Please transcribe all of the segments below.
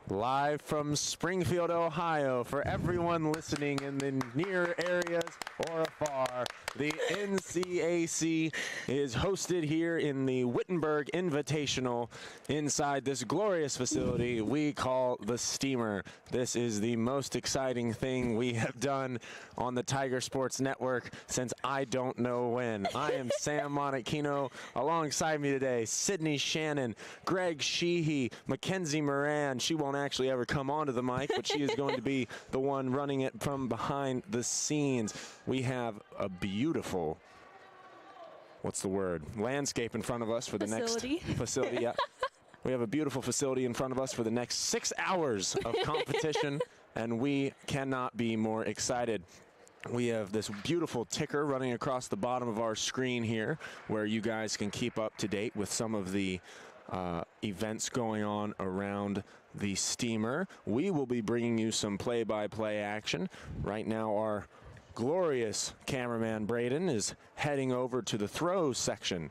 Live from Springfield, Ohio, for everyone listening in the near areas or afar, the NCAC is hosted here in the Wittenberg Invitational inside this glorious facility we call the Steamer. This is the most exciting thing we have done on the Tiger Sports Network since I don't know when. I am Sam Monachino. Alongside me today, Sydney Shannon, Greg Sheehy, Mackenzie Moran. She won't actually ever come onto the mic, but she is going to be the one running it from behind the scenes. We have a beautiful, what's the word, landscape in front of us for the next facility. Yeah. We have a beautiful facility in front of us for the next 6 hours of competition, and we cannot be more excited. We have this beautiful ticker running across the bottom of our screen here where you guys can keep up to date with some of the events going on around the Steamer. We will be bringing you some play-by-play action. Right now, our glorious cameraman Braden is heading over to the throws section.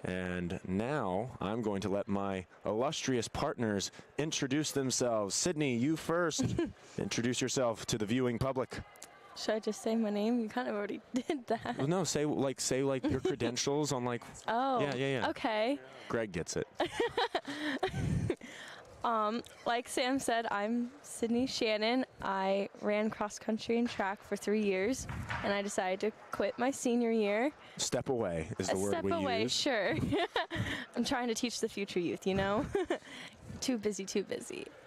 And now I'm going to let my illustrious partners introduce themselves. Sydney, you first. Introduce yourself to the viewing public. Should I just say my name? You kind of already did that. Well, no, say your credentials on like. Oh. Yeah. Okay. Greg gets it. Like Sam said, I'm Sydney Shannon. I ran cross country and track for 3 years, and I decided to quit my senior year. Step away is the word we use. Step away, sure. I'm trying to teach the future youth, you know? Too busy.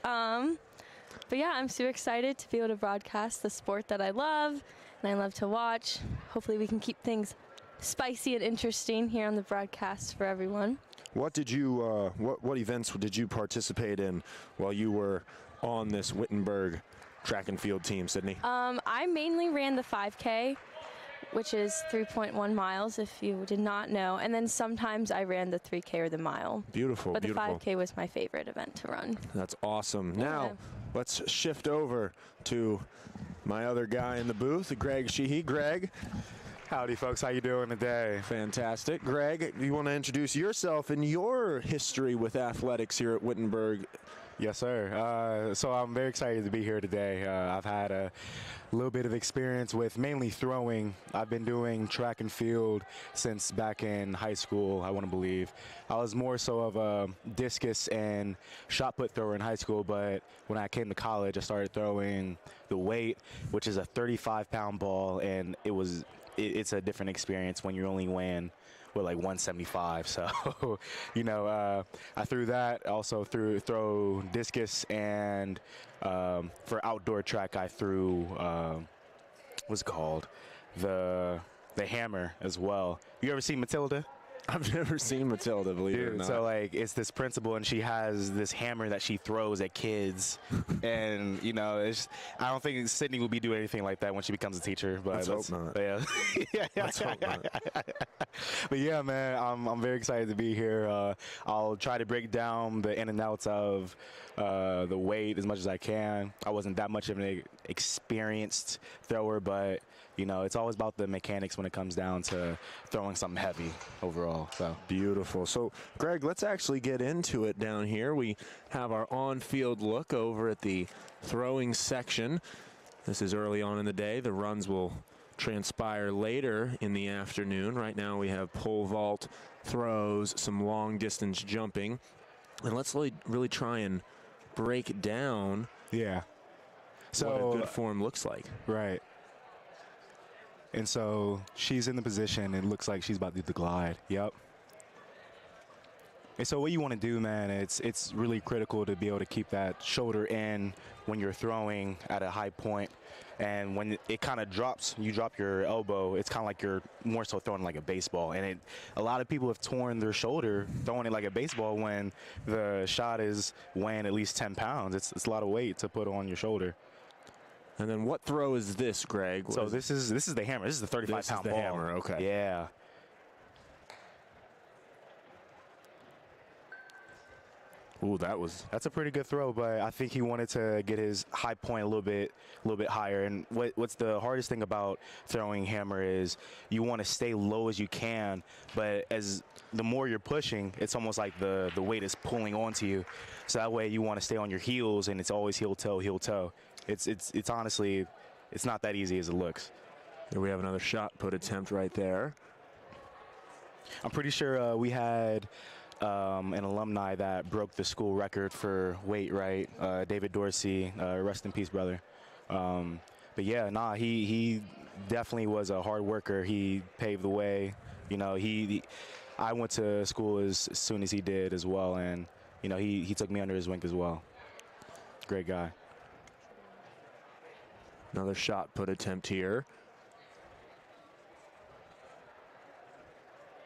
But yeah, I'm super excited to be able to broadcast the sport that I love and I love to watch. Hopefully we can keep things spicy and interesting here on the broadcast for everyone. What did you, what events did you participate in while you were on this Wittenberg track and field team, Sydney? I mainly ran the 5K, which is 3.1 miles, if you did not know. And then sometimes I ran the 3K or the mile. Beautiful, but beautiful. But the 5K was my favorite event to run. That's awesome. Yeah. Now, let's shift over to my other guy in the booth, Greg Sheehy. Greg. Howdy, folks. How you doing today? Fantastic. Greg, you want to introduce yourself and your history with athletics here at Wittenberg? Yes, sir. So I'm very excited to be here today. I've had a little bit of experience with mainly throwing. I've been doing track and field since back in high school, I want to believe. I was more so of a discus and shot put thrower in high school, but when I came to college, I started throwing the weight, which is a 35-pound ball, and it's a different experience when you're only weighing with like 175. So, you know, I threw that. Also throw discus, and for outdoor track, I threw what's it called, the hammer as well. You ever seen Matilda? I've never seen Matilda, believe it or not. So like it's this principal, and she has this hammer that she throws at kids, and you know, I don't think Sydney will be doing anything like that when she becomes a teacher. But let's hope not. Yeah, Let's hope not. But yeah, man, I'm very excited to be here. I'll try to break down the in and outs of the weight as much as I can. I wasn't that much of an experienced thrower, but you know, it's always about the mechanics when it comes down to throwing something heavy overall. So beautiful. So, Greg, let's actually get into it down here. We have our on-field look over at the throwing section. This is early on in the day. The runs will transpire later in the afternoon. Right now we have pole vault throws, some long-distance jumping. And let's really try and break down so what a good form looks like. Right. And so she's in the position. It looks like she's about to do the glide. Yep. And so what you want to do, man, it's really critical to be able to keep that shoulder in when you're throwing at a high point. And when it kind of drops, you drop your elbow, it's kind of like you're more so throwing like a baseball. And a lot of people have torn their shoulder throwing it like a baseball when the shot is weighing at least 10 pounds. It's a lot of weight to put on your shoulder. And then what throw is this, Greg? So this is the hammer. This is the 35-pound ball. This is the hammer, okay. Ooh, That's a pretty good throw, but I think he wanted to get his high point a little bit higher. And what's the hardest thing about throwing hammer is you want to stay low as you can, but the more you're pushing, it's almost like the weight is pulling onto you. So that way you want to stay on your heels, and it's always heel toe, heel toe. It's honestly, it's not that easy as it looks. Here we have another shot put attempt right there. I'm pretty sure we had an alumni that broke the school record for weight, right? David Dorsey, rest in peace, brother. But yeah, he definitely was a hard worker. He paved the way. You know, I went to school as soon as he did as well, and you know, he took me under his wing as well. Great guy. Another shot put attempt here.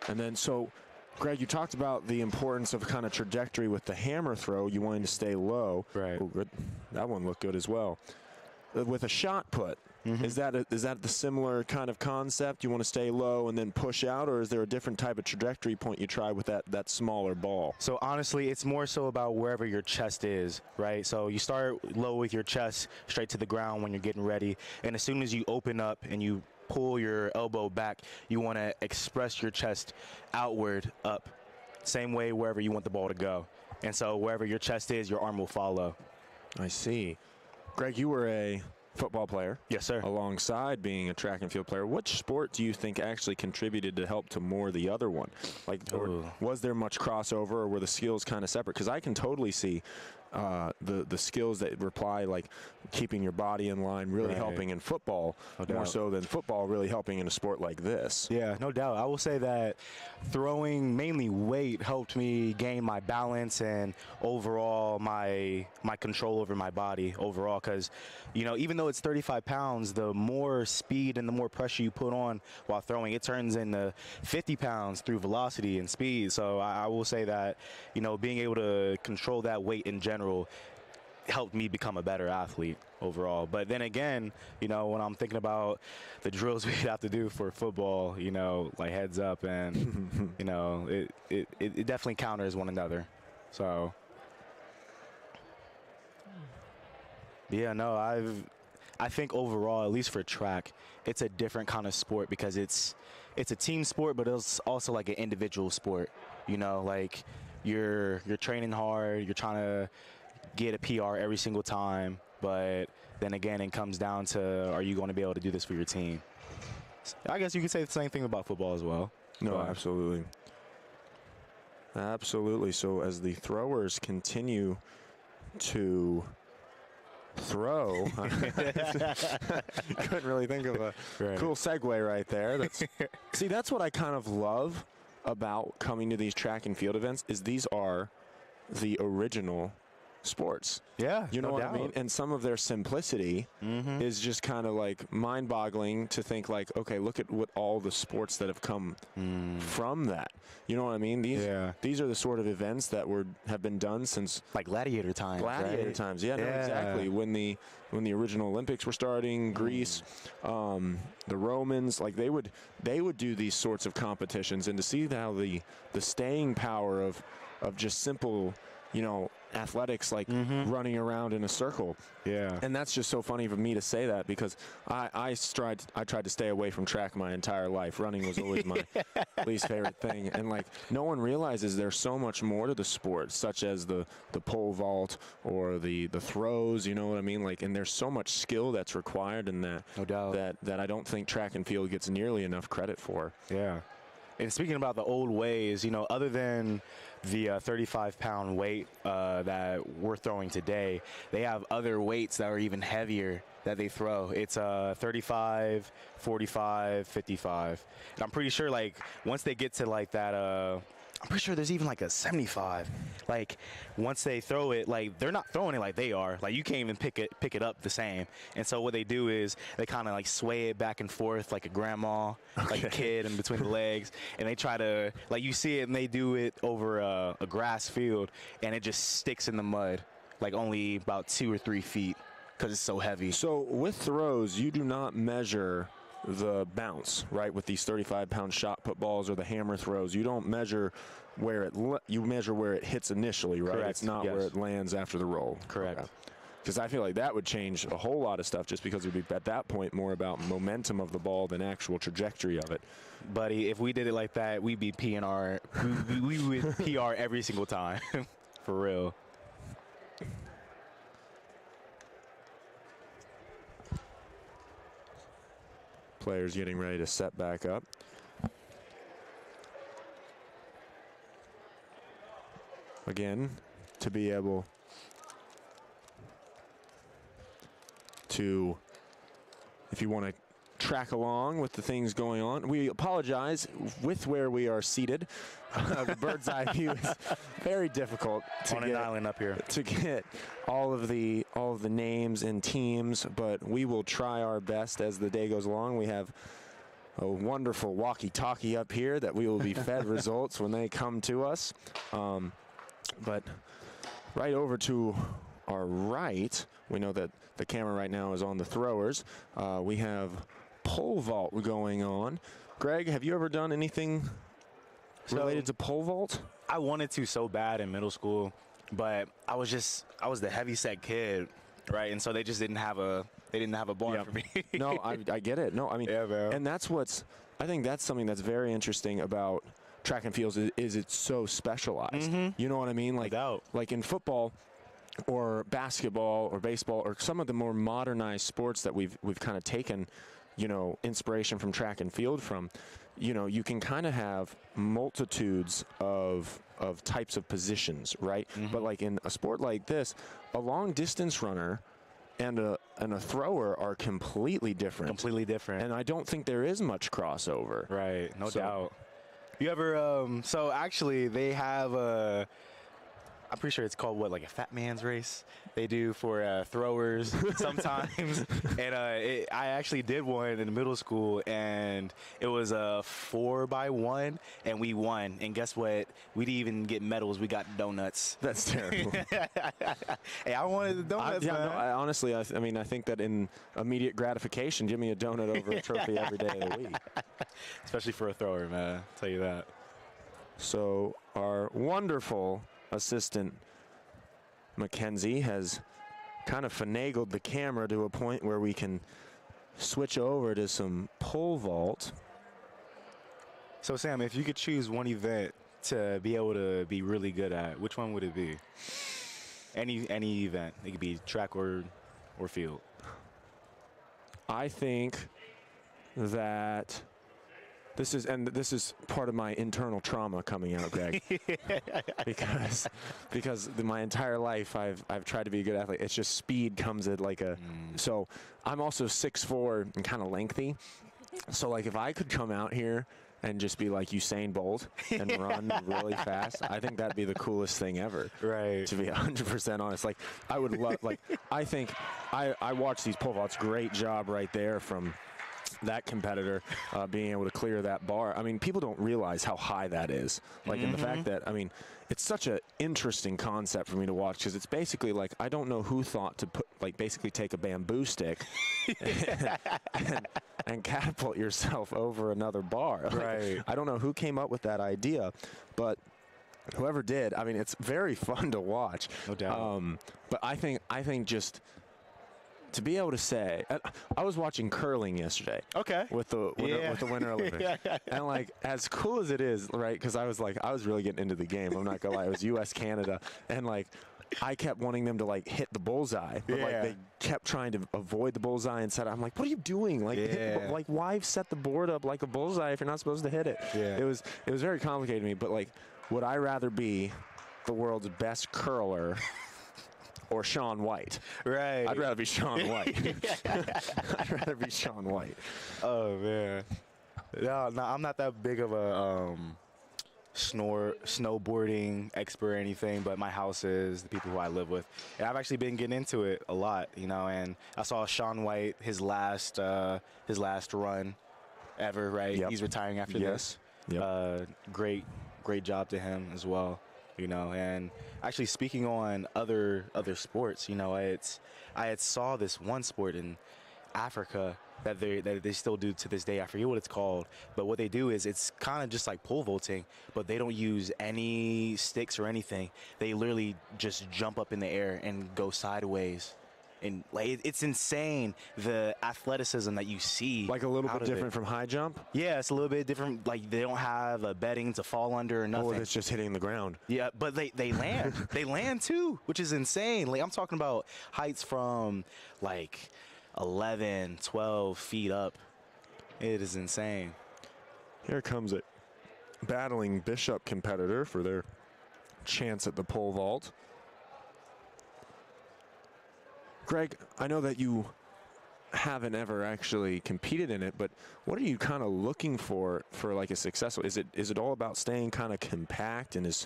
And then, so, Greg, you talked about the importance of kind of trajectory with the hammer throw. You wanting to stay low. Right. Oh, good. That one looked good as well. With a shot put, is that the similar kind of concept? You want to stay low and then push out, or is there a different type of trajectory point you try with that smaller ball? So honestly, it's more so about wherever your chest is, right? So you start low with your chest straight to the ground when you're getting ready, and as soon as you open up and you pull your elbow back, you want to express your chest outward up. Same way wherever you want the ball to go. And so wherever your chest is, your arm will follow. I see. Greg, you were a football player. Yes, sir. Alongside being a track and field player. Which sport do you think actually contributed to help to more the other one? Like, or was there much crossover, or were the skills kind of separate? Because I can totally see the skills that reply, like keeping your body in line, really helping in football, more so than football really helping in a sport like this. Yeah, no doubt. I will say that throwing mainly weight helped me gain my balance and overall my control over my body overall, because, you know, even though it's 35 pounds, the more speed and the more pressure you put on while throwing, it turns into 50 pounds through velocity and speed. So I will say that, you know, being able to control that weight in general helped me become a better athlete overall. But then again, you know, when I'm thinking about the drills we have to do for football, you know, like heads up and, you know, it definitely counters one another. So, yeah, no, I think overall, at least for track, it's a different kind of sport because it's a team sport, but it's also like an individual sport. You know, like you're training hard, you're trying to get a PR every single time, but then again, it comes down to, are you going to be able to do this for your team? I guess you could say the same thing about football as well. No, absolutely. Absolutely. So as the throwers continue to throw, couldn't really think of a cool segue right there. That's what I kind of love about coming to these track and field events, is these are the original sports. Yeah, you know what I mean? And some of their simplicity is just kind of like mind-boggling to think, like, okay, look at what all the sports that have come from that. You know what I mean? These are the sort of events that have been done since like gladiator times. Gladiator times. Yeah, no, exactly. When the original Olympics were starting, Greece, the Romans, like they would do these sorts of competitions, and to see how the staying power of just simple, you know, athletics, like running around in a circle. Yeah. And that's just so funny for me to say that, because I tried to stay away from track my entire life. Running was always my least favorite thing. And like, no one realizes there's so much more to the sport, such as the pole vault or the throws, you know what I mean? Like, and there's so much skill that's required in that. No doubt. That I don't think track and field gets nearly enough credit for. Yeah. And speaking about the old ways, you know, other than the 35-pound weight that we're throwing today, they have other weights that are even heavier that they throw. It's 35, 45, 55. And I'm pretty sure, like, once they get to, like, that, I'm pretty sure there's even, like, a 75. Like, once they throw it, like, they're not throwing it like they are. Like, you can't even pick it up the same. And so what they do is they kind of, like, sway it back and forth like a grandma, like a kid in between the legs. And they try to, like, you see it, and they do it over a grass field, and it just sticks in the mud, like, only about 2 or 3 feet because it's so heavy. So with throws, you do not measure the bounce, right? With these 35-pound shot put balls or the hammer throws, you don't measure where you measure where it hits initially, right? Correct. It's not Yes. where it lands after the roll. Correct. Because I feel like that would change a whole lot of stuff, just because it would be at that point more about momentum of the ball than actual trajectory of it. Buddy, if we did it like that, we'd be PNR. we would PR every single time. For real. Players getting ready to set back up. Again, to be able to, if you want to track along with the things going on, we apologize with where we are seated. The bird's eye view is very difficult to on an island up here to get all of the names and teams, but we will try our best as the day goes along. We have a wonderful walkie-talkie up here that we will be fed results when they come to us. But right over to our right, we know that the camera right now is on the throwers. We have pole vault going on. Greg, have you ever done anything related to pole vault? I wanted to so bad in middle school, but I was the heavyset kid, right? And so they just didn't have a barn for me. No, I get it. No, I mean, yeah, man. and I think that's something that's very interesting about track and fields is it's so specialized. You know what I mean? Like in football or basketball or baseball or some of the more modernized sports that we've kind of taken, inspiration from track and field from, you can kind of have multitudes of types of positions, right? But like in a sport like this, a long distance runner and a thrower are completely different. Completely different. And I don't think there is much crossover. Right, no doubt. You ever, so actually they have I'm pretty sure it's called like a fat man's race they do for throwers sometimes. And I actually did one in middle school, and it was a 4x1, and we won. And guess what? We didn't even get medals. We got donuts. That's terrible. Hey, I wanted the donuts, man. No, honestly, I think that in immediate gratification, give me a donut over a trophy every day of the week. Especially for a thrower, man. I'll tell you that. So our wonderful assistant Mackenzie has kind of finagled the camera to a point where we can switch over to some pole vault. So Sam, if you could choose one event to be able to be really good at, which one would it be? Any event. It could be track or field. I think that this is part of my internal trauma coming out, Greg, because my entire life I've tried to be a good athlete. It's just speed comes at like a. So I'm also 6'4" and kind of lengthy. So like if I could come out here and just be like Usain Bolt and run really fast, I think that'd be the coolest thing ever. Right. To be 100% honest, like I would love. Like I think I watch these pole vaults. Great job right there from that competitor being able to clear that bar. I mean, people don't realize how high that is. Like, in the fact that, I mean, it's such an interesting concept for me to watch, because it's basically like, I don't know who thought to basically take a bamboo stick and catapult yourself over another bar. Like, right. I don't know who came up with that idea, but whoever did, I mean, it's very fun to watch. No doubt. But I think just to be able to say, I was watching curling yesterday. Okay. With the Winter Olympics. And like, as cool as it is, right? Because I was really getting into the game. I'm not gonna lie. It was U.S. Canada, and like, I kept wanting them to like hit the bullseye, but like they kept trying to avoid the bullseye and said, I'm like, what are you doing? Like, like why set the board up like a bullseye if you're not supposed to hit it? Yeah. It was very complicated to me. But like, would I rather be the world's best curler or Shaun White? Right. I'd rather be Shaun White. I'd rather be Shaun White. Oh, man. No, I'm not that big of a snowboarding expert or anything, but my house is, the people who I live with. And I've actually been getting into it a lot, and I saw Shaun White, his last run ever, right? Yep. He's retiring after this. Yep. Great job to him as well. And actually speaking on other sports, I had saw this one sport in Africa that they still do to this day. I forget what it's called, but what they do is it's kind of just like pole vaulting, but they don't use any sticks or anything. They literally just jump up in the air and go sideways. And like it's insane, the athleticism that you see. Like a little out bit of different it. from high jump? Yeah, it's a little bit different. Like they don't have a bedding to fall under or nothing. Or it's just hitting the ground. Yeah, but they land. They land too, which is insane. Like I'm talking about heights from like 11, 12 feet up. It is insane. Here comes a battling Bishop competitor for their chance at the pole vault. Greg, I know that you haven't ever actually competed in it, but what are you kind of looking for like a successful? Is it all about staying kind of compact and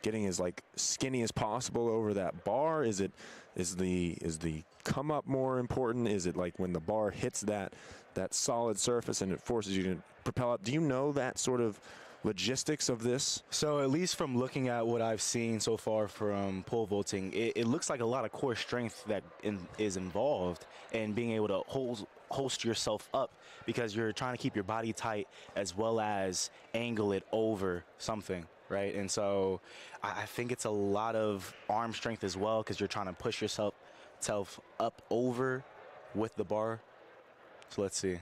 getting as like skinny as possible over that bar? Is the come up more important? Is it like when the bar hits that solid surface and it forces you to propel up? Do you know that sort of logistics of this? So at least from looking at what I've seen so far from pole vaulting, it looks like a lot of core strength that is involved in being able to hoist yourself up, because you're trying to keep your body tight as well as angle it over something, right? And so I think it's a lot of arm strength as well, because you're trying to push yourself up over with the bar. So let's see.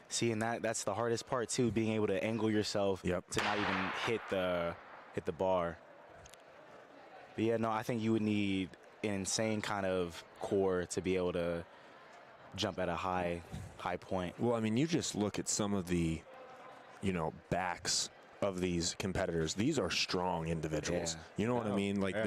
See, and that's the hardest part too, being able to angle yourself to not even hit the bar. But yeah, no, I think you would need an insane kind of core to be able to jump at a high point. Well, I mean, you just look at some of the, backs of these competitors. These are strong individuals. Yeah. You know what I mean? Like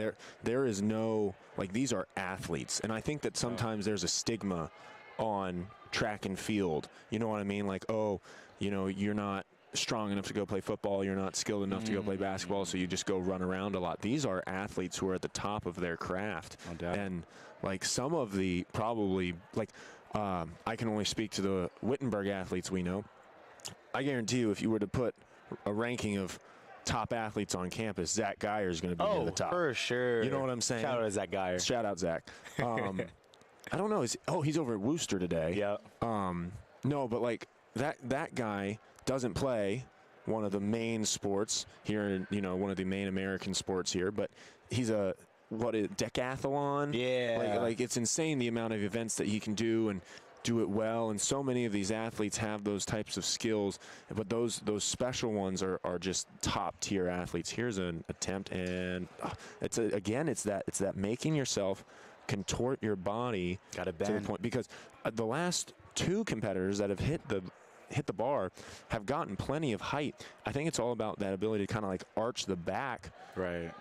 there is no, like, these are athletes. And I think that sometimes there's a stigma on track and field. You know what I mean? Like, oh, you're not strong enough to go play football, you're not skilled enough to go play basketball, so you just go run around a lot. These are athletes who are at the top of their craft. No doubt. And like some of the probably like I can only speak to the Wittenberg athletes we know. I guarantee you, if you were to put a ranking of top athletes on campus, Zach Geyer is going to be near the top. For sure. You know what I'm saying? Shout out to Zach Geyer. Shout out Zach. I don't know. He's over at Worcester today. Yeah. No, but like that guy doesn't play one of the main sports here, one of the main American sports here, but he's a decathlon? Yeah. Like it's insane the amount of events that he can do and do it well, and so many of these athletes have those types of skills, but those special ones are just top tier athletes. Here's an attempt, and it's that making yourself contort your body to the point, because the last two competitors that have hit the bar have gotten plenty of height. I think it's all about that ability to kind of like arch the back. Right.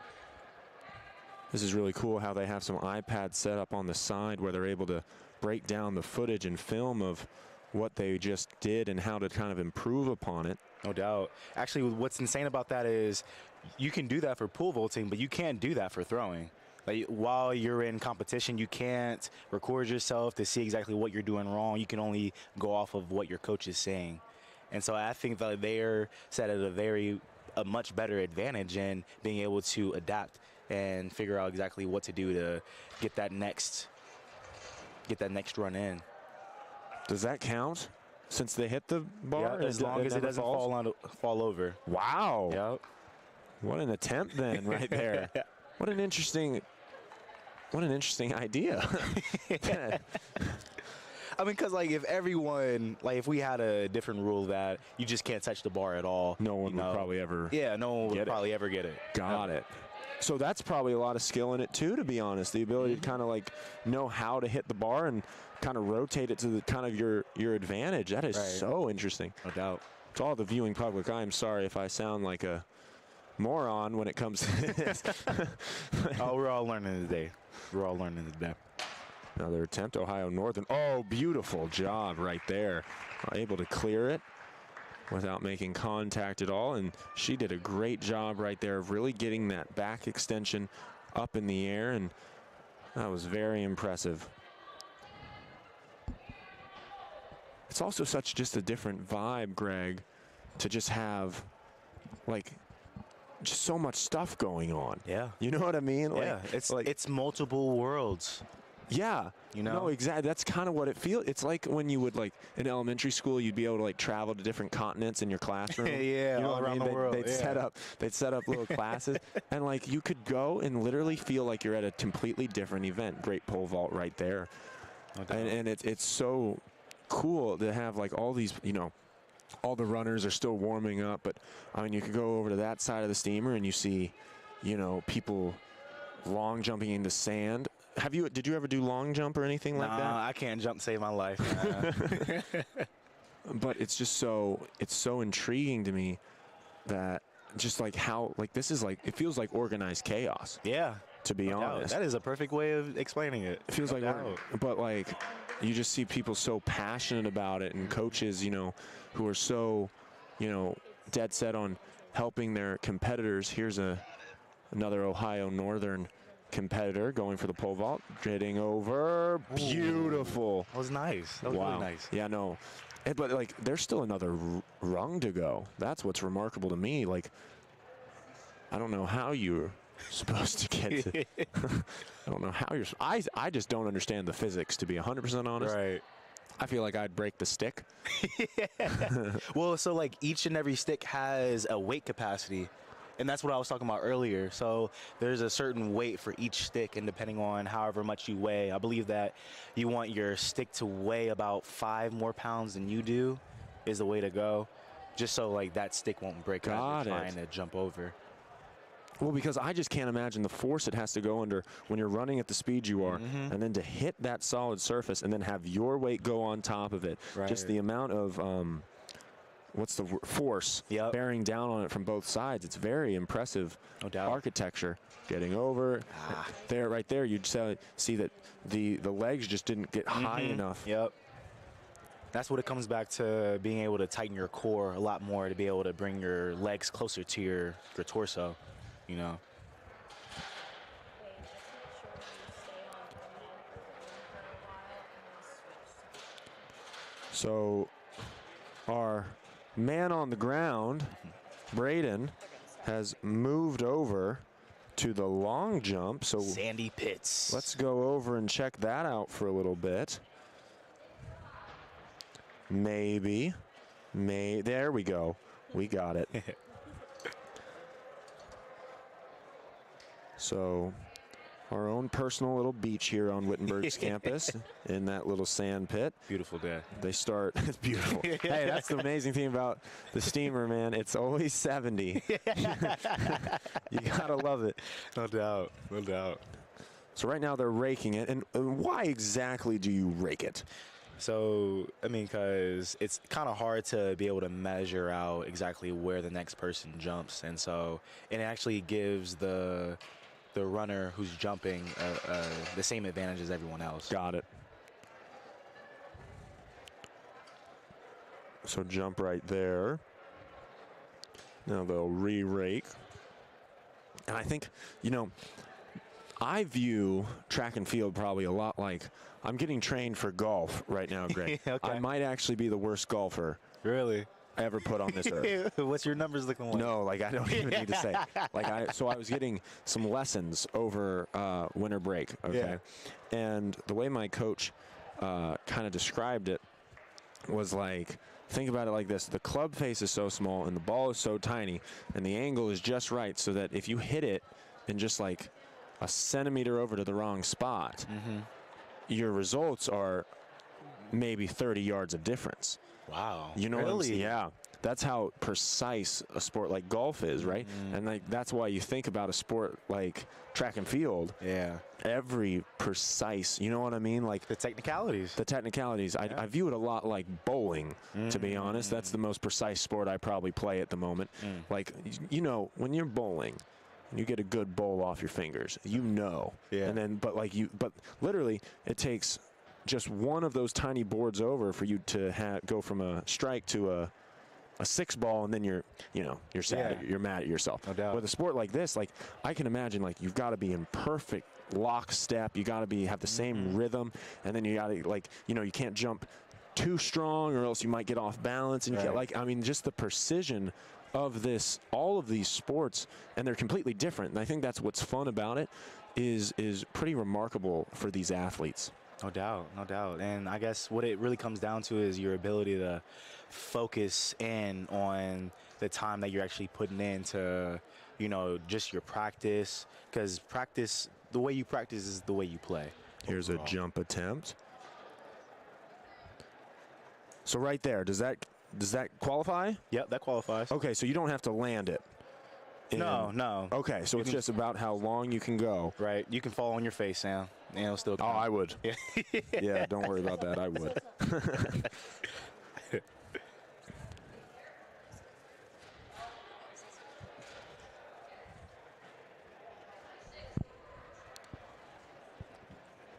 This is really cool how they have some iPads set up on the side where they're able to break down the footage and film of what they just did and how to kind of improve upon it. No doubt. Actually, what's insane about that is you can do that for pole vaulting, but you can't do that for throwing. Like, while you're in competition, you can't record yourself to see exactly what you're doing wrong. You can only go off of what your coach is saying. And so I think that they're set at a much better advantage in being able to adapt and figure out exactly what to do to get that next run in. Does that count since they hit the bar? Yeah, as long as it doesn't fall over. Wow. Yep. What an attempt then right there. What an interesting idea. I mean, because, like, if we had a different rule that you just can't touch the bar at all. No one would probably ever. Yeah, no one would probably ever get it. Got it. So that's probably a lot of skill in it too, to be honest. The ability to kind of like know how to hit the bar and kind of rotate it to the kind of your advantage. That is so interesting. No doubt. To all the viewing public, I'm sorry if I sound like a moron when it comes to this. Oh, we're all learning today. Another attempt, Ohio Northern. Oh, beautiful job right there. Able to clear it without making contact at all, and she did a great job right there of really getting that back extension up in the air, and that was very impressive. It's also such just a different vibe, Greg, to just have like just so much stuff going on. Yeah. You know what I mean? Yeah, like, it's multiple worlds. Yeah. You know? No, exactly. That's kind of what it feels. It's like when you would, like, in elementary school, you'd be able to, like, travel to different continents in your classroom. Yeah, you know all what I around mean? the world. They'd Yeah. set up little classes, and, like, you could go and literally feel like you're at a completely different event. Great pole vault right there. No doubt. And it's so cool to have, like, all these, you know, all the runners are still warming up, but I mean, you could go over to that side of the steamer and you see, you know, people long jumping into sand. Did you ever do long jump or anything like that? Nah, I can't jump to save my life. But it's just so intriguing to me that just like how, like, this is like, it feels like organized chaos, Yeah. to be No doubt. honest. That is a perfect way of explaining it. It feels No like, doubt. but like, you just see people so passionate about it, and coaches, you know, who are so, you know, dead set on helping their competitors. Here's another Ohio Northern competitor going for the pole vault, getting over. Beautiful. That was nice. That was Wow. really nice. Yeah, no. But like, there's still another rung to go. That's what's remarkable to me. Like, I don't know how you're supposed to get to. I don't know how you're. I just don't understand the physics, to be 100% honest. Right. I feel like I'd break the stick. Well, so like each and every stick has a weight capacity, and that's what I was talking about earlier. So there's a certain weight for each stick, and depending on however much you weigh, I believe that you want your stick to weigh about 5 more pounds than you do is the way to go, just so like that stick won't break Got as you're it. trying to jump over. Well, because I just can't imagine the force it has to go under when you're running at the speed you are, and then to hit that solid surface and then have your weight go on top of it. Right. Just the amount of force Yep. bearing down on it from both sides. It's very impressive. No doubt. Architecture. Getting over there, right there, you'd see that the legs just didn't get high enough. Yep. That's what it comes back to, being able to tighten your core a lot more, to be able to bring your legs closer to your torso, you know. So our man on the ground, Braden, has moved over to the long jump. So Sandy pits. let's go over and check that out for a little bit. Maybe. There we go. We got it. So our own personal little beach here on Wittenberg's campus in that little sand pit. Beautiful day. They start. It's beautiful. Hey, that's the amazing thing about the steamer, man. It's always 70. You gotta love it. No doubt. No doubt. So right now they're raking it, and why exactly do you rake it? So, I mean, because it's kind of hard to be able to measure out exactly where the next person jumps. And so it actually gives the runner who's jumping the same advantage as everyone else. Got it. So jump right there. Now they'll re-rake. And I think, you know, I view track and field probably a lot like I'm getting trained for golf right now, Greg. Okay. I might actually be the worst golfer Really? ever put on this earth. What's your numbers looking like? No, like I don't even need to say. So I was getting some lessons over winter break, okay? And the way my coach kind of described it was like, think about it like this. The club face is so small and the ball is so tiny and the angle is just right so that if you hit it in just like a centimeter over to the wrong spot, your results are maybe 30 yards of difference. Wow. You know what I'm really? saying? Yeah. That's how precise a sport like golf is, right? And like that's why you think about a sport like track and field. Yeah. Every precise, you know what I mean? Like The technicalities. the technicalities. I view it a lot like bowling, to be honest. That's the most precise sport I probably play at the moment. Like, you know, when you're bowling, and you get a good bowl off your fingers, you know. Yeah. And then, but literally, it takes just one of those tiny boards over for you to go from a strike to a 6 ball, and then you're sad. Yeah. You're mad at yourself. No doubt. With a sport like this, like I can imagine, like you've got to be in perfect lockstep. You got to have the same rhythm, and then you got to you can't jump too strong, or else you might get off balance. And you can't, just the precision of this, all of these sports, and they're completely different. And I think that's what's fun about it. is pretty remarkable for these athletes. No doubt, no doubt. And I guess what it really comes down to is your ability to focus in on the time that you're actually putting into, you know, just your practice. Because practice, the way you practice is the way you play. Here's overall. a jump attempt. So right there, does that qualify? Yep, that qualifies. Okay, so you don't have to land it. No. Okay, so it's just about how long you can go. Right, you can fall on your face, Sam, and it'll still Oh, count. I would. Yeah. Yeah, don't worry about that. I would.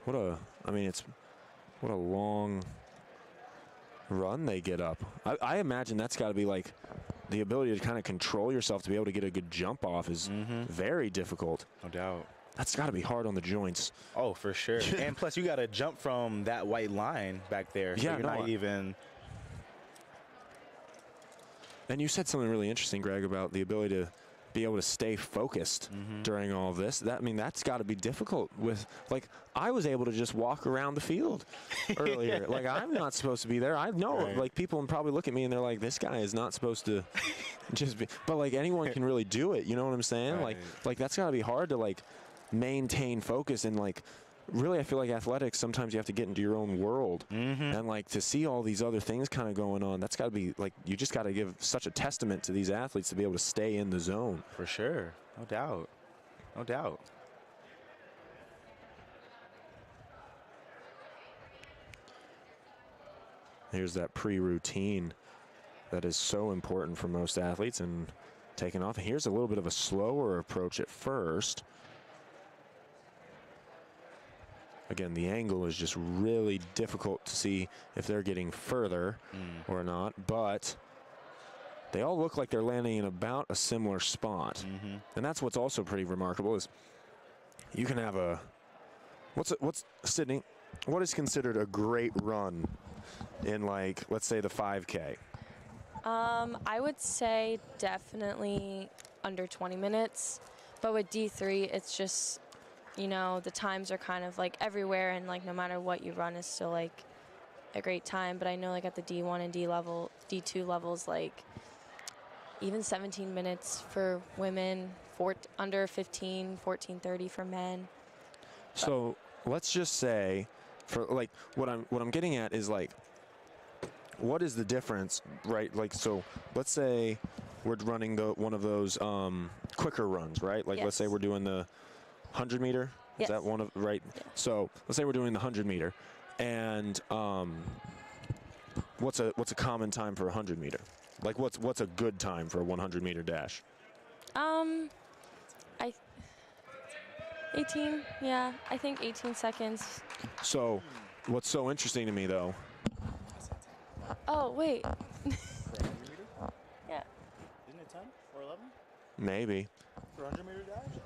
What a long run they get up. I imagine that's got to be like the ability to kind of control yourself to be able to get a good jump off is very difficult. No doubt. That's got to be hard on the joints. Oh, for sure. And plus, you got to jump from that white line back there. So Yeah, you're no, not even. And you said something really interesting, Greg, about the ability to be able to stay focused during all of this. That's got to be difficult with, like, I was able to just walk around the field earlier. Like, I'm not supposed to be there. I know, Right. like, people probably look at me and they're like, this guy is not supposed to just be, but like anyone can really do it. You know what I'm saying? Right. Like that's got to be hard to like maintain focus and like, really, I feel like athletics, sometimes you have to get into your own world. And, like, to see all these other things kind of going on, that's got to be, like, you just got to give such a testament to these athletes to be able to stay in the zone. For sure. No doubt. No doubt. Here's that pre-routine that is so important for most athletes and taking off. Here's a little bit of a slower approach at first. Again, the angle is just really difficult to see if they're getting further or not, but they all look like they're landing in about a similar spot. And that's what's also pretty remarkable is you can have a, Sydney, what is considered a great run in, like, let's say the 5K? I would say definitely under 20 minutes, but with D3, it's just, you know, the times are kind of like everywhere, and like no matter what you run is still like a great time. But I know like at the D1 and D2 levels, like even 17 minutes for women, under 15, 14:30 for men. So let's just say, for like what I'm getting at is like, what is the difference, right? Like, so let's say we're running one of those quicker runs, right? Like, let's say we're doing the 100 meter. Is that one of, right? Yeah. So let's say we're doing the 100 meter, and what's a common time for a 100 meter? Like, what's a good time for a 100 meter dash? 18. Yeah, I think 18 seconds. So, what's so interesting to me though? Oh wait. For 100 meter? Yeah. Isn't it 10 or 11? Maybe. For 100 meter dash?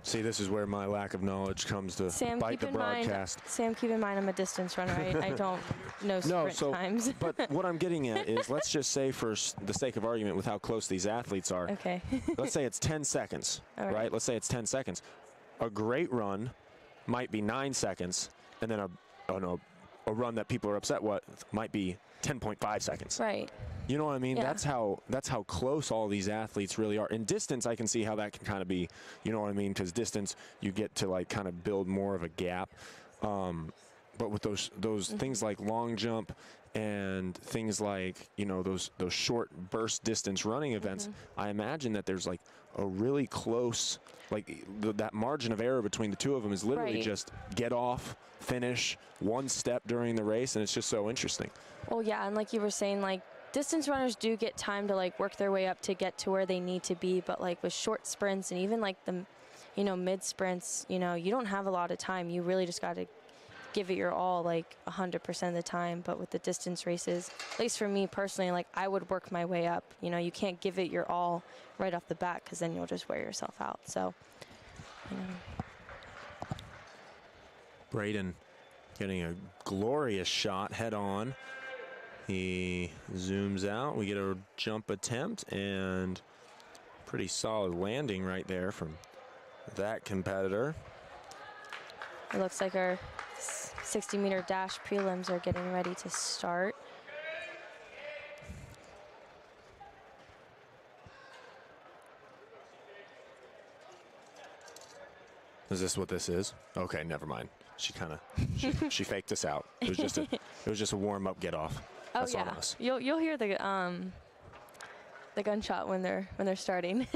See, this is where my lack of knowledge comes to Sam, bite the broadcast. Sam, keep in mind I'm a distance runner. I don't know sprint times. But what I'm getting at is, let's just say, for the sake of argument, with how close these athletes are, okay. let's say it's 10 seconds, All right? Let's say it's 10 seconds. A great run might be 9 seconds, and then a run that people are upset with might be 10.5 seconds. Right. You know what I mean? Yeah. That's how close all these athletes really are. In distance, I can see how that can kind of be, you know what I mean? Because distance, you get to like kind of build more of a gap. But with those things like long jump and things like, you know, those short burst distance running events, I imagine that there's like a really close, like that margin of error between the two of them is literally just get off, finish, one step during the race, and it's just so interesting. Well, yeah, and like you were saying, like, distance runners do get time to like work their way up to get to where they need to be, but like with short sprints and even like the, you know, mid sprints, you know, you don't have a lot of time. You really just got to give it your all, like 100% of the time. But with the distance races, at least for me personally, like I would work my way up. You know, you can't give it your all right off the bat because then you'll just wear yourself out. So, you know. Braden getting a glorious shot head on. He zooms out. We get a jump attempt and pretty solid landing right there from that competitor. It looks like our 60-meter dash prelims are getting ready to start. Is this what this is? Okay, never mind. She kind of she faked us out. It was just a warm up, get off. Oh That's on yeah, us. you'll hear the gunshot when they're starting.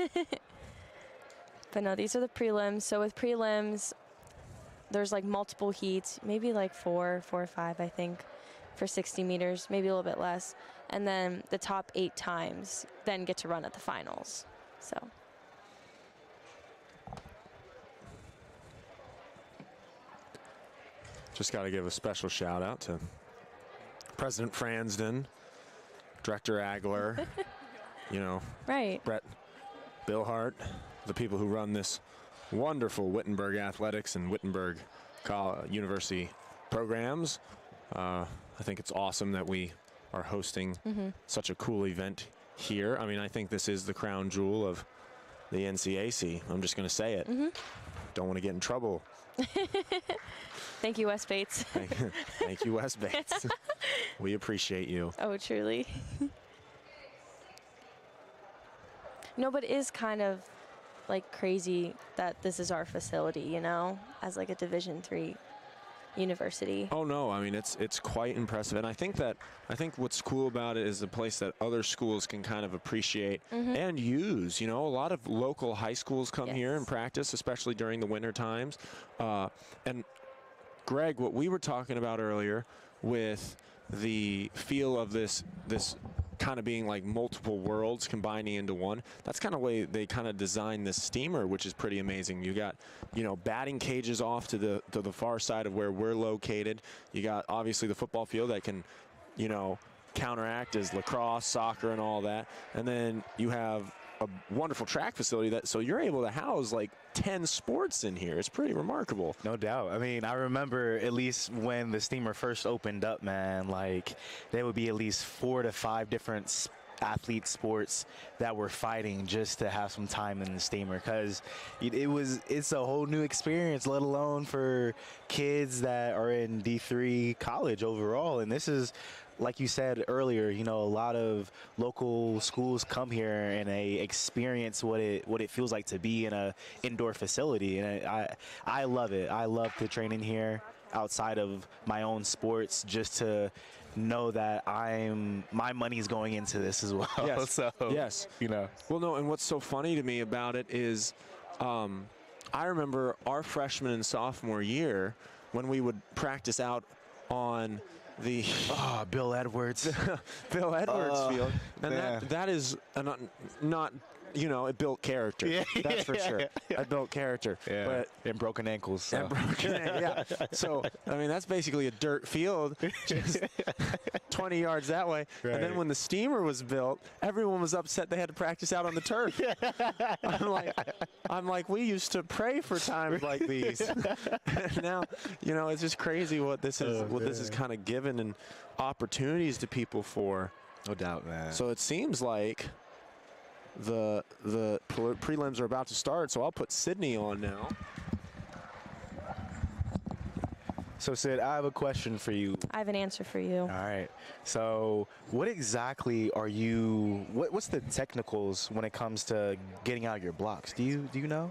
But no, these are the prelims. So with prelims, there's like multiple heats, maybe like four or five, I think, for 60 meters, maybe a little bit less. And then the top 8 times then get to run at the finals. So. Just got to give a special shout out to President Fransden, Director Agler, Right. Brett Billhart, the people who run this wonderful Wittenberg Athletics and Wittenberg University programs. I think it's awesome that we are hosting such a cool event here. I mean, I think this is the crown jewel of the NCAC. I'm just going to say it. Don't want to get in trouble. Thank you, Wes Bates. Thank you, Wes Bates. We appreciate you. Oh, truly. No, but it is kind of like crazy that this is our facility, as like a Division III university. Oh no, I mean it's quite impressive, and I think what's cool about it is a place that other schools can kind of appreciate and use. A lot of local high schools come here and practice, especially during the winter times. And Greg, what we were talking about earlier with the feel of this kind of being like multiple worlds combining into one. That's kind of way they kind of designed this steamer, which is pretty amazing. You got, batting cages off to the far side of where we're located. You got obviously the football field that can, counteract as lacrosse, soccer, and all that. And then you have a wonderful track facility so you're able to house like 10 sports in here. It's pretty remarkable. No doubt. I mean, I remember at least when the steamer first opened up, man, like there would be at least 4 to 5 different athlete sports that were fighting just to have some time in the steamer, because it's a whole new experience, let alone for kids that are in D3 college overall. And this is, like you said earlier, a lot of local schools come here and they experience what it feels like to be in a indoor facility, and I love it. I love to train in here outside of my own sports, just to know that my money's going into this as well. Yes. So, yes. Well, no, and what's so funny to me about it is I remember our freshman and sophomore year when we would practice out on the Bill Edwards field, and that is not it built character. Yeah, that's for sure. It built character. Yeah. But and broken ankles. So. And broken yeah. So I mean that's basically a dirt field, just 20 yards that way. Right. And then when the steamer was built, everyone was upset they had to practice out on the turf. I'm like, we used to pray for times like these. And now, it's just crazy what this is. This is kind of given and opportunities to people for. No doubt, man. So it seems like the prelims are about to start, so I'll put Sydney on now. So Sid, I have a question for you. I have an answer for you. All right. So what exactly are you, what's the technicals when it comes to getting out of your blocks? Do you know?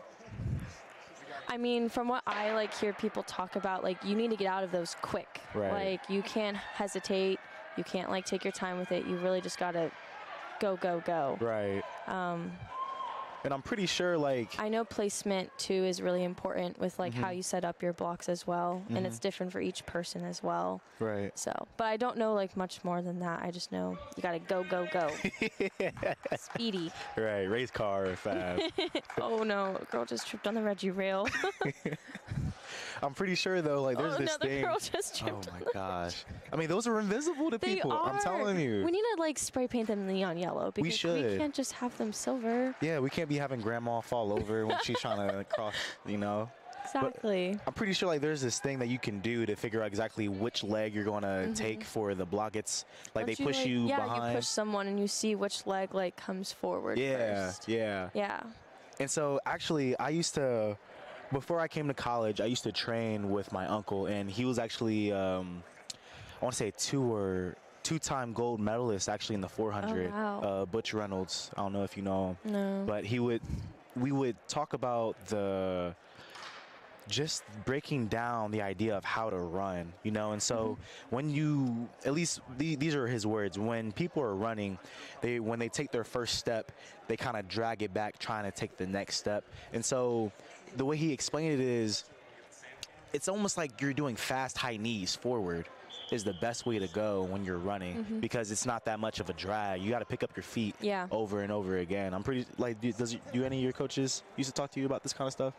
I mean, from what I hear people talk about, you need to get out of those quick. Right. You can't hesitate. You can't take your time with it. You really just gotta go. Right. And I'm pretty sure I know placement too is really important with how you set up your blocks as well, and it's different for each person as well. Right. So, but I don't know much more than that. I just know you gotta go. Speedy. Right. Race car fast. Oh no, a girl just tripped on the Reggie rail. I'm pretty sure though, there's this another thing. girl just tripped. Oh my gosh. I mean, those are invisible to They people. are. I'm telling you. We need to spray paint them neon yellow because we should. can't just have them silver. Yeah, we can't be having grandma fall over when she's trying to cross, Exactly. But I'm pretty sure there's this thing that you can do to figure out exactly which leg you're going to take for the block. It's Don't they push you behind. Yeah, you push someone and you see which leg comes forward Yeah, first. yeah. Yeah. And so actually I used to before I came to college, I used to train with my uncle, and he was actually, I want to say two-time gold medalist actually in the 400. Oh, wow. Butch Reynolds. I don't know if you know him. No. But we would talk about just breaking down the idea of how to run, you know. And so when you, at least these are his words, when people are running, when they take their first step, they kind of drag it back trying to take the next step. And so the way he explained it is, it's almost like you're doing fast high knees forward is the best way to go when you're running, because it's not that much of a drag. You got to pick up your feet over and over again. I'm pretty, like, do any of your coaches used to talk to you about this kind of stuff?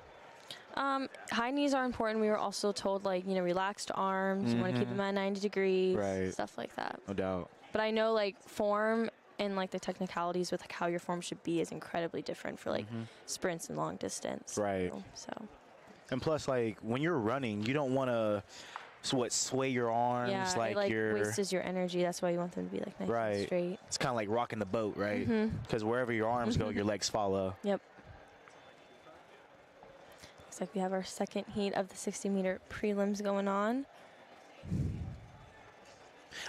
High knees are important. We were also told, like, you know, relaxed arms, you want to keep them at 90 degrees, stuff like that. No doubt. But I know, like, form and, like, the technicalities with, like, how your form should be is incredibly different for, like, sprints and long distance. Right. So. And plus, like, when you're running, you don't want to, sway your arms, Yeah, like, it, like, you're wastes your energy. That's why you want them to be, like, nice and straight. It's kind of like rocking the boat, right? Because wherever your arms go, your legs follow. Yep. Looks like we have our second heat of the 60-meter prelims going on.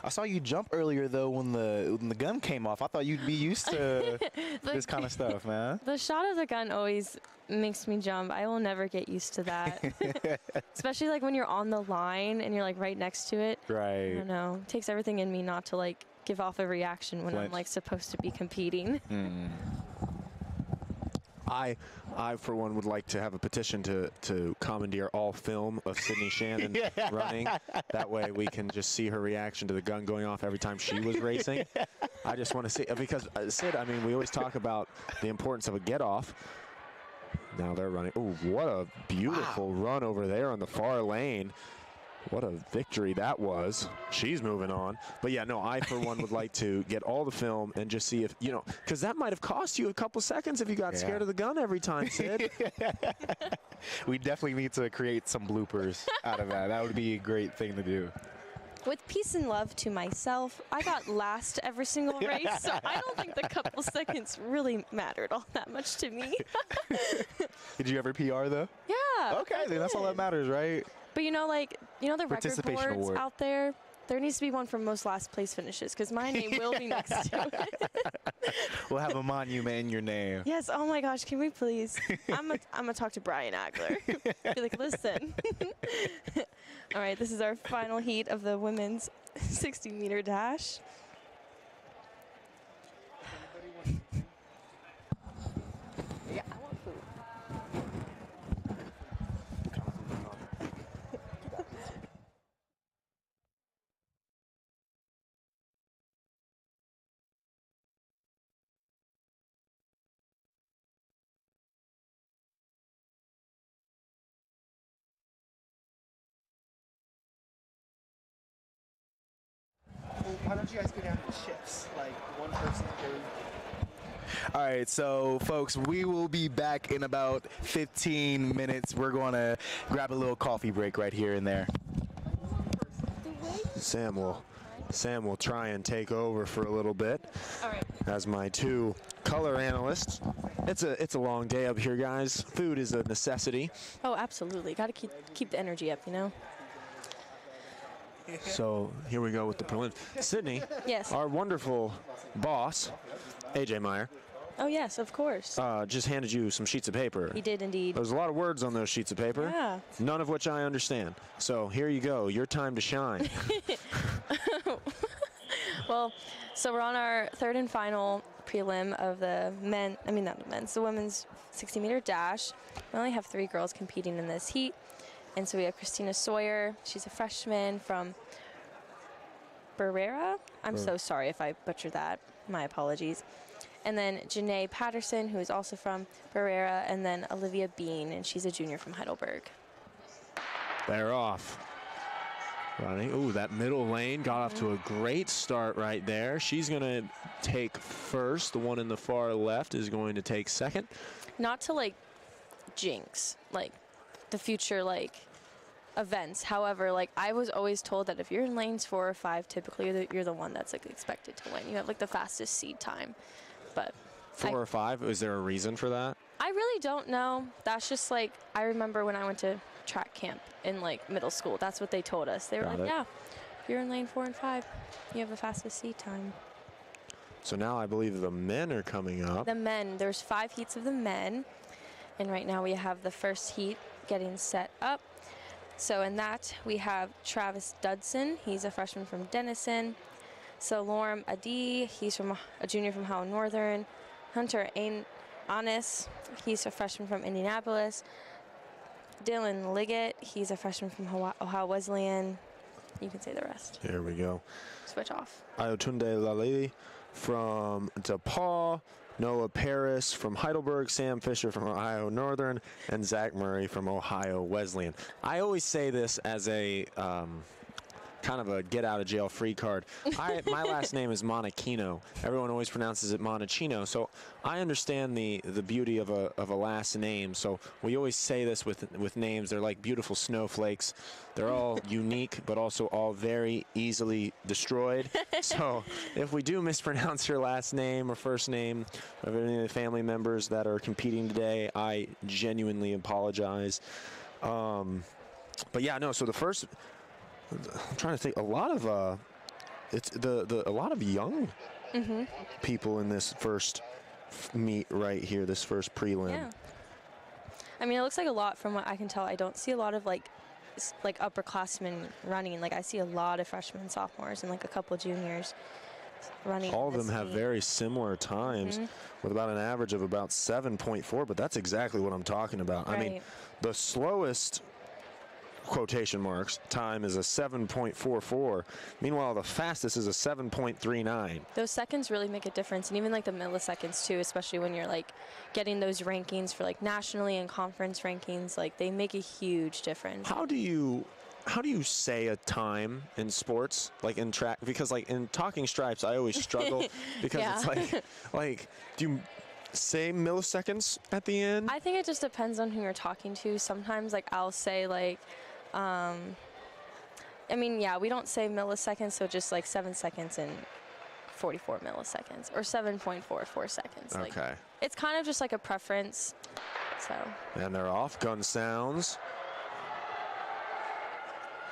I saw you jump earlier, though, when the gun came off. I thought you'd be used to this kind of stuff, man. The shot of the gun always makes me jump. I will never get used to that. Especially, like, when you're on the line and you're, like, right next to it. Right. I don't know. It takes everything in me not to, like, give off a reaction when I'm, like, supposed to be competing. I, for one, would like to have a petition to commandeer all film of Sydney Shannon running. That way we can just see her reaction to the gun going off every time she was racing. I just want to see, because Sid, I mean, we always talk about the importance of a get-off. Now they're running. Ooh, what a beautiful run over there on the far lane. What a victory that was. She's moving on. But yeah, no, I for one would like to get all the film and just see if, you know, because that might have cost you a couple seconds if you got scared of the gun every time, Sid. We definitely need to create some bloopers out of that. That would be a great thing to do. With peace and love to myself, I got last every single race, so I don't think the couple seconds really mattered all that much to me. Did you ever PR, though? Yeah. Okay, then that's all that matters, right? But, you know, like, you know the record Participation boards award out there? There needs to be one for most last place finishes, because my name will be next to it. We'll have a monument in your name. Yes, oh my gosh, can we please? I'm gonna talk to Brian Agler. Be like, listen. All right, this is our final heat of the women's 60-meter dash. Yeah, I want food. Why don't you guys go down to shifts? Like one person goes. All right, so folks, we will be back in about 15 minutes. We're going to grab a little coffee break right here and there. Sam will try and take over for a little bit. All right. As my two color analysts. It's a long day up here, guys. Food is a necessity. Oh, absolutely. Got to keep the energy up, you know? So here we go with the prelims. Sydney, Yes. our wonderful boss, AJ Meyer, Oh, yes, of course. just handed you some sheets of paper. He did indeed. There's a lot of words on those sheets of paper, Yeah. none of which I understand. So here you go, your time to shine. Well, so we're on our third and final prelim of the the women's 60-meter dash. We only have 3 girls competing in this heat. And so we have Christina Sawyer. She's a freshman from Barrera. I'm so sorry if I butchered that. My apologies. And then Janae Patterson, who is also from Barrera. And then Olivia Bean, and she's a junior from Heidelberg. They're off. Running. Ooh, that middle lane got off to a great start right there. She's going to take first. The one in the far left is going to take second. Not to, like, jinx, like, the future, like, events. However, like, I was always told that if you're in lanes 4 or 5, typically you're the one that's, like, expected to win. You have, like, the fastest seed time. But 4 or 5, is there a reason for that? I really don't know. That's just like, I remember when I went to track camp in like middle school, that's what they told us. They were Got like, it. yeah, if you're in lane 4 and 5, you have the fastest seat time. So now I believe the men are coming up. The men, there's 5 heats of the men. And right now we have the first heat getting set up. So in that, we have Travis Dudson. He's a freshman from Denison. So Lorem Adi, he's a junior from Ohio Northern. Hunter Anis, he's a freshman from Indianapolis. Dylan Liggett, he's a freshman from Ohio Wesleyan. You can say the rest. Here we go. Switch off. Ayotunde Lalili from DePaul. Noah Paris from Heidelberg, Sam Fisher from Ohio Northern, and Zach Murray from Ohio Wesleyan. I always say this as a kind of a get-out-of-jail-free card. My last name is Monachino. Everyone always pronounces it Monachino, so I understand the beauty of a last name. So we always say this with names. They're like beautiful snowflakes. They're all unique, but also all very easily destroyed. So if we do mispronounce your last name or first name of any of the family members that are competing today, I genuinely apologize. But yeah, no. So the first. I'm trying to think. A lot of a lot of young people in this first meet right here. This first prelim. Yeah. I mean, it looks like a lot from what I can tell. I don't see a lot of like upperclassmen running. Like I see a lot of freshmen, sophomores, and like a couple juniors running. All of them have very similar times, with about an average of about 7.4. But that's exactly what I'm talking about. Right. I mean, the slowest, quotation marks, time is a 7.44. Meanwhile, the fastest is a 7.39. Those seconds really make a difference, and even like the milliseconds too, especially when you're like getting those rankings for like nationally and conference rankings. Like they make a huge difference. How do you say a time in sports, like in track? Because like in Talking Stripes, I always struggle because it's like do you say milliseconds at the end? I think it just depends on who you're talking to. Sometimes like I'll say like I mean, yeah, we don't say milliseconds, so just like 7 seconds and 44 milliseconds or 7.44 seconds. Okay. Like, it's kind of just like a preference. So. And they're off. Gun sounds.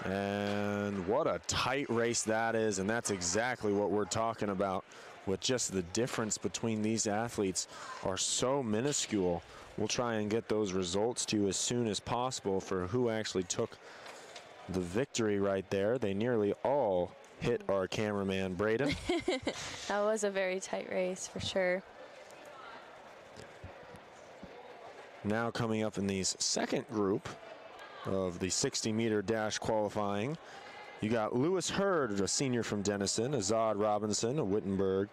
And what a tight race that is, and that's exactly what we're talking about, with just the difference between these athletes are so minuscule. We'll try and get those results to you as soon as possible for who actually took the victory right there. They nearly all hit our cameraman, Braden. That was a very tight race for sure. Now coming up in these second group of the 60-meter dash qualifying, you got Lewis Hurd, a senior from Denison, Azad Robinson, a Wittenberg,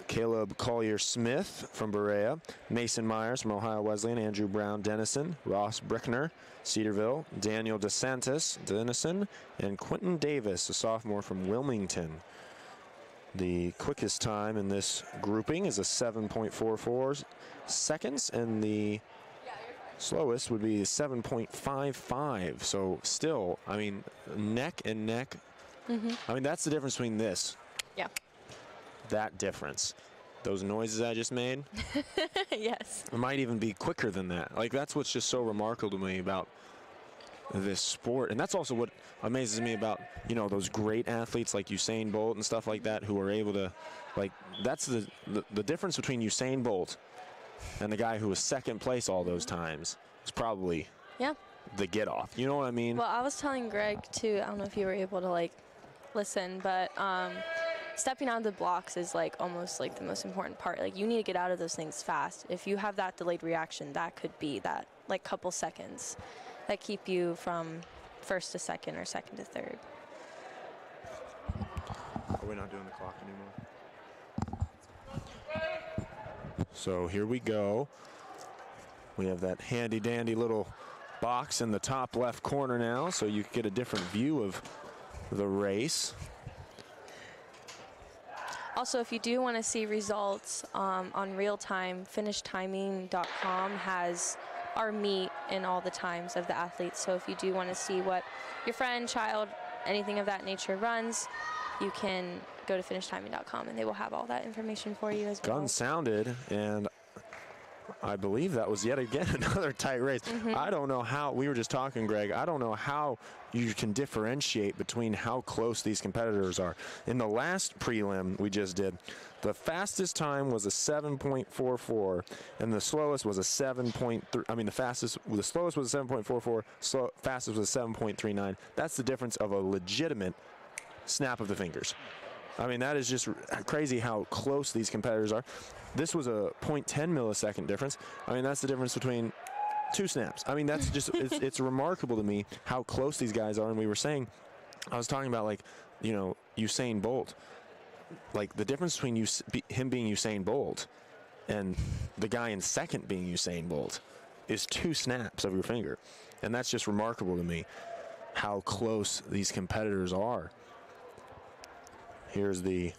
Caleb Collier-Smith from Berea, Mason Myers from Ohio Wesleyan, Andrew Brown, Denison, Ross Brickner, Cedarville, Daniel DeSantis, Denison, and Quentin Davis, a sophomore from Wilmington. The quickest time in this grouping is a 7.44 seconds, and the slowest would be 7.55. So still, I mean, neck and neck. I mean, that's the difference between this. Yeah. That difference. Those noises I just made. Yes. It might even be quicker than that. Like, that's what's just so remarkable to me about this sport. And that's also what amazes me about, you know, those great athletes like Usain Bolt and stuff like that, who are able to, like, that's the difference between Usain Bolt and the guy who was second place all those times is probably the get off. You know what I mean? Well, I was telling Greg too, I don't know if you were able to like listen, but stepping out of the blocks is like almost like the most important part. Like you need to get out of those things fast. If you have that delayed reaction, that could be that like couple seconds that keep you from first to second or second to third. Are we not doing the clock anymore? So here we go. We have that handy dandy little box in the top left corner now, so you can get a different view of the race. Also, if you do want to see results on real time, finishtiming.com has our meet and all the times of the athletes. So if you do want to see what your friend, child, anything of that nature runs, you can go to finishtiming.com and they will have all that information for you as well. Gun sounded, and I believe that was yet again another tight race. I don't know how, we were just talking, Greg, I don't know how you can differentiate between how close these competitors are. In the last prelim we just did, the fastest time was a 7.44, and the slowest was a 7.3. I mean, the slowest was a 7.44, fastest was a 7.39. That's the difference of a legitimate snap of the fingers. I mean, that is just crazy how close these competitors are. This was a 0.10 millisecond difference. I mean, that's the difference between 2 snaps. I mean, that's just, it's remarkable to me how close these guys are. And we were saying, I was talking about, like, you know, Usain Bolt. Like, the difference between him being Usain Bolt and the guy in second being Usain Bolt is 2 snaps of your finger. And that's just remarkable to me, how close these competitors are. Here's the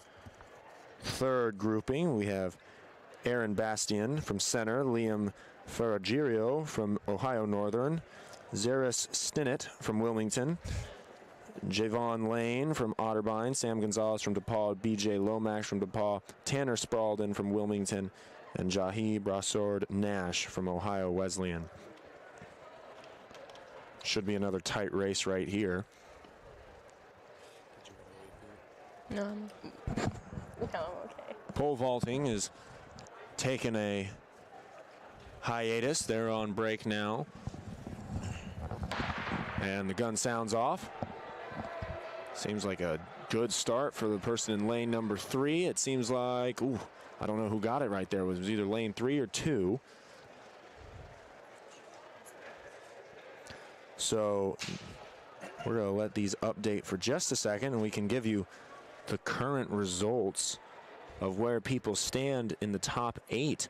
third grouping. We have Aaron Bastian from center, Liam Ferragirio from Ohio Northern, Zaris Stinnett from Wilmington, Javon Lane from Otterbein, Sam Gonzalez from DePaul, BJ Lomax from DePaul, Tanner Spaulding from Wilmington, and Jahi Brassard Nash from Ohio Wesleyan. Should be another tight race right here. No, I'm okay. Pole vaulting is taking a hiatus. They're on break now. And the gun sounds off. Seems like a good start for the person in lane number 3. It seems like, ooh, I don't know who got it right there. It was either lane 3 or 2. So we're going to let these update for just a second, and we can give you the current results of where people stand in the top 8.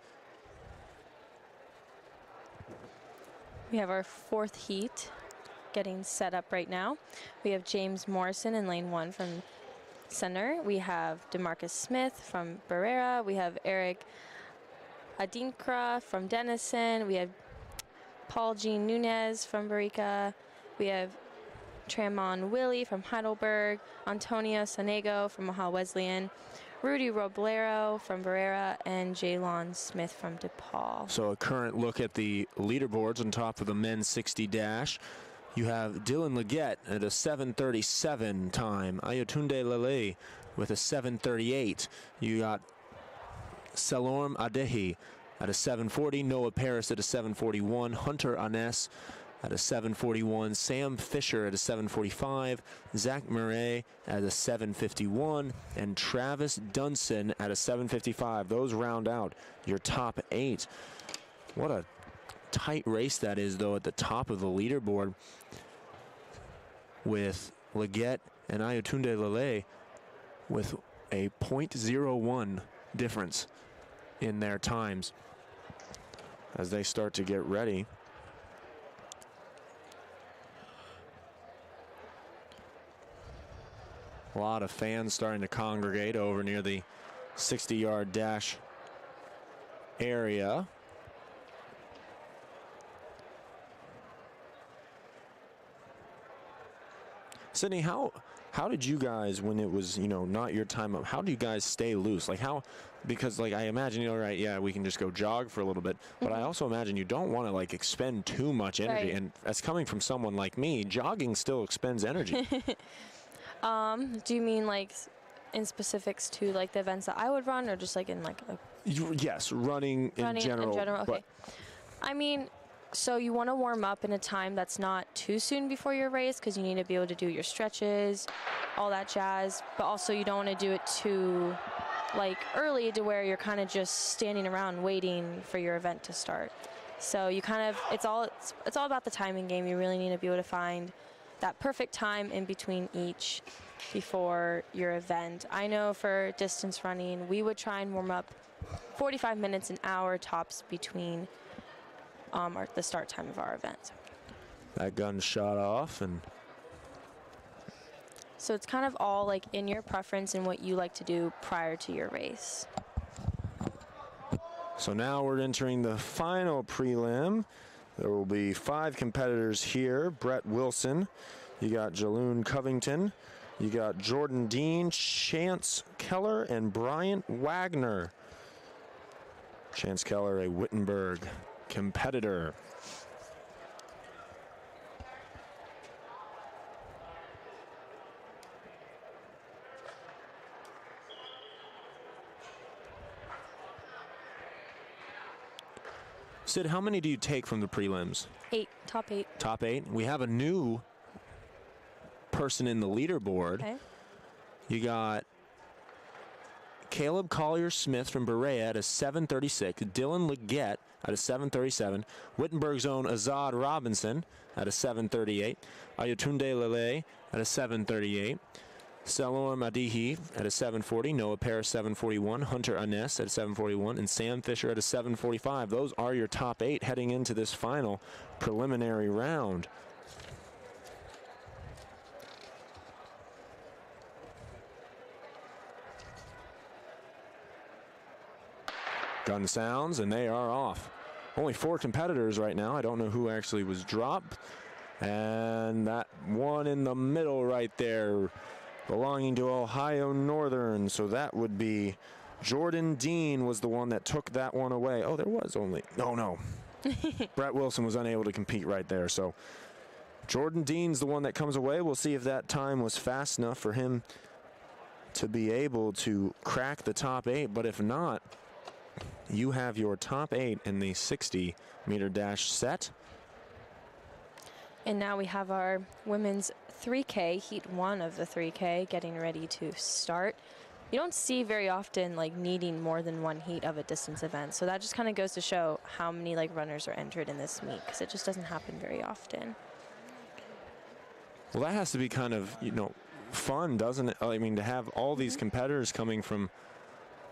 We have our 4th heat getting set up right now. We have James Morrison in lane 1 from center. We have DeMarcus Smith from Barrera. We have Eric Adinkra from Denison. We have Paul Jean Nunez from Barica. We have Tramon Willie from Heidelberg, Antonio Sanego from Ohio Wesleyan, Rudy Roblero from Barrera, and Jalon Smith from DePaul. So a current look at the leaderboards on top of the men's 60 dash. You have Dylan Leggett at a 7:37 time, Ayotunde Lele with a 7:38. You got Salorm Adehi at a 7:40, Noah Paris at a 7:41, Hunter Anes at a 7:41, Sam Fisher at a 7:45, Zach Murray at a 7:51, and Travis Dunson at a 7:55. Those round out your top 8. What a tight race that is, though, at the top of the leaderboard, with Leggett and Ayotunde Lele with a .01 difference in their times as they start to get ready. A lot of fans starting to congregate over near the 60-yard dash area. Sydney, how did you guys, when it was, you know, not your time up, how do you guys stay loose? Like, how, because, like, I imagine, you know, right, yeah, we can just go jog for a little bit, but I also imagine you don't want to, like, expend too much energy. Right. And as coming from someone like me, jogging still expends energy. Do you mean, like, in specifics to, like, the events that I would run, or just, like, in, like, a Yes, running in general. Okay. I mean, so you want to warm up in a time that's not too soon before your race, because you need to be able to do your stretches, all that jazz. But also you don't want to do it too, like, early to where you're kind of just standing around waiting for your event to start. So you kind of, it's all about the timing game. You really need to be able to find that perfect time in between each before your event. I know for distance running, we would try and warm up 45 minutes, an hour tops between the start time of our event. That gun shot off, and so it's kind of all like in your preference and what you like to do prior to your race. so now we're entering the final prelim. There will be 5 competitors here. Brett Wilson, you got Jaloon Covington, you got Jordan Dean, Chance Keller, and Bryant Wagner. Chance Keller, a Wittenberg competitor. Sid, how many do you take from the prelims? 8, top 8. Top 8. We have a new person in the leaderboard. Okay. You got Caleb Collier-Smith from Berea at a 7:36. Dylan Leggett at a 7:37. Wittenberg's own Azad Robinson at a 7:38. Ayotunde Lele at a 7:38. Salom Adihi at a 7:40. Noah Paris 7:41. Hunter Aness at a 7:41. And Sam Fisher at a 7:45. Those are your top 8 heading into this final preliminary round. Gun sounds, and they are off. Only 4 competitors right now. I don't know who actually was dropped. And that one in the middle right there belonging to Ohio Northern. So that would be Jordan Dean was the one that took that one away. Oh, there was only, no. Brett Wilson was unable to compete right there. So Jordan Dean's the one that comes away. We'll see if that time was fast enough for him to be able to crack the top 8. But if not, you have your top 8 in the 60-meter dash set. And now we have our women's 3K, heat 1 of the 3K, getting ready to start. You don't see very often like needing more than 1 heat of a distance event. So that just kind of goes to show how many like runners are entered in this meet, because it just doesn't happen very often. Well, that has to be kind of, fun, doesn't it? I mean, to have all these competitors coming from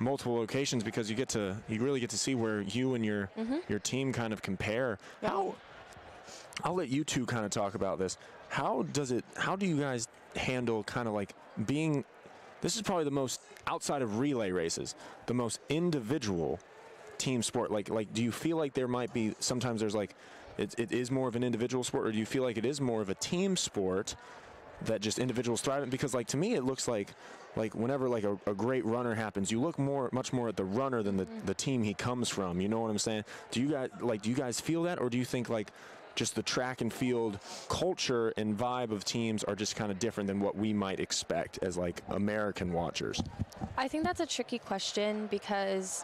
multiple locations, because you really get to see where you and your team kind of compare. Yeah. I'll let you two kind of talk about this. How do you guys handle kind of like being, this is probably the most, outside of relay races, the most individual team sport? Like do you feel like there might be, sometimes there's like, it is more of an individual sport, or do you feel like it is more of a team sport that just individuals thrive in? Because like to me, it looks like whenever like a great runner happens, you look much more at the runner than the team he comes from. You know what I'm saying? Do you guys feel that, or do you think like just the track and field culture and vibe of teams are just kind of different than what we might expect as like American watchers? I think that's a tricky question, because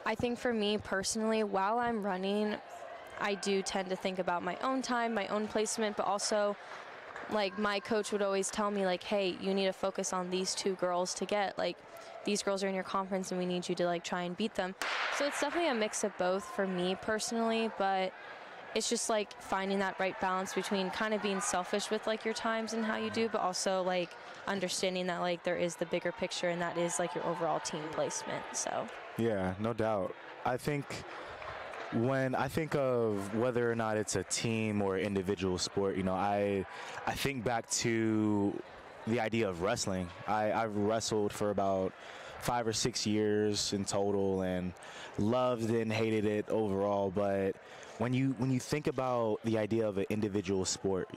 I think for me personally, while I'm running, I do tend to think about my own time, my own placement, but also like my coach would always tell me like, hey, you need to focus on these 2 girls to get, like, these girls are in your conference and we need you to like try and beat them. So it's definitely a mix of both for me personally, but it's just like finding that right balance between kind of being selfish with like your times and how you do, but also like understanding that like there is the bigger picture, and that is like your overall team placement. So Yeah, no doubt. I think when I think of whether or not it's a team or individual sport, I think back to the idea of wrestling. I've wrestled for about 5 or 6 years in total, and loved and hated it overall. But when you think about the idea of an individual sport,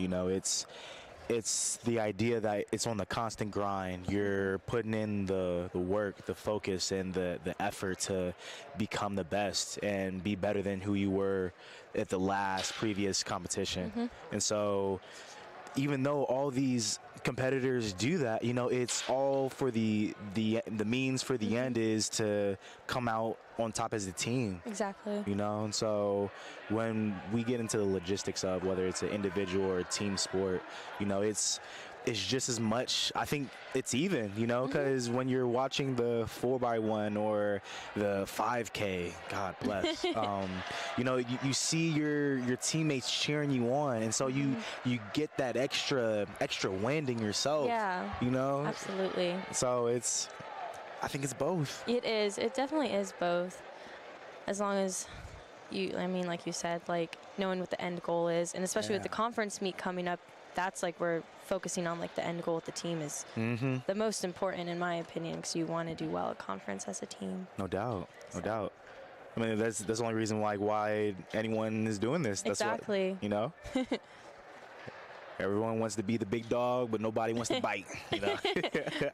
it's the idea that it's on the constant grind. You're putting in the work, the focus, and the effort to become the best and be better than who you were at the previous competition. And so even though all these competitors do that, it's all for the means for the end is to come out on top as a team. exactly. And so when we get into the logistics of whether it's an individual or a team sport, it's just as much, I think it's even, because when you're watching the 4x1 or the 5K, God bless, you see your teammates cheering you on, and so you get that extra wind in yourself. Yeah. Absolutely. So I think it's both. It is. It definitely is both. As long as like you said, like knowing what the end goal is, and especially with the conference meet coming up, that's like we're focusing on like the end goal with the team is the most important in my opinion, because you want to do well at conference as a team. No doubt. I mean, that's the only reason why anyone is doing this. That's exactly. What, everyone wants to be the big dog, but nobody wants to bite.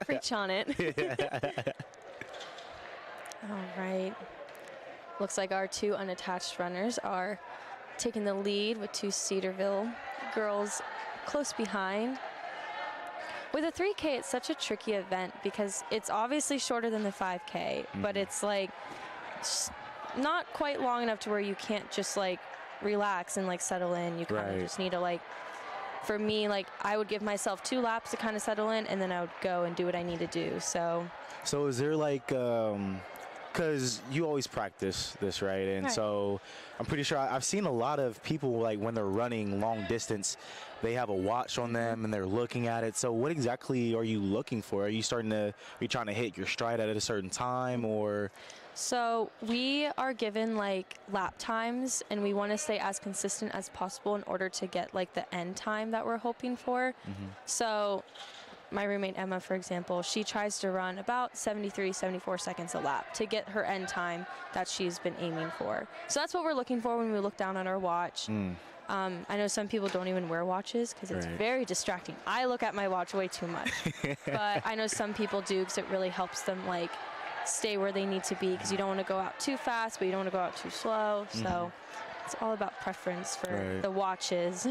Preach on it. All right. looks like our 2 unattached runners are taking the lead with 2 Cedarville girls close behind. With a 3K, it's such a tricky event because it's obviously shorter than the 5K, but it's like not quite long enough to where you can't just like relax and like settle in. You kind of just need to like, for me, like I would give myself 2 laps to kind of settle in, and then I would go and do what I need to do. So is there like, because you always practice this, right? And so I'm pretty sure I've seen a lot of people, like when they're running long distance, they have a watch on them and they're looking at it. So what exactly are you looking for? Are you trying to hit your stride at a certain time, or? So we are given like lap times, and we want to stay as consistent as possible in order to get like the end time that we're hoping for. So my roommate Emma, for example, she tries to run about 73, 74 seconds a lap to get her end time that she's been aiming for. So that's what we're looking for when we look down at our watch. I know some people don't even wear watches because it's very distracting. I look at my watch way too much, but I know some people do because it really helps them like stay where they need to be, because you don't want to go out too fast, but you don't want to go out too slow. So it's all about preference for the watches.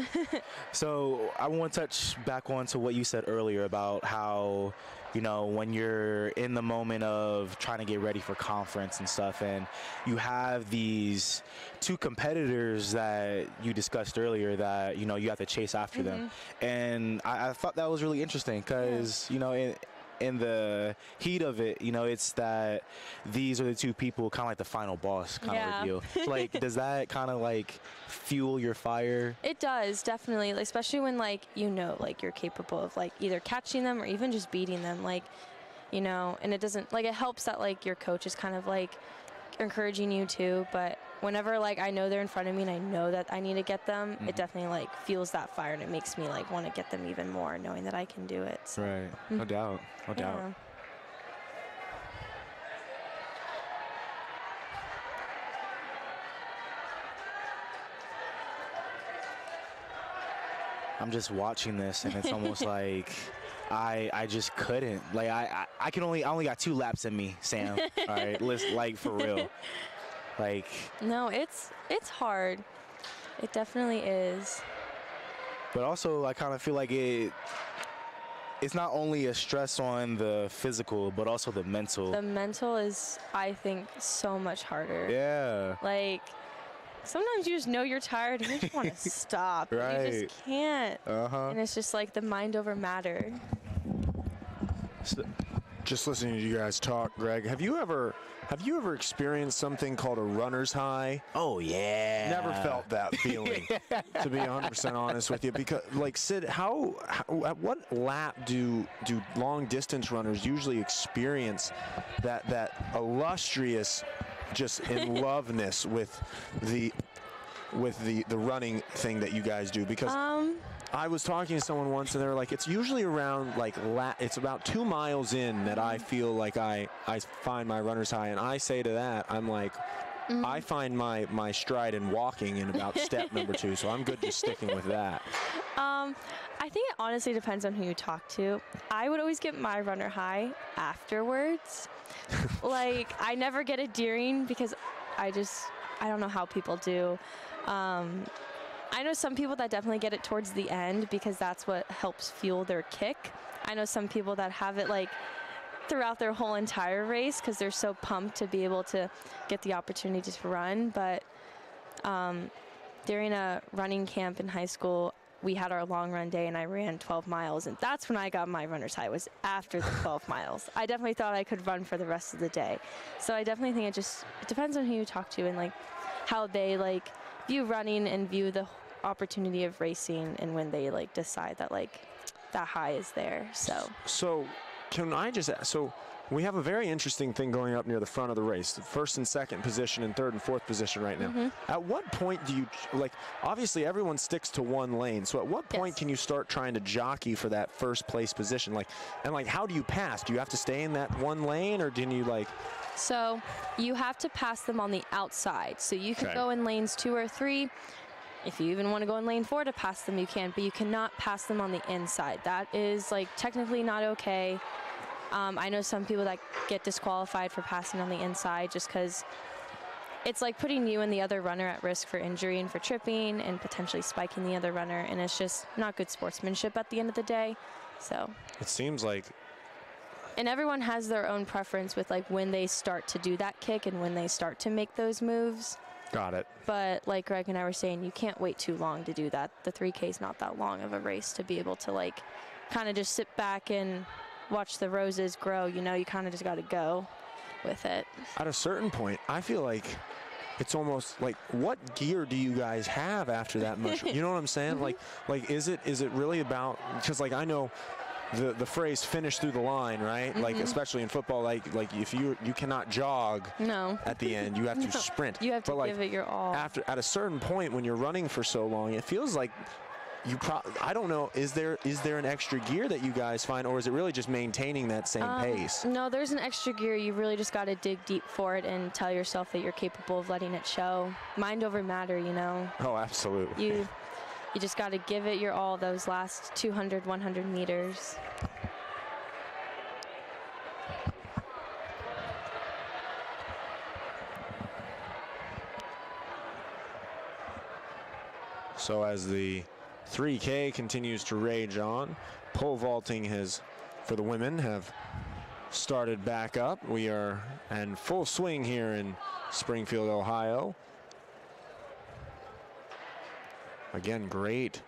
So I want to touch back on to what you said earlier about how, you know, when you're in the moment of trying to get ready for conference and stuff, and you have these 2 competitors that you discussed earlier that, you know, you have to chase after them. And I thought that was really interesting because, you know, in the heat of it, you know, it's that these are the 2 people, kind of like the final boss kind of reveal. So, like, does that kind of like fuel your fire? It does, definitely, like, especially when like, you know, like you're capable of like either catching them or even just beating them, like, you know. And it doesn't, like, it helps that like your coach is kind of like encouraging you too, but whenever like I know they're in front of me and I know that I need to get them, it definitely like fuels that fire, and it makes me like want to get them even more, knowing that I can do it. So. No doubt, no doubt. I'm just watching this, and it's almost like I just couldn't. Like I only got 2 laps in me, Sam. All right, listen, like for real. Like, no, it's hard. It definitely is. But also, I kind of feel like it's not only a stress on the physical, but also the mental. The mental is, I think, so much harder. Yeah. Like, sometimes you just know you're tired and you just want to stop. Right. You just can't. And it's just like the mind over matter. Just listening to you guys talk, Greg, have you ever experienced something called a runner's high? Oh, yeah. Never felt that feeling, to be 100% honest with you. Because, like, Sid, at what lap do long distance runners usually experience that illustrious, just in loveness with the running thing that you guys do? Because I was talking to someone once, and they were like, it's usually around like it's about 2 miles in that I feel like I find my runner's high, and I say to that, I'm like, I find my stride in walking in about step number 2, so I'm good just sticking with that. I think it honestly depends on who you talk to. I would always get my runner high afterwards. Like, I never get it during because I don't know how people do. I know some people that definitely get it towards the end because that's what helps fuel their kick. I know some people that have it like throughout their whole entire race because they're so pumped to be able to get the opportunity to run. But during a running camp in high school, we had our long run day and I ran 12 miles, and that's when I got my runner's high, was after the 12 miles. I definitely thought I could run for the rest of the day. So I definitely think it depends on who you talk to and like how they like view running and view the opportunity of racing, and when they like decide that like that high is there. So can I just ask, so we have a very interesting thing going up near the front of the race, the first and second position and third and fourth position right now. At what point do you, like, obviously everyone sticks to one lane, so at what point can you start trying to jockey for that first place position? Like, and like, how do you pass? Do you have to stay in that one lane, or can you like? So you have to pass them on the outside. So you can go in lanes 2 or 3. If you even want to go in lane 4 to pass them, you can, but you cannot pass them on the inside. That is like technically not okay. I know some people that get disqualified for passing on the inside just because it's like putting you and the other runner at risk for injury and for tripping and potentially spiking the other runner, and it's just not good sportsmanship at the end of the day. So it seems like, and everyone has their own preference with like when they start to do that kick and when they start to make those moves. got it. But like Greg and I were saying, you can't wait too long to do that. The 3K is not that long of a race to be able to like kind of just sit back and watch the roses grow. You know, you kind of just got to go with it. At a certain point, I feel like it's almost like, what gear do you guys have after that much? You know what I'm saying? Like is it really about, because like I know the phrase "finish through the line," right? Like especially in football, like if you cannot jog at the end, you have to sprint. You have to like, give it your all. At a certain point, when you're running for so long, it feels like I don't know, is there an extra gear that you guys find, or is it really just maintaining that same pace? No, there's an extra gear. You really just got to dig deep for it and tell yourself that you're capable of letting it show. Mind over matter, you know. Oh, absolutely. You just got to give it your all those last 200, 100 meters. So as the 3K continues to rage on, pole vaulting for the women, have started back up. We are in full swing here in Springfield, Ohio. Again, great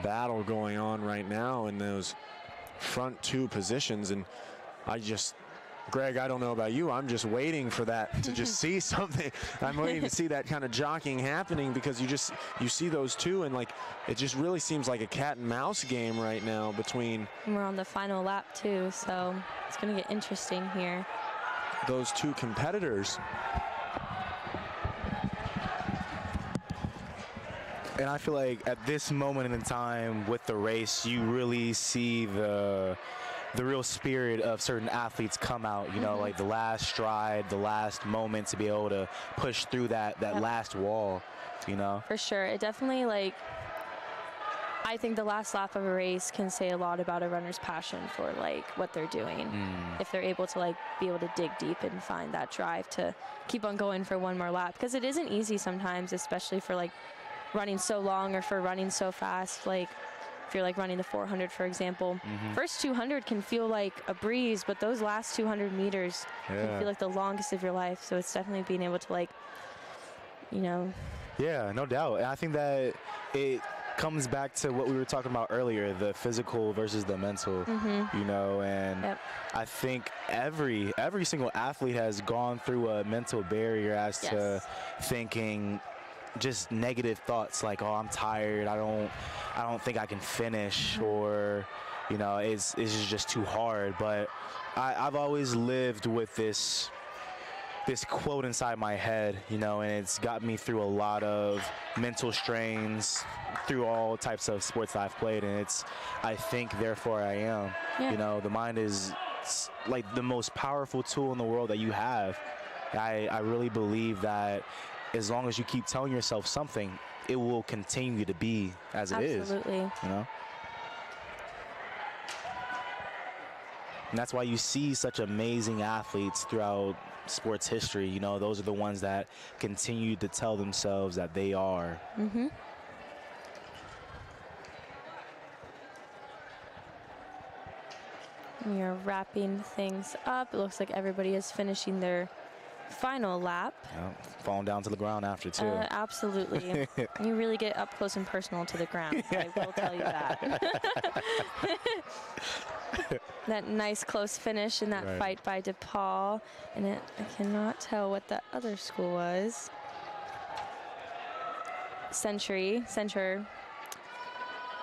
battle going on right now in those front two positions. And Greg, I don't know about you, I'm just waiting for that to just see something. I'm waiting to see that kind of jockeying happening, because you see those two, and like it just really seems like a cat and mouse game right now between. And we're on the final lap too, so it's going to get interesting here. Those two competitors. And I feel like at this moment in time with the race, you really see the real spirit of certain athletes come out, you know, like the last stride, the last moment to be able to push through that last wall, you know? For sure. It definitely, like, I think the last lap of a race can say a lot about a runner's passion for, like, what they're doing. If they're able to, like, be able to dig deep and find that drive to keep on going for one more lap. Because it isn't easy sometimes, especially for, like, running so long or for running so fast. Like, if you're like running the 400, for example, first 200 can feel like a breeze, but those last 200 meters can feel like the longest of your life. So it's definitely being able to, like, you know. Yeah, no doubt. And I think that it comes back to what we were talking about earlier, the physical versus the mental, you know, and I think every single athlete has gone through a mental barrier as to thinking just negative thoughts like, oh, I'm tired, I don't think I can finish, or, you know, it's just too hard. But I've always lived with this quote inside my head, you know, and it's got me through a lot of mental strains through all types of sports that I've played, and it's, I think, therefore I am. You know, the mind is like the most powerful tool in the world that you have. I really believe that as long as you keep telling yourself something, it will continue to be as it is. Absolutely. You know? And that's why you see such amazing athletes throughout sports history. You know, those are the ones that continue to tell themselves that they are. We are wrapping things up. It looks like everybody is finishing their final lap. Falling down to the ground after, too. Absolutely. You really get up close and personal to the ground. I will tell you that. That nice close finish in that fight by DePaul. And I cannot tell what that other school was. Century.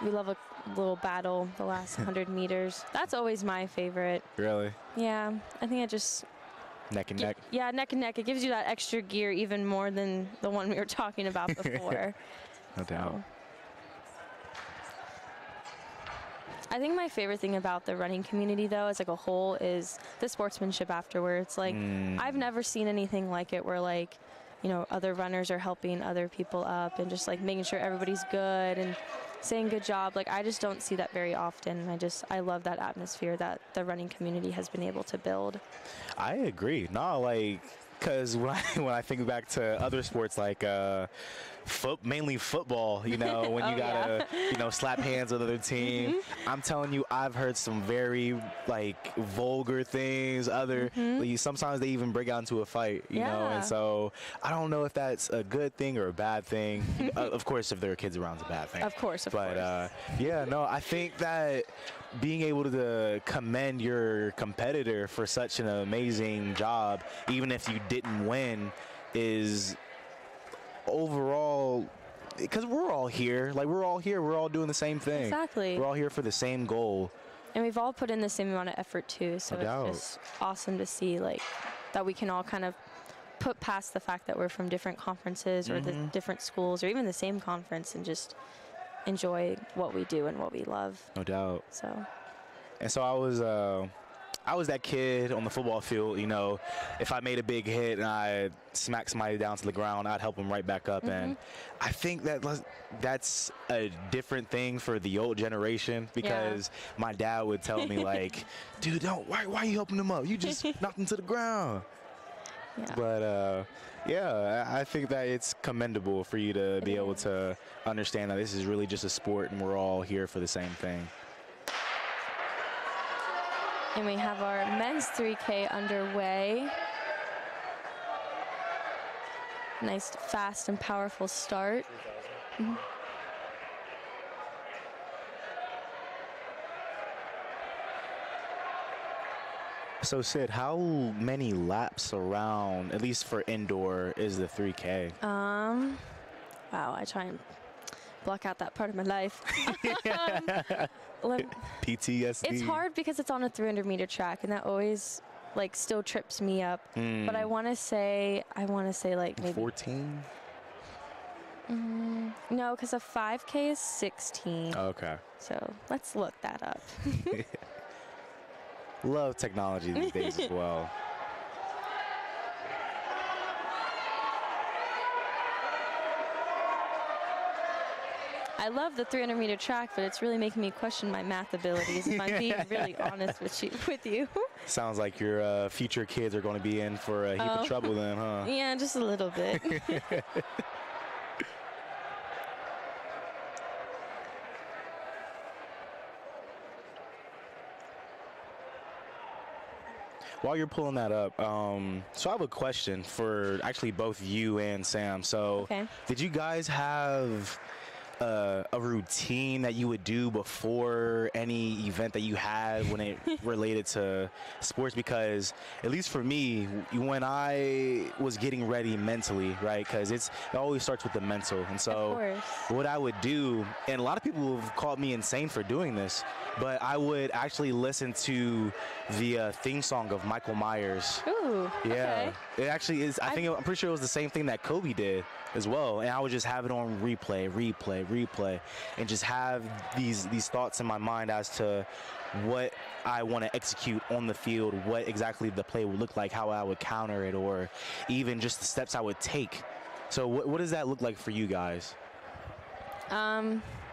We love a little battle the last 100 meters. That's always my favorite. Really? Yeah. I think it just... Neck and neck? Yeah, neck and neck. It gives you that extra gear even more than the one we were talking about before. No doubt. I think my favorite thing about the running community, though, as like a whole, is the sportsmanship afterwards. Like, I've never seen anything like it where, like, you know, other runners are helping other people up and just, like, making sure everybody's good and saying good job. Like, I just don't see that very often. I love that atmosphere that the running community has been able to build. I agree. No, like, because when I think back to other sports like mainly football, you know, when you gotta, you know, slap hands with other team. I'm telling you, I've heard some very like vulgar things. Sometimes they even break out into a fight, you know, and so I don't know if that's a good thing or a bad thing. Of course, if there are kids around, it's a bad thing. Of course, But yeah, no, I think that being able to commend your competitor for such an amazing job, even if you didn't win, is overall, because we're all here. Like, we're all here. We're all doing the same thing. Exactly. We're all here for the same goal. And we've all put in the same amount of effort, too. So it's just awesome to see, like, that we can all kind of put past the fact that we're from different conferences or the different schools or even the same conference and just enjoy what we do and what we love. No doubt. So I was that kid on the football field, you know, if I made a big hit and I smacked somebody down to the ground, I'd help them right back up. And I think that's a different thing for the old generation, because my dad would tell me, like, dude, why are you helping them up? You just knocked them to the ground. Yeah. But yeah, I think that it's commendable for you to be able to understand that this is really just a sport and we're all here for the same thing. And we have our men's 3K underway. Nice, fast, and powerful start. So, Sid, how many laps around, at least for indoor, is the 3K? Wow, I try and block out that part of my life. PTSD. It's hard because it's on a 300-meter track, and that always, like, still trips me up. But I want to say like maybe 14. No, because a 5K is 16. Okay. So let's look that up. Love technology these days as well. I love the 300-meter track, but it's really making me question my math abilities, if I'm being really honest with you. Sounds like your future kids are going to be in for a heap of trouble then, huh? Yeah, just a little bit. While you're pulling that up, so I have a question for actually both you and Sam. So, did you guys have a routine that you would do before any event that you had when it related to sports? Because at least for me, when I was getting ready mentally, right, because it always starts with the mental. And so what I would do, and a lot of people have called me insane for doing this, but I would actually listen to the theme song of Michael Myers. Ooh, yeah. It actually is. I'm pretty sure it was the same thing that Kobe did as well, and I would just have it on replay, and just have these thoughts in my mind as to what I want to execute on the field, what exactly the play would look like, how I would counter it, or even just the steps I would take. So what does that look like for you guys?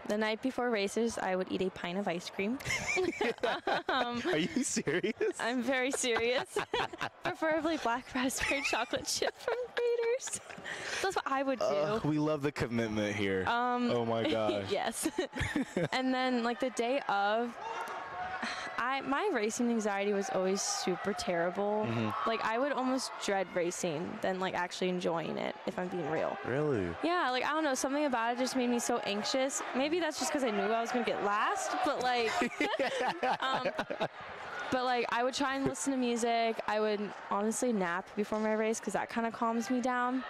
The night before races, I would eat a pint of ice cream. Are you serious? I'm very serious. Preferably black raspberry chocolate chip from Raiders. That's what I would do. We love the commitment here. Oh my gosh. Yes. And then, like, the day of, my racing anxiety was always super terrible. Like, I would almost dread racing than, like, actually enjoying it, if I'm being real. Really? Yeah, like, I don't know, something about it just made me so anxious. Maybe that's just because I knew I was going to get last, but, like, I would try and listen to music. I would honestly nap before my race because that kind of calms me down.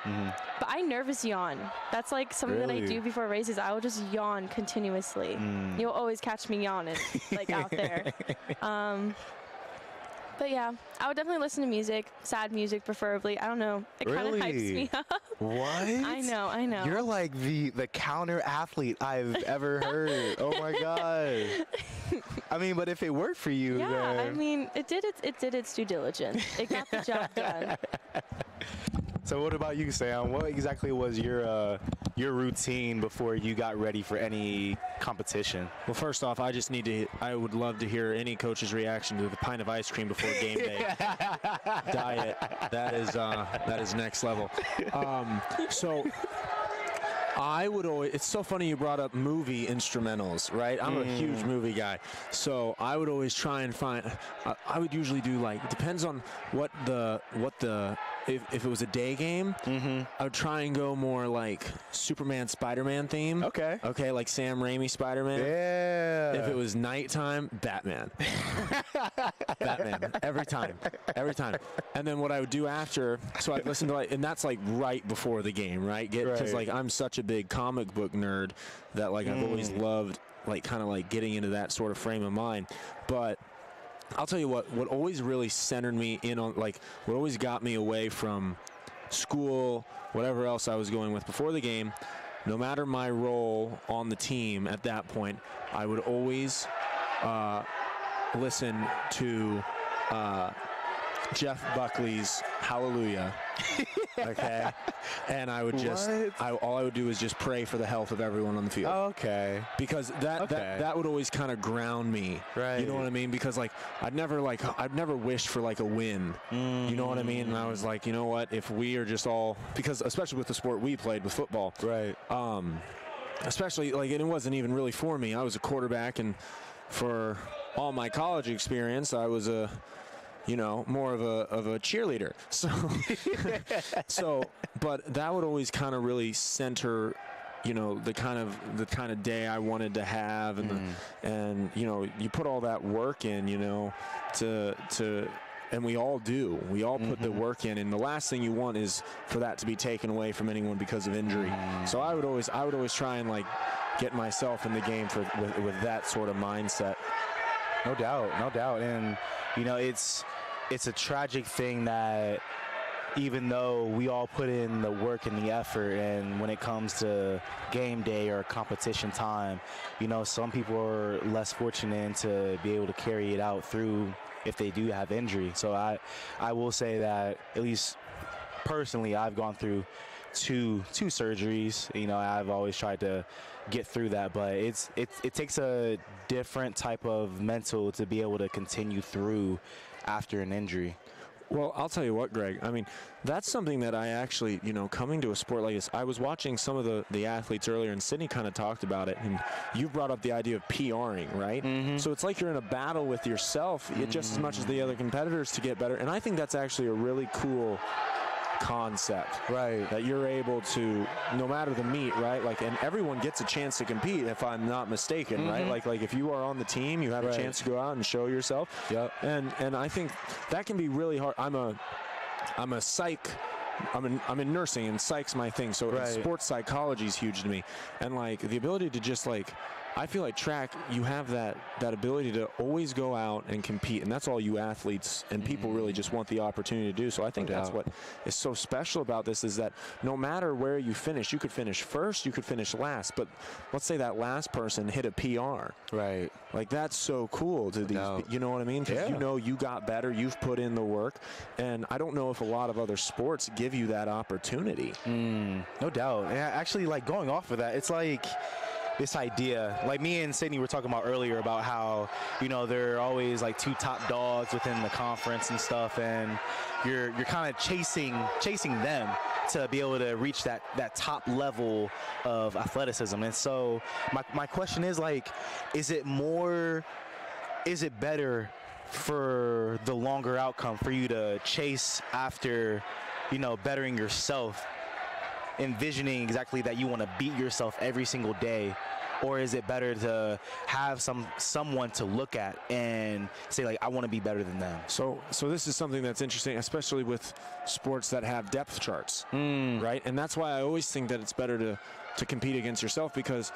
But I nervous yawn. That's, like, something that I do before races. I will just yawn continuously. You'll always catch me yawning, like, out there. But yeah, I would definitely listen to music, sad music preferably. I don't know. It kind of hypes me up. What? I know. You're like the counter athlete I've ever heard. Oh my god. I mean, but if it worked for you, yeah, then... I mean, it did its due diligence. It got the job done. So what about you, Sam? What exactly was your routine before you got ready for any competition? Well, first off, I would love to hear any coach's reaction to the pint of ice cream before game day. Diet. That is next level. So I would always, it's so funny you brought up movie instrumentals, right? I'm a huge movie guy. So I would always try and find, I would usually do like, it depends on if it was a day game, I would try and go more like Superman, Spider-Man theme. Okay. Okay, like Sam Raimi Spider-Man. Yeah. If it was nighttime, Batman. Batman. Every time. And then what I would do after, so I'd listen to like, and that's like right before the game, right? Because like I'm such a big comic book nerd that like I've always loved like kind of like getting into that sort of frame of mind. But I'll tell you what always really centered me in on, like, what always got me away from school, whatever else I was going with before the game, no matter my role on the team at that point, I would always listen to Jeff Buckley's Hallelujah. Okay. And I would just, all I would do is just pray for the health of everyone on the field. Okay. Because that would always kind of ground me. Right. You know what I mean? Because like I'd never wished for like a win. You know what I mean? And I was like, you know what? If we are just all, because especially with the sport we played with football. Right. Especially like, and it wasn't even really for me. I was a quarterback, and for all my college experience, I was more of a cheerleader. So, but that would always kind of really center, the kind of day I wanted to have, and you put all that work in, and we all do. We all put the work in, and the last thing you want is for that to be taken away from anyone because of injury. So I would always try and like get myself in the game with that sort of mindset. No doubt, and it's a tragic thing that even though we all put in the work and the effort, and when it comes to game day or competition time, some people are less fortunate to be able to carry it out through if they do have injury. So I will say that, at least personally, I've gone through two surgeries. I've always tried to get through that, but it takes a different type of mental to be able to continue through after an injury. Well, I'll tell you what, Greg. I mean, that's something that I actually, coming to a sport like this, I was watching some of the athletes earlier, and Sydney kind of talked about it, and you brought up the idea of PRing, right? So it's like you're in a battle with yourself just as much as the other competitors to get better, and I think that's actually a really cool concept, right? That you're able to, no matter the meet, right? Like, and everyone gets a chance to compete, if I'm not mistaken, right? Like if you are on the team, you have a chance to go out and show yourself. Yep. And I think that can be really hard. I'm a psych. I'm in nursing, and psych's my thing. So sports psychology is huge to me, and like the ability to just like, I feel like track, you have that ability to always go out and compete, and that's all you athletes and people really just want the opportunity to do. So I think that's what is so special about this, is that no matter where you finish, you could finish first, you could finish last, but let's say that last person hit a PR. Right. Like, that's so cool to these, you know what I mean? Because you got better, you've put in the work, and I don't know if a lot of other sports give you that opportunity. No doubt. And actually, like, going off of that, it's like this idea, like me and Sydney were talking about earlier, about how, there are always like two top dogs within the conference and stuff, and you're kind of chasing them to be able to reach that top level of athleticism. And so my question is, like, is it better for the longer outcome for you to chase after, bettering yourself, envisioning exactly that you want to beat yourself every single day, or is it better to have someone to look at and say, like, I want to be better than them? So this is something that's interesting, especially with sports that have depth charts, right? And that's why I always think that it's better to compete against yourself, because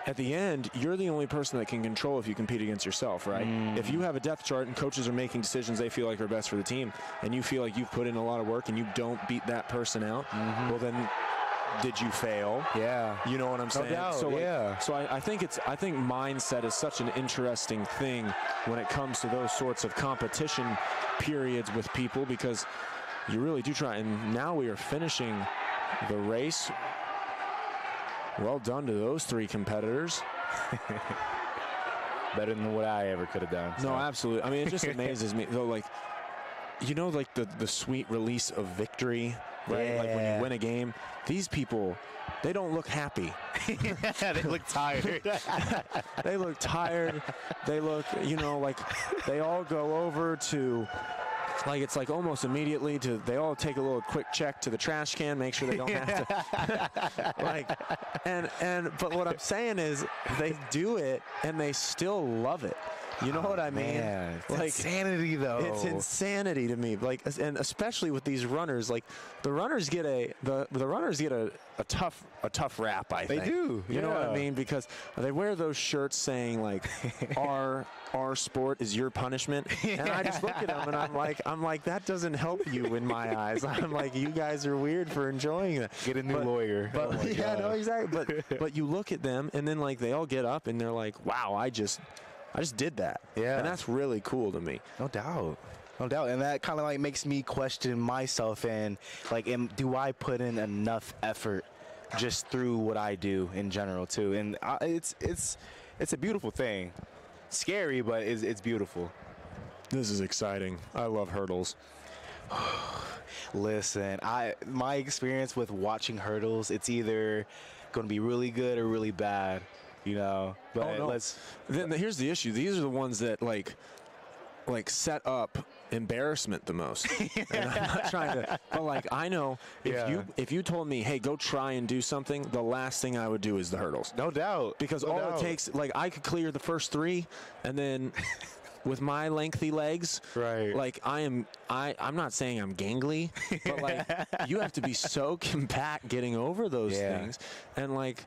at the end, you're the only person that can control if you compete against yourself, right? If you have a depth chart and coaches are making decisions they feel like are best for the team, and you feel like you've put in a lot of work and you don't beat that person out, well then, did you fail? Yeah. You know what I'm saying? No doubt, So I think mindset is such an interesting thing when it comes to those sorts of competition periods with people, because You really do try. And now we are finishing the race. Well done to those 3 competitors. Better than what I ever could have done. No, absolutely. I mean, it just amazes me, though, like, like the sweet release of victory, right? Yeah. Like when you win a game, these people, they don't look happy. They look tired. They look tired. They look, like they all go over to, like, it's like almost immediately they all take a little quick check to the trash can, make sure they don't have to, but what I'm saying is they do it and they still love it. You know what I mean? Man, it's like insanity, though. It's insanity to me. Like, and especially with these runners, like the runners get a tough rap. I think they do. You know what I mean? Because they wear those shirts saying like, our sport is your punishment. And I just look at them and I'm like, that doesn't help you in my eyes. I'm like, you guys are weird for enjoying that. Get a new lawyer. But no, exactly. But you look at them and then like they all get up and they're like, wow, I just did that. Yeah. And that's really cool to me. No doubt. No doubt. And that kind of like makes me question myself and like, do I put in enough effort just through what I do in general too? And it's a beautiful thing. Scary, but it's beautiful. This is exciting. I love hurdles. Listen, my experience with watching hurdles, it's either going to be really good or really bad. But Then here's the issue. These are the ones that like set up embarrassment the most. And I'm not trying to, but like I know if you told me, hey, go try and do something, the last thing I would do is the hurdles. No doubt. Because no all doubt. it takes, like I could clear the first 3, and then with my lengthy legs, right? Like I'm not saying I'm gangly, but like you have to be so compact getting over those things, and like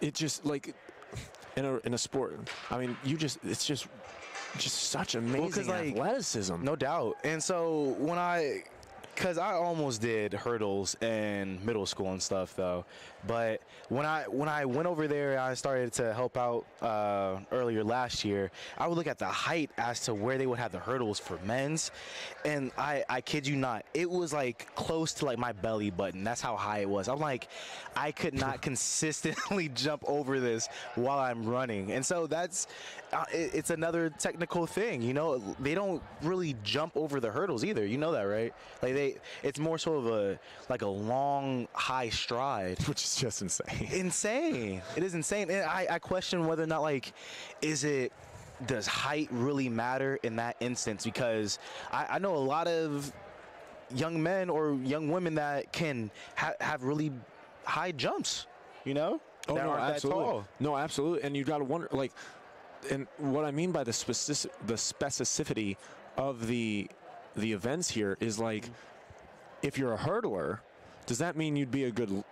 it just like. In a sport, I mean, it's just such amazing athleticism. No doubt. And so because I almost did hurdles in middle school and stuff though, but when I went over there, I started to help out earlier last year. I would look at the height as to where they would have the hurdles for men's, and I kid you not, it was like close to like my belly button. That's how high it was. I'm like, I could not consistently jump over this while I'm running, and so that's it's another technical thing. They don't really jump over the hurdles either. You know that, right? Like it's more sort of a long high stride, which is just insane. Insane. It is insane. And I question whether or not does height really matter in that instance? Because I know a lot of young men or young women that can have really high jumps, Oh, that no, aren't absolutely. that tall. No, absolutely. And you got to wonder, like, and what I mean by the specificity of the events here is like, if you're a hurdler, does that mean you'd be a good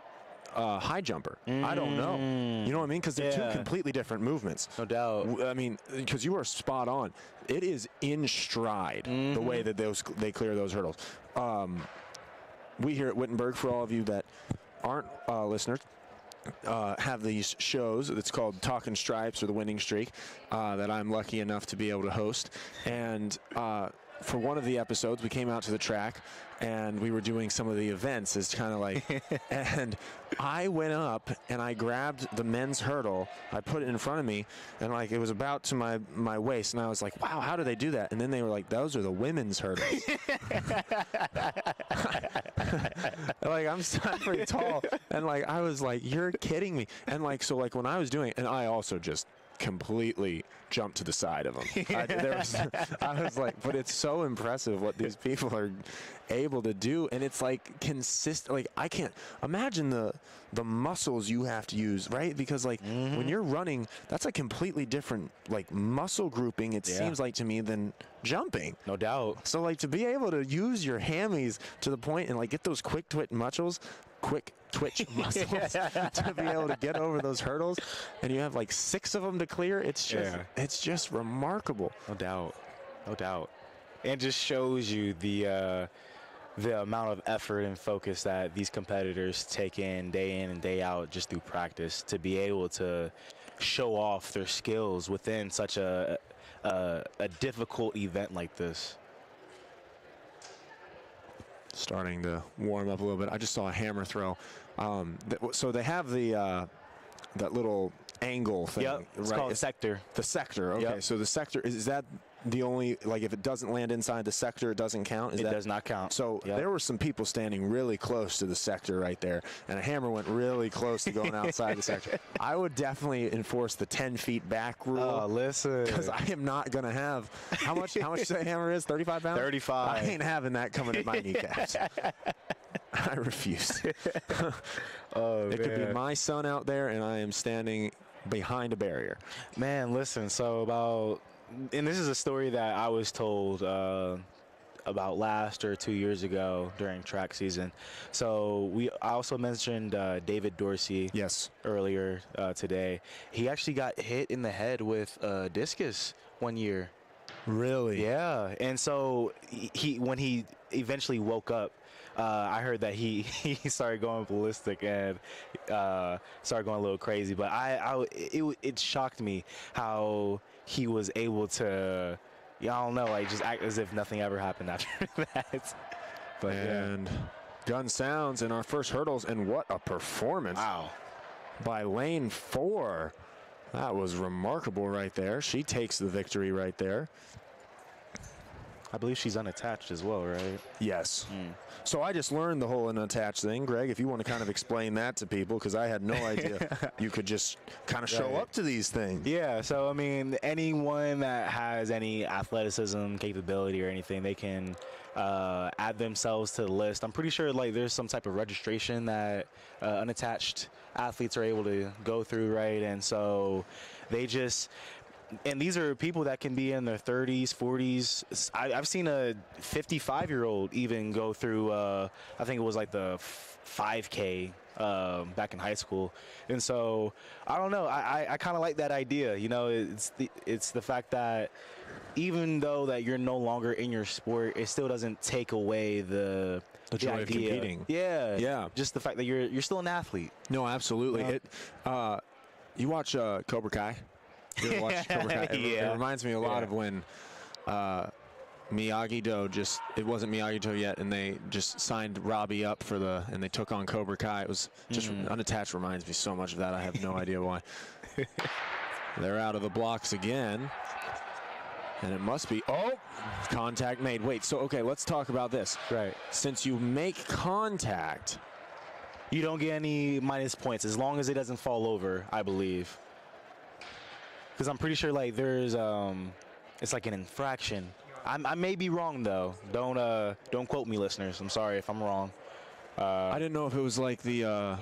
high jumper? I don't know. You know what I mean? Because they're 2 completely different movements. No doubt. I mean, because you are spot on. It is in stride the way that they clear those hurdles. We here at Wittenberg, for all of you that aren't listeners, have these shows. It's called Talking Stripes or The Winning Streak that I'm lucky enough to be able to host. And for one of the episodes, we came out to the track and we were doing some of the events. It's kind of like, and I went up and I grabbed the men's hurdle. I put it in front of me, and like it was about to my waist, and I was like, wow, how do they do that? And then they were like, those are the women's hurdles. Like I'm pretty tall, and like I was like, you're kidding me. And like so like when I was doing it, and I also just completely jumped to the side of them. I was like, but it's so impressive what these people are able to do, and it's like consistent. Like I can't imagine the muscles you have to use, right? Because like when you're running, that's a completely different like muscle grouping, it seems like to me, than jumping. No doubt. So like to be able to use your hammies to the point and like get those quick twitch muscles to be able to get over those hurdles, and you have like 6 of them to clear. It's just remarkable. No doubt. And just shows you the amount of effort and focus that these competitors take in and day out just through practice to be able to show off their skills within such a difficult event like this. starting to warm up a little bit. I just saw a hammer throw. So they have the that little angle thing. Yep, it's right? called a sector. The sector. Okay, Yep. so the sector is that the only, like, if it doesn't land inside the sector, it doesn't count? It does not count. So Yep. there were some people standing really close to the sector right there, and a hammer went really close to going outside the sector. I would definitely enforce the 10 feet back rule. Oh, listen. Because I am not going to have, how much you say a hammer is? 35 pounds? 35. I ain't having that coming at my kneecaps. I refuse. It could be my son out there, and I am standing behind a barrier. Man, listen, and this is a story that I was told about last or 2 years ago during track season. So I also mentioned David Dorsey Yes. earlier today. He actually got hit in the head with a discus one year. Really? Yeah, and so when he eventually woke up, I heard that he started going ballistic and started going a little crazy. But it shocked me how he was able to, I don't know, like just act as if nothing ever happened after that. But And gun sounds in our first hurdles, and what a performance wow. by lane 4. That was remarkable right there. She takes the victory right there. I believe she's unattached as well, right? Yes. So I just learned the whole unattached thing. Greg, if you want to kind of explain that to people, because I had no idea you could just kind of show Right. up to these things. Yeah, so I mean, anyone that has any athleticism, capability, or anything, they can add themselves to the list. I'm pretty sure like there's some type of registration that unattached athletes are able to go through, right? And so they just. And these are people that can be in their 30s, 40s. I've seen a 55-year-old even go through, I think it was like the 5K back in high school. And so, I don't know. I kind of like that idea. You know, it's the fact that even though that you're no longer in your sport, it still doesn't take away the joy of idea. competing. Yeah. Yeah. Just the fact that you're still an athlete. No, absolutely. Yeah. You watch Cobra Kai? You ever watch Cobra Kai? Yeah. It reminds me a lot of when Miyagi-Do it wasn't Miyagi-Do yet, and they just signed Robbie up and they took on Cobra Kai. It was just unattached reminds me so much of that. I have no idea why. They're out of the blocks again. And it must be, contact made. Wait, so, okay, let's talk about this. Right. Since you make contact, You don't get any minus points as long as it doesn't fall over, I believe. Because I'm pretty sure like there's it's like an infraction. I may be wrong though. Don't quote me, listeners. I'm sorry if I'm wrong. I didn't know if it was like the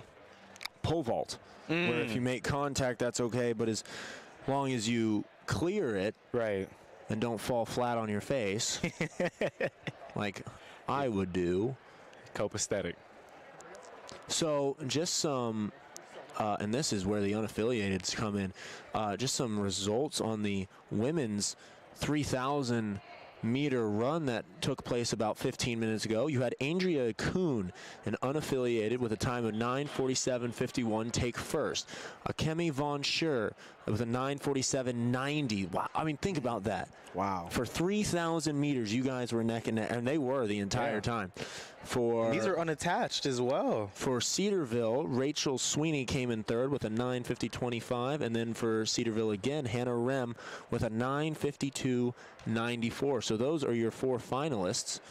pole vault, where if you make contact, that's okay, but as long as you clear it Right. and don't fall flat on your face, like I would do. Copacetic. So just some, and this is where the unaffiliateds come in, just some results on the women's 3,000 meter run that took place about 15 minutes ago. You had Andrea Kuhn, an unaffiliated, with a time of 9:47.51, take first. Akemi Von Schur with a 9:47.90. Wow, I mean, think about that. Wow. For 3,000 meters, you guys were neck and neck, and they were the entire time. These are unattached as well. For Cedarville, Rachel Sweeney came in third with a 9:50.25, and then for Cedarville again, Hannah Rem with a 9:52.94. So those are your 4 finalists.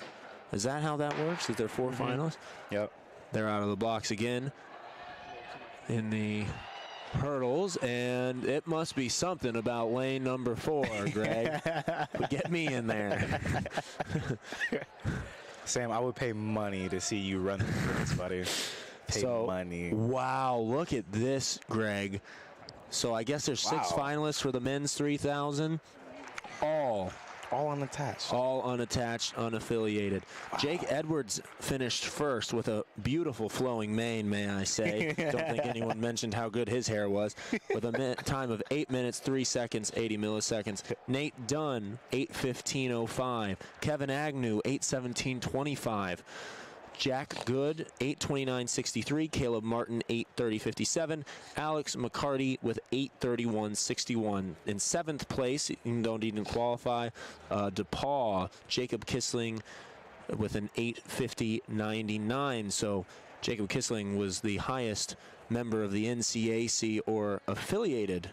Is that how that works? Is there 4 finalists? Yep. They're out of the blocks again in the hurdles, and it must be something about lane number 4, Greg. But get me in there. Sam, I would pay money to see you run this, buddy. Pay money. Wow, look at this, Greg. So I guess there's 6 finalists for the men's 3,000. All unattached. All unattached, unaffiliated. Wow. Jake Edwards finished first with a beautiful flowing mane, may I say. Don't think anyone mentioned how good his hair was. With a time of 8 minutes, 3 seconds, 80 milliseconds. Nate Dunn, 8:15.05. Kevin Agnew, 8:17.25. Jack Good, 8:29.63. Caleb Martin, 8:30.57. Alex McCarty with 8:31.61. In 7th place, even though he didn't qualify, DePaul, Jacob Kissling, with an 8:50.99. So Jacob Kissling was the highest member of the NCAC or affiliated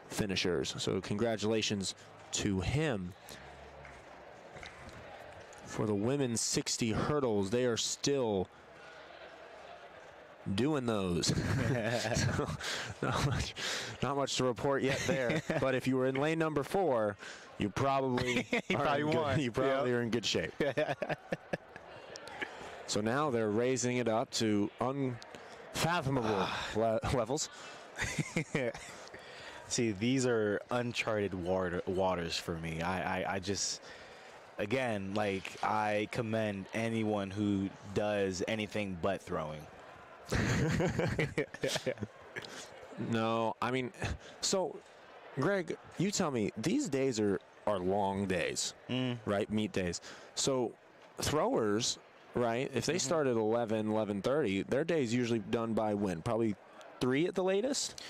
finishers. So congratulations to him. For the women's 60 hurdles, they are still doing those. So, not much to report yet there. But if you were in lane number 4, you probably are in good shape. So now they're raising it up to unfathomable levels. See, these are uncharted waters for me. I just, again, like, I commend anyone who does anything but throwing. No, I mean, so, Greg, you tell me, these days are long days, right? Meet days. So throwers, right, if they start at 11:30, their day's usually done by when? Probably 3 at the latest?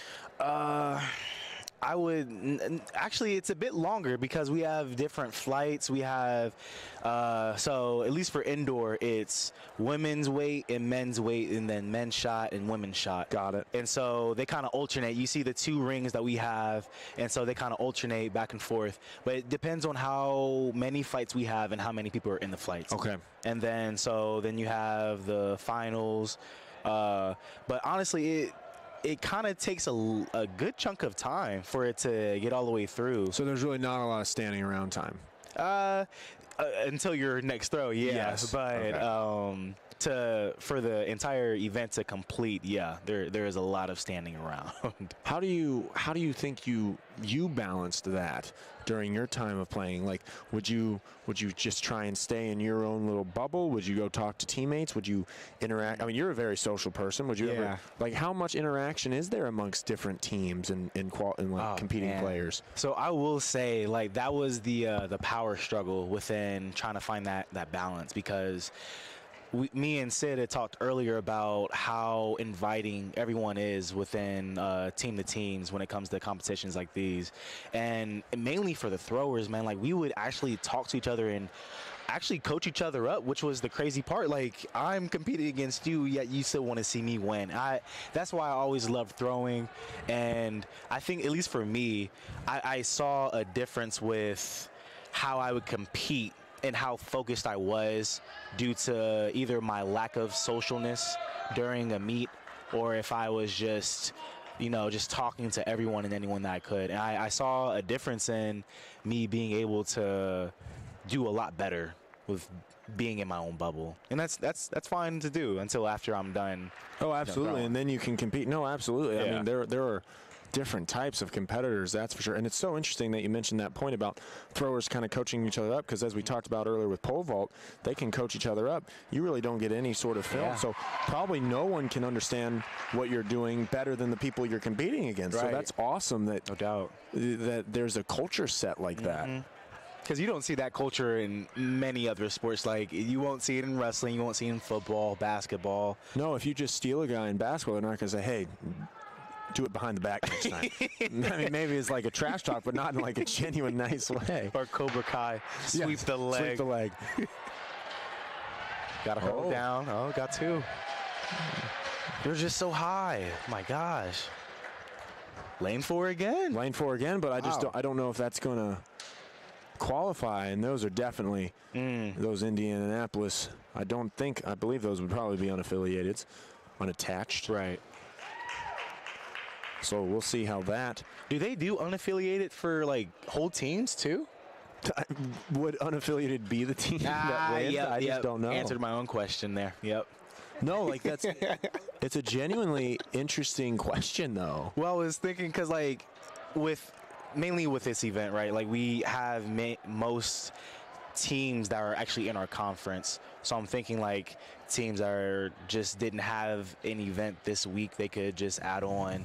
I would actually, it's a bit longer because we have different flights. We have so at least for indoor, it's women's weight and men's weight, and then men's shot and women's shot. Got it. And so they kind of alternate. You see the 2 rings that we have, and so they kind of alternate back and forth. But it depends on how many fights we have and how many people are in the fights. Okay. And then then you have the finals. But honestly, it kind of takes a good chunk of time for it to get all the way through. So there's really not a lot of standing around time. Until your next throw, yeah. Yes. But Okay. For the entire event to complete, yeah, there is a lot of standing around. How do you think you balanced that during your time of playing? Like, would you just try and stay in your own little bubble? Would you go talk to teammates? Would you interact? I mean, you're a very social person. Would you ever, like, how much interaction is there amongst different teams and competing players? So I will say, like, that was the power struggle within trying to find that balance, because me and Sid had talked earlier about how inviting everyone is within team to teams when it comes to competitions like these. And mainly for the throwers, man, like, we would actually talk to each other and actually coach each other up, which was the crazy part. Like, I'm competing against you, yet you still want to see me win. That's why I always loved throwing. And I think, at least for me, I saw a difference with how I would compete and how focused I was due to either my lack of socialness during a meet, or if I was just talking to everyone and anyone that I could. And I saw a difference in me being able to do a lot better with being in my own bubble. And that's fine to do until after I'm done. Oh, absolutely. And then you can compete. No, absolutely. Yeah. I mean, there are different types of competitors, that's for sure. And it's so interesting that you mentioned that point about throwers kind of coaching each other up, because as we talked about earlier with pole vault, they can coach each other up. You really don't get any sort of film. Yeah. So probably no one can understand what you're doing better than the people you're competing against. Right. So that's awesome that, No doubt, that there's a culture set like that. because you don't see that culture in many other sports. Like, you won't see it in wrestling, you won't see it in football, basketball. No, if you just steal a guy in basketball, they're not going to say, hey, do it behind the back next time. I mean, maybe it's like a trash talk, but not in like a genuine nice way. Or Cobra Kai, sweep the leg. Sweep the leg. Got to hold down. Oh, got 2. They're just so high. My gosh. Lane 4 again. Lane 4 again, but I just don't know if that's going to qualify. And those are definitely those Indianapolis. I believe those would probably be unaffiliated, unattached. Right. So we'll see how that. Do they do unaffiliated for, like, whole teams too? Would unaffiliated be the team that wins? I just don't know. Answered my own question there. Yep. No, like, it's a genuinely interesting question, though. Well, I was thinking, because, like, mainly with this event, right, like, we have most teams that are actually in our conference. So I'm thinking, like, teams that just didn't have an event this week, they could just add on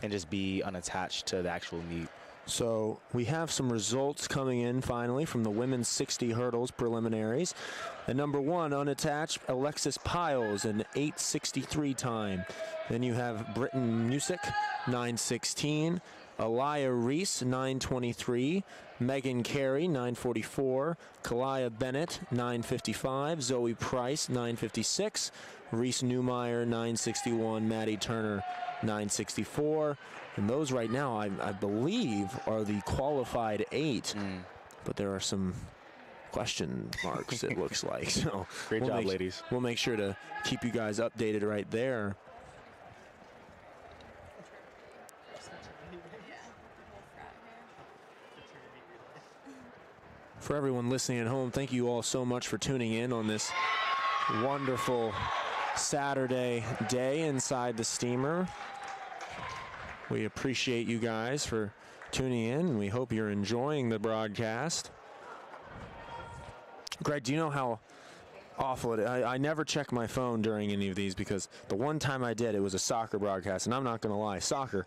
and just be unattached to the actual meet. So we have some results coming in finally from the women's 60 hurdles preliminaries. And number 1, unattached, Alexis Piles, an 8:63 time. Then you have Britton Music, 9:16. Aliyah Reese, 9:23. Megan Carey, 9:44. Kalia Bennett, 9:55. Zoe Price, 9:56. Reese Newmeyer, 9:61. Maddie Turner, 9:64. And those right now, I believe, are the qualified 8. But there are some question marks, it looks like. So Great job, ladies. We'll make sure to keep you guys updated right there. For everyone listening at home, thank you all so much for tuning in on this wonderful Saturday day inside the steamer. We appreciate you guys for tuning in, and we hope you're enjoying the broadcast. Greg, do you know how awful it is? I never check my phone during any of these because the one time I did, it was a soccer broadcast, and I'm not going to lie, soccer.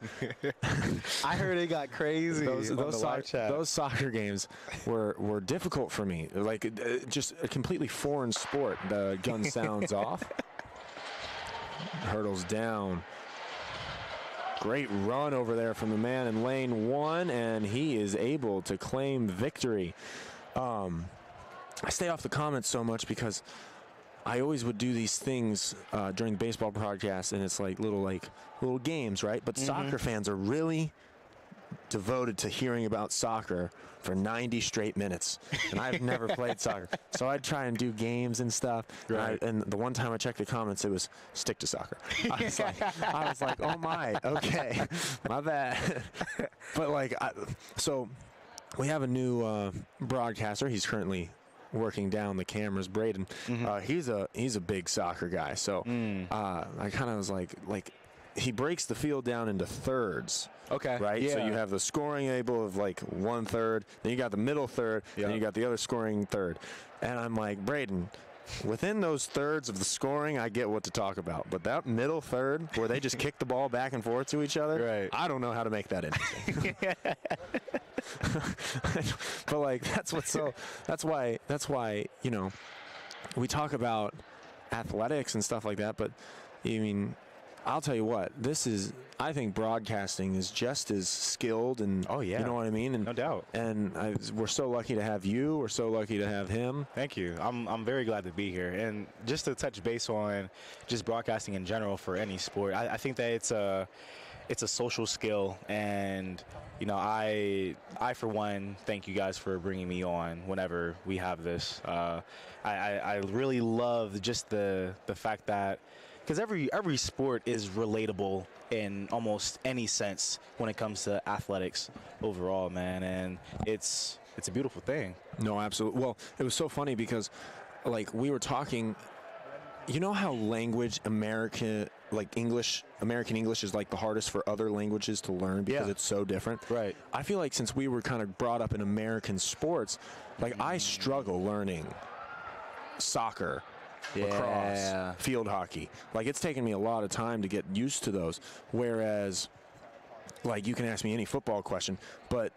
I heard it got crazy. Those soccer games were difficult for me. Like just a completely foreign sport. The gun sounds off. Hurdles down. Great run over there from the man in lane 1, and he is able to claim victory. I stay off the comments so much because I always would do these things during the baseball broadcast, and it's like little games, right? But soccer fans are really devoted to hearing about soccer for 90 straight minutes, and I've never played soccer, so I'd try and do games and stuff. Right. And the one time I checked the comments, it was stick to soccer. I was like, oh my, okay, my bad. But so we have a new broadcaster. He's currently working down the cameras, Braden. He's a big soccer guy, so I kind of was like he breaks the field down into thirds. Okay. Right? Yeah. So you have the scoring able of like 1/3, then you got the middle third, then you got the other scoring third. And I'm like, Braden, within those thirds of the scoring, I get what to talk about. But that middle third where they just kick the ball back and forth to each other, right. I don't know how to make that interesting. But that's why, you know, we talk about athletics and stuff like that, but I mean, I'll tell you what, I think broadcasting is just as skilled, and you know what I mean? And, no doubt. And we're so lucky to have you. We're so lucky to have him. Thank you. I'm very glad to be here. And just to touch base on just broadcasting in general for any sport, I think that it's a social skill, and you know, I for one thank you guys for bringing me on whenever we have this. I really love just the fact that, because every sport is relatable in almost any sense when it comes to athletics overall, man, and it's a beautiful thing. No, absolutely. Well, it was so funny because, like, we were talking. You know how American English is like the hardest for other languages to learn because it's so different. Right. I feel like since we were kind of brought up in American sports, like I struggle learning soccer, lacrosse, field hockey. Like it's taken me a lot of time to get used to those. Whereas, like you can ask me any football question, but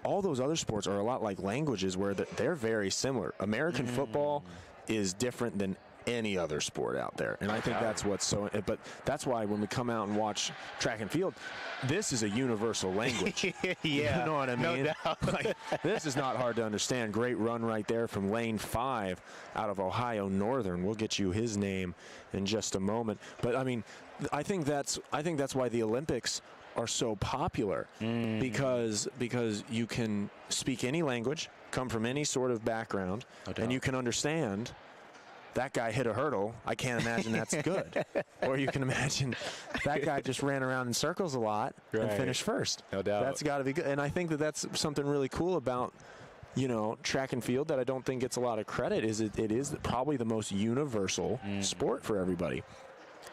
all those other sports are a lot like languages where they're very similar. American football is different than any other sport out there, and I think that's what's so. But that's why when we come out and watch track and field, this is a universal language. You know what I mean? No doubt. Like, this is not hard to understand. Great run right there from lane 5 out of Ohio Northern. We'll get you his name in just a moment. But I mean, I think that's why the Olympics are so popular, because you can speak any language, come from any sort of background, and you can understand. That guy hit a hurdle. I can't imagine that's good. Or you can imagine that guy just ran around in circles a lot and finished first. No doubt. That's got to be good. And I think that's something really cool about, you know, track and field that I don't think gets a lot of credit. It is probably the most universal sport for everybody.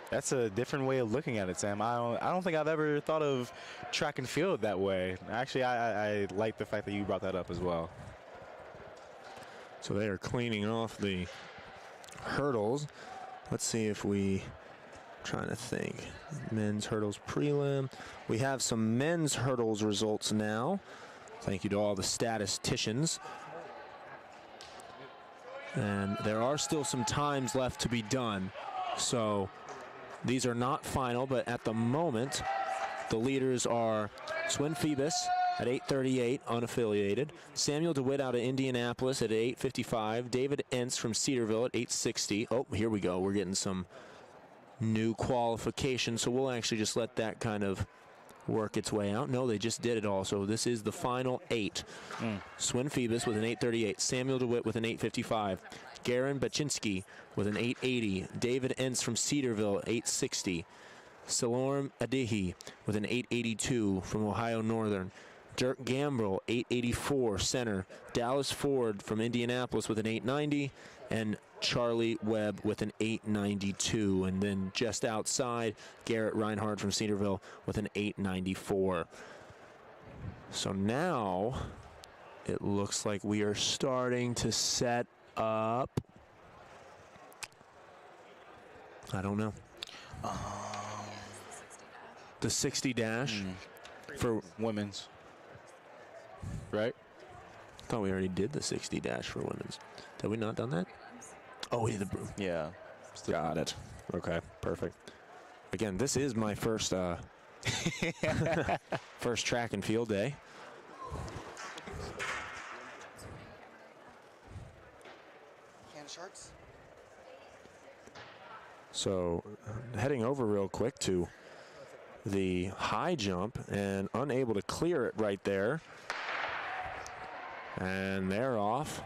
That's a different way of looking at it, Sam. I don't think I've ever thought of track and field that way. Actually, I like the fact that you brought that up as well. So they are cleaning off the hurdles. Let's see if trying to think. Men's hurdles prelim. We have some men's hurdles results now. Thank you to all the statisticians. And there are still some times left to be done. So these are not final, but at the moment, the leaders are Swin Phoebus at 8:38, unaffiliated. Samuel DeWitt out of Indianapolis at 8:55. David Entz from Cedarville at 8:60. Oh, here we go. We're getting some new qualification, so we'll actually just let that kind of work its way out. No, they just did it all, so this is the final 8. Swin Phoebus with an 8:38. Samuel DeWitt with an 8:55. Garen Baczynski with an 8:80. David Entz from Cedarville, 8:60. Salorm Adehi with an 8:82 from Ohio Northern. Dirk Gambrill, 8:84, center. Dallas Ford from Indianapolis with an 8:90. And Charlie Webb with an 8:92. And then just outside, Garrett Reinhardt from Cedarville with an 8:94. So now it looks like we are starting to set up. I don't know. The 60 dash for women's, right? I thought we already did the 60 dash for women's. Have we not done that? Oh, yeah. Got it. Okay, perfect. Again, this is my first first track and field day. Can sharks? So heading over real quick to the high jump and unable to clear it right there. And they're off.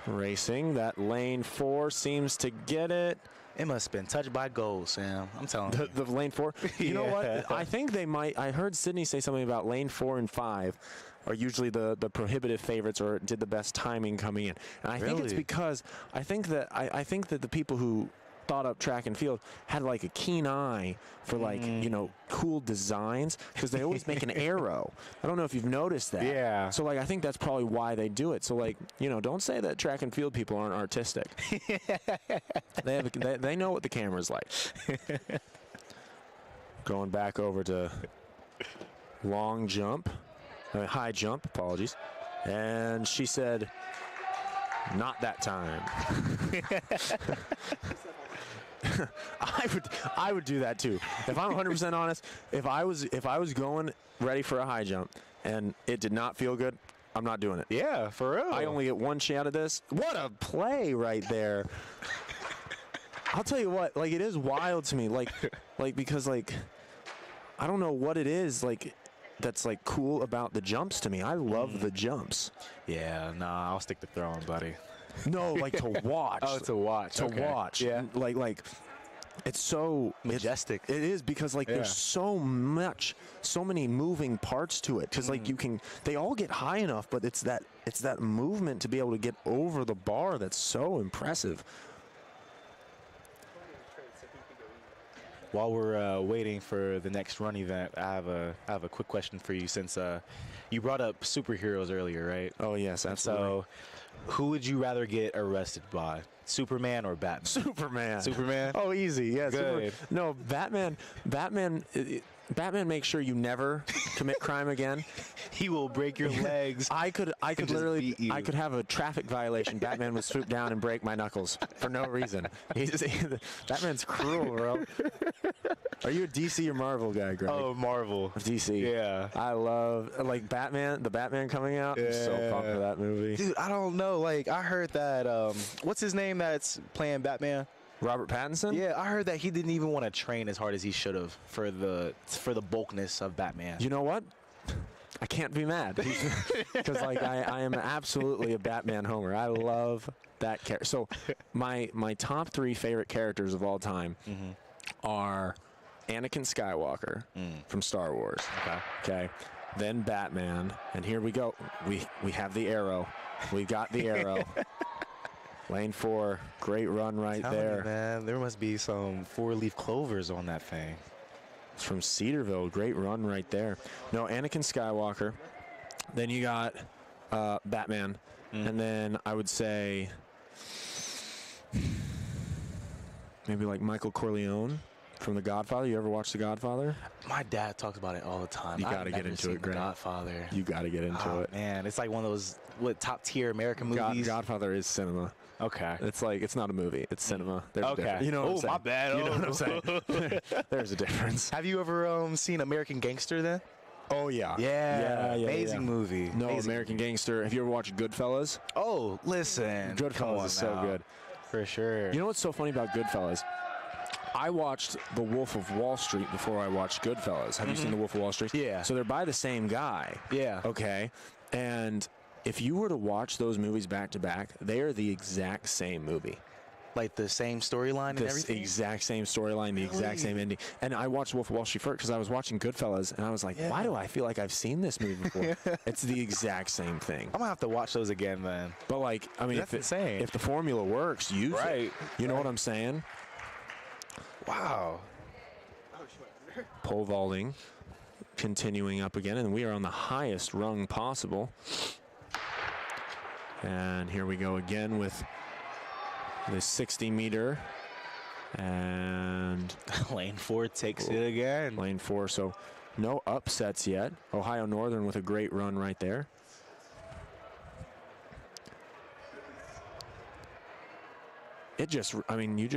Racing. That lane 4 seems to get it. It must have been touched by gold, Sam. I'm telling you. The lane 4. You know what? I think they might. I heard Sydney say something about lane 4 and 5 are usually the prohibitive favorites or did the best timing coming in. And I think it's because I think that the people who thought up track and field had like a keen eye for cool designs because they always make an arrow. I don't know if you've noticed that. Yeah. So I think that's probably why they do it. So don't say that track and field people aren't artistic. They know what the camera's like. Going back over to long jump, high jump, apologies. And she said, not that time. I would do that too. If I'm 100% honest, if I was going ready for a high jump and it did not feel good, I'm not doing it. Yeah, for real. I only get one shot of this. What a play right there. I'll tell you what, it is wild to me, because I don't know what it is that's cool about the jumps to me. I love the jumps. Yeah, nah, I'll stick to throwing, buddy. No, to watch. Oh, to watch. To watch. Yeah. It's so majestic. It is because there's so many moving parts to it. Because they all get high enough, but it's that movement to be able to get over the bar that's so impressive. While we're waiting for the next run event, I have a quick question for you since you brought up superheroes earlier, right? Oh yes, absolutely. So, who would you rather get arrested by, Superman or Batman? Superman. Oh, easy. Yeah. Good. No, Batman. Batman makes sure you never commit crime again. He will break your legs. I could literally, I could have a traffic violation. Batman would swoop down and break my knuckles for no reason. Batman's cruel, bro. Are you a DC or Marvel guy, Greg? Oh, Marvel. DC. Yeah. I love Batman. The Batman coming out. I'm so pumped for that movie. Dude, I don't know. I heard that. What's his name that's playing Batman? Robert Pattinson? Yeah, I heard that he didn't even want to train as hard as he should have for the bulkness of Batman. You know what? I can't be mad because I am absolutely a Batman homer. I love that character. So my top 3 favorite characters of all time are Anakin Skywalker from Star Wars. Okay. Then Batman, and here we go. We have the arrow. We got the arrow. Lane 4, great run right there. Man, there must be some 4-leaf clovers on that thing. It's from Cedarville, great run right there. No, Anakin Skywalker. Then you got Batman, and then I would say maybe Michael Corleone from The Godfather. You ever watch The Godfather? My dad talks about it all the time. You got to get into it, Greg. The Godfather. You got to get into it. Man, it's like one of those top-tier American movies. Godfather is cinema. Okay. It's not a movie. It's cinema. There's a difference. You know what I'm saying? My bad. You know what I'm saying? There's a difference. Have you ever seen American Gangster then? Oh yeah. Yeah, amazing movie. No, Amazing. American Gangster. Have you ever watched Goodfellas? Oh, listen. Come Goodfellas on is so now. good. For sure. You know what's so funny about Goodfellas? I watched The Wolf of Wall Street before I watched Goodfellas. Have you seen The Wolf of Wall Street? Yeah. So they're by the same guy. Yeah. Okay. And if you were to watch those movies back to back, they are the exact same movie. Like the same storyline and The everything? exact same storyline, the exact same ending. And I watched Wolf of Wall Street first because I was watching Goodfellas, and I was like, why do I feel like I've seen this movie before? It's the exact same thing. I'm going to have to watch those again, man. But, like, I mean, That's insane. if the formula works, use it. You know what I'm saying? Wow. Pole vaulting, continuing up again, and we are on the highest rung possible. And here we go again with the 60-meter, and Lane 4 takes it again. lane 4. So no upsets yet. Ohio Northern with a great run right there. It just, I mean, you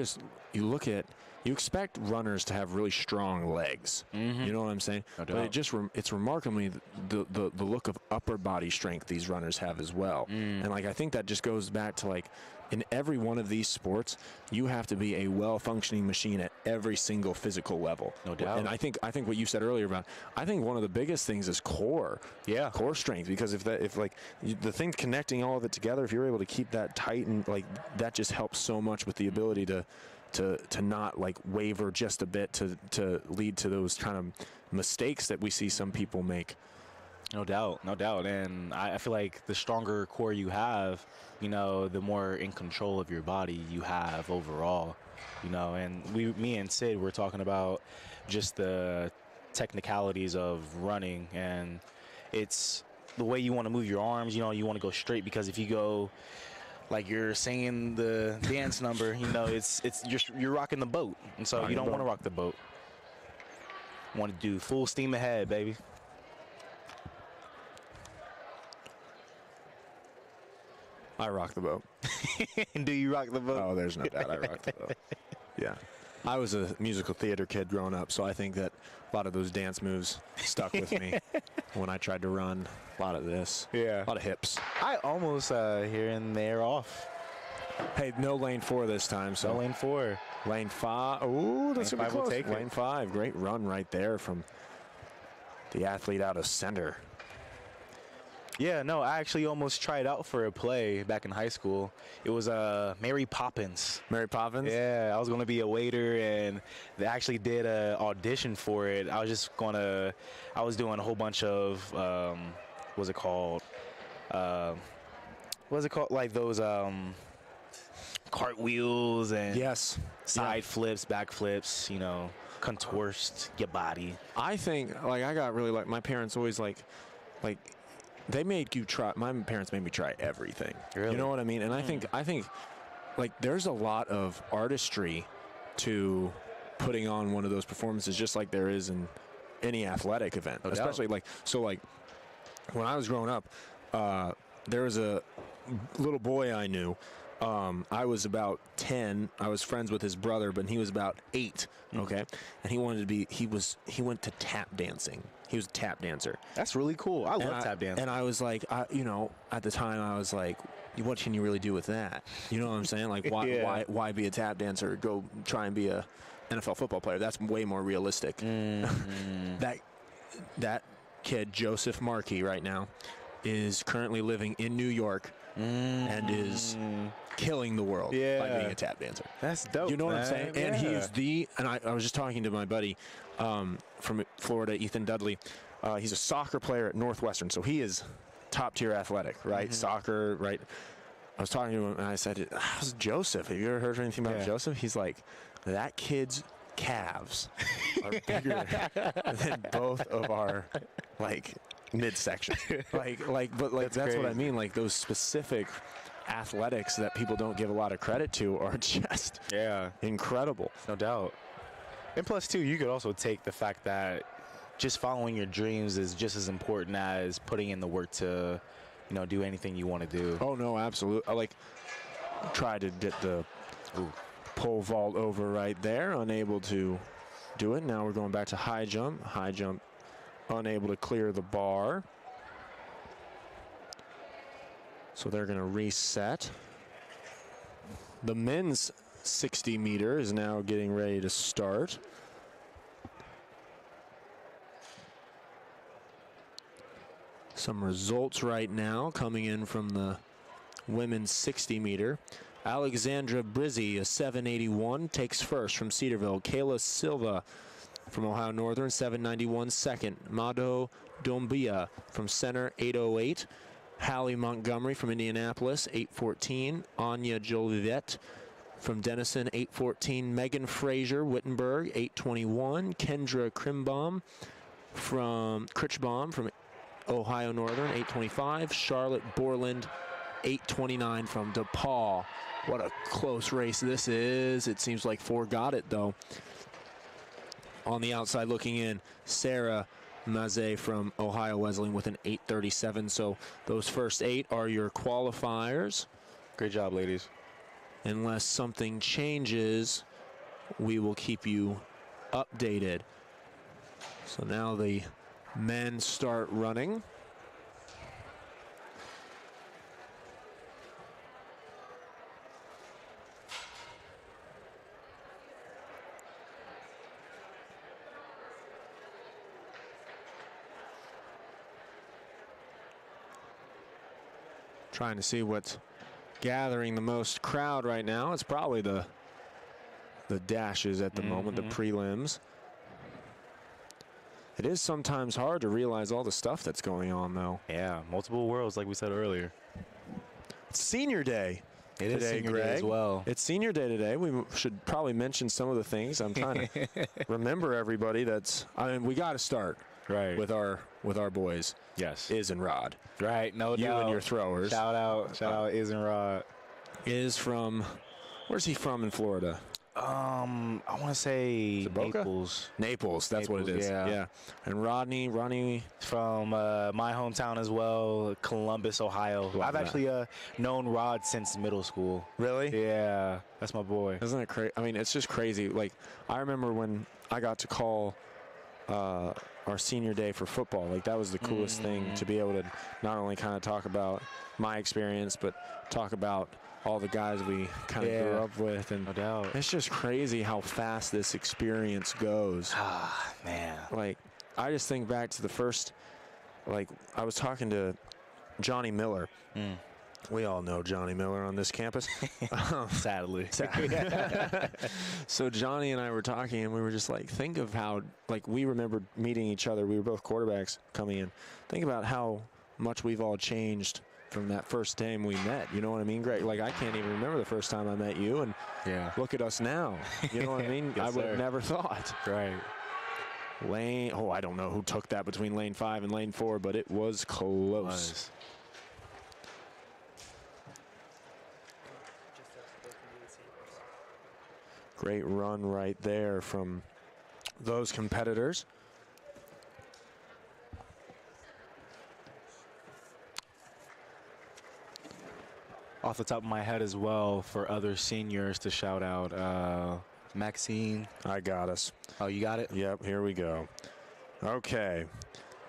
look at, you expect runners to have really strong legs. You know what I'm saying? No But doubt. it just, it's remarkably the look of upper body strength these runners have as well. And like, I think that just goes back to like, in every one of these sports, you have to be a well-functioning machine at every single physical level. No doubt. And I think what you said earlier about, I think one of the biggest things is core. Yeah. Core strength, because if the thing connecting all of it together, if you're able to keep that tight, and like that just helps so much with the ability to not like waver just a bit to lead to those kind of mistakes that we see some people make. No doubt, no doubt. And I feel like the stronger core you have, you know, the more in control of your body you have overall, you know. And me and Sid were talking about just the technicalities of running, and it's the way you want to move your arms. You know, you want to go straight, because if you go like you're singing the dance number, you know, you're rocking the boat, and so you don't want to rock the boat. You want to do full steam ahead, baby. I rock the boat. Do you rock the boat? Oh, there's no doubt I rock the boat. Yeah. I was a musical theater kid growing up, so I think that a lot of those dance moves stuck with me when I tried to run. A lot of this. Yeah. A lot of hips. I almost here and there off. Hey, no lane 4 this time. So So lane 4. lane 5. Ooh, that's Lane going to be 5 will close. take it. Lane 5. Great run right there from the athlete out of center. Yeah, no, I actually almost tried out for a play back in high school. It was Mary Poppins. Mary Poppins? Yeah, I was going to be a waiter, and they actually did an audition for it. I was doing a whole bunch of, what's it called? Like those cartwheels and Yes. side flips, back flips, you know, contorts your body. I think, like, I got really, like, my parents always, like, they made you try. My parents made me try everything. Really? You know what I mean? And I think, like, there's a lot of artistry to putting on one of those performances, just like there is in any athletic event. No doubt. Especially, like, so, like, when I was growing up, there was a little boy I knew. I was about 10. I was friends with his brother, but he was about 8. Okay, and he went to tap dancing. He was a tap dancer. That's really cool. I love tap dancing. And I was like, you know, at the time I was like, what can you really do with that? You know what I'm saying? Like, why, Yeah. why be a tap dancer? Go try and be a NFL football player. That's way more realistic. That kid, Joseph Markey, right now, is currently living in New York and is killing the world by Yeah. being a tap dancer. That's dope. You know what I'm man. saying? And he Yeah. is I was just talking to my buddy from Florida, Ethan Dudley. He's a soccer player at Northwestern, so he is top tier athletic, right? Soccer, right? I was talking to him and I said, how's Joseph? Have you ever heard anything about Yeah. Joseph? He's like, that kid's calves are bigger than both of our, like, midsections. But that's what I crazy. mean. Like, those specific athletics that people don't give a lot of credit to are just Yeah. incredible. No doubt. And plus, too, you could also take the fact that just following your dreams is just as important as putting in the work to, you know, do anything you want to do. Oh, no, absolutely. I like try to get the pole vault over right there, unable to do it. Now we're going back to high jump. High jump unable to clear the bar. So they're going to reset. The men's 60 meter is now getting ready to start. Some results right now coming in from the women's 60 meter. Alexandra Brizzi, a 781, takes first from Cedarville. Kayla Silva from Ohio Northern, 791, second. Mado Dombia from Center, 808. Hallie Montgomery from Indianapolis, 814. Anya Jolivet from Denison, 814. Megan Frazier, Wittenberg, 821. Kendra Krichbaum from Ohio Northern, 825. Charlotte Borland, 829 from DePaul. What a close race this is. It seems like four got it, though. On the outside looking in, Sarah Maze from Ohio Wesleyan with an 837. So those first 8 are your qualifiers. Great job, ladies. Unless something changes, we will keep you updated. So now the men start running. Trying to see what's gathering the most crowd right now. It's probably the dashes at the moment, the prelims. It is sometimes hard to realize all the stuff that's going on, though. Yeah, multiple worlds, like we said earlier. It's senior day. It is today, senior Greg. day as well. It's senior day today. We should probably mention some of the things. I'm trying to remember everybody that's. I mean, we got to start with our boys. Yes. Iz and Rod. Right. No doubt. You and your throwers. Shout out, Iz and Rod. Is from. Where's he from in Florida? I want to say Boca? Naples. Naples, that's what it is. Yeah. And Rodney from my hometown as well, Columbus, Ohio. I've actually known Rod since middle school. Really? Yeah, that's my boy. Isn't it crazy? I mean, it's just crazy. Like, I remember when I got to call our senior day for football. Like, that was the coolest thing, to be able to not only kind of talk about my experience, but talk about all the guys we kind of grew up with. And no doubt. It's just crazy how fast this experience goes. Ah, man. Like, I just think back to the first, like, I was talking to Johnny Miller. We all know Johnny Miller on this campus. Sadly. So Johnny and I were talking, and we were just like, think of how, like, we remembered meeting each other. We were both quarterbacks coming in. Think about how much we've all changed from that first time we met. You know what I mean, Greg? Like, I can't even remember the first time I met you, and look at us now. You know what I mean? I would have never thought. Right. Lane, I don't know who took that between lane 5 and lane 4, but it was close. Great run right there from those competitors. Off the top of my head as well, for other seniors to shout out, Maxine. I got us. Oh, you got it? Yep, here we go. Okay.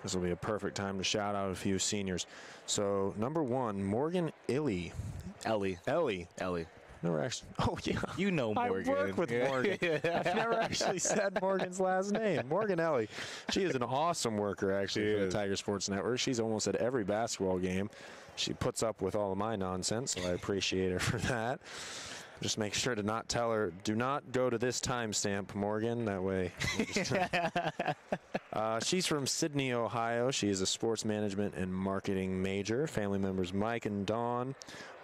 This will be a perfect time to shout out a few seniors. So, number 1, Morgan Ellie. Never actually. Oh, yeah. You know Morgan. I work with Morgan. I've never actually said Morgan's last name. Morgan Ellie. She is an awesome worker, actually, for the Tiger Sports Network. She's almost at every basketball game. She puts up with all of my nonsense, so I appreciate her for that. Just make sure to not tell her, do not go to this timestamp, Morgan. That way. She's from Sydney, Ohio. She is a sports management and marketing major. Family members Mike and Dawn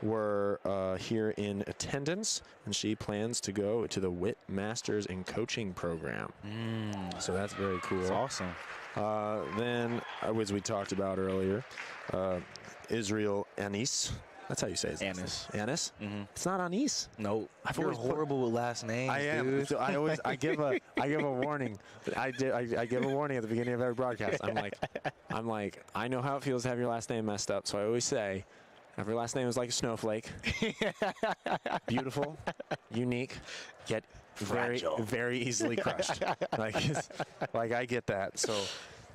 were here in attendance, and she plans to go to the WIT Masters in Coaching program. So that's very cool. That's awesome. Then, as we talked about earlier, Israel Anis. That's how you say it. Anis. Anis? It's not Anis. No. You're horrible with last names. I am. Dude. So I give a warning. I give a warning at the beginning of every broadcast. I'm like, I know how it feels to have your last name messed up. So I always say, every last name is like a snowflake. Beautiful, unique, yet very, very easily crushed. Like I get that. So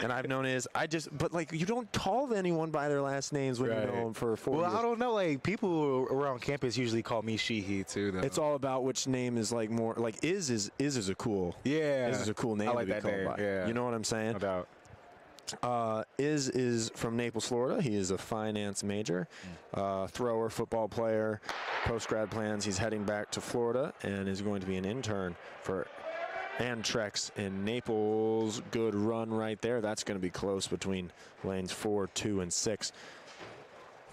And I've known but like you don't call anyone by their last names when you know them for 4 years. Well, I don't know. Like people around campus usually call me She/He too. Though. It's all about which name is like more like is a cool. Yeah. Is a cool name. I like to be that called name. by. Yeah. You know what I'm saying? No doubt. Is from Naples, Florida. He is a finance major, thrower, football player. Post-grad plans, he's heading back to Florida and is going to be an intern for Antrex in Naples. Good run right there. That's going to be close between lanes 4, 2, and 6.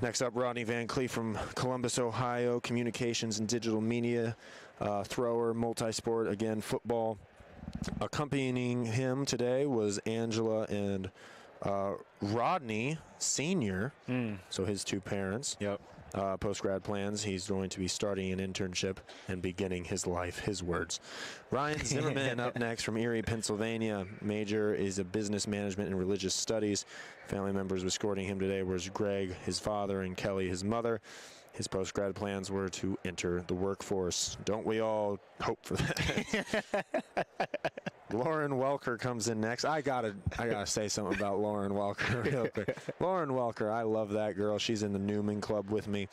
Next up, Rodney Van Cleef from Columbus, Ohio. Communications and digital media, thrower, multi-sport, again, football. Accompanying him today was Angela and Rodney Sr., so his two parents. Yep. Post-grad plans, he's going to be starting an internship and beginning his life, his words. Ryan Zimmerman up next from Erie, Pennsylvania. Major is a business management and religious studies. Family members escorting him today was Greg, his father, and Kelly, his mother. His post-grad plans were to enter the workforce. Don't we all hope for that? Lauren Welker comes in next. I gotta say something about Lauren Welker real quick. Lauren Welker, I love that girl. She's in the Newman Club with me.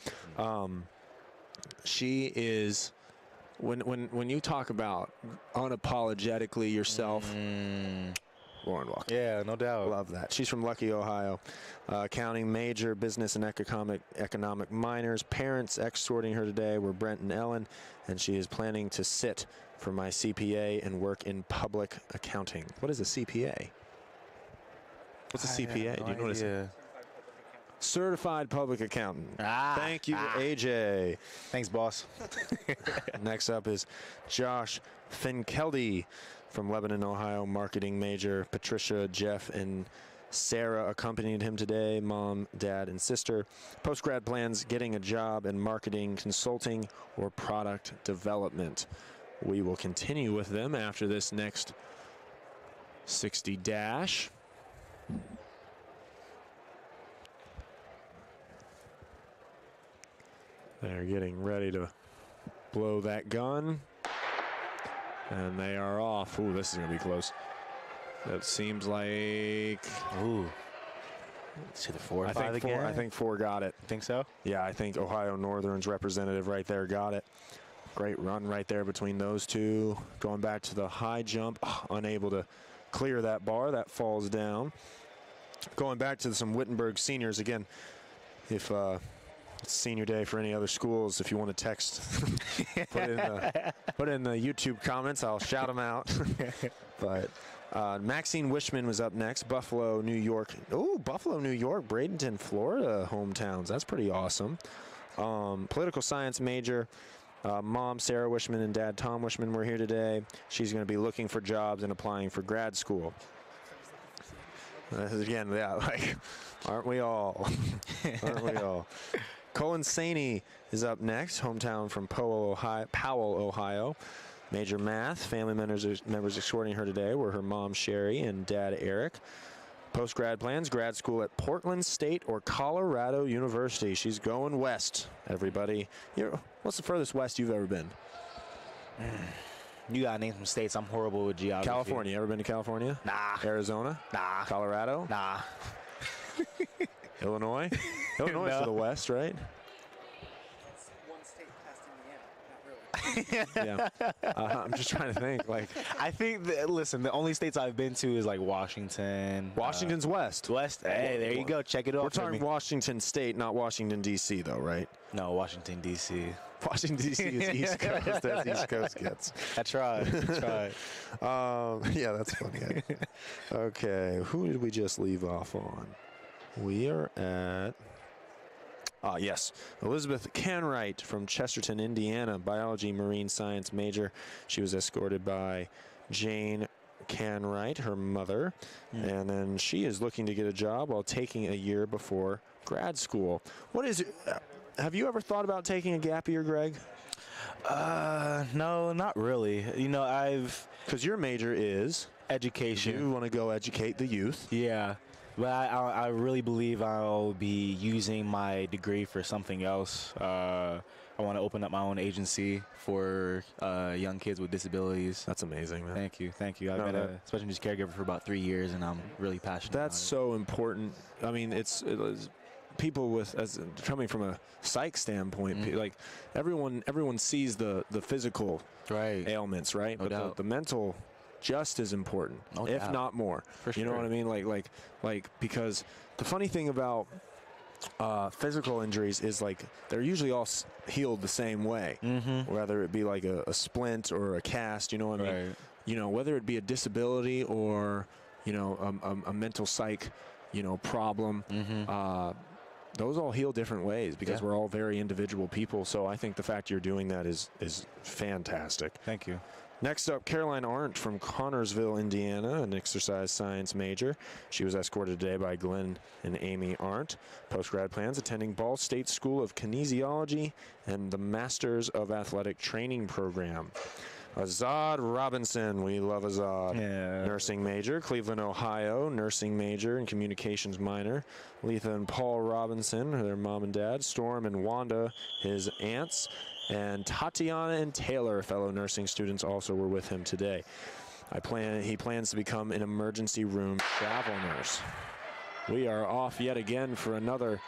She is when you talk about unapologetically yourself. Lauren Welker. Yeah, no doubt. Love that. She's from Lucky, Ohio. Accounting major, business and economic minors. Parents escorting her today were Brent and Ellen, and she is planning to sit for my CPA and work in public accounting. What is a CPA? What's a CPA? Do you know what it is? Certified public accountant. Thank you, AJ. Thanks, boss. Next up is Josh Finkelde from Lebanon, Ohio, marketing major. Patricia, Jeff, and Sarah accompanied him today, mom, dad, and sister. Post-grad plans, getting a job in marketing, consulting, or product development. We will continue with them after this next 60 dash. They're getting ready to blow that gun. And they are off. Ooh, this is going to be close. That seems like... Ooh. It's either 4 or 5 again. I think 4 got it. Think so? Yeah, I think Ohio Northern's representative right there got it. Great run right there between those two. Going back to the high jump. Unable to clear that bar. That falls down. Going back to some Wittenberg seniors. Again, if... it's senior day for any other schools. If you want to text, put it in the YouTube comments. I'll shout them out. But Maxine Wishman was up next. Buffalo, New York. Oh, Buffalo, New York, Bradenton, Florida hometowns. That's pretty awesome. Political science major. Mom, Sarah Wishman, and Dad, Tom Wishman, were here today. She's going to be looking for jobs and applying for grad school. Again, yeah, like, aren't we all? Aren't we all? Colin Saney is up next, hometown from Powell, Ohio. Major math. Family members escorting her today were her mom, Sherry, and dad, Eric. Post-grad plans, grad school at Portland State or Colorado University. She's going west, everybody. What's the furthest west you've ever been? You got to name some states. I'm horrible with geography. California. Ever been to California? Nah. Arizona? Nah. Colorado? Nah. Illinois? Illinois is to the west, right? It's one state past Indiana. Not really. Yeah. I'm just trying to think. Like, I think, listen, the only states I've been to is like Washington. Washington's west. West. Hey, there you go. Check it off. We're talking Washington State, not Washington, D.C., though, right? No, Washington, D.C. Washington, D.C. is East Coast. That's East Coast gets. I tried. Yeah, that's funny. Okay, who did we just leave off on? We are at... yes, Elizabeth Canwright from Chesterton, Indiana, biology, marine science major. She was escorted by Jane Canwright, her mother, and then she is looking to get a job while taking a year before grad school. What is it? Have you ever thought about taking a gap year, Greg? No, not really. You know, Because your major is... education. You want to go educate the youth. Yeah. But I really believe I'll be using my degree for something else. I want to open up my own agency for young kids with disabilities. That's amazing, man. Thank you. I've been a special needs caregiver for about 3 years, and I'm really passionate about it. That's so important. I mean, it's people with, as coming from a psych standpoint, like everyone sees the physical ailments, right? No But doubt. the mental just as important, No if doubt. not more. For You know sure. what I mean? Like because the funny thing about physical injuries is like they're usually all healed the same way, whether it be like a splint or a cast. You know what I mean? Right. You know, whether it be a disability or a mental psych problem. Those all heal different ways because we're all very individual people. So I think the fact you're doing that is fantastic. Thank you. Next up, Caroline Arndt from Connorsville, Indiana, an exercise science major. She was escorted today by Glenn and Amy Arndt. Post-grad plans, attending Ball State School of Kinesiology and the Masters of Athletic Training program. Azad Robinson, we love Azad. Yeah. Nursing major, Cleveland, Ohio. Nursing major and communications minor. Letha and Paul Robinson, their mom and dad. Storm and Wanda, his aunts. And Tatiana and Taylor, fellow nursing students, also were with him today. He plans to become an emergency room travel nurse. We are off yet again for another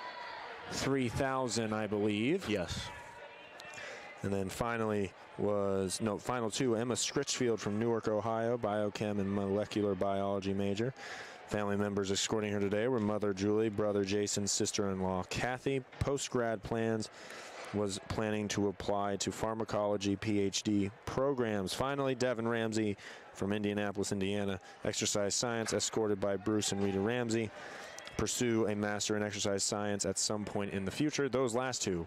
3,000, I believe. Yes. And then final two, Emma Scritchfield from Newark, Ohio, biochem and molecular biology major. Family members escorting her today were mother Julie, brother Jason, sister-in-law Kathy. Post-grad plans was planning to apply to pharmacology PhD programs. Finally, Devin Ramsey from Indianapolis, Indiana, exercise science, escorted by Bruce and Rita Ramsey. Pursue a master in exercise science at some point in the future. Those last two,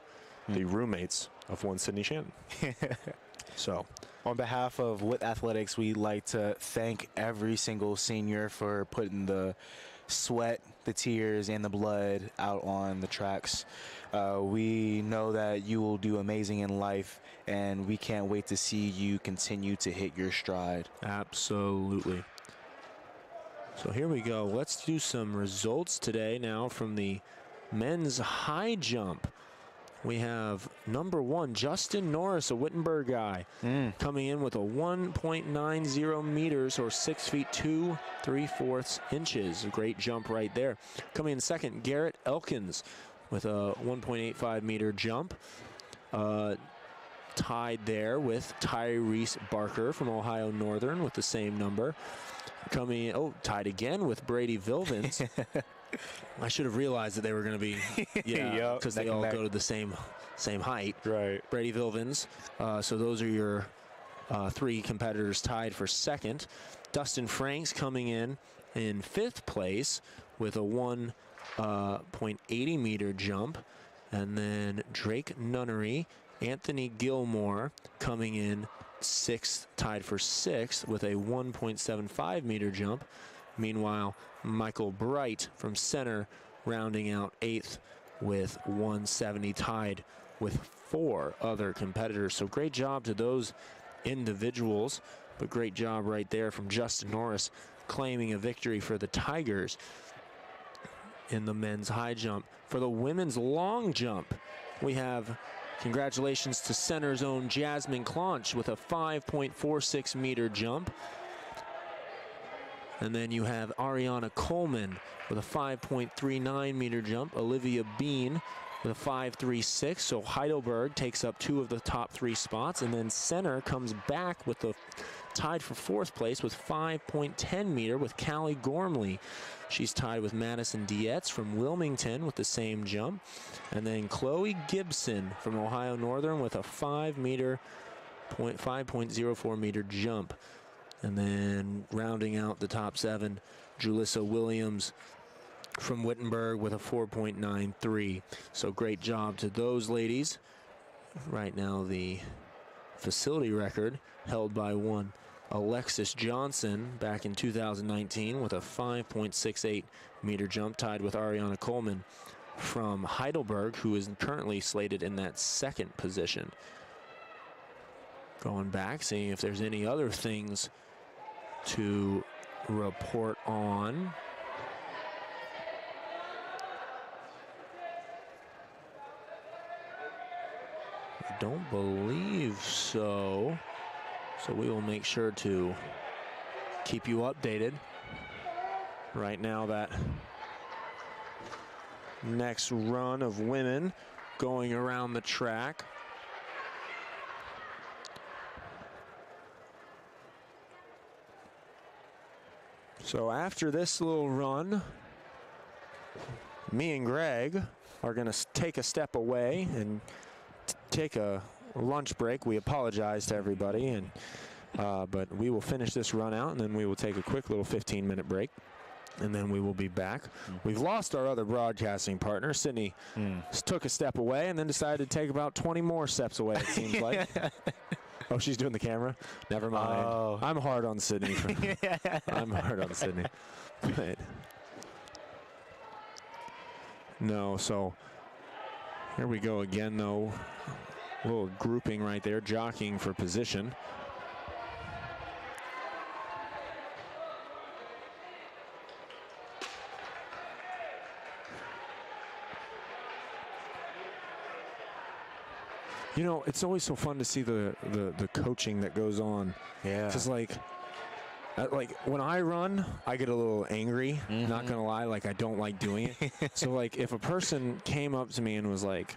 the roommates of one Sydney Shannon. So, on behalf of WIT Athletics, we'd like to thank every single senior for putting the sweat, the tears, and the blood out on the tracks. We know that you will do amazing in life, and we can't wait to see you continue to hit your stride. absolutely. So here we go. Let's do some results today now from the men's high jump. We have number 1, Justin Norris, a Wittenberg guy, coming in with a 1.90 meters or 6 feet 2 3/4 inches. A great jump right there. Coming in second, Garrett Elkins with a 1.85 meter jump. Tied there with Tyrese Barker from Ohio Northern with the same number. Tied again with Brady Vilvins. I should have realized that they were going to be, because they all go to the same height. Right. Brady Vilvins. So those are your 3 competitors tied for second. Dustin Franks coming in 5th place with a 1.80 meter jump. And then Drake Nunnery, Anthony Gilmore coming in 6th, tied for 6th with a 1.75 meter jump. Meanwhile, Michael Bright from center rounding out 8th with 170, tied with 4 other competitors. So great job to those individuals, but great job right there from Justin Norris claiming a victory for the Tigers in the men's high jump. For the women's long jump, we have congratulations to center's own Jasmine Clonch with a 5.46 meter jump. And then you have Ariana Coleman with a 5.39 meter jump. Olivia Bean with a 5.36. So Heidelberg takes up 2 of the top 3 spots. And then center comes back with the tied for 4th place with 5.10 meter with Callie Gormley. She's tied with Madison Dietz from Wilmington with the same jump. And then Chloe Gibson from Ohio Northern with a 5.04 meter jump. And then rounding out the top 7, Julissa Williams from Wittenberg with a 4.93. So great job to those ladies. Right now the facility record held by one Alexis Johnson back in 2019 with a 5.68 meter jump, tied with Ariana Coleman from Heidelberg, who is currently slated in that 2nd position. Going back, seeing if there's any other things to report on. don't believe so. So we will make sure to keep you updated. Right now, that next run of women going around the track. So after this little run, me and Greg are going to take a step away and take a lunch break. We apologize to everybody, and but we will finish this run out, and then we will take a quick little 15-minute break, and then we will be back. We've lost our other broadcasting partner. Sydney took a step away and then decided to take about 20 more steps away, it seems like. Oh, she's doing the camera? Never mind. Oh. I'm hard on Sydney. I'm hard on Sydney. But no, so here we go again, though. A little grouping right there, jockeying for position. You know, it's always so fun to see the coaching that goes on. Yeah. Because, like when I run, I get a little angry, not going to lie. Like, I don't like doing it. So, like, if a person came up to me and was, like,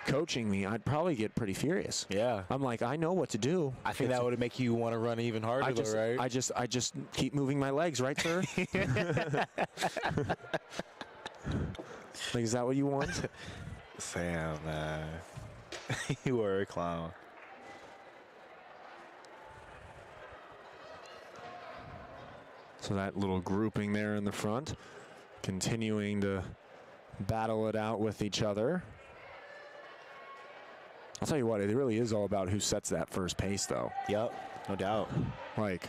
coaching me, I'd probably get pretty furious. Yeah. I'm like, I know what to do. I think that would make you want to run even harder, though, right? I just keep moving my legs, right, sir? Like, is that what you want? Sam, you were a clown. So that little grouping there in the front, continuing to battle it out with each other. I'll tell you what, it really is all about who sets that first pace, though. Yep, no doubt. Like,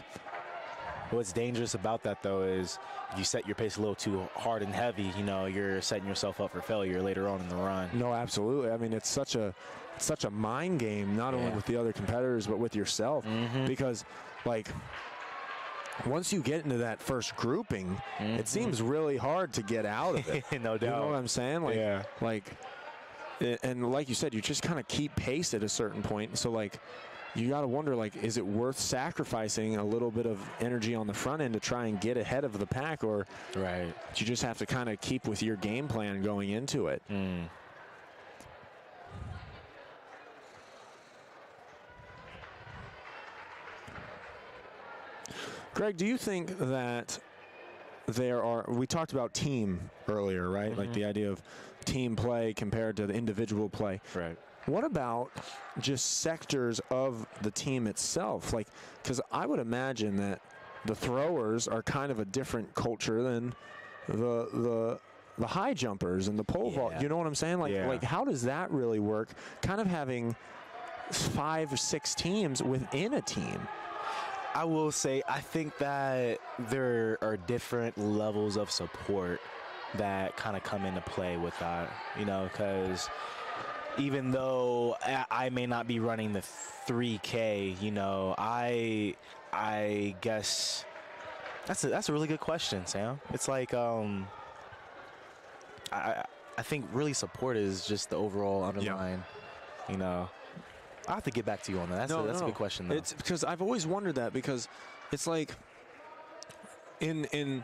what's dangerous about that, though, is if you set your pace a little too hard and heavy, you know, you're setting yourself up for failure later on in the run. no, absolutely. I mean, it's such a mind game, not only with the other competitors, but with yourself. Because, like, once you get into that first grouping, it seems really hard to get out of it. No doubt. You know what I'm saying? Like, Yeah. And like you said, you just kind of keep pace at a certain point. So, like, you got to wonder, like, is it worth sacrificing a little bit of energy on the front end to try and get ahead of the pack, or Right. you just have to kind of keep with your game plan going into it? Greg, do you think that we talked about team earlier, right? Like the idea of team play compared to the individual play. Right. What about just sectors of the team itself? Like, because I would imagine that the throwers are kind of a different culture than the high jumpers and the pole vault. You know what I'm saying? Like how does that really work? Kind of having 5 or 6 teams within a team. I will say, I think that there are different levels of support that kind of come into play with that, you know, because even though I may not be running the 3K, you know, I guess that's a really good question, Sam. It's like I think really support is just the overall underlying, you know. I'll have to get back to you on that. That's a good question, though. It's because I've always wondered that, because it's like in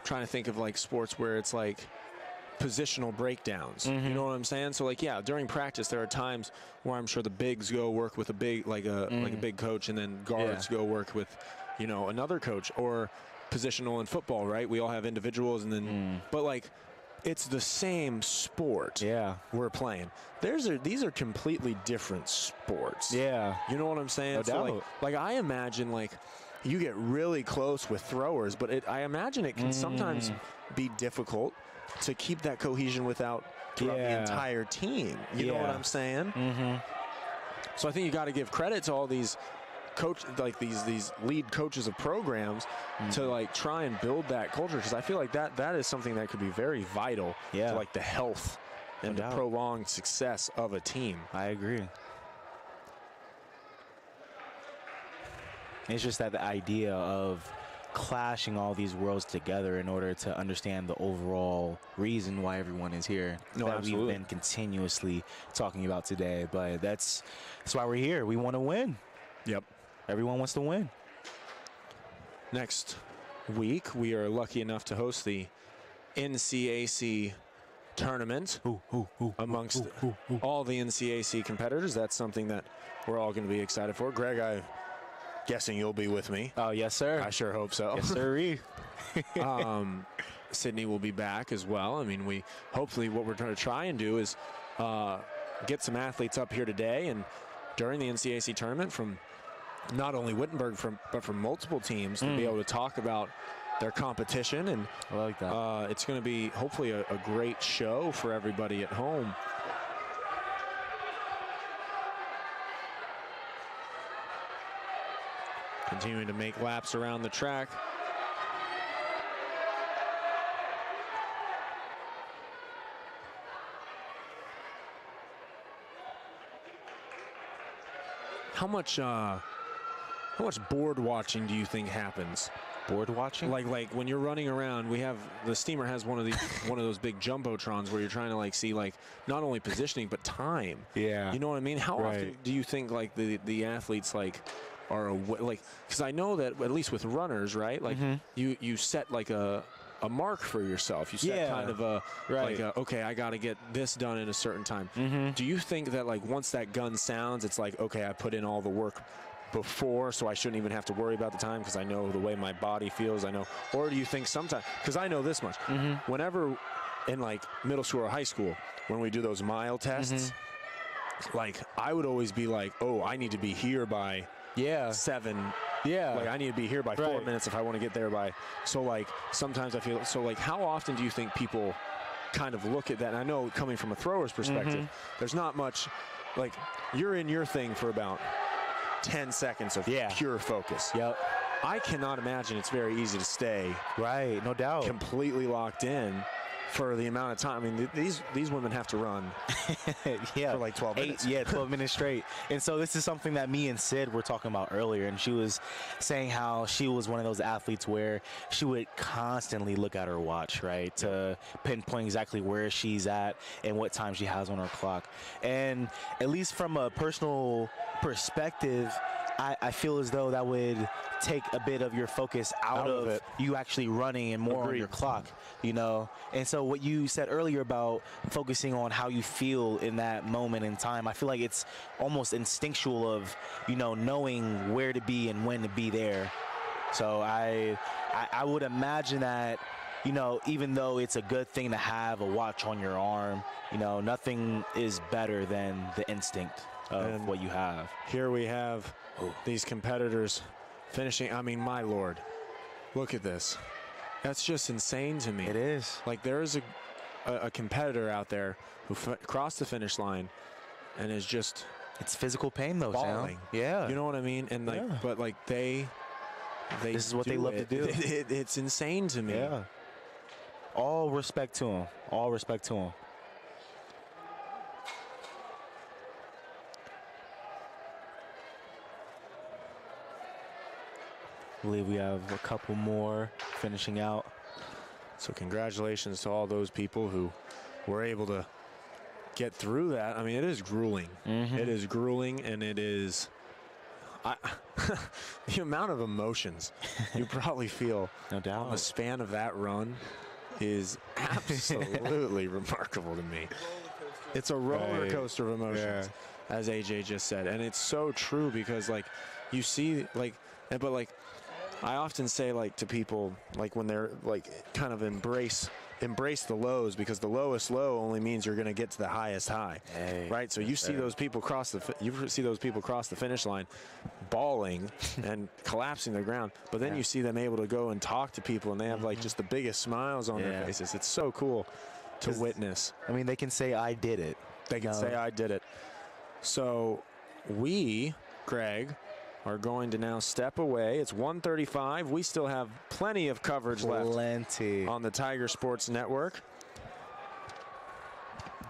trying to think of like sports where it's like positional breakdowns. You know what I'm saying? So like, yeah, during practice there are times where I'm sure the bigs go work with a big like a big coach, and then guards go work with, you know, another coach, or positional in football, right? We all have individuals, and then but like it's the same sport we're playing. These are completely different sports. Yeah. You know what I'm saying? No So doubt. like I imagine like you get really close with throwers, but I imagine it can sometimes be difficult to keep that cohesion throughout the entire team. You know what I'm saying? So I think you got to give credit to all these these lead coaches of programs to like try and build that culture, because I feel like that is something that could be very vital to like the health and the prolonged success of a team. I agree. It's just that the idea of clashing all these worlds together in order to understand the overall reason why everyone is here No, that absolutely. we've been continuously talking about today. But that's why we're here. We want to win. Yep. Everyone wants to win. Next week, we are lucky enough to host the NCAC tournament amongst all the NCAC competitors. That's something that we're all going to be excited for. Greg, I'm guessing you'll be with me. Oh, yes, sir. I sure hope so. Yes, sir. Sydney will be back as well. I mean, hopefully what we're going to try and do is get some athletes up here today and during the NCAC tournament from not only Wittenberg, but from multiple teams to be able to talk about their competition. And I like that. it's going to be hopefully a great show for everybody at home. Continuing to make laps around the track. How much board watching do you think happens? Board watching? Like when you're running around, the steamer has one of those big jumbotrons where you're trying to see not only positioning but time. Yeah. You know what I mean? How Right. often do you think the athletes are because I know that at least with runners, right? You set a mark for yourself. You set kind of a okay, I got to get this done in a certain time. Do you think that once that gun sounds, it's okay, I put in all the work before, so I shouldn't even have to worry about the time because I know the way my body feels. I know. Or do you think sometimes, because I know this much, whenever in middle school or high school when we do those mile tests, I would always be oh, I need to be here by 7. Yeah. I need to be here by 4 minutes if I want to get there by. So sometimes I feel how often do you think people kind of look at that? And I know coming from a thrower's perspective, there's not much you're in your thing for about 10 seconds of pure focus. Yep. I cannot imagine it's very easy to stay No doubt. completely locked in for the amount of time. I mean, these women have to run for 12 minutes. 12 minutes straight. And so this is something that me and Sid were talking about earlier, and she was saying how she was one of those athletes where she would constantly look at her watch, right, to pinpoint exactly where she's at and what time she has on her clock. And at least from a personal perspective, I feel as though that would take a bit of your focus out of it. you actually running and more on your clock, And so what you said earlier about focusing on how you feel in that moment in time, I feel like it's almost instinctual of, knowing where to be and when to be there. So I would imagine that, even though it's a good thing to have a watch on your arm, nothing is better than the instinct of what you have. Here we have these competitors finishing. I mean, my Lord, look at this. That's just insane to me. It is. There is a competitor out there who crossed the finish line and is just It's physical pain, though, balling. Sam. Yeah. You know what I mean? And but they This is what they love to do. It's insane to me. Yeah. All respect to him. All respect to him. I believe we have a couple more finishing out. So congratulations to all those people who were able to get through that. I mean, it is grueling. It is grueling, and it is the amount of emotions you probably feel No doubt. on the span of that run is absolutely remarkable to me. It's a roller coaster of emotions, as AJ just said. And it's so true because, you see, but I often say, to people, when they're, kind of embrace the lows, because the lowest low only means you're going to get to the highest high, right? So you see those people cross the finish line, bawling and collapsing to the ground, but then you see them able to go and talk to people, and they have just the biggest smiles on their faces. It's so cool to witness. I mean, they can say, I did it. They can say, I did it. So we, Greg, are going to now step away. It's 1:35. We still have plenty of coverage left on the Tiger Sports Network.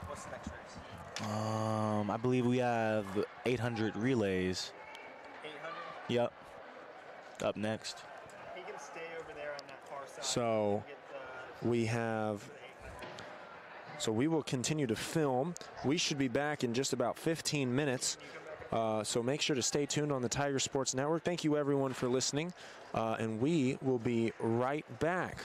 What's the next race? I believe we have 800 relays. 800? Yep. Up next. Can you get stay over there on that far side. So we have. So we will continue to film. We should be back in just about 15 minutes. So make sure to stay tuned on the Tiger Sports Network. Thank you, everyone, for listening. And we will be right back.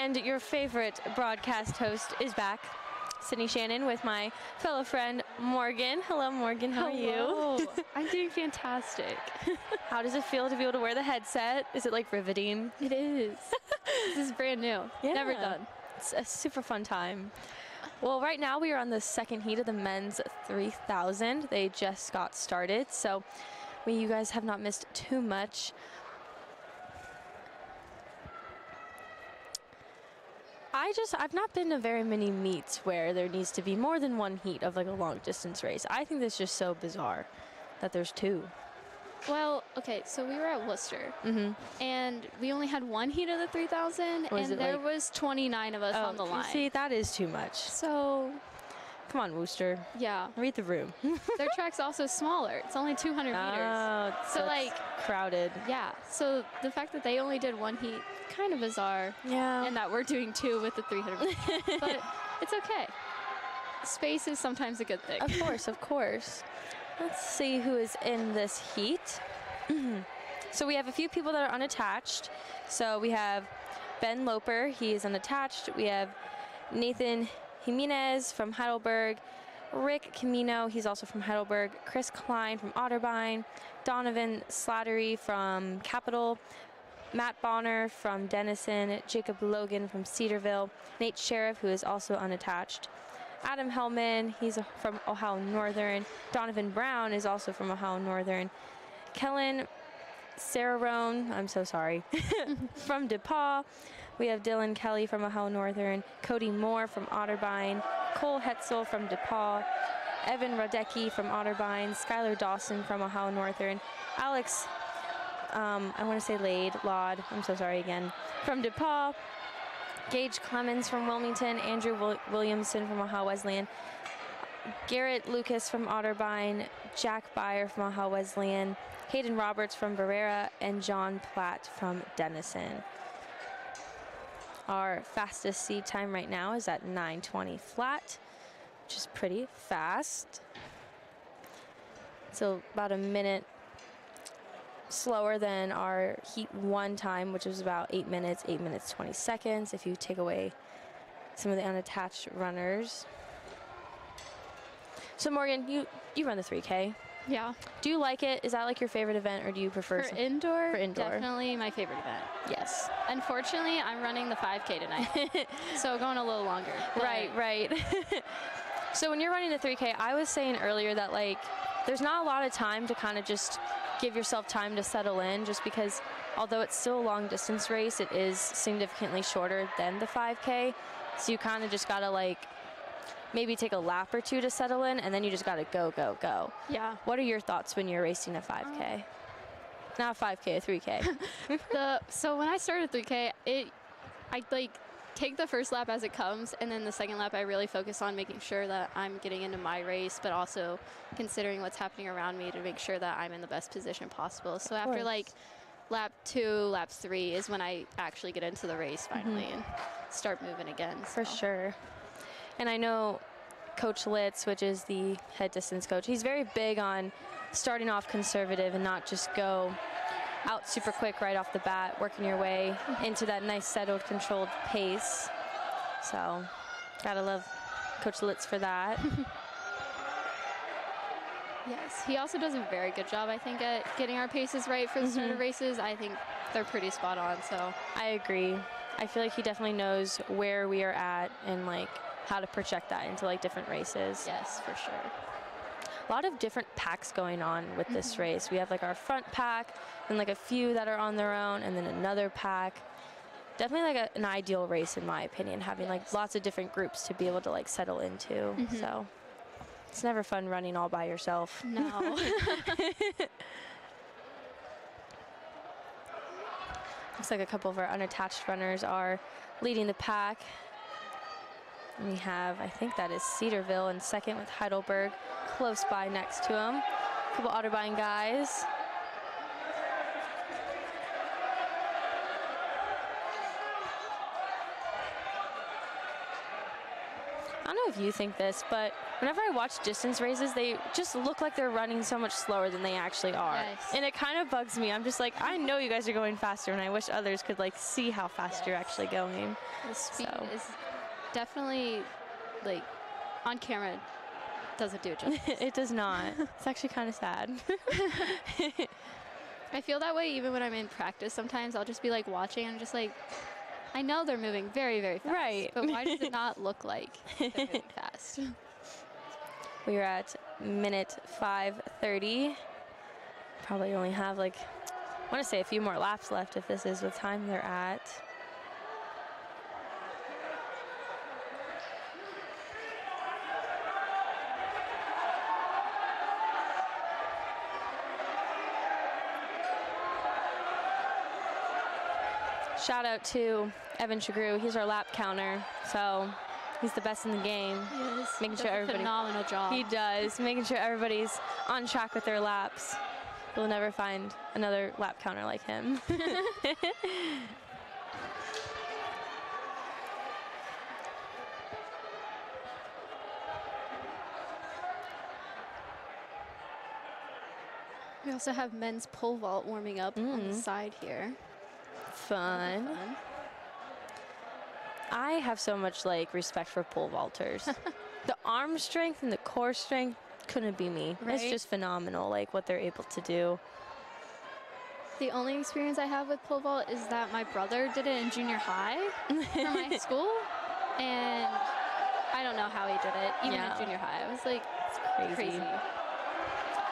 And your favorite broadcast host is back. Sydney Shannon with my fellow friend Morgan. Hello, Morgan. How are you? I'm doing fantastic. How does it feel to be able to wear the headset? Is it like riveting? It is. This is brand new. Yeah. Never done. It's a super fun time. Well, right now we are on the second heat of the men's 3000. They just got started, so you guys have not missed too much. I've not been to very many meets where there needs to be more than one heat of like a long distance race. I think that's just so bizarre that there's two. Well, okay, so we were at Worcester, and we only had one heat of the 3000, and there was 29 of us on the line. See, that is too much. So, come on, Worcester. Yeah. Read the room. Their track's also smaller. It's only 200 meters. Oh, so like crowded. Yeah. So the fact that they only did one heat, kind of bizarre. Yeah. And that we're doing two with the 300 meters. But it's okay. Space is sometimes a good thing. Of course, of course. Let's see who is in this heat. So we have a few people that are unattached. So we have Ben Loper, he is unattached. We have Nathan Jimenez from Heidelberg, Rick Camino, he's also from Heidelberg, Chris Klein from Otterbein, Donovan Slattery from Capital, Matt Bonner from Denison, Jacob Logan from Cedarville, Nate Sheriff, who is also unattached, Adam Hellman, he's from Ohio Northern, Donovan Brown is also from Ohio Northern, Kellen Sararone, I'm so sorry, from DePaul. We have Dylan Kelly from Ohio Northern, Cody Moore from Otterbein, Cole Hetzel from DePaul, Evan Rodecki from Otterbein, Skylar Dawson from Ohio Northern, Alex, I want to say Laud, I'm so sorry again, from DePaul, Gage Clemens from Wilmington, Andrew Williamson from Ohio Wesleyan, Garrett Lucas from Otterbein, Jack Byer from Ohio Wesleyan, Hayden Roberts from Barrera, and John Platt from Denison. Our fastest seed time right now is at 9:20 flat, which is pretty fast. So about a minute slower than our heat 1 time, which was about 8 minutes 20 seconds if you take away some of the unattached runners. So Morgan, you run the 3K. Yeah. Do you like it? Is that like your favorite event, or do you prefer For indoor? For indoor. Definitely my favorite event. Yes. Unfortunately, I'm running the 5K tonight, so going a little longer. Right. So when you're running the 3K, I was saying earlier that like there's not a lot of time to kind of just give yourself time to settle in, just because although it's still a long distance race, it is significantly shorter than the 5K. So you kind of just gotta like maybe take a lap or two to settle in, and then you just gotta go. Yeah. What are your thoughts when you're racing a 5K? Not a 5K, a 3K. So when I started 3K, I like take the first lap as it comes, and then the second lap I really focus on making sure that I'm getting into my race, but also considering what's happening around me to make sure that I'm in the best position possible. So after like lap 2, lap 3 is when I actually get into the race finally and start moving again. For sure. And I know Coach Litz, which is the head distance coach, he's very big on starting off conservative and not just go out super quick right off the bat, working your way into that nice settled, controlled pace. So gotta love Coach Litz for that. Yes, he also does a very good job, I think, at getting our paces right for the start of races. I think they're pretty spot on, so. I agree. I feel like he definitely knows where we are at and like how to project that into like different races. Yes, for sure. A lot of different packs going on with this race. We have like our front pack and like a few that are on their own, and then another pack. Definitely like an ideal race in my opinion, having like lots of different groups to be able to like settle into. So it's never fun running all by yourself. No. Looks like a couple of our unattached runners are leading the pack. And we have, I think that is Cedarville in second with Heidelberg close by next to him. A couple Otterbein guys. I don't know know if you think this, but whenever I watch distance races, they just look like they're running so much slower than they actually are. Yes. And it kind of bugs me. I'm just like, I know you guys are going faster, and I wish others could like see how fast you're actually going. The speed So. is definitely, like, on camera, doesn't do it justice. It does not. It's actually kind of sad. I feel that way even when I'm in practice. Sometimes I'll just be like watching and I'm just like, I know they're moving very, very fast. Right. But why does it not look like they're moving fast? We are at minute 5:30. Probably only have like, I want to say a few more laps left if this is what time they're at. Shout out to Evan Chagru. He's our lap counter, so he's the best in the game. Yes. Making Does sure a everybody. phenomenal job. He does, making sure everybody's on track with their laps. You'll never find another lap counter like him. We also have men's pole vault warming up on the side here. Fun. Fun. I have so much like respect for pole vaulters. The arm strength and the core strength couldn't be me. It's Right? just phenomenal, like what they're able to do. The only experience I have with pole vault is that my brother did it in junior high for my school, and I don't know how he did it, even Yeah. in junior high. I was like, It's crazy. crazy.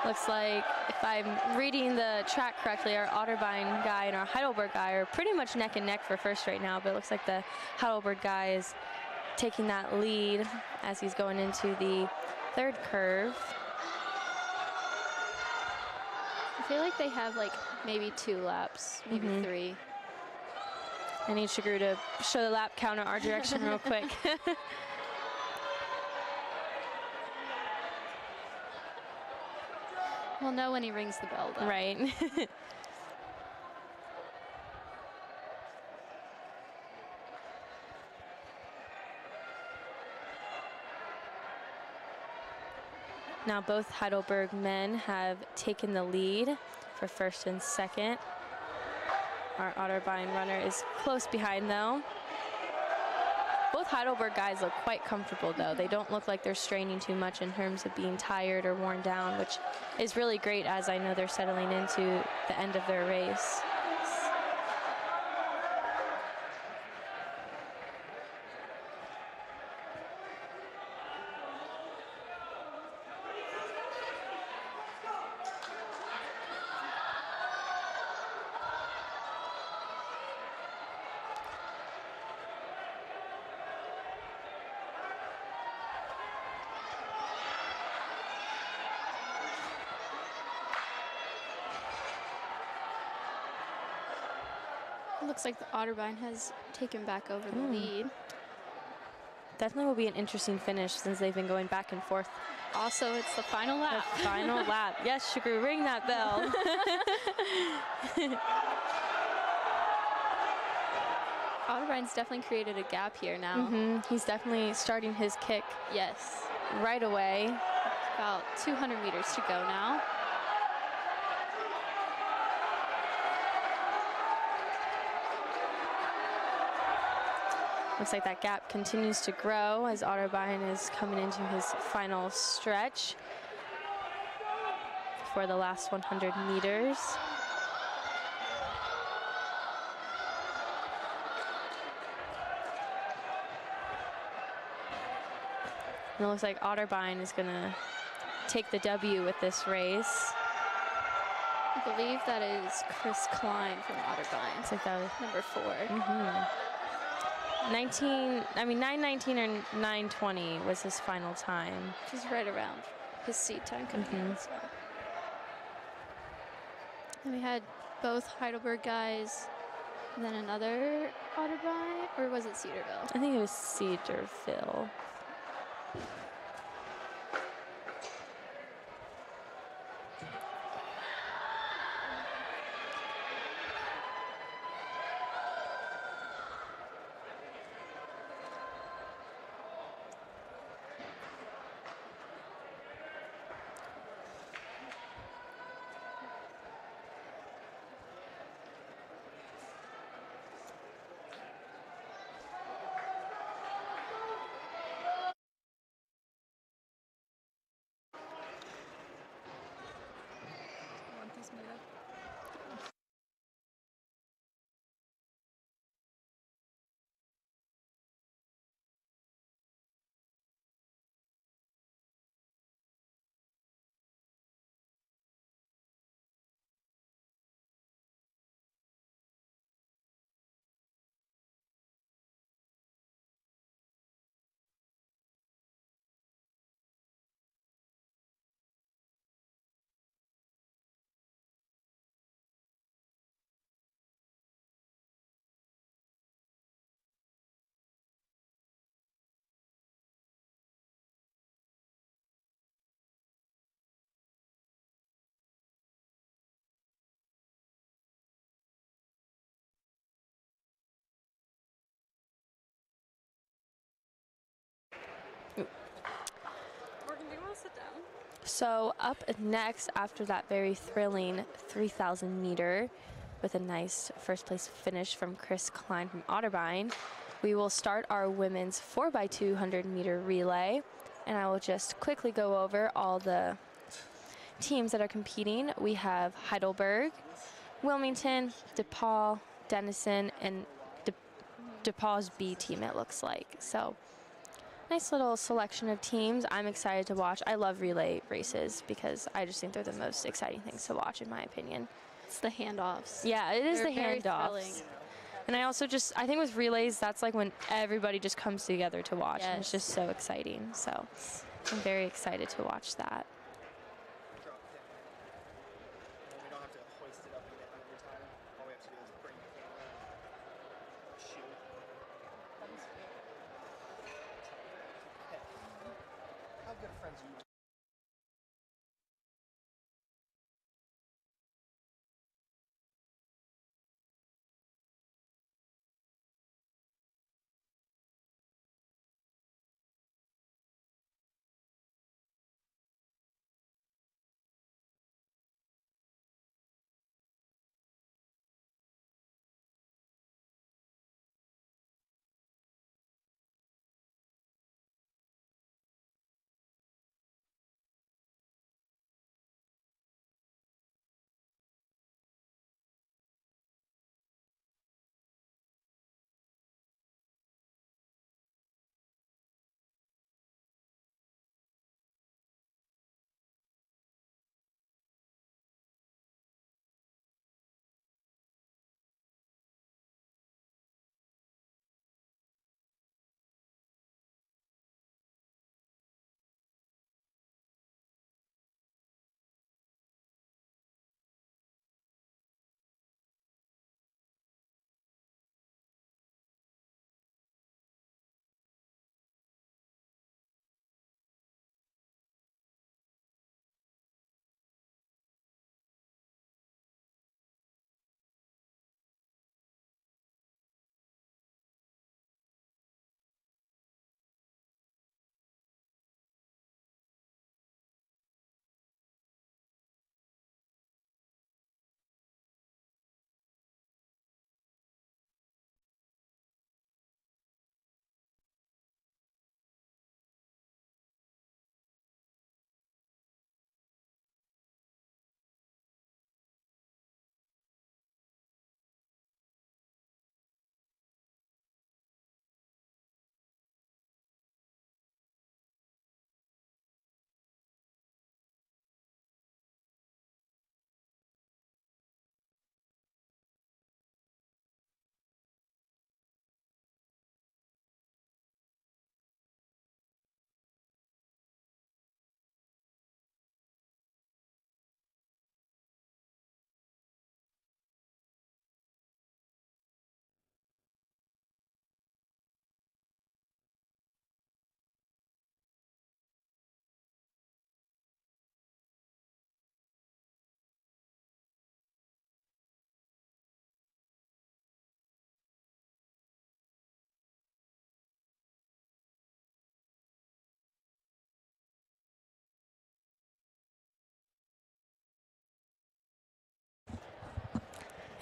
Looks like, if I'm reading the track correctly, our Otterbein guy and our Heidelberg guy are pretty much neck and neck for first right now, but it looks like the Heidelberg guy is taking that lead as he's going into the third curve. I feel like they have like maybe 2 laps, maybe 3. I need Chagru to show the lap counter our direction real quick. We'll know when he rings the bell, though. Right. Now both Heidelberg men have taken the lead for first and second. Our Otterbein runner is close behind though. Both Heidelberg guys look quite comfortable though. They don't look like they're straining too much in terms of being tired or worn down, which is really great as I know they're settling into the end of their race. It looks like the Otterbein has taken back over the lead. Definitely will be an interesting finish since they've been going back and forth. Also, it's the final lap. The final lap. Yes, Chagru, ring that bell. Otterbein's definitely created a gap here now. He's definitely starting his kick Yes. right away. About 200 meters to go now. Looks like that gap continues to grow as Otterbein is coming into his final stretch for the last 100 meters. And it looks like Otterbein is gonna take the W with this race. I believe that is Chris Klein from Otterbein. Looks like that was Number 4. 9:19 or 9:20 was his final time. Which is right around his seat time coming in. So. And we had both Heidelberg guys, and then another Otterbein, or was it Cedarville? I think it was Cedarville. I'll sit down. So up next, after that very thrilling 3,000 meter with a nice first place finish from Chris Klein from Otterbein, we will start our women's 4x200 meter relay. And I will just quickly go over all the teams that are competing. We have Heidelberg, Wilmington, DePaul, Denison, and DePaul's B team, it looks like. So nice little selection of teams. I'm excited to watch. I love relay races because I just think they're the most exciting things to watch, in my opinion. It's the handoffs. Yeah, it is They're the very handoffs. thrilling. And I also I think with relays, that's like when everybody just comes together to watch. And it's Yes. just so exciting. So I'm very excited to watch that. We don't have to hoist it up and down every time. All we have to do is bring the camera and shoot. How good friends are you?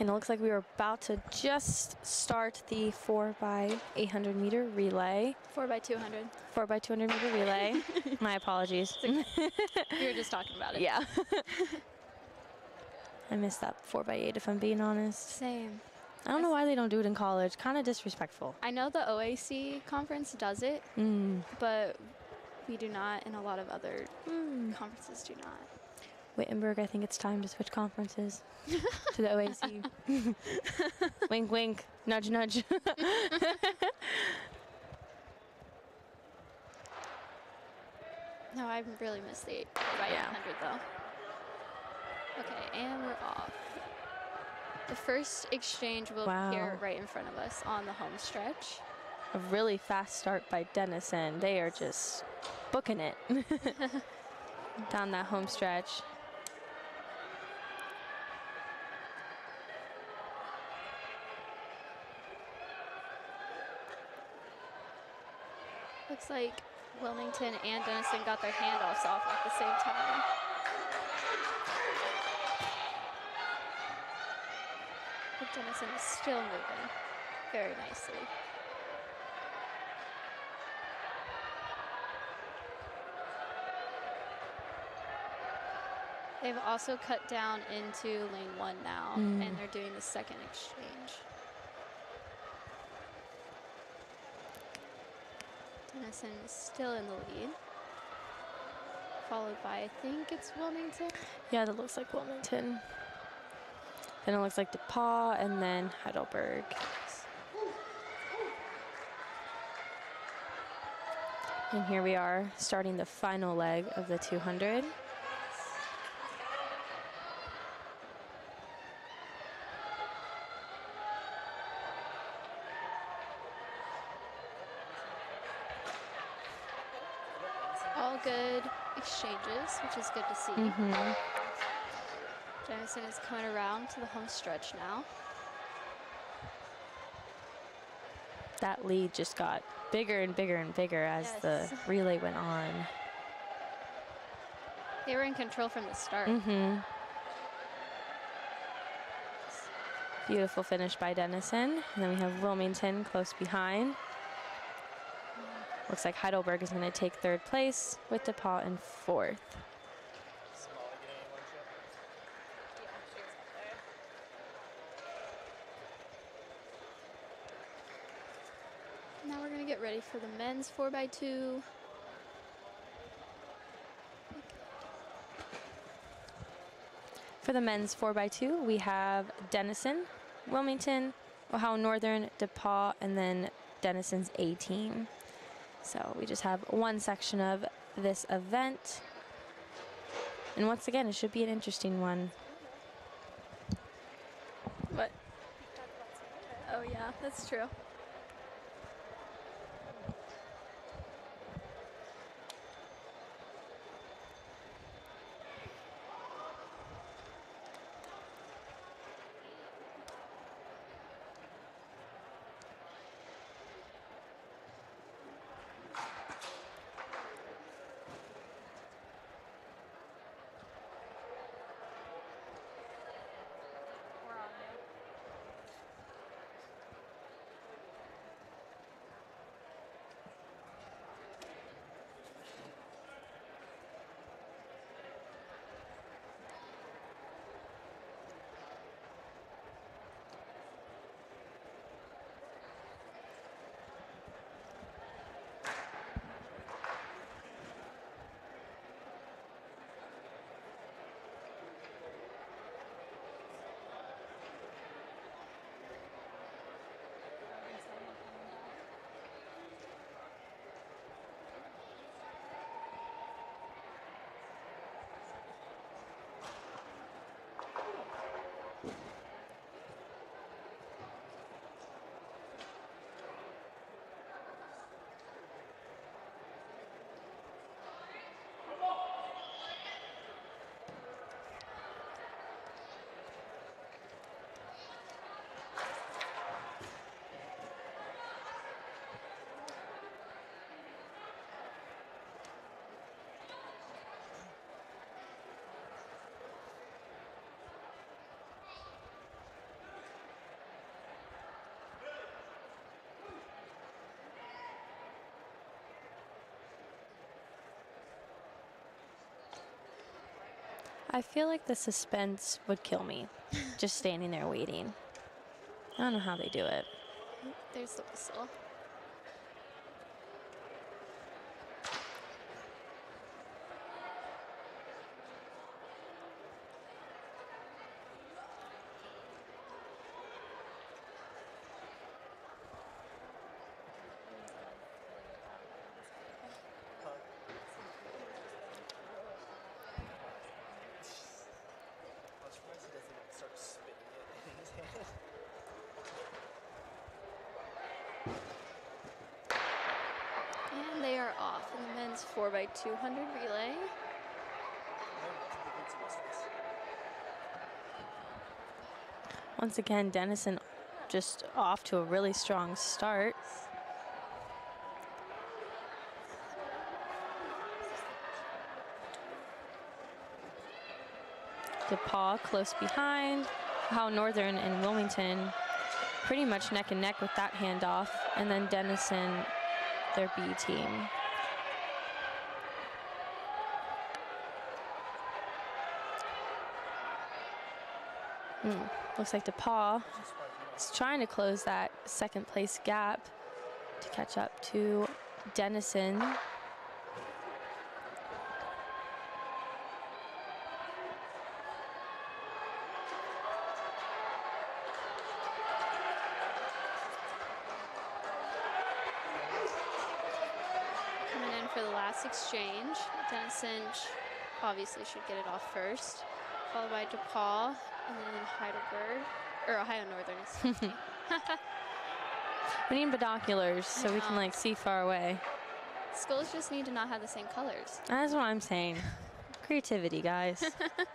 And it looks like we were about to just start the 4x800 meter relay. 4x200. 4x200 meter relay. My apologies. We were just talking about it. Yeah. I missed that 4x8 if I'm being honest. Same. I don't know why they don't do it in college. Kind of disrespectful. I know the OAC conference does it, but we do not, and a lot of other conferences do not. Wittenberg, I think it's time to switch conferences to the OAC. Wink, wink. Nudge, nudge. No, I really missed the 8x800 though. Okay, and we're off. The first exchange will Wow. appear right in front of us on the home stretch. A really fast start by Denison. They are just booking it down that home stretch. Looks like Wilmington and Denison got their handoffs off at the same time. But Denison is still moving very nicely. They've also cut down into lane 1 now, and they're doing the second exchange. Denison is still in the lead, followed by, I think it's Wilmington. Yeah, that looks like Wilmington. Then it looks like DePauw and then Heidelberg. And here we are starting the final leg of the 200. All good exchanges, which is good to see. Denison is coming around to the home stretch now. That lead just got bigger and bigger and bigger as the relay went on. They were in control from the start. Beautiful finish by Denison. And then we have Wilmington close behind. Looks like Heidelberg is going to take 3rd place with DePauw in 4th. Now we're going to get ready for the men's 4x2. For the men's 4x2, we have Denison, Wilmington, Ohio Northern, DePauw, and then Denison's A team. So we just have one section of this event. And once again, it should be an interesting one. What? Oh yeah, that's true. I feel like the suspense would kill me, just standing there waiting. I don't know how they do it. There's the whistle. I'm surprised he doesn't like start spinning it in his hand. And they are off in the men's 4x200 relay. Once again, Denison just off to a really strong start. DePaul close behind. Ohio Northern and Wilmington pretty much neck and neck with that handoff. And then Denison, their B team. Looks like DePaul is trying to close that second place gap to catch up to Denison. Coming in for the last exchange. Denison obviously should get it off first, followed by DePaul, and then Heidelberg, or Ohio Northern. Excuse me. We need binoculars so we can like see far away. Schools just need to not have the same colors. That's what I'm saying. Creativity, guys.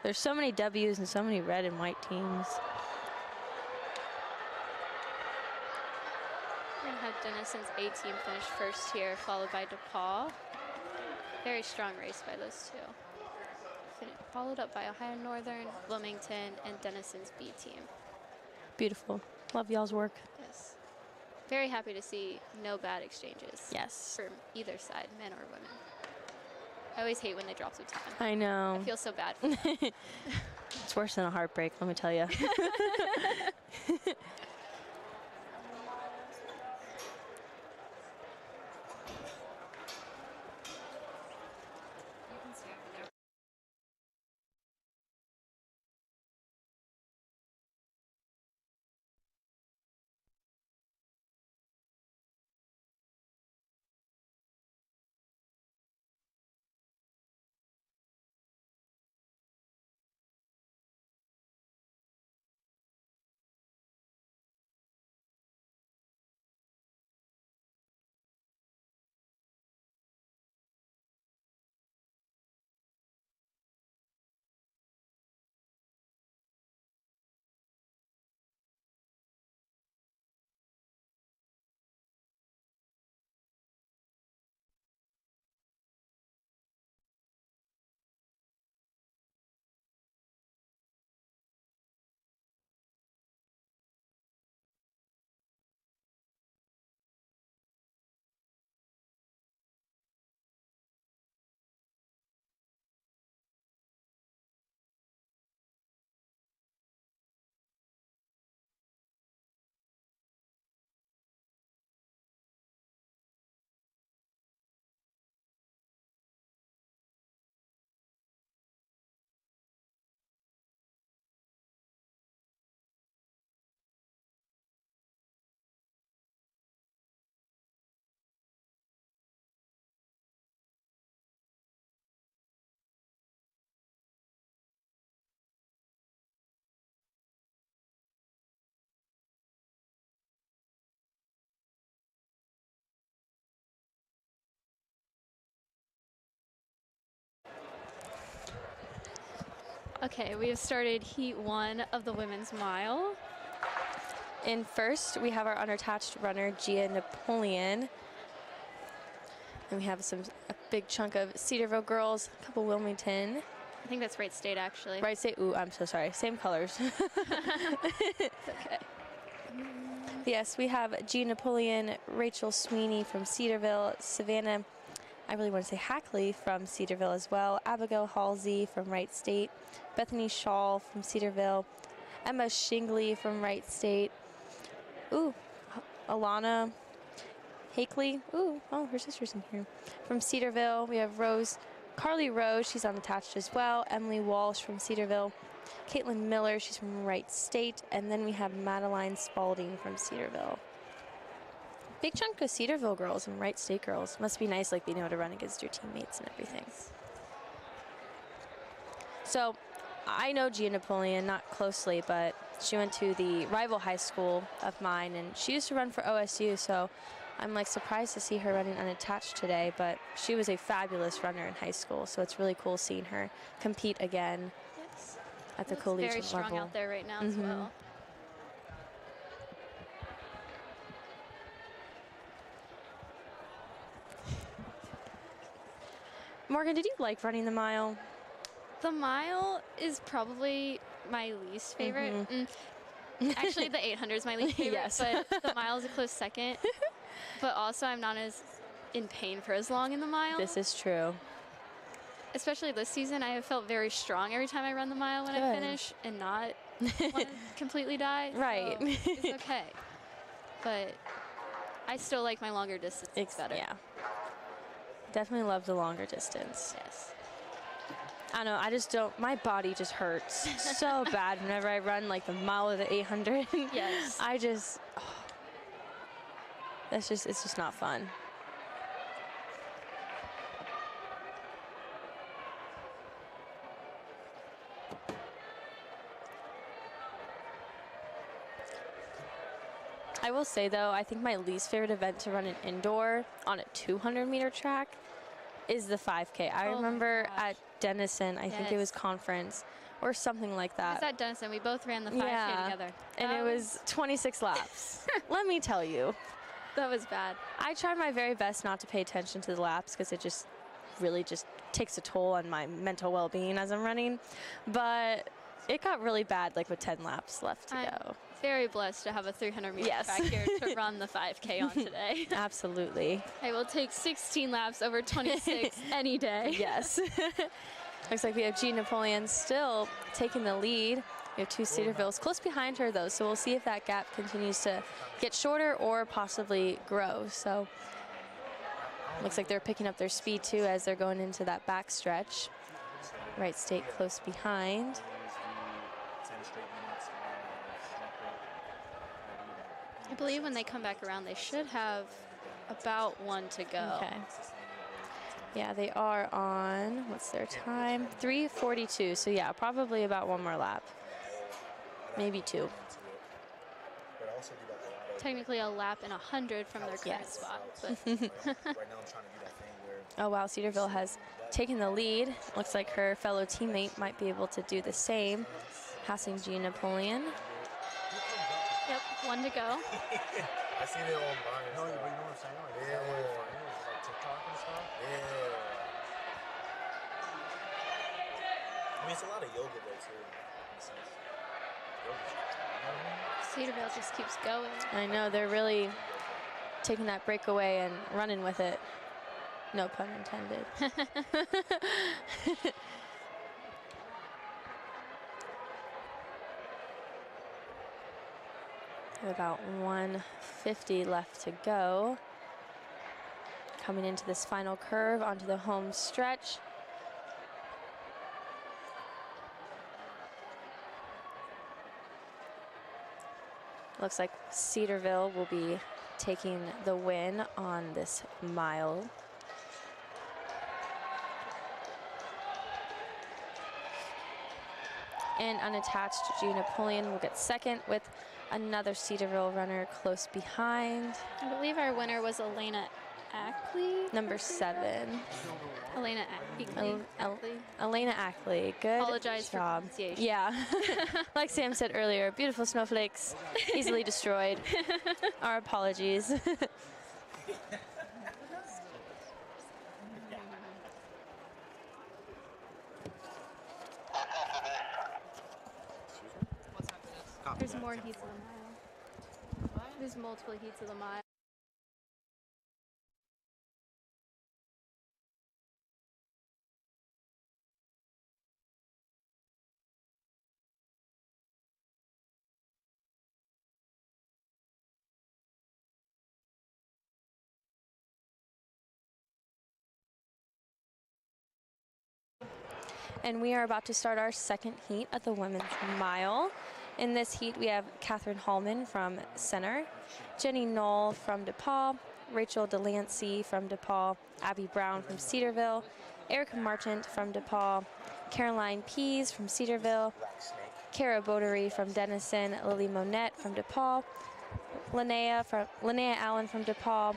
There's so many W's and so many red and white teams. We're going to have Denison's A team finish first here, followed by DePaul. Very strong race by those two. Followed up by Ohio Northern, Wilmington, and Denison's B team. Beautiful. Love y'all's work. Yes. Very happy to see no bad exchanges. Yes. For either side, men or women. I always hate when they drop some time. I know. I feel so bad for them. It's worse than a heartbreak, let me tell you. Okay, we have started heat 1 of the women's mile. In first, we have our unattached runner, Gia Napoleon. And we have a big chunk of Cedarville girls, a couple Wilmington. I think that's Wright State, actually. Wright State, ooh, I'm so sorry. Same colors. Okay. Yes, we have Gia Napoleon, Rachel Sweeney from Cedarville, Savannah, I really want to say Hackley from Cedarville as well, Abigail Halsey from Wright State, Bethany Shaw from Cedarville, Emma Shingley from Wright State, ooh, Alana Hakeley, ooh, oh, her sister's in here, from Cedarville. We have Carly Rose, she's unattached as well, Emily Walsh from Cedarville, Caitlin Miller, she's from Wright State, and then we have Madeline Spalding from Cedarville. Big chunk of Cedarville girls and Wright State girls. Must be nice, like being able to run against your teammates and everything. So, I know Gia Napoleon, not closely, but she went to the rival high school of mine, and she used to run for OSU, so I'm like surprised to see her running unattached today, but she was a fabulous runner in high school, so it's really cool seeing her compete again at the collegiate level. Very strong out there right now as well. Morgan, did you like running the mile? The mile is probably my least favorite. Actually, the 800 is my least favorite, Yes. but the mile is a close second. But also, I'm not as in pain for as long in the mile. This is true. Especially this season, I have felt very strong every time I run the mile when I Good. finish and not want to completely die. Right. So it's okay. But I still like my longer distance better. Yeah. Definitely love the longer distance. Yes. I don't know, I just don't, my body just hurts so bad whenever I run like the mile or the 800. Yes. I just, it's just not fun. I will say though, I think my least favorite event to run an indoor on a 200-meter track is the 5K. I Oh my remember gosh. at Denison, I think it was Yes. conference or something like It that. was at Denison. We both ran the 5K together. And That it was 26 laps. Let me tell you. That was bad. I tried my very best not to pay attention to the laps because it just really just takes a toll on my mental well-being as I'm running. But it got really bad like with 10 laps left to I'm go. very blessed to have a 300-meter Yes. track here to run the 5K on today. Absolutely. I will take 16 laps over 26 any day. Yes. Looks like we have Jean Napoleon still taking the lead. We have two Cedarvilles close behind her though, so we'll see if that gap continues to get shorter or possibly grow. So looks like they're picking up their speed too as they're going into that back stretch. Wright State close behind. I believe when they come back around, they should have about 1 to go. Okay. Yeah, they are on, what's their time? 3:42, so yeah, probably about 1 more lap. Maybe 2. Technically a lap and 100 from their current Yes. spot. But Oh wow, Cedarville has taken the lead. Looks like her fellow teammate might be able to do the same, passing Jean Napoleon. yep, 1 to go. I see them online. No, you know what I'm saying? Like, yeah. Like TikTok and stuff. Yeah. I mean, it's a lot of yoga though too. In a sense. Cedarville just keeps going. I know, they're really taking that breakaway and running with it. No pun intended. About 150 left to go. Coming into this final curve onto the home stretch. Looks like Cedarville will be taking the win on this mile. And unattached, Jean Napoleon will get second with another Cedarville runner close behind. I believe our winner was Elena Ackley. Number 7. Elena Ackley. Elena Ackley. Good Apologize for job. pronunciation. Yeah. Like Sam said earlier, beautiful snowflakes, easily destroyed. Our apologies. There's more heats of the mile. There's multiple heats of the mile. And we are about to start our second heat at the women's mile. In this heat, we have Catherine Hallman from Center, Jenny Knoll from DePaul, Rachel Delancey from DePaul, Abby Brown from Cedarville, Erica Marchant from DePaul, Caroline Pease from Cedarville, Kara Bodery from Denison, Lily Monette from DePaul, Linnea Allen from DePaul,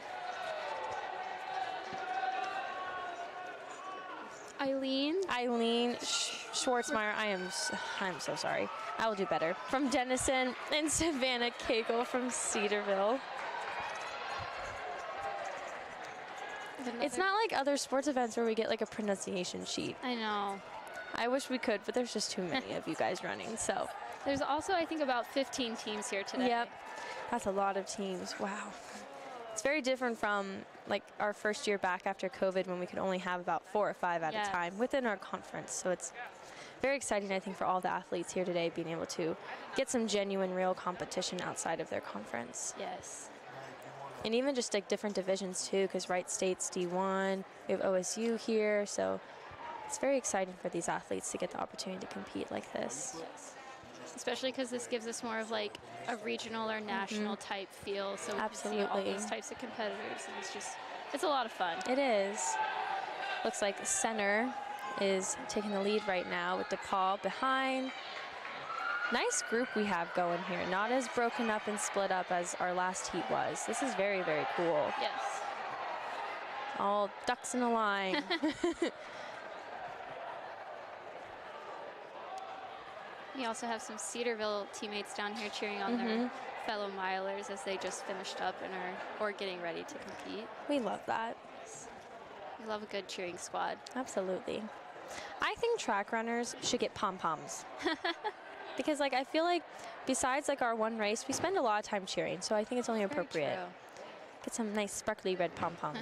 Eileen Schwartzmeyer, I'm so sorry. I will do better. From Denison, and Savannah Cagle from Cedarville. It's not like other sports events where we get like a pronunciation sheet. I know. I wish we could, but there's just too many of you guys running. So, There's also, I think, about 15 teams here today. yep, that's a lot of teams. Wow. It's very different from like our first year back after COVID when we could only have about 4 or 5 at Yes. a time within our conference. So it's very exciting, I think, for all the athletes here today being able to get some genuine, real competition outside of their conference. Yes. And even just like different divisions too, because Wright State's D1, we have OSU here. So it's very exciting for these athletes to get the opportunity to compete like this. Yes. Especially because this gives us more of like a regional or national type feel, so we can see all Absolutely. those types of competitors, and it's a lot of fun. It is. Looks like center is taking the lead right now with DePaul behind. Nice group we have going here. Not as broken up and split up as our last heat was. This is very, very cool. Yes. All ducks in a line. We also have some Cedarville teammates down here cheering on their fellow milers as they just finished up and are getting ready to compete. We love that. We love a good cheering squad. Absolutely. I think track runners should get pom-poms. Because like I feel like besides like our one race, we spend a lot of time cheering. So I think it's only Very appropriate. true. Get some nice sparkly red pom-poms.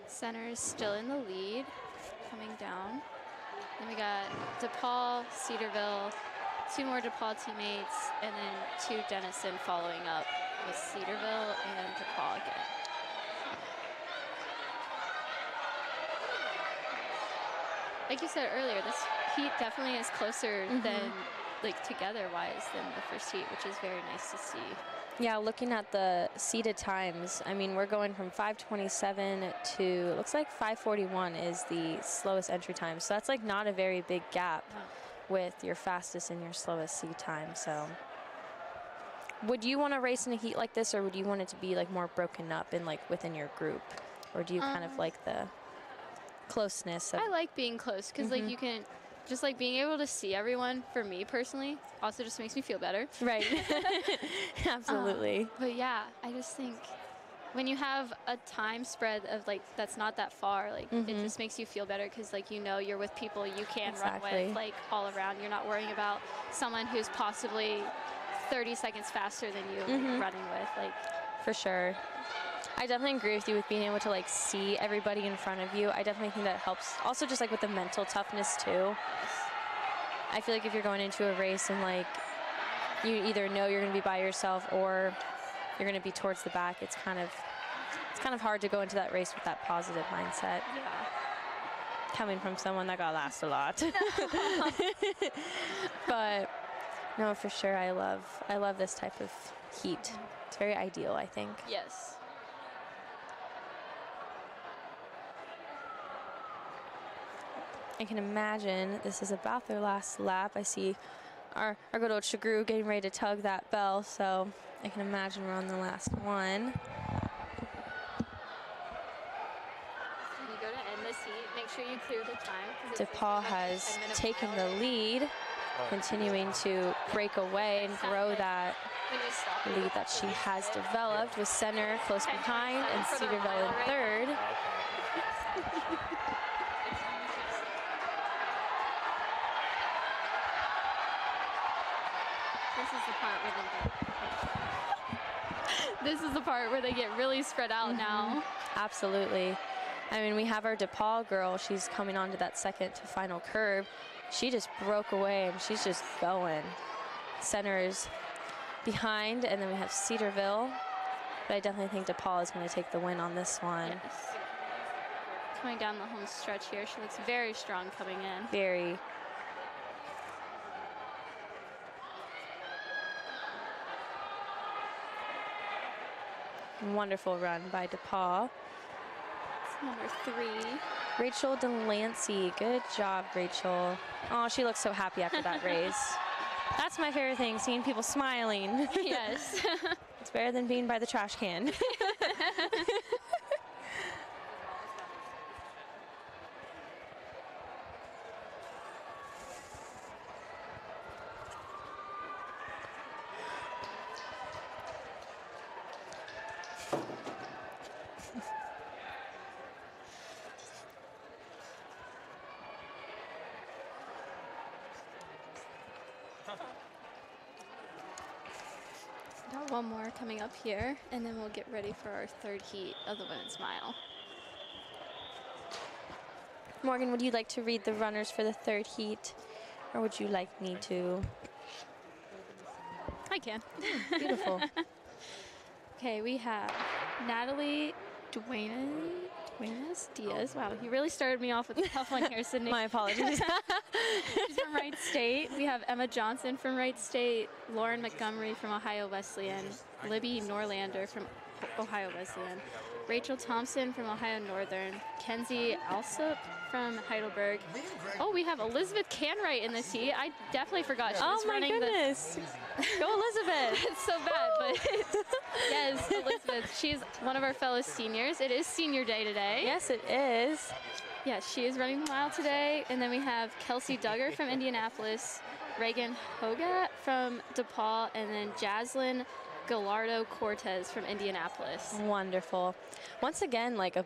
Center is still in the lead, coming down. Then we got DePaul, Cedarville, 2 more DePaul teammates, and then 2 Denison following up with Cedarville and DePaul again. Like you said earlier, this heat definitely is closer than, like, together-wise than the first heat, which is very nice to see. Yeah, looking at the seated times, I mean, we're going from 5:27 to, it looks like 5:41 is the slowest entry time. So that's like not a very big gap with your fastest and your slowest seat time. So would you want to race in a heat like this, or would you want it to be like more broken up and like within your group? Or do you kind of like the closeness of I like being close because, like, you can just, like, being able to see everyone, for me personally, also just makes me feel better. right? Absolutely. But yeah, I just think when you have a time spread of like that's not that far, like it just makes you feel better because like you know you're with people you can run Exactly. with like all around. You're not worrying about someone who's possibly 30 seconds faster than you like, running with. Like For sure. I definitely agree with you with being able to like see everybody in front of you. I definitely think that helps. Also just like with the mental toughness too. I feel like if you're going into a race and like you either know you're going to be by yourself or you're going to be towards the back, it's kind of hard to go into that race with that positive mindset. yeah, Coming from someone that got last a lot. But no, for sure, I love this type of heat. It's very ideal, I think. yes. I can imagine this is about their last lap. I see our good old Chagru getting ready to tug that bell, so I can imagine we're on the last one. When you go to end this heat, make sure you clear the time. 'Cause it's DePaul like a has 10-minute taken mile. the lead, continuing to break away and grow that When you stop, lead that she has developed, with center close behind and Cedarville in third. This is the part where they get really spread out now. Absolutely. I mean, we have our DePaul girl. She's coming onto that second to final curve. She just broke away and she's just going. Center is behind, and then we have Cedarville. But I definitely think DePaul is going to take the win on this one. Yes. Coming down the home stretch here, she looks very strong coming in. Very. Wonderful run by DePaul. Number 3. Rachel Delancey. Good job, Rachel. Oh, she looks so happy after that race. That's my favorite thing, seeing people smiling. Yes. It's better than being by the trash can. got one more coming up here, and then we'll get ready for our third heat of the women's mile. Morgan, would you like to read the runners for the third heat, or would you like me to? I can. Beautiful. Okay, we have Natalie Duenas Diaz. Wow, you really started me off with a tough one here, Sydney. My apologies. She's from Wright State. We have Emma Johnson from Wright State, Lauren Montgomery from Ohio Wesleyan, Libby Norlander from Ohio Wesleyan, Rachel Thompson from Ohio Northern, Kenzie Alsop from Heidelberg. Oh, we have Elizabeth Canwright in this heat. I definitely forgot she was Oh my running goodness. Go Elizabeth. It's so bad, but yes, Elizabeth. She's one of our fellow seniors. It is senior day today. Yes, it is. Yes, she is running the mile today. And then we have Kelsey Duggar from Indianapolis, Reagan Hogat from DePaul, and then Jaslyn Gallardo Cortez from Indianapolis. Wonderful. Once again, like a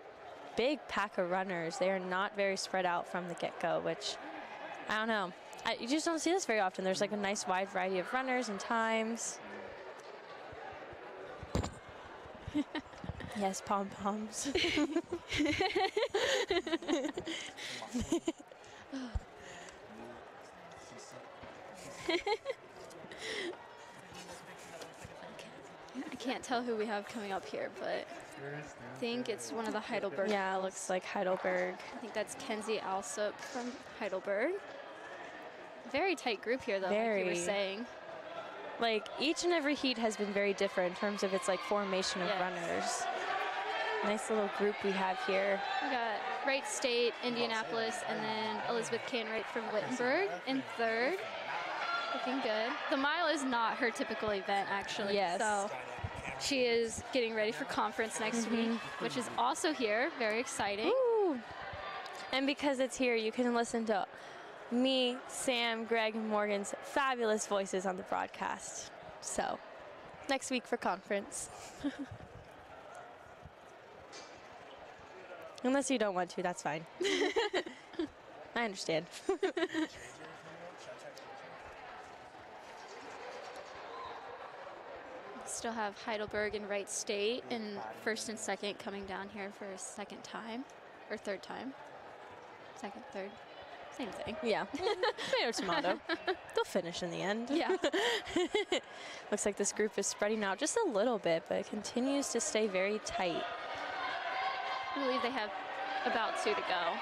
big pack of runners. They are not very spread out from the get-go, which, I don't know. You just don't see this very often. There's like a nice wide variety of runners and times. Yes, pom-poms. I can't tell who we have coming up here, but I think it's one of the Heidelberg. Yeah, it girls. looks like Heidelberg. I think that's Kenzie Alsop from Heidelberg. Very tight group here, though, like you Very. were saying. Like, each and every heat has been very different in terms of its like formation of Yes. runners. Nice little group we have here. We got Wright State, Indianapolis, and then Elizabeth Canwright from Wittenberg in third. Looking good. The mile is not her typical event, actually. Yes. So she is getting ready for conference next week, which is also here. Very exciting. Woo! And because it's here, you can listen to me, Sam, Greg, and Morgan's fabulous voices on the broadcast. So, next week for conference. Unless you don't want to, that's fine. I understand. Still have Heidelberg and Wright State in first and second coming down here for a second time, or third time. Second, third, same thing. Yeah. Tomato, tomato. They'll finish in the end. Yeah. Looks like this group is spreading out just a little bit, but it continues to stay very tight. I believe they have about 2 to go.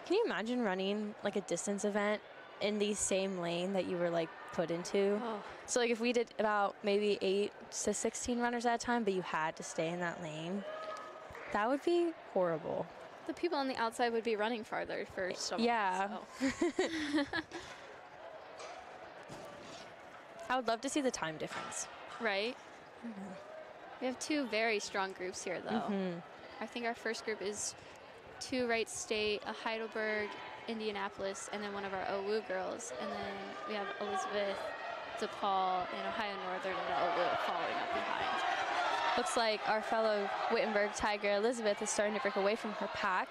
Can you imagine running like a distance event in the same lane that you were like put into? Oh. So like if we did about maybe 8 to 16 runners at a time, but you had to stay in that lane, that would be horrible. The people on the outside would be running farther for some. Yeah. So. I would love to see the time difference. Right. We have 2 very strong groups here, though. Mm-hmm. I think our first group is 2 Wright State, a Heidelberg, Indianapolis, and then one of our OWU girls. And then we have Elizabeth, DePaul, and Ohio Northern and OWU following up behind. Looks like our fellow Wittenberg Tiger Elizabeth is starting to break away from her pack.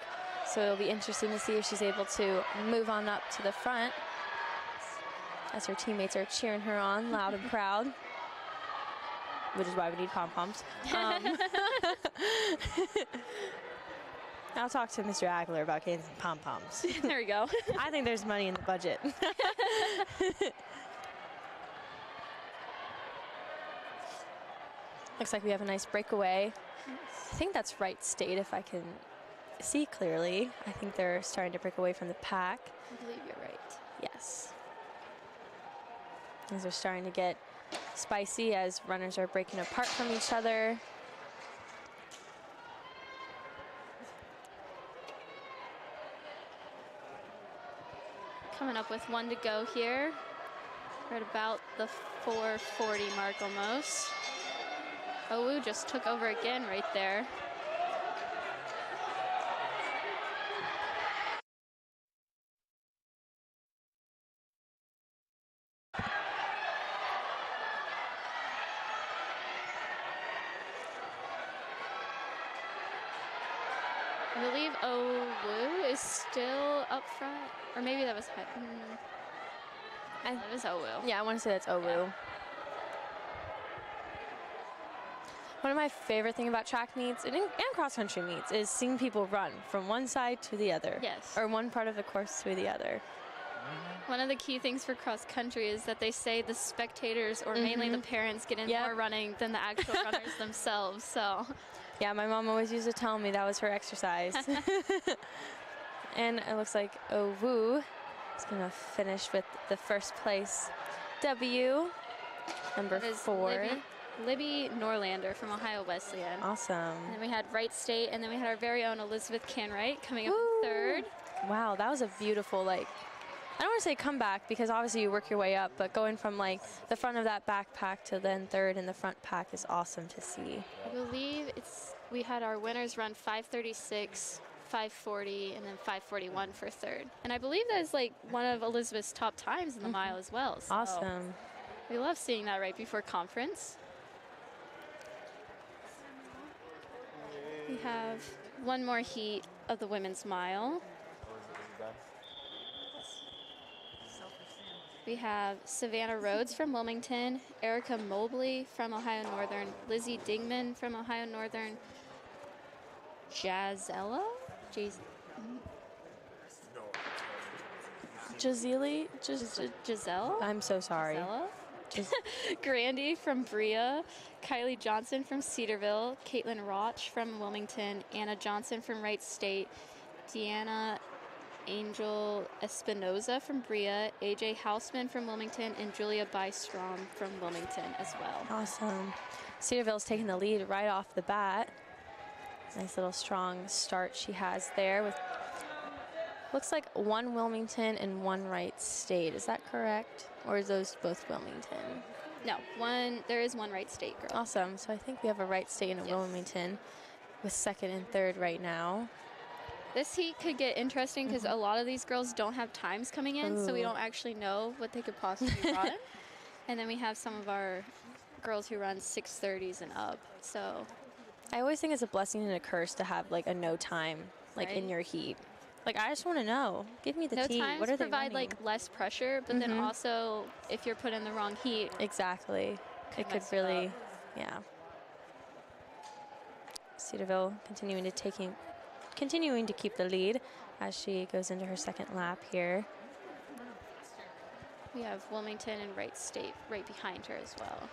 So it'll be interesting to see if she's able to move on up to the front as her teammates are cheering her on loud and proud, which is why we need pom-poms. I'll talk to Mr. Agler about getting some pom-poms. There we go. I think there's money in the budget. Looks like we have a nice breakaway. I think that's Wright State if I can see clearly. I think they're starting to break away from the pack. I believe you're right. Yes. Things are starting to get spicy as runners are breaking apart from each other. Coming up with 1 to go here. Right about the 4:40 mark almost. Owu just took over again right there. I believe Owu is still up front, or maybe that was that was Owu. Yeah, I want to say that's Owu. Yeah. One of my favorite things about track meets and cross country meets is seeing people run from one side to the other. Yes. Or one part of the course to the other. One of the key things for cross country is that they say the spectators, or mainly the parents, get in more running than the actual runners themselves. So, yeah, my mom always used to tell me that was her exercise. And it looks like Owu is going to finish with the first place W, number 4. Libby Norlander from Ohio Wesleyan. Awesome. And then we had Wright State, and then we had our very own Elizabeth Canwright coming up in 3rd. Wow, that was a beautiful, like, I don't want to say comeback because obviously you work your way up, but going from like the front of that backpack to then 3rd in the front pack is awesome to see. I believe we had our winners run 5:36, 5:40, and then 5:41 for 3rd. And I believe that is like one of Elizabeth's top times in the mile as well. So Awesome. we love seeing that right before conference. We have one more heat of the women's mile. We have Savannah Rhodes from Wilmington, Erica Mobley from Ohio Northern, Lizzie Dingman from Ohio Northern, Gisela? Giselle? I'm so sorry. Grandy from Brea, Kylie Johnson from Cedarville, Caitlin Roch from Wilmington, Anna Johnson from Wright State, Deanna Angel Espinoza from Brea, AJ Hausman from Wilmington, and Julia Bystrom from Wilmington as well. Awesome. Cedarville's taking the lead right off the bat. Nice little strong start she has there with, looks like one Wilmington and one Wright State. Is that correct? Or is those both Wilmington? No, there is one Wright State girl. Awesome. So I think we have a Wright State and a Wilmington with 2nd and 3rd right now. This heat could get interesting because a lot of these girls don't have times coming in, so we don't actually know what they could possibly run. And then we have some of our girls who run 6:30s and up. So I always think it's a blessing and a curse to have like a no time like in your heat. Like I just want to know. Give me the no tea. times What are they provide running? like less pressure, but then also if you're put in the wrong heat, exactly. It could mess really, up. yeah. Cedarville continuing to keep the lead as she goes into her 2nd lap here. We have Wilmington and Wright State right behind her as well.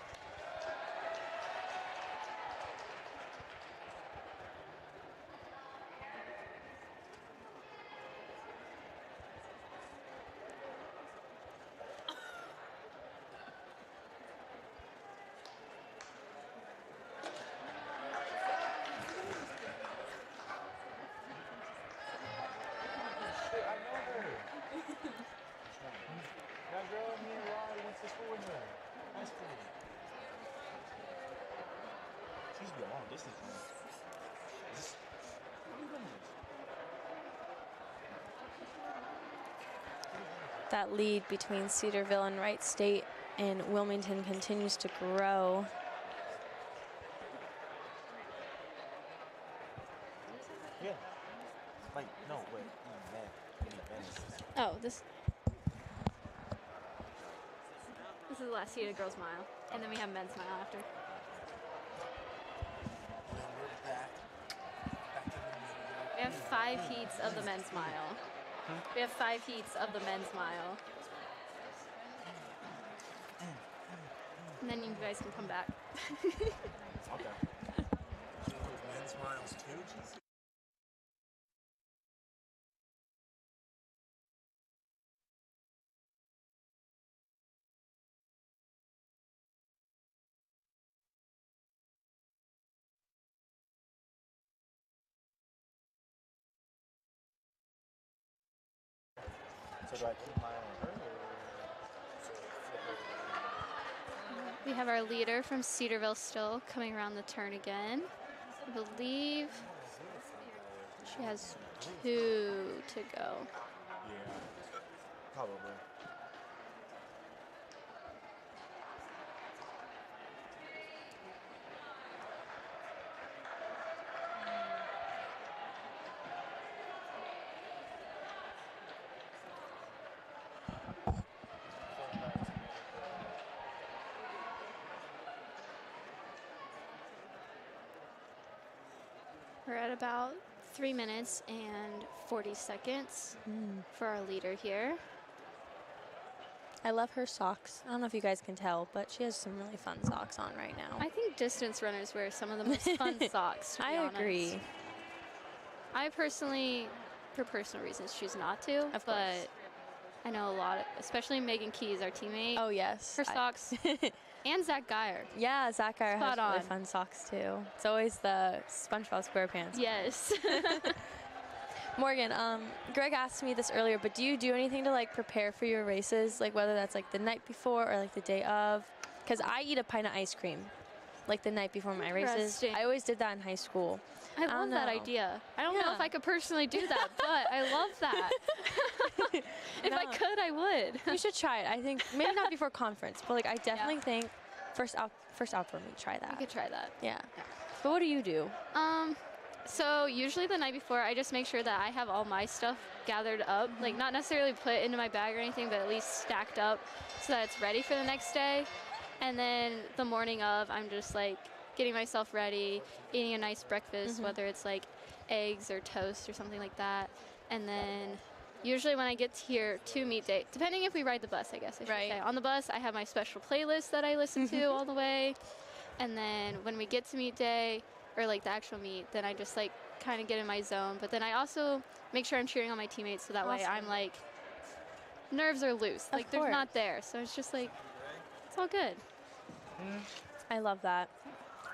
That girl, me and Rod went to school with her. High school. She used to be a long distance runner. How are you doing this? That lead between Cedarville and Wright State and Wilmington continues to grow. Yeah. Like, no, wait. Oh, this is the last heat of girls' mile, and then we have men's mile after. We have 5 heats of the men's mile. We have 5 heats of the men's mile. And then you guys can come back. Okay. Men's miles too? So do I keep my eye on her or flip We have our leader from Cedarville still coming around the turn again. I believe she has 2 to go. Yeah, probably. We're at about 3 minutes and 40 seconds for our leader here. I love her socks. I don't know if you guys can tell, but she has some really fun socks on right now. I think distance runners wear some of the most fun socks, to be I honest. agree. I personally, for personal reasons, choose not to. Of but course. I know a lot, especially Megan Keys, our teammate. Oh, yes. Her socks. And Zach Geyer. Yeah, Zach Geyer has Spot really on. fun socks, too. It's always the SpongeBob SquarePants. Yes. Morgan, Greg asked me this earlier, but do you do anything to like prepare for your races, like whether that's like the night before or like the day of? Because I eat a pint of ice cream, like the night before my races. Interesting. I always did that in high school. I love that know. idea. I don't know Yeah. if I could personally do that, but I love that. If I No. could, I would. You should try it. I think maybe not before conference, but like I definitely think first outdoor meet, try I that. could try that. Yeah. But what do you do? So usually the night before, I just make sure that I have all my stuff gathered up, like not necessarily put into my bag or anything, but at least stacked up so that it's ready for the next day. And then the morning of, I'm just like getting myself ready, eating a nice breakfast, whether it's like eggs or toast or something like that. And then usually when I get here to meet day, depending if we ride the bus, I guess I should say. On the bus, I have my special playlist that I listen to all the way. And then when we get to meet day, or like the actual meet, then I just like kind of get in my zone. But then I also make sure I'm cheering on my teammates so that way I'm like, nerves are loose. Like they're not there. So it's just like, it's all good. I love that.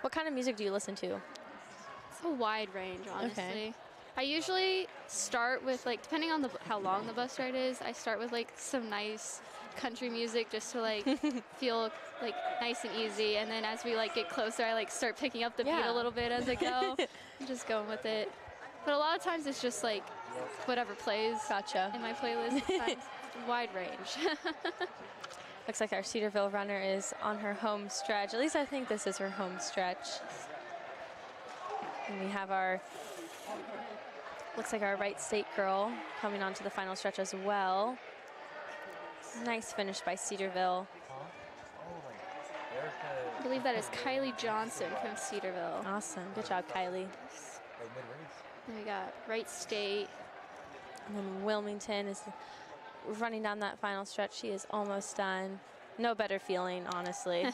What kind of music do you listen to? It's a wide range, honestly. I usually start with like, depending on how long the bus ride is, I start with like some nice country music just to like feel like nice and easy. And then as we like get closer, I like start picking up the beat a little bit as I go. I'm just going with it. But a lot of times it's just like whatever plays in my playlist. It's wide range. Looks like our Cedarville runner is on her home stretch. At least I think this is her home stretch. And we have our, looks like our Wright State girl coming onto the final stretch as well. Nice finish by Cedarville. I believe that is Kylie Johnson from Cedarville. Awesome. Good job, Kylie. And we got Wright State. And then Wilmington is running down that final stretch. She is almost done. No better feeling, honestly.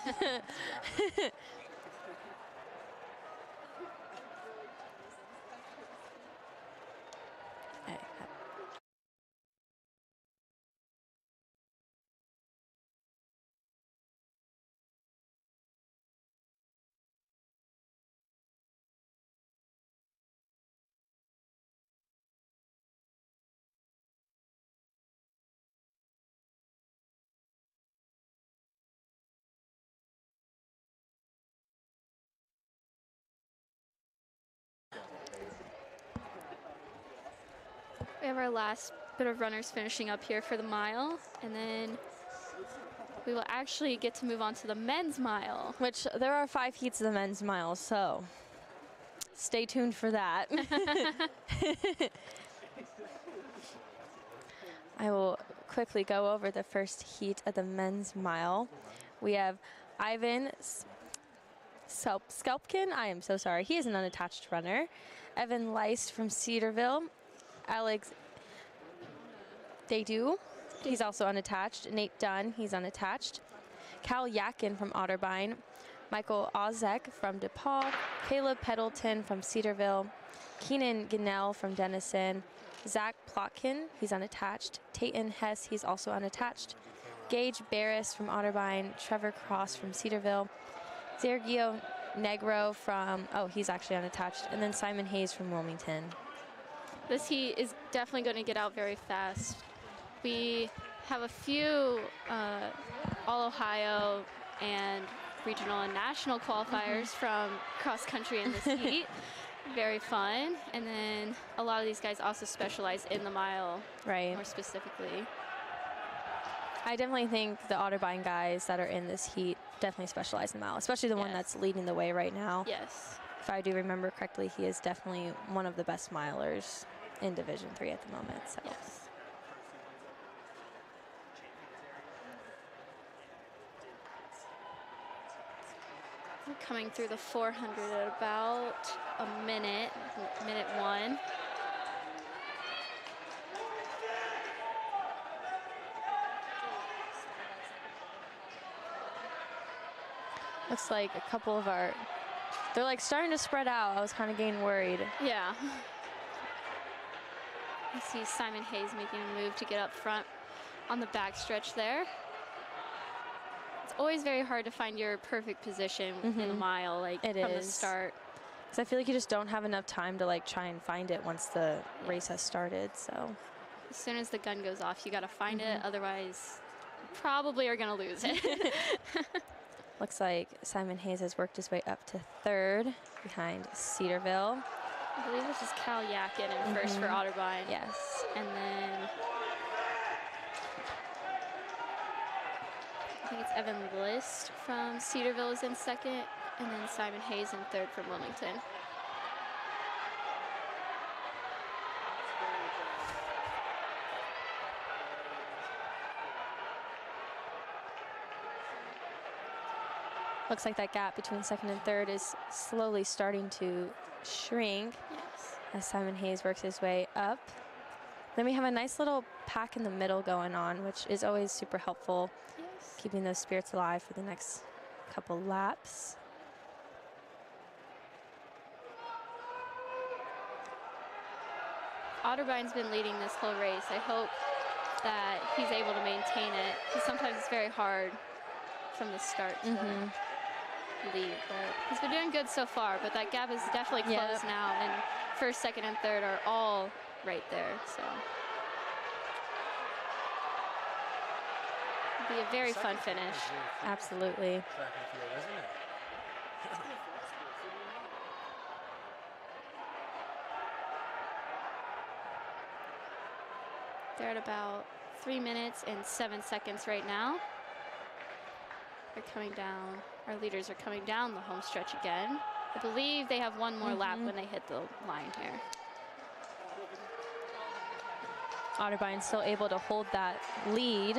We have our last bit of runners finishing up here for the mile, and then we will actually get to move on to the men's mile. Which there are 5 heats of the men's mile, so stay tuned for that. I will quickly go over the first heat of the men's mile. We have Ivan Skelpkin. I am so sorry. He is an unattached runner. Evan Leist from Cedarville. Alex Daydu. He's also unattached. Nate Dunn. He's unattached. Cal Yakin from Otterbein. Michael Ozek from DePaul. Caleb Peddleton from Cedarville. Keenan Ginnell from Denison. Zach Plotkin, he's unattached. Tayton Hess, he's also unattached. Gage Barris from Otterbein. Trevor Cross from Cedarville. Sergio Negro from, oh, he's actually unattached. And then Simon Hayes from Wilmington. This heat is definitely going to get out very fast. We have a few All-Ohio and regional and national qualifiers from cross country in this heat. Very fun. And then a lot of these guys also specialize in the mile Right. more specifically. I definitely think the Otterbein guys that are in this heat definitely specialize in the mile, especially the one Yes. that's leading the way right now. Yes. If I do remember correctly, he is definitely one of the best milers in Division III at the moment. So. Yes. We're coming through the 400 at about a minute, minute 1. Looks like a couple of our, they're like starting to spread out. I was kind of getting worried. Yeah. I see Simon Hayes making a move to get up front on the back stretch there. It's always very hard to find your perfect position in a mile, like It from the is. start. Because I feel like you just don't have enough time to like try and find it once the race has started. So As soon as the gun goes off, you got to find it. Otherwise, you probably are going to lose it. looks like Simon Hayes has worked his way up to 3rd behind Cedarville. I believe this is Cal Yakin in first for Otterbein. Yes. And then I think it's Evan List from Cedarville is in 2nd. And then Simon Hayes in 3rd from Wilmington. Looks like that gap between 2nd and 3rd is slowly starting to shrink Yes. as Simon Hayes works his way up. Then we have a nice little pack in the middle going on, which is always super helpful, Yes. keeping those spirits alive for the next couple laps. Otterbein's been leading this whole race. I hope that he's able to maintain it, because sometimes it's very hard from the start to lead. But he's been doing good so far, but that gap is definitely closed now, and 1st, 2nd, and 3rd are all right there. So it'll be a very fun finish. Absolutely. Track and field, isn't it? They're at about 3 minutes and 7 seconds right now. They're coming down. Our leaders are coming down the home stretch again. I believe they have one more lap when they hit the line here. Otterbein still able to hold that lead.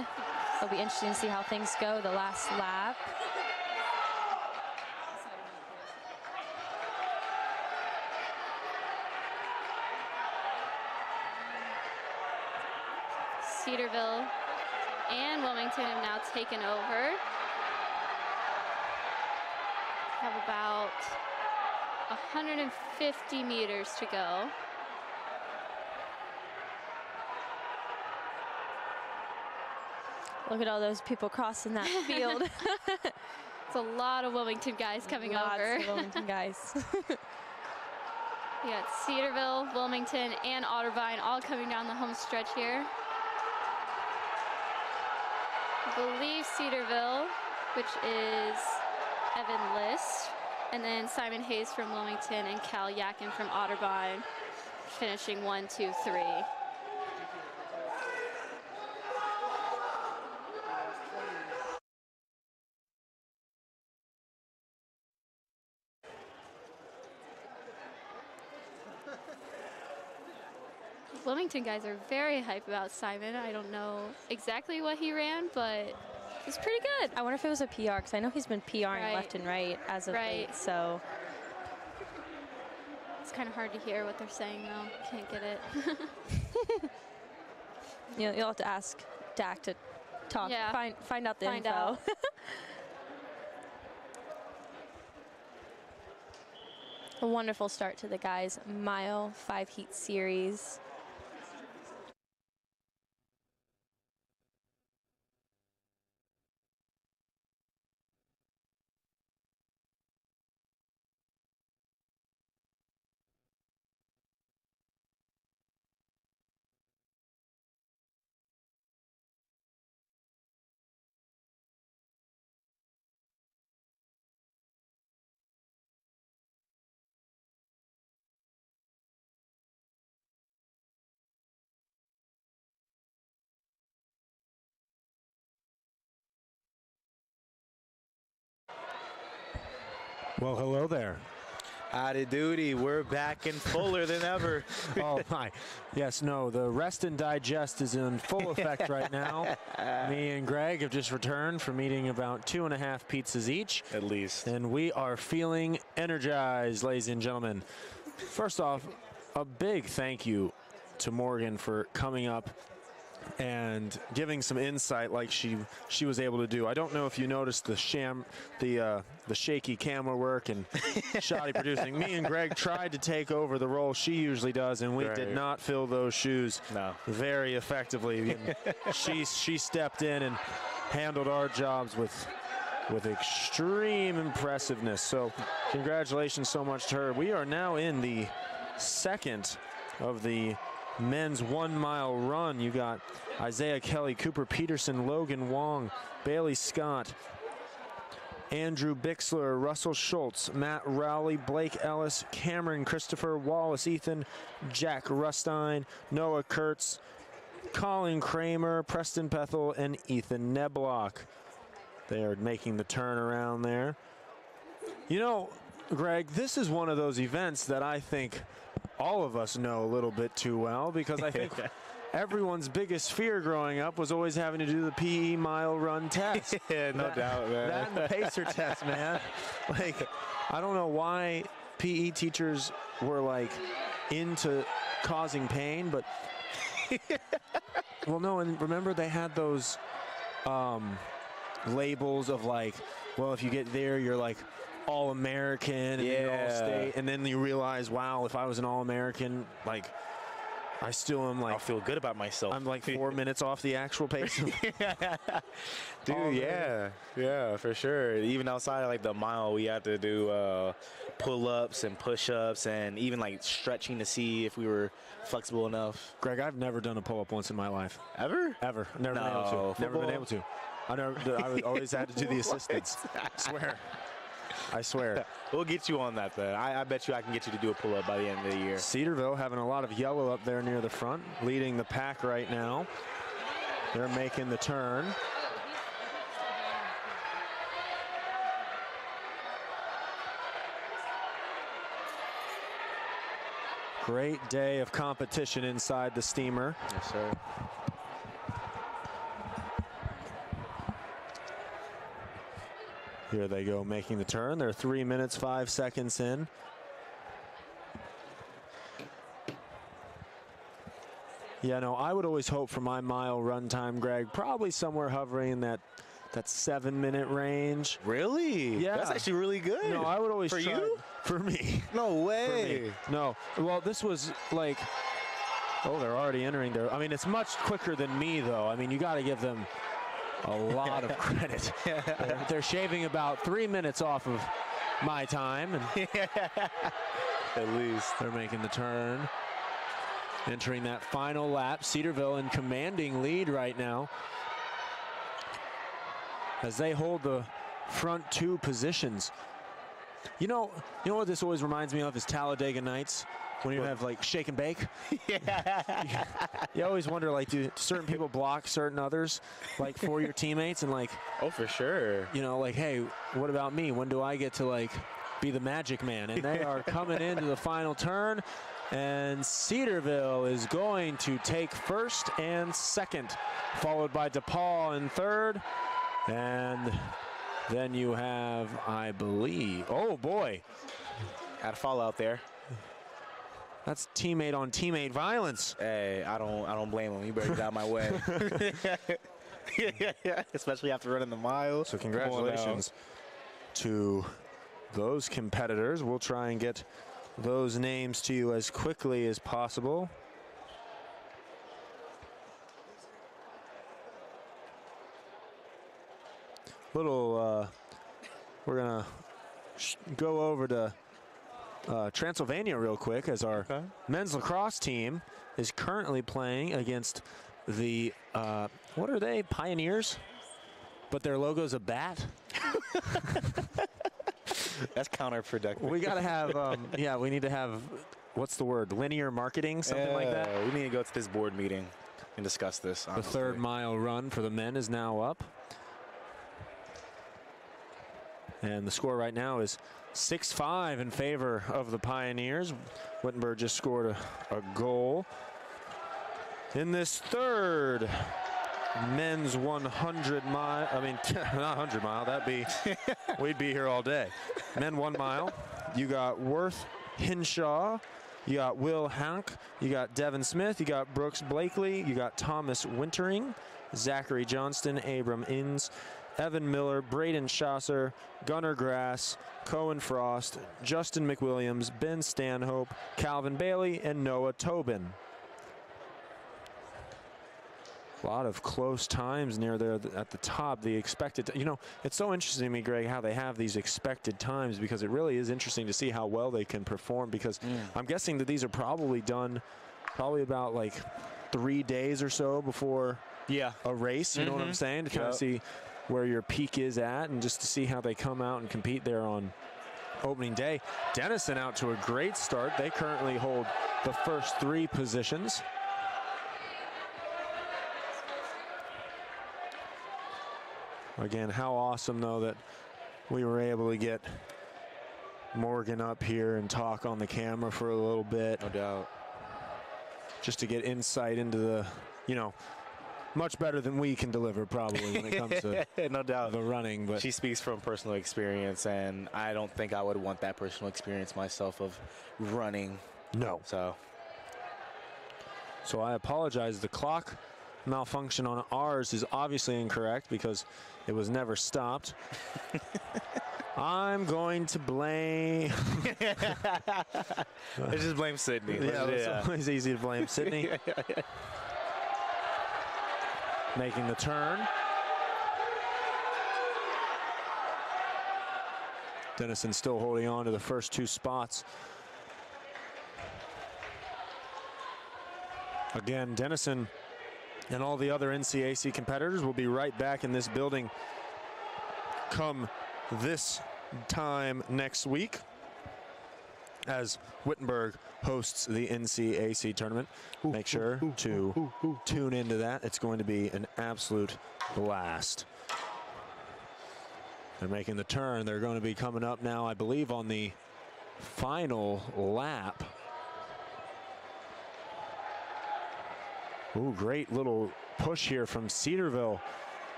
It'll be interesting to see how things go the last lap. Cedarville and Wilmington have now taken over. Have about 150 meters to go. Look at all those people crossing that field. It's a lot of Wilmington guys coming Lots over. of Wilmington guys. We got Cedarville, Wilmington, and Otterbein all coming down the home stretch here. I believe Cedarville, which is Evan List, and then Simon Hayes from Wilmington and Cal Yakin from Otterbein, finishing 1, 2, 3. Wilmington guys are very hype about Simon. I don't know exactly what he ran, but it's pretty good. I wonder if it was a PR, because I know he's been PRing left and right as of late, so. It's kind of hard to hear what they're saying, though. Can't get it. You'll have to ask Dak to talk, Yeah. find out the Find info. out. A wonderful start to the guys' mile 5 heat series. Well, hello there. Howdy doody, we're back and fuller than ever. Oh my. Yes, no, the rest and digest is in full effect right now. Me and Greg have just returned from eating about 2.5 pizzas each. At least. And we are feeling energized, ladies and gentlemen. First off, a big thank you to Morgan for coming up and giving some insight like she was able to do. I don't know if you noticed the shaky camera work and shoddy producing. Me and Greg tried to take over the role she usually does, and we did not fill those shoes very effectively. she stepped in and handled our jobs with extreme impressiveness. So congratulations so much to her. We are now in the second of the men's 1 mile run. You got Isaiah Kelly, Cooper Peterson, Logan Wong, Bailey Scott, Andrew Bixler, Russell Schultz, Matt Rowley, Blake Ellis, Cameron Christopher, Wallace Ethan, Jack Rustine, Noah Kurtz, Colin Kramer, Preston Pethel, and Ethan Neblock. They are making the turnaround there. You know, Greg, this is one of those events that I think all of us know a little bit too well, because I think everyone's biggest fear growing up was always having to do the PE mile run test. Yeah, no doubt, man. That and the pacer test, man. Like, I don't know why PE teachers were like into causing pain, but well, no, and remember they had those labels of like, well, if you get there, you're like All-American and then you're All-State, and then you realize, wow, if I was an All-American, like, I still am like, I'll feel good about myself. I'm like 4 minutes off the actual pace. Dude, yeah, for sure. Even outside of like the mile, we had to do pull-ups and push-ups and even like stretching to see if we were flexible enough. Greg, I've never done a pull-up once in my life. Ever? Ever. Never been able to. Never been able to. I always had to do the assistants. I swear. We'll get you on that, then. I bet you I can get you to do a pull-up by the end of the year. Cedarville having a lot of yellow up there near the front, leading the pack right now. They're making the turn. Great day of competition inside the steamer. Yes, sir. Here they go, making the turn. They're 3 minutes, 5 seconds in. Yeah, no, I would always hope for my mile run time, Greg, probably somewhere hovering in that 7-minute range. Really? Yeah. That's actually really good. No, I would always For try. you? For me. No way. For me. No. Well, this was like, oh, they're already entering there. I mean, it's much quicker than me, though. I mean, you got to give them a lot of credit. They're shaving about 3 minutes off of my time. And at least. They're making the turn. Entering that final lap. Cedarville in commanding lead right now, as they hold the front two positions. You know what this always reminds me of is Talladega Nights, when you have like shake and bake. You always wonder, like, do certain people block certain others, like, for your teammates, and like, oh, for sure. You know, like, hey, what about me? When do I get to like be the magic man? And they are coming into the final turn, and Cedarville is going to take first and second, followed by DePaul in third. And then you have, I believe, oh boy, had a fall out there. That's teammate on teammate violence. Hey, I don't blame him. He better get out of my way. Especially after running the mile. So congratulations to those competitors. We'll try and get those names to you as quickly as possible. We're gonna go over to Transylvania real quick, as our men's lacrosse team is currently playing against the what are they, Pioneers, but their logo's a bat. That's counterproductive. We gotta have yeah, we need to have, what's the word, linear marketing, something like that. We need to go to this board meeting and discuss this, honestly. The 3rd mile run for the men is now up. And the score right now is 6-5 in favor of the Pioneers. Wittenberg just scored a goal. In this third men's 100 mile, I mean, not 100 mile, that'd be, we'd be here all day. Men 1 mile, you got Worth Hinshaw, you got Will Hank, you got Devin Smith, you got Brooks Blakely, you got Thomas Wintering, Zachary Johnston, Abram Inns, Evan Miller, Braden Schasser, Gunnar Grass, Cohen Frost, Justin McWilliams, Ben Stanhope, Calvin Bailey, and Noah Tobin. A lot of close times near there at the top. The expected, you know, it's so interesting to me, Greg, how they have these expected times, because it really is interesting to see how well they can perform, because I'm guessing that these are probably done about like 3 days or so before a race, you know what I'm saying, to kind of see where your peak is at and just to see how they come out and compete there on opening day. Denison out to a great start. They currently hold the first 3 positions. Again, how awesome, though, that we were able to get Morgan up here and talk on the camera for a little bit. No doubt. Just to get insight into the, you know, much better than we can deliver probably when it comes to no doubt the running. But she speaks from personal experience, and I don't think I would want that personal experience myself of running. No. So I apologize. The clock malfunction on ours is obviously incorrect because it was never stopped. I'm going to blame. I just blame Sydney. It's always easy to blame Sydney. Making the turn. Denison still holding on to the first 2 spots. Again, Denison and all the other NCAC competitors will be right back in this building come this time next week as Wittenberg hosts the NCAC tournament. Make sure to tune into that. It's going to be an absolute blast. They're making the turn. They're going to be coming up now, I believe, on the final lap. Ooh, great little push here from Cedarville.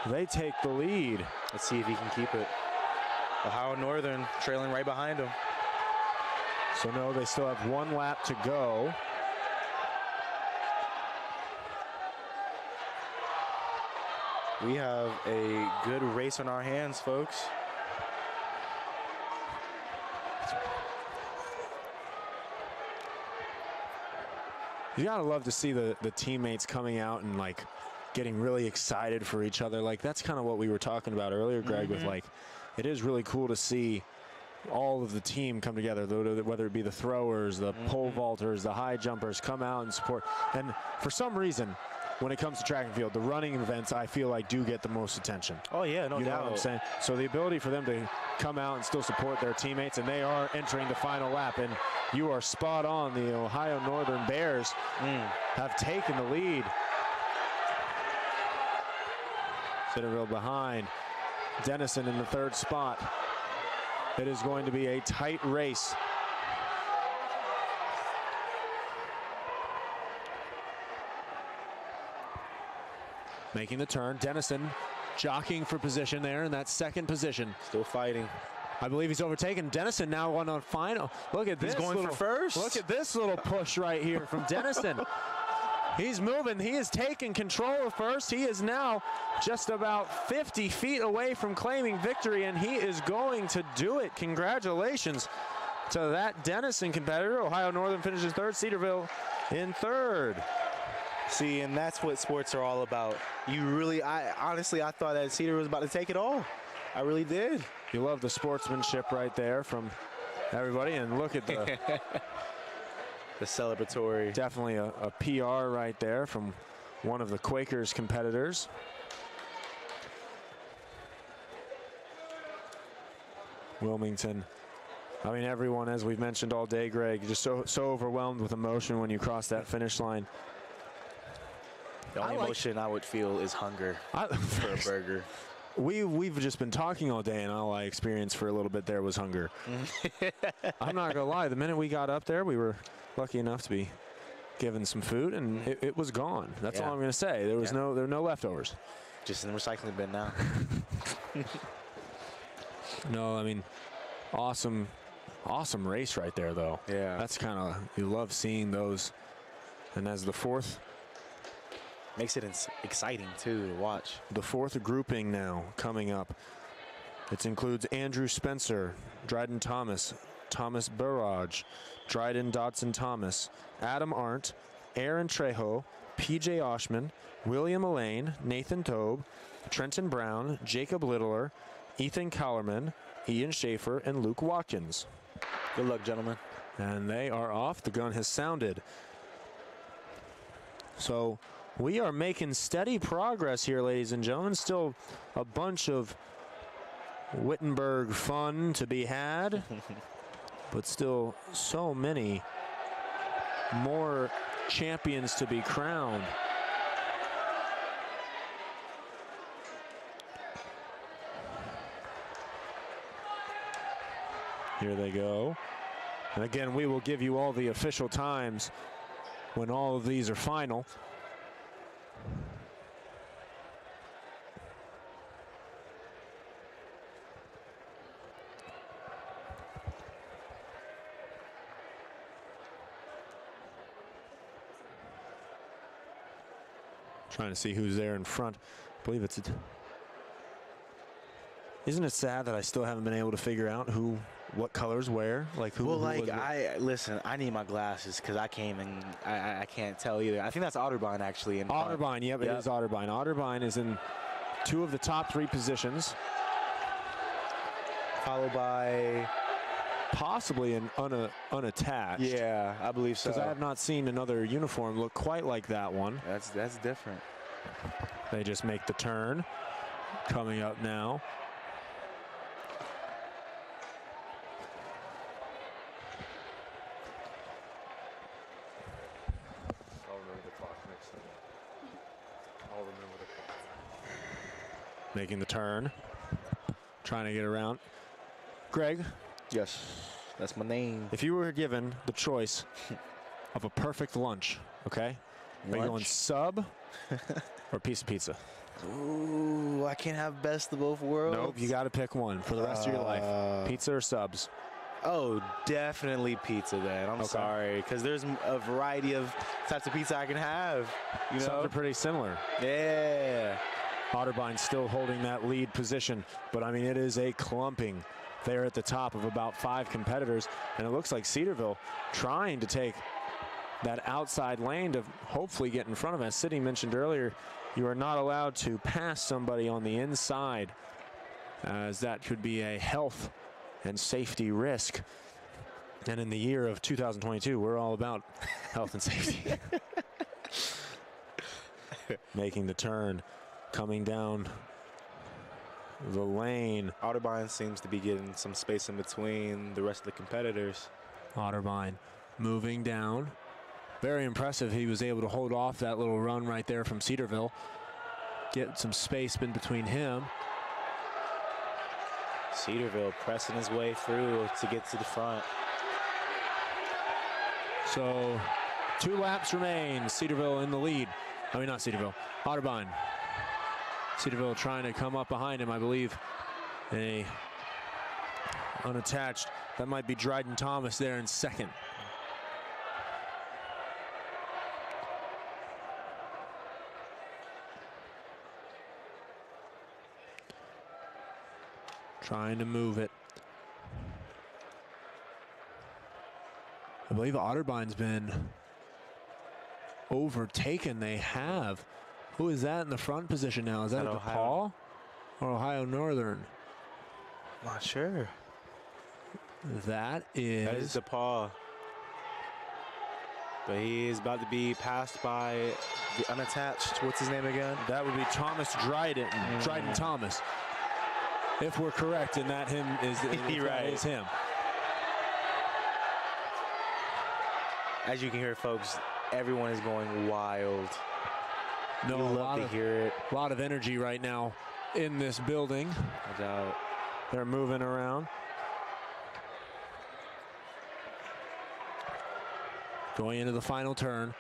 They take the lead. Let's see if he can keep it. Ohio Northern trailing right behind him. So no, they still have 1 lap to go. We have a good race on our hands, folks. You gotta love to see the teammates coming out and like getting really excited for each other. Like that's kind of what we were talking about earlier, Greg, with like, it is really cool to see all of the team come together, whether it be the throwers, the pole vaulters, the high jumpers, come out and support. And for some reason, when it comes to track and field, the running events, I feel like, do get the most attention. Oh, yeah, no doubt. You know what I'm saying? So the ability for them to come out and still support their teammates, and they are entering the final lap. And you are spot on. The Ohio Northern Bears have taken the lead. Cedarville behind. Denison in the 3rd spot. It is going to be a tight race. Making the turn. Denison jockeying for position there in that 2nd position. Still fighting. I believe he's overtaken. Denison now on final. Look at this. He's going for first. Look at this little push right here from Denison. He's moving. He is taking control of first. He is now just about 50 feet away from claiming victory, and he is going to do it. Congratulations to that Denison competitor. Ohio Northern finishes 3rd. Cedarville in 3rd. See, and that's what sports are all about. Honestly, I thought that Cedar was about to take it all. I really did. You love the sportsmanship right there from everybody, and look at the the celebratory. Definitely a PR right there from one of the Quakers competitors. Wilmington. I mean, everyone, as we've mentioned all day, Greg, just so overwhelmed with emotion when you cross that finish line. The only emotion I would feel is hunger for a burger. we've just been talking all day, and all I experienced for a little bit there was hunger. I'm not gonna lie. The minute we got up there, we were lucky enough to be given some food, and it was gone. That's all I'm gonna say. There were no leftovers. Just in the recycling bin now. No, I mean, awesome race right there, though. Yeah. That's kind of, you love seeing those. And as the fourth. Makes it exciting, too, to watch. The fourth grouping now coming up. It includes Andrew Spencer, Dryden Thomas, Thomas Burrage, Dryden Dodson Thomas, Adam Arndt, Aaron Trejo, PJ Oshman, William Elaine, Nathan Tobe, Trenton Brown, Jacob Littler, Ethan Kellerman, Ian Schaefer, and Luke Watkins. Good luck, gentlemen. And they are off. The gun has sounded. So we are making steady progress here, ladies and gentlemen. Still a bunch of Wittenberg fun to be had, but still so many more champions to be crowned. Here they go. And again, we will give you all the official times when all of these are final. Trying to see who's there in front. I believe it's... Isn't it sad that I still haven't been able to figure out what colors wear? Like who? Well, who like was listen, I need my glasses because I came and I can't tell either. I think that's Otterbein actually. Otterbein, yep, it is Otterbein. Otterbein is in 2 of the top 3 positions, followed by possibly an unattached. Yeah, I believe so. Because I have not seen another uniform look quite like that one. That's different. They just make the turn. Coming up now. Making the turn, trying to get around. Greg? Yes, that's my name. If you were given the choice of a perfect lunch, okay? Are you going sub or piece of pizza? Ooh, I can't have best of both worlds. Nope, you got to pick one for the rest of your life. Pizza or subs? Oh, definitely pizza then. I'm sorry, because there's a variety of types of pizza I can have. You know, Subs are pretty similar. Yeah. Otterbein still holding that lead position, but I mean, it is a clumping there at the top of about 5 competitors, and it looks like Cedarville trying to take that outside lane to hopefully get in front of us. As Sydney mentioned earlier, you are not allowed to pass somebody on the inside, as that could be a health and safety risk. And in the year of 2022, we're all about health and safety. Making the turn. Coming down the lane. Otterbein seems to be getting some space in between the rest of the competitors. Otterbein moving down. Very impressive. He was able to hold off that little run right there from Cedarville. Get some space in between him. Cedarville pressing his way through to get to the front. So 2 laps remain. Cedarville in the lead. I mean, not Cedarville. Otterbein. Cedarville trying to come up behind him, I believe. Unattached. That might be Dryden Thomas there in second. Trying to move it. I believe Otterbein's been overtaken. They have. Who is that in the front position now? Is that DePaul or Ohio Northern? Not sure. That is DePaul. But he is about to be passed by the unattached. What's his name again? That would be Thomas Dryden. Dryden Thomas. If we're correct in that him is right. Is him. As you can hear, folks, everyone is going wild. No, you love to hear it. A lot of energy right now in this building. No doubt. They're moving around. Going into the final turn.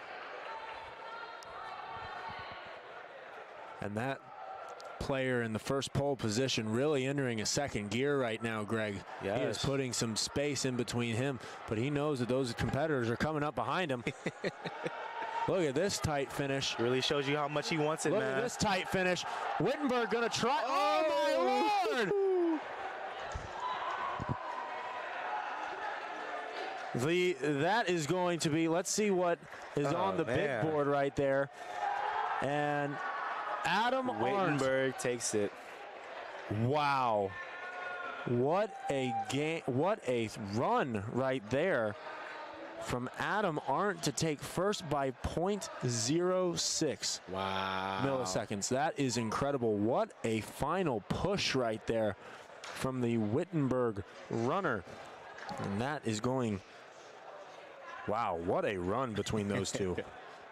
And that player in the first pole position really entering a second gear right now, Greg. Yes. He is putting some space in between him, but he knows that those competitors are coming up behind him. Look at this tight finish. Really shows you how much he wants it, Look man. at this tight finish. Wittenberg gonna try. Oh, my Lord! That is going to be, let's see what is on the big board right there. And Adam Wittenberg takes it. Wow. What a game, what a run right there from Adam Arndt to take first by 0.06 milliseconds. That is incredible. What a final push right there from the Wittenberg runner. And that is going, wow, what a run between those two.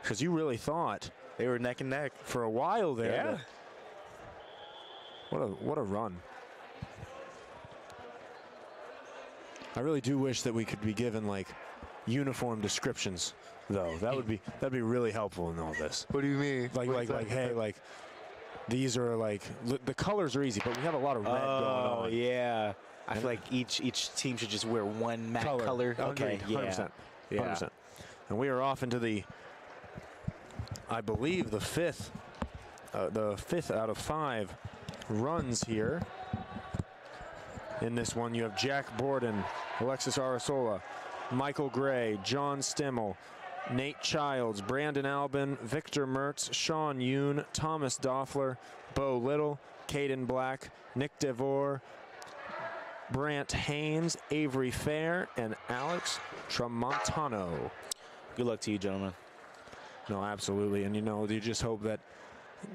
Because you really thought they were neck and neck for a while there. Yeah. What a run. I really do wish that we could be given like uniform descriptions, though. That'd be really helpful in all this. What do you mean? Like hey, like these are like the colors are easy, but we have a lot of red going on. Oh yeah. I feel like each team should just wear one matte color. Okay, yeah. 100%. Yeah. 100%. And we are off into the, I believe, the fifth out of 5 runs here. In this one, you have Jack Borden, Alexis Arasola, Michael Gray, John Stimmel, Nate Childs, Brandon Albin, Victor Mertz, Sean Yoon, Thomas Doffler, Bo Little, Caden Black, Nick DeVore, Brant Haynes, Avery Fair, and Alex Tramontano. Good luck to you, gentlemen. No, absolutely. And, you know, you just hope that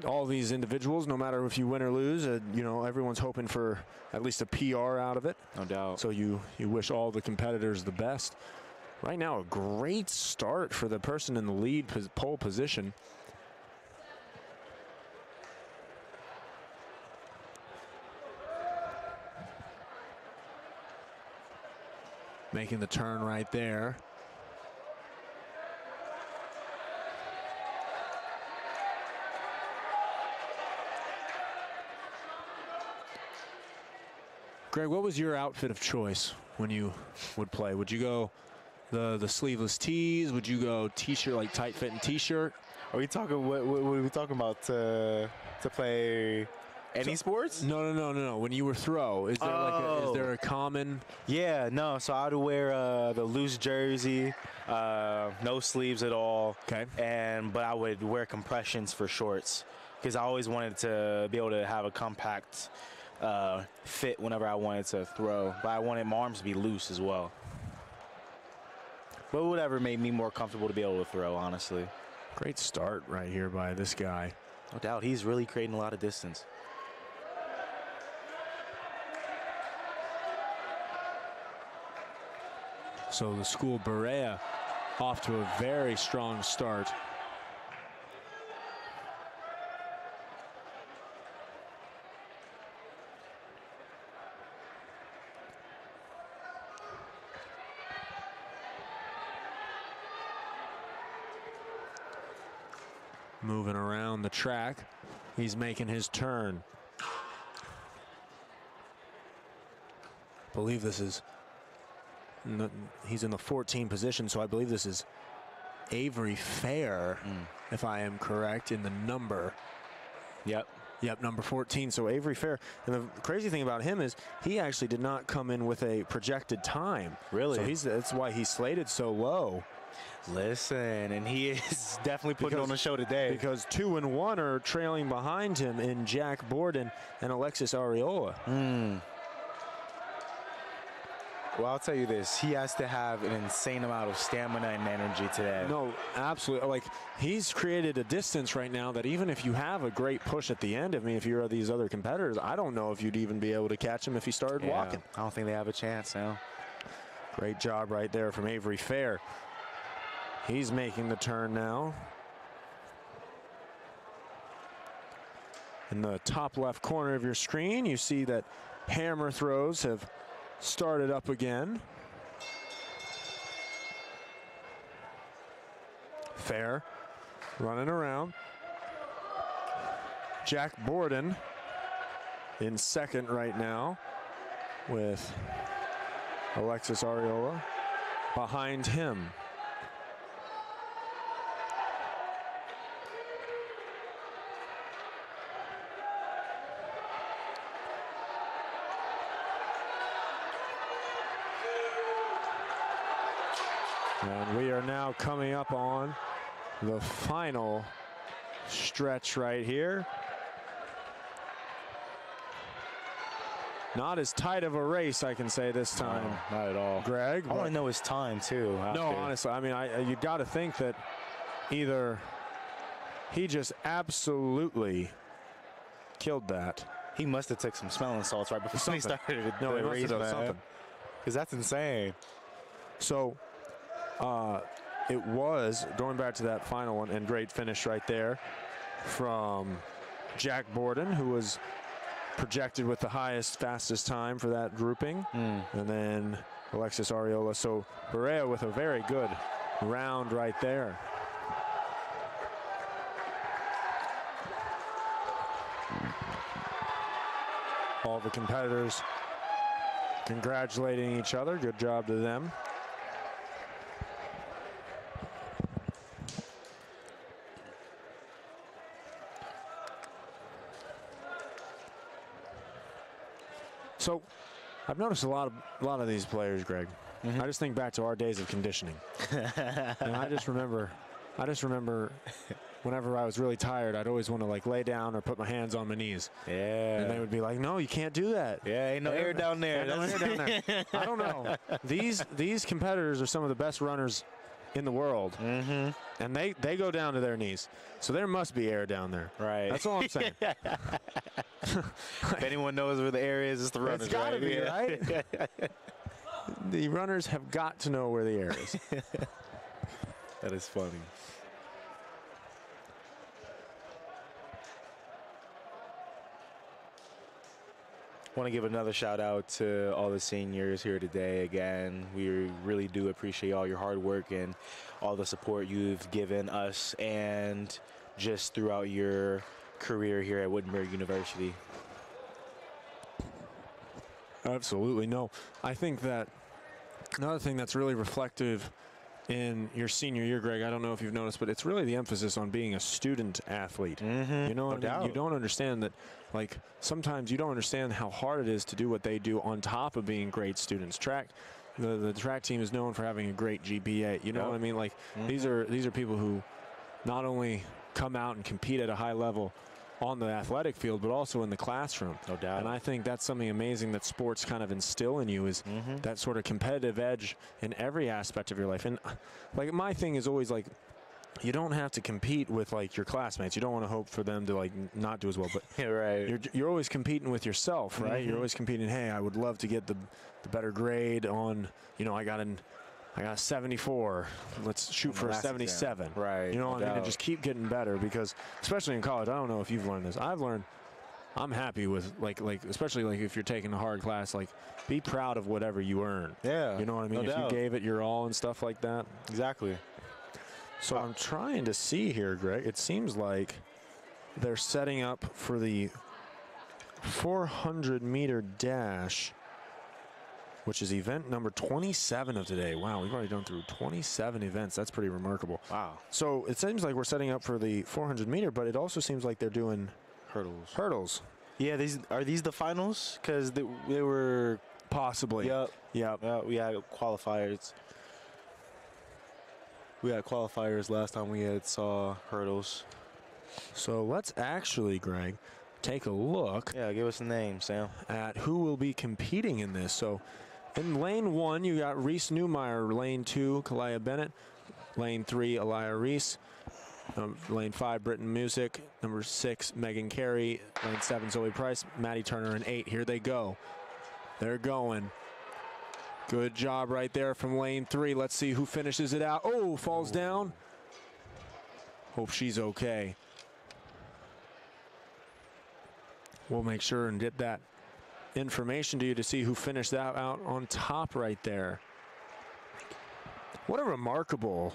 all these individuals, no matter if you win or lose, you know, everyone's hoping for at least a PR out of it. No doubt. So you wish all the competitors the best. Right now, a great start for the person in the lead pole position. Making the turn right there. Greg, what was your outfit of choice when you would play? Would you go the sleeveless tees? Would you go t-shirt, like tight fitting t-shirt? Are we talking what are we talking about to play any sports? No. When you were throw, is there is there a common? Yeah, no. So I would wear the loose jersey, no sleeves at all. Okay. But I would wear compressions for shorts because I always wanted to be able to have a compact fit whenever I wanted to throw, but I wanted my arms to be loose as well. But whatever made me more comfortable to be able to throw, honestly. Great start right here by this guy. No doubt, he's really creating a lot of distance. So the school Berea off to a very strong start. Moving around the track. He's making his turn. I believe this is, he's in the 14 position, so I believe this is Avery Fair, if I am correct in the number. Yep, number 14. So Avery Fair. And the crazy thing about him is he actually did not come in with a projected time. Really? So that's why he's slated so low. Listen, and he is definitely putting on a show today. Because 2 and 1 are trailing behind him in Jack Borden and Alexis Areola. Well, I'll tell you this. He has to have an insane amount of stamina and energy today. No, absolutely. Like, he's created a distance right now that even if you have a great push at the end, I mean, if you're these other competitors, I don't know if you'd even be able to catch him if he started walking. I don't think they have a chance now. Great job right there from Avery Fair. He's making the turn now. In the top left corner of your screen, you see that hammer throws have started up again. Fair, running around. Jack Borden in second right now with Alexis Ariola behind him. And we are now coming up on the final stretch right here. Not as tight of a race, I can say this time. No, not at all. Greg, I want to know his time too. No, honestly, I mean, you got to think that either he just absolutely killed that. He must have took some smelling salts right before he started No, he the must race, have done man. something. Because that's insane. So it was, going back to that final one, and great finish right there from Jack Borden, who was projected with the highest, fastest time for that grouping. And then Alexis Ariola. So Berea with a very good round right there. All the competitors congratulating each other. Good job to them. So, I've noticed a lot of these players, Greg. I just think back to our days of conditioning, and I just remember whenever I was really tired, I'd always want to like lay down or put my hands on my knees. Yeah. And they would be like, "No, you can't do that. Yeah, ain't no air down there. Ain't no air down there." I don't know. These competitors are some of the best runners in the world, and they go down to their knees. So there must be air down there. Right. That's all I'm saying. If anyone knows where the air is, it's the runners. It's got to be, Yeah. right? The runners have got to know where the air is. That is funny. Want to give another shout out to all the seniors here today. Again, we really do appreciate all your hard work and all the support you've given us and just throughout your career here at Wittenberg University. Absolutely. No, I think that another thing that's really reflective in your senior year, Greg, I don't know if you've noticed, but it's really the emphasis on being a student athlete. You know what I mean? You don't understand that, like, sometimes you don't understand how hard it is to do what they do on top of being great students. The track team is known for having a great GPA. You know what I mean? Like, these are people who not only come out and compete at a high level on the athletic field, but also in the classroom. No doubt. And I think that's something amazing that sports kind of instill in you is that sort of competitive edge in every aspect of your life. And like my thing is always like, you don't have to compete with like your classmates. You don't want to hope for them to like not do as well, but Yeah, right. you're always competing with yourself, right? You're always competing. Hey, I would love to get the better grade on, you know, I got a 74. Let's shoot for a last 77. exam. Right, You know no what I mean? And doubt. just keep getting better because, especially in college, I don't know if you've learned this. I've learned I'm happy with like especially like if you're taking a hard class, like be proud of whatever you earn. Yeah, You know what I mean? no If doubt. you gave it your all and stuff like that. Exactly. So I'm trying to see here, Greg. It seems like they're setting up for the 400-meter dash, which is event number 27 of today. Wow, we've already done through 27 events. That's pretty remarkable. Wow. So it seems like we're setting up for the 400-meter, but it also seems like they're doing hurdles. Yeah, are these the finals? Because they were. Possibly. Yep. Yep. We had qualifiers. We had qualifiers last time we saw hurdles. So let's actually, Greg, take a look Yeah, give us a name, Sam. at who will be competing in this. So in lane 1, you got Reese Newmeyer. Lane 2, Kalaya Bennett. Lane 3, Aliyah Reese. Lane 5, Britton Music. Number 6, Megan Carey. Lane 7, Zoe Price. Maddie Turner. And 8, here they go. They're going. Good job right there from lane 3. Let's see who finishes it out. Oh, falls down. Hope she's okay. we'll make sure and get that information to you to see who finished that out on top right there. What a remarkable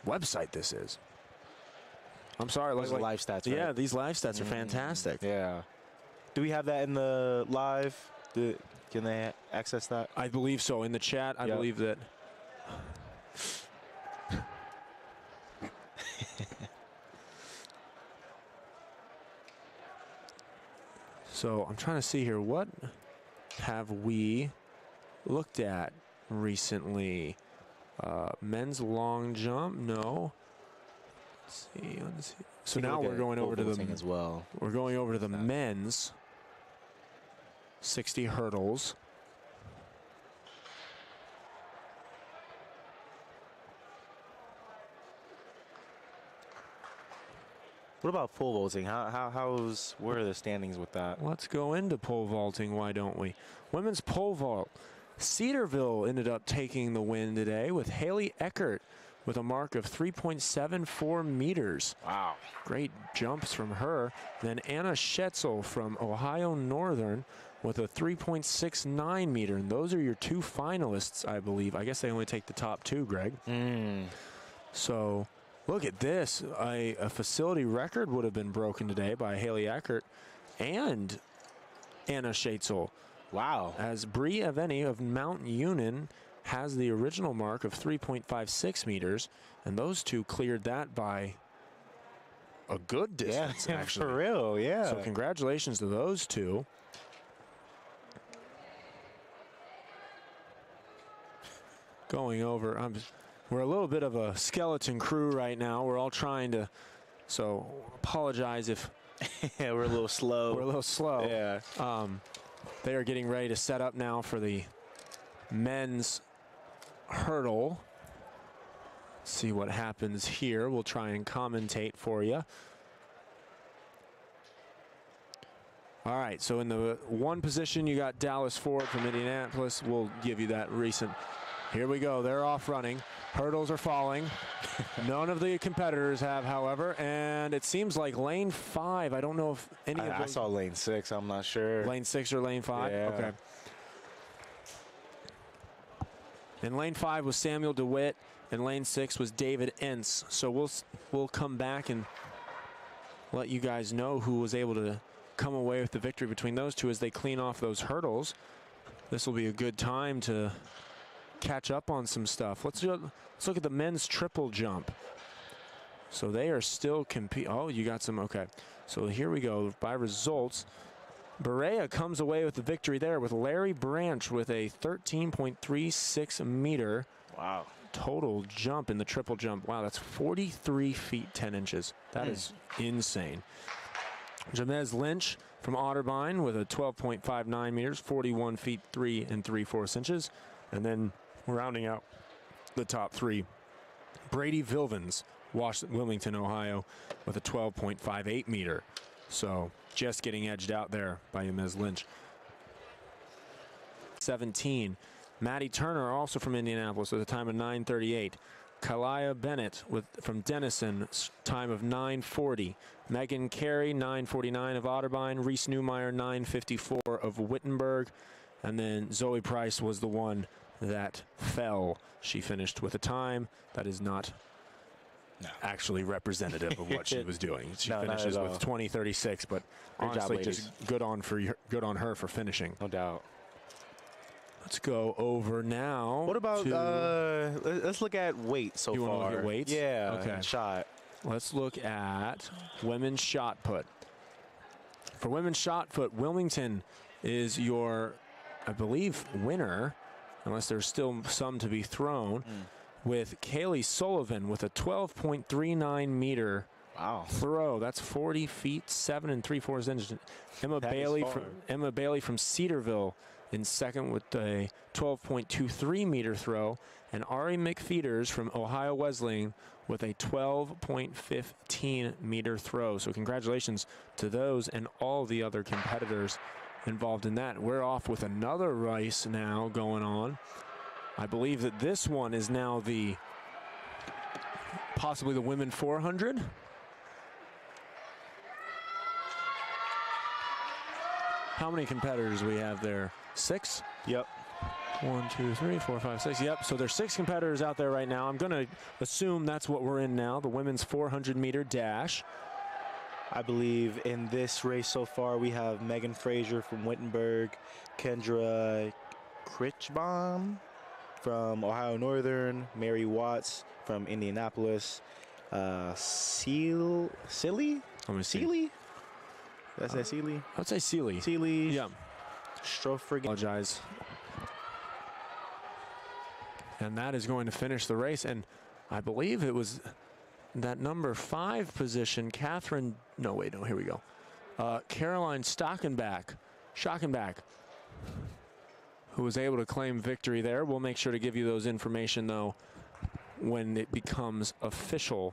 website this is. I'm sorry. Those are live stats, right? Yeah, these live stats are fantastic. Yeah. Do we have that in the live? Can they access that? I believe so. In the chat, I believe that. So I'm trying to see here. What have we looked at recently? Men's long jump? No. Let's see. So now we're going over to the as well. We're going over to the men's 60 hurdles. What about pole vaulting? Where are the standings with that? Let's go into pole vaulting, why don't we? Women's pole vault. Cedarville ended up taking the win today with Haley Eckert with a mark of 3.74 meters. Wow. Great jumps from her. Then Anna Schetzel from Ohio Northern with a 3.69 meter. And those are your two finalists, I believe. I guess they only take the top two, Greg. So look at this. A facility record would have been broken today by Haley Eckert and Anna Schetzel. Wow. As Bree Aveni of Mount Union has the original mark of 3.56 meters, and those two cleared that by a good distance, actually. For real, yeah. So congratulations to those two. Going over, we're a little bit of a skeleton crew right now. We're all trying to, so apologize if yeah, we're a little slow. We're a little slow. Yeah. They are getting ready to set up now for the men's hurdle. See what happens here. We'll try and commentate for you. All right, so in the one position, you got Dallas Ford from Indianapolis. We'll give you that recent. Here we go. They're off running. Hurdles are falling. None of the competitors have, however, and it seems like lane 5. I don't know if any of those. I saw lane 6. I'm not sure. Lane 6 or lane 5? Yeah. Okay. In lane 5 was Samuel DeWitt, and lane 6 was David Entz. So we'll come back and let you guys know who was able to come away with the victory between those two as they clean off those hurdles. This will be a good time to catch up on some stuff. Let's look at the men's triple jump. So they are still competing. Oh, you got some. Okay. So here we go. By results, Berea comes away with the victory there with Larry Branch with a 13.36 meter. Wow. Total jump in the triple jump. Wow, that's 43 feet 10 inches. That is insane. Jamez Lynch from Otterbein with a 12.59 meters, 41 feet 3 3/4 inches. And then rounding out the top three, Brady Vilvins, Wilmington, Ohio, with a 12.58 meter. So just getting edged out there by Jamez Lynch. 17. Maddie Turner, also from Indianapolis, with a time of 9:38. Kalia Bennett from Denison, time of 9:40. Megan Carey, 9:49 of Otterbein. Reese Newmeyer, 9:54 of Wittenberg. And then Zoe Price was the one that fell. She finished with a time that is not actually representative of what she was doing. She finishes with 20:36, but honestly, just good on her for finishing. No doubt. Let's go over now. What about let's look at weight so far. You want to look at weights? Yeah. Okay. Shot. Let's look at women's shot put. For women's shot put, Wilmington is your, I believe, winner, unless there's still some to be thrown, with Kaylee Sullivan with a 12.39 meter throw. That's 40 feet 7 3/4 inches. Emma Bailey from Cedarville in second with a 12.23 meter throw, and Ari McFeeters from Ohio Wesleyan with a 12.15 meter throw. So congratulations to those and all the other competitors involved in that. We're off with another race now going on. I believe that this one is now possibly the women 400. how many competitors we have there? 6? Yep. 1, 2, 3, 4, 5, 6. Yep. So there's 6 competitors out there right now. I'm going to assume that's what we're in now, the women's 400-meter dash. I believe in this race so far we have Megan Fraser from Wittenberg, Kendra Critchbaum from Ohio Northern, Mary Watts from Indianapolis, Sealy? Let me see. Sealy? Did I say Sealy? I would say Sealy. Sealy. Yeah. Strofrig. Apologize. And that is going to finish the race. And I believe it was that number 5 position, Catherine. No, wait, no, here we go. Caroline Schockenbach, who was able to claim victory there. We'll make sure to give you those information, though, when it becomes official.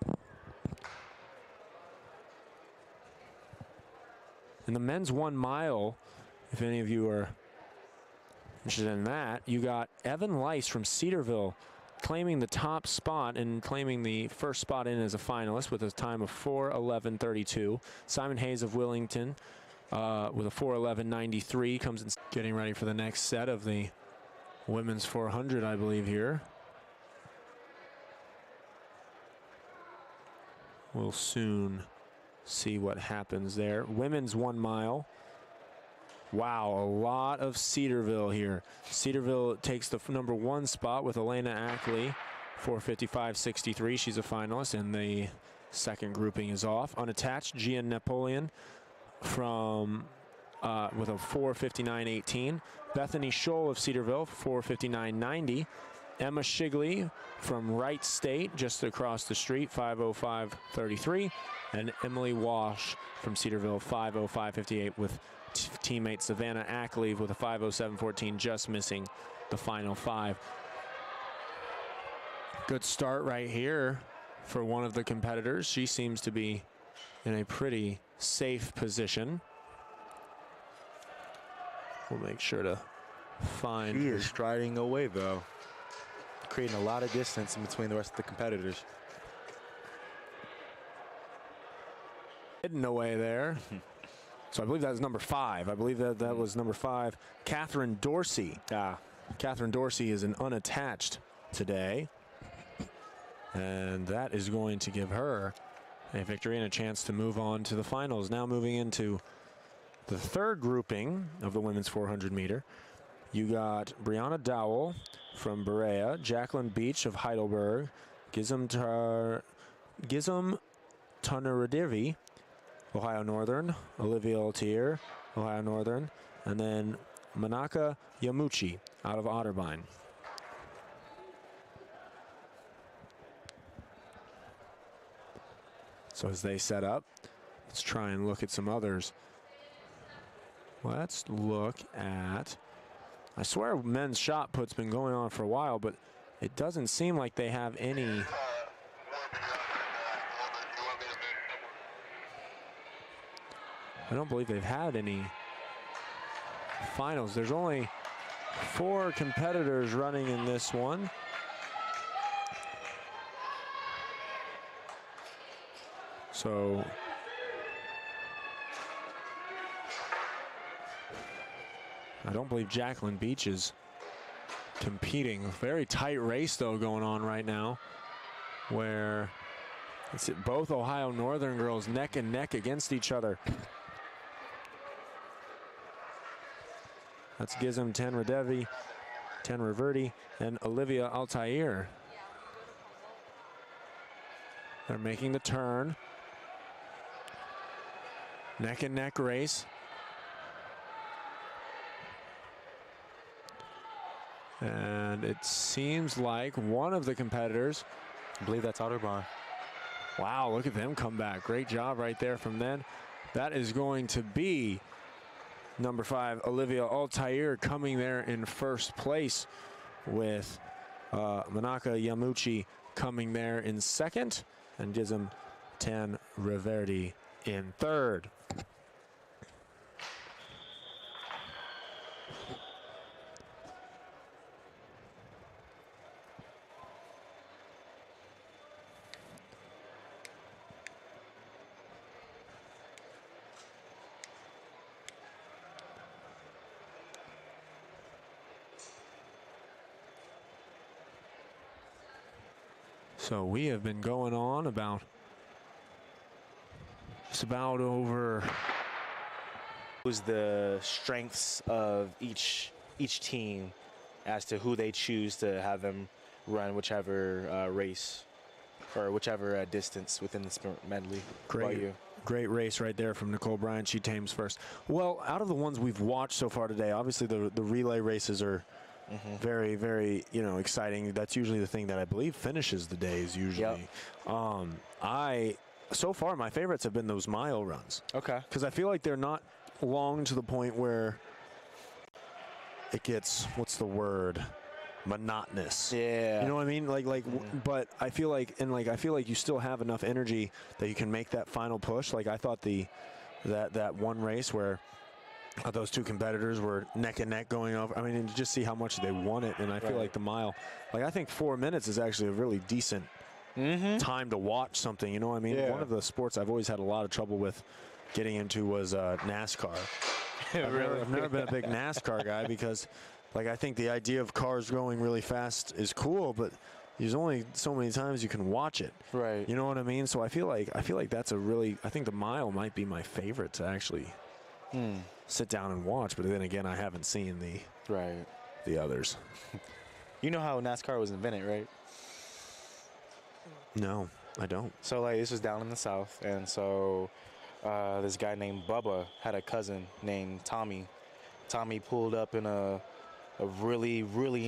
In the men's 1 mile, if any of you are interested in that, you got Evan Lice from Cedarville claiming the top spot and claiming the first spot in as a finalist with a time of 4:11:32. Simon Hayes of Willington with a 4:11:93 comes in, getting ready for the next set of the women's 400, I believe, here. We'll soon see what happens there. Women's 1 mile. Wow, a lot of Cedarville here. Cedarville takes the number 1 spot with Elena Ackley, 4:55:63. She's a finalist, and the second grouping is off. Unattached, Gian Napoleon from with a 4:59:18. Bethany Scholl of Cedarville, 4:59:90. Emma Shigley from Wright State, just across the street, 5:05:33. And Emily Walsh from Cedarville, 5:05:58, with teammate Savannah Ackley with a 5:07:14, just missing the final 5. Good start right here for one of the competitors. She seems to be in a pretty safe position. We'll make sure to find. She is striding away, though, creating a lot of distance in between the rest of the competitors. Hidden away there. So I believe that was number 5. I believe that was number 5. Catherine Dorsey. Catherine Dorsey is an unattached today. And that is going to give her a victory and a chance to move on to the finals. Now moving into the third grouping of the women's 400 meter. You got Brianna Dowell from Berea, Jacqueline Beach of Heidelberg, Gizem Tanaradivi, Ohio Northern, Olivia Altier, Ohio Northern, and then Manaka Yamuchi out of Otterbein. So as they set up, let's try and look at some others. Let's look at, I swear men's shot put's been going on for a while, but it doesn't seem like they have any. I don't believe they've had any finals. There's only 4 competitors running in this one. So I don't believe Jacqueline Beach is competing. A very tight race, though, going on right now, where it's both Ohio Northern girls neck and neck against each other. That's Gizem Tanraverdi, and Olivia Altair. They're making the turn. Neck and neck race. And it seems like one of the competitors, I believe that's Otterbein. Wow, look at them come back. Great job right there from them. That is going to be number 5, Olivia Altair, coming there in first place, with Manaka Yamuchi coming there in second, and Gizem Tanraverdi in third. So we have been going on about over. Who's the strengths of each team as to who they choose to have them run whichever race or whichever distance within the sprint medley. What about you? Great race right there from Nicole Bryan. She tames first. Well, out of the ones we've watched so far today, obviously the relay races are very, very, exciting. That's usually the thing that I believe finishes the days usually. Yep. So far, my favorites have been those mile runs. Okay. Because I feel like they're not long to the point where it gets, what's the word? Monotonous. Yeah. You know what I mean? But I feel like, you still have enough energy that you can make that final push. Like I thought that one race where those two competitors were neck and neck going over. I mean, and just see how much they won it. And I feel like the mile, I think 4 minutes is actually a really decent time to watch something. You know what I mean? Yeah. One of the sports I've always had a lot of trouble with getting into was NASCAR. I've never been a big NASCAR guy because, I think the idea of cars going really fast is cool, but there's only so many times you can watch it. Right. You know what I mean? So I feel like that's I think the mile might be my favorite to actually sit down and watch. But then again, I haven't seen the others. You know how NASCAR was invented, right? No, I don't. So this was down in the South, and so this guy named Bubba had a cousin named Tommy. Tommy pulled up in a really, really,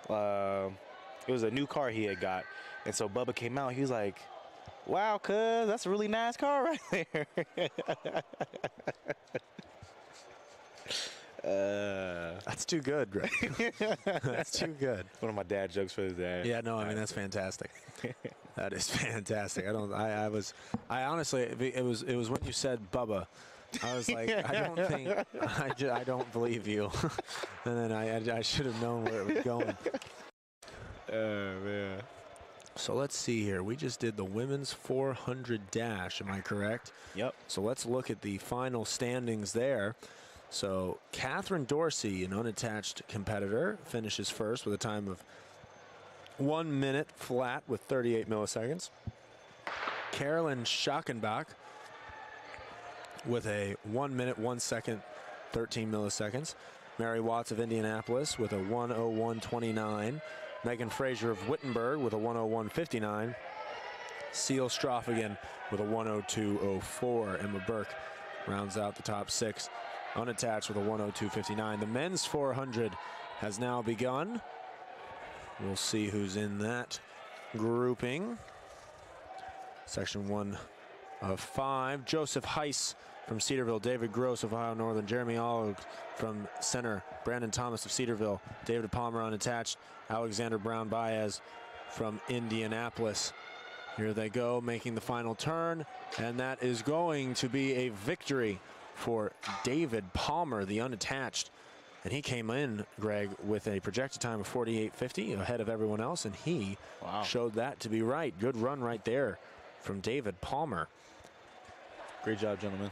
it was a new car he had got. And so Bubba came out. He was like, wow, cuz, that's a really nice car right there. That's too good, Greg. That's too good. One of my dad jokes for his dad. Yeah, no, I mean, that's fantastic. That is fantastic. I honestly, it was when you said Bubba, I was like, I don't believe you. And then I should have known where it was going. Oh, man. So let's see here. We just did the women's 400 dash. Am I correct? Yep. So let's look at the final standings there. So Catherine Dorsey, an unattached competitor, finishes first with a time of 1 minute flat with 38 milliseconds. Carolyn Schackenbach with a 1 minute, 1 second, 13 milliseconds. Mary Watts of Indianapolis with a 1:01:29. Megan Fraser of Wittenberg with a 1:01:59. Seal Stroffigan with a 1:02:04. Emma Burke rounds out the top six, unattached with a 1:02:59. The men's 400 has now begun. We'll see who's in that grouping. Section 1 of 5. Joseph Heiss from Cedarville, David Gross of Ohio Northern, Jeremy Allo from Center, Brandon Thomas of Cedarville, David Palmer unattached, Alexander Brown Baez from Indianapolis. Here they go, making the final turn, and that is going to be a victory for David Palmer, the unattached. And he came in, Greg, with a projected time of 48:50 ahead of everyone else, and he showed that to be right. Good run right there from David Palmer. Great job, gentlemen.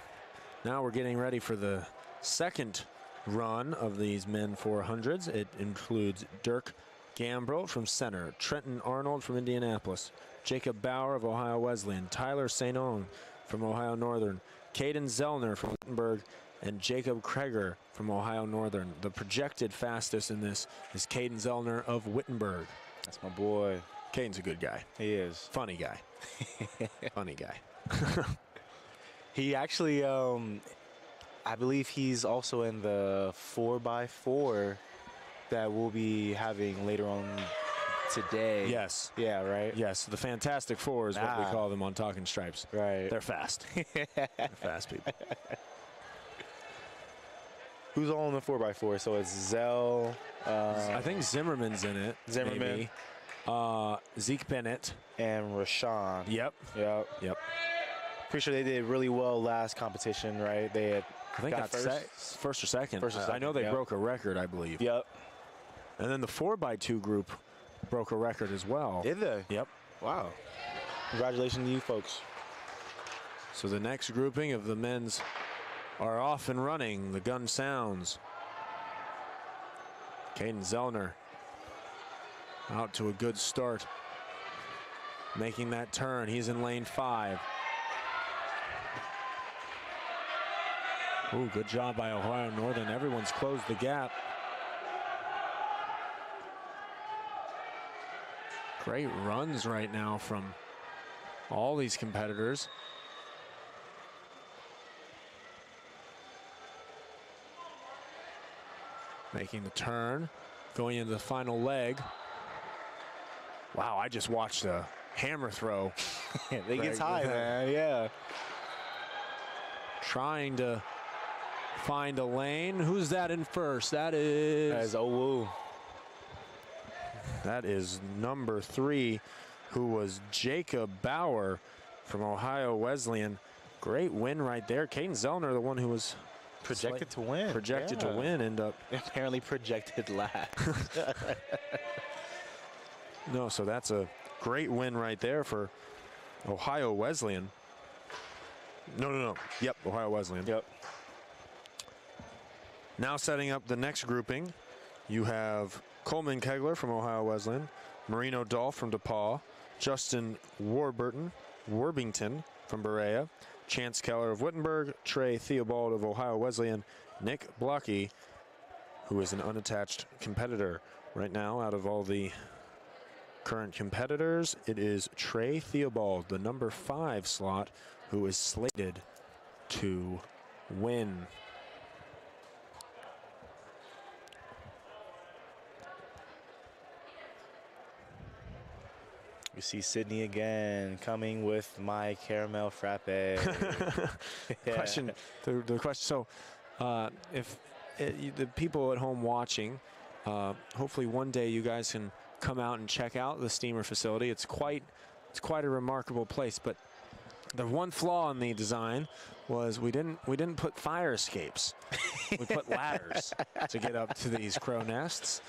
Now we're getting ready for the second run of these men 400s. It includes Dirk Gambrill from Center, Trenton Arnold from Indianapolis, Jacob Bauer of Ohio Wesleyan, Tyler Saint-On from Ohio Northern, Caden Zellner from Wittenberg, and Jacob Kreger from Ohio Northern. The projected fastest in this is Caden Zellner of Wittenberg. That's my boy. Caden's a good guy. He is. Funny guy. Funny guy. He actually, I believe he's also in the 4x4 that we'll be having later on today. Yes. Yeah, right? Yes, the Fantastic Four is what we call them on Talking Stripes. Right. They're fast. They're fast people. Who's all in the 4x4? So it's Zell. I think Zimmerman's in it. Zimmerman. Maybe. Zeke Bennett. And Rashawn. Yep. Yep. Pretty sure they did really well last competition, right? They had, I think, got first or second. I know they broke a record, I believe. Yep. And then the 4x2 group broke a record as well. Did they? Yep. Wow. Congratulations to you folks. So the next grouping of the men's are off and running. The gun sounds. Caden Zellner out to a good start. making that turn. He's in lane 5. Ooh, good job by Ohio Northern. Everyone's closed the gap. Great runs right now from all these competitors. Making the turn, going into the final leg. Wow, I just watched a hammer throw. They gets high, man. Yeah. Trying to find a lane. Who's that in first? That is Owu. That is number 3, who was Jacob Bauer from Ohio Wesleyan. Great win right there. Caden Zellner, the one who was Projected to win. Projected to win, end up apparently projected last. No, so that's a great win right there for Ohio Wesleyan. No. Yep, Ohio Wesleyan. Yep. Now setting up the next grouping, you have Coleman Kegler from Ohio Wesleyan, Marino Dolph from DePaul, Justin Warburton, Worthington from Berea, Chance Keller of Wittenberg, Trey Theobald of Ohio Wesleyan, Nick Blocky, who is an unattached competitor. Right now, out of all the current competitors, it is Trey Theobald, the number 5 slot, who is slated to win. We see Sydney again coming with my caramel frappe. Question. The question. So, if the people at home watching, hopefully one day you guys can come out and check out the steamer facility. It's quite a remarkable place. But the one flaw in the design was we didn't put fire escapes. We put ladders to get up to these crow nests.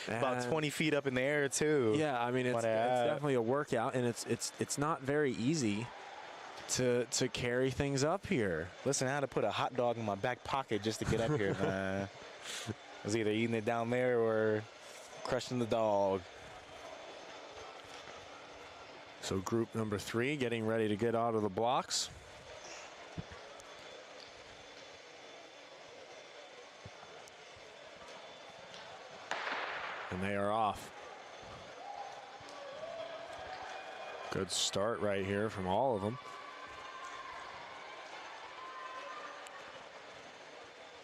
About 20 feet up in the air too. Yeah, I mean it's definitely a workout, and it's not very easy to carry things up here. Listen, I had to put a hot dog in my back pocket just to get up here, man. I was either eating it down there or crushing the dog. So group number 3 getting ready to get out of the blocks. And they are off. Good start right here from all of them.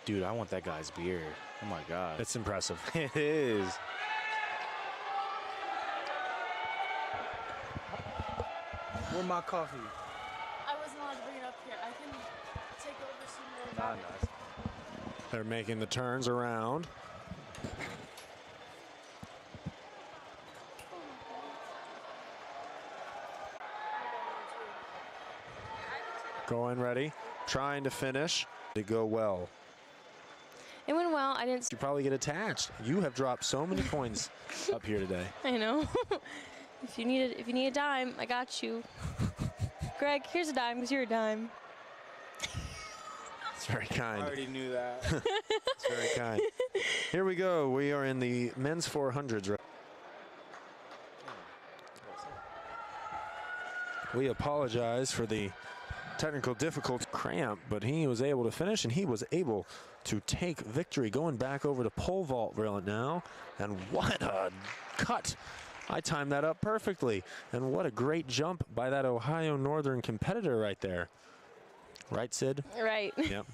Dude, I want that guy's beard. Oh my God. It's impressive. It is. Where's my coffee? I wasn't allowed to bring it up here. I can take over some more. They're making the turns around. Going ready, trying to finish. To go well. It went well. I didn't. You probably get attached. You have dropped so many coins up here today. I know. If you need a dime, I got you. Greg, here's a dime because you're a dime. It's very kind. I already knew that. It's very kind. Here we go. We are in the men's 400s. We apologize for the technical difficulty cramp, but he was able to finish, and he was able to take victory. Going back over to pole vault right now, and what a cut. I timed that up perfectly, and what a great jump by that Ohio Northern competitor right there. Right, Sid? Right. Yep.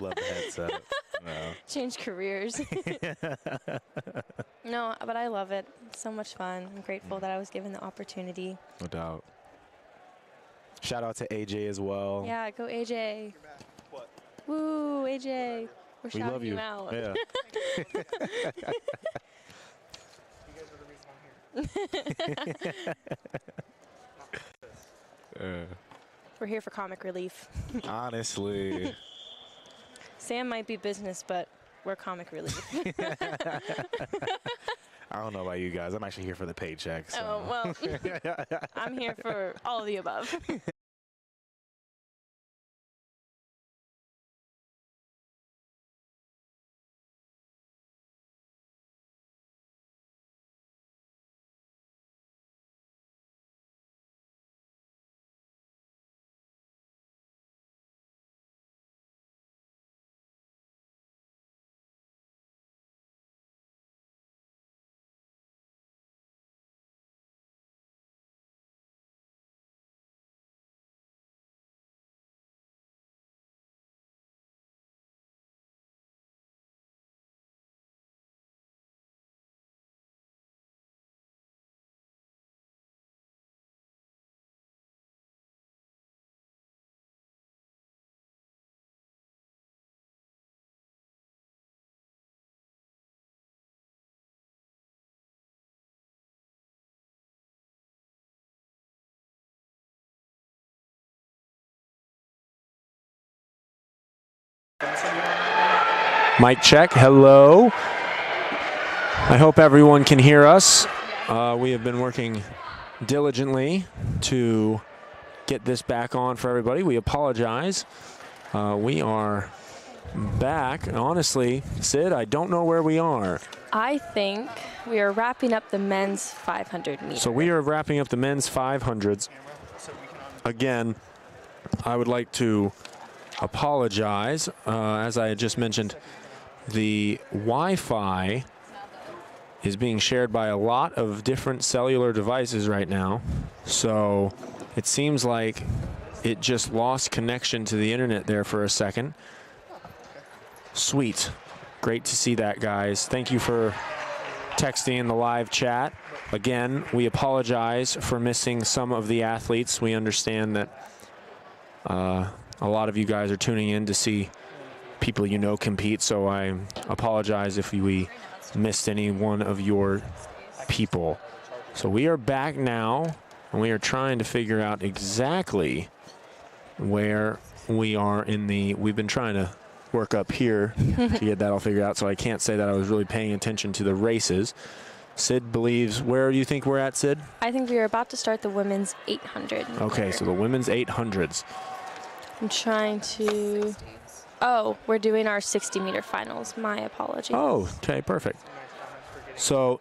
love the headset. No. Change careers. No, but I love it. It's so much fun. I'm grateful that I was given the opportunity. No doubt. Shout out to AJ as well. Yeah, go AJ. What? Woo, AJ. We're We shouting love you. out. Yeah. You guys are the reason I'm here. We're here for comic relief. Honestly. Sam might be business, but we're comic relief. I don't know about you guys. I'm actually here for the paycheck. So. Oh, well, I'm here for all of the above. Mic check. Hello. I hope everyone can hear us. We have been working diligently to get this back on for everybody. We apologize. We are back. Honestly, Sid, I don't know where we are. I think we are wrapping up the men's 500 meters. So we are wrapping up the men's 500s. Again, I would like to apologize. As I had just mentioned, the Wi-Fi is being shared by a lot of different cellular devices right now. So it seems like it just lost connection to the internet there for a second. Sweet. Great to see that, guys. Thank you for texting in the live chat. Again, we apologize for missing some of the athletes. We understand that a lot of you guys are tuning in to see people you know compete, so I apologize if we missed any one of your people. So we are back now, and we are trying to figure out exactly where we are in the... We've been trying to work up here to get that all figured out, so I can't say that I was really paying attention to the races. Sid believes... Where do you think we're at, Sid? I think we are about to start the women's 800. Okay, so the women's 800s. I'm trying to... Oh, we're doing our 60-meter finals. My apologies. Oh, okay, perfect. So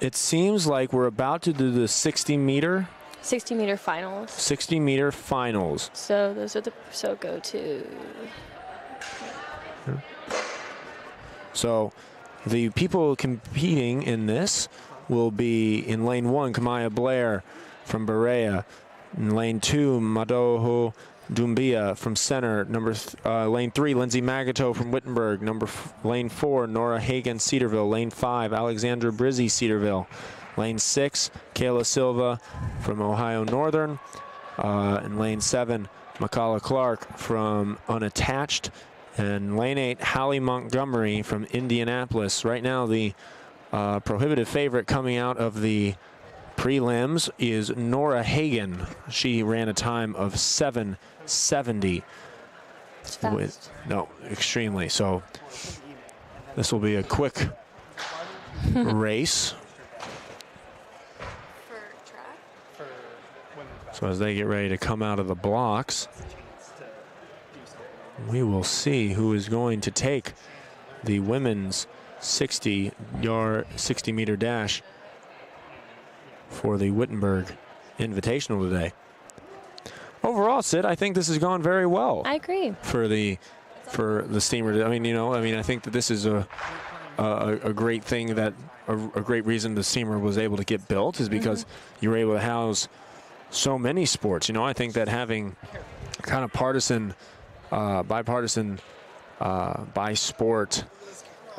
it seems like we're about to do the 60-meter 60-meter finals. 60-meter finals. So those are the... So go to... So the people competing in this will be in lane 1, Kamaya Blair from Berea. In lane 2, Madoho Dumbia from center. Lane 3, Lindsay Magato from Wittenberg. Lane 4, Nora Hagen, Cedarville. Lane 5, Alexandra Brizzi, Cedarville. Lane 6, Kayla Silva from Ohio Northern. And lane 7, Makala Clark from Unattached. And lane 8, Hallie Montgomery from Indianapolis. Right now, the prohibitive favorite coming out of the prelims is Nora Hagen. She ran a time of 7:70. No, extremely. So this will be a quick race. So as they get ready to come out of the blocks, we will see who is going to take the women's 60-meter dash for the Wittenberg Invitational today. Overall, Sid, I think this has gone very well. I agree. For the steamer. I mean, I think that this is a great thing, that a great reason the steamer was able to get built is because you were able to house so many sports. I think that having kind of bipartisan by sport,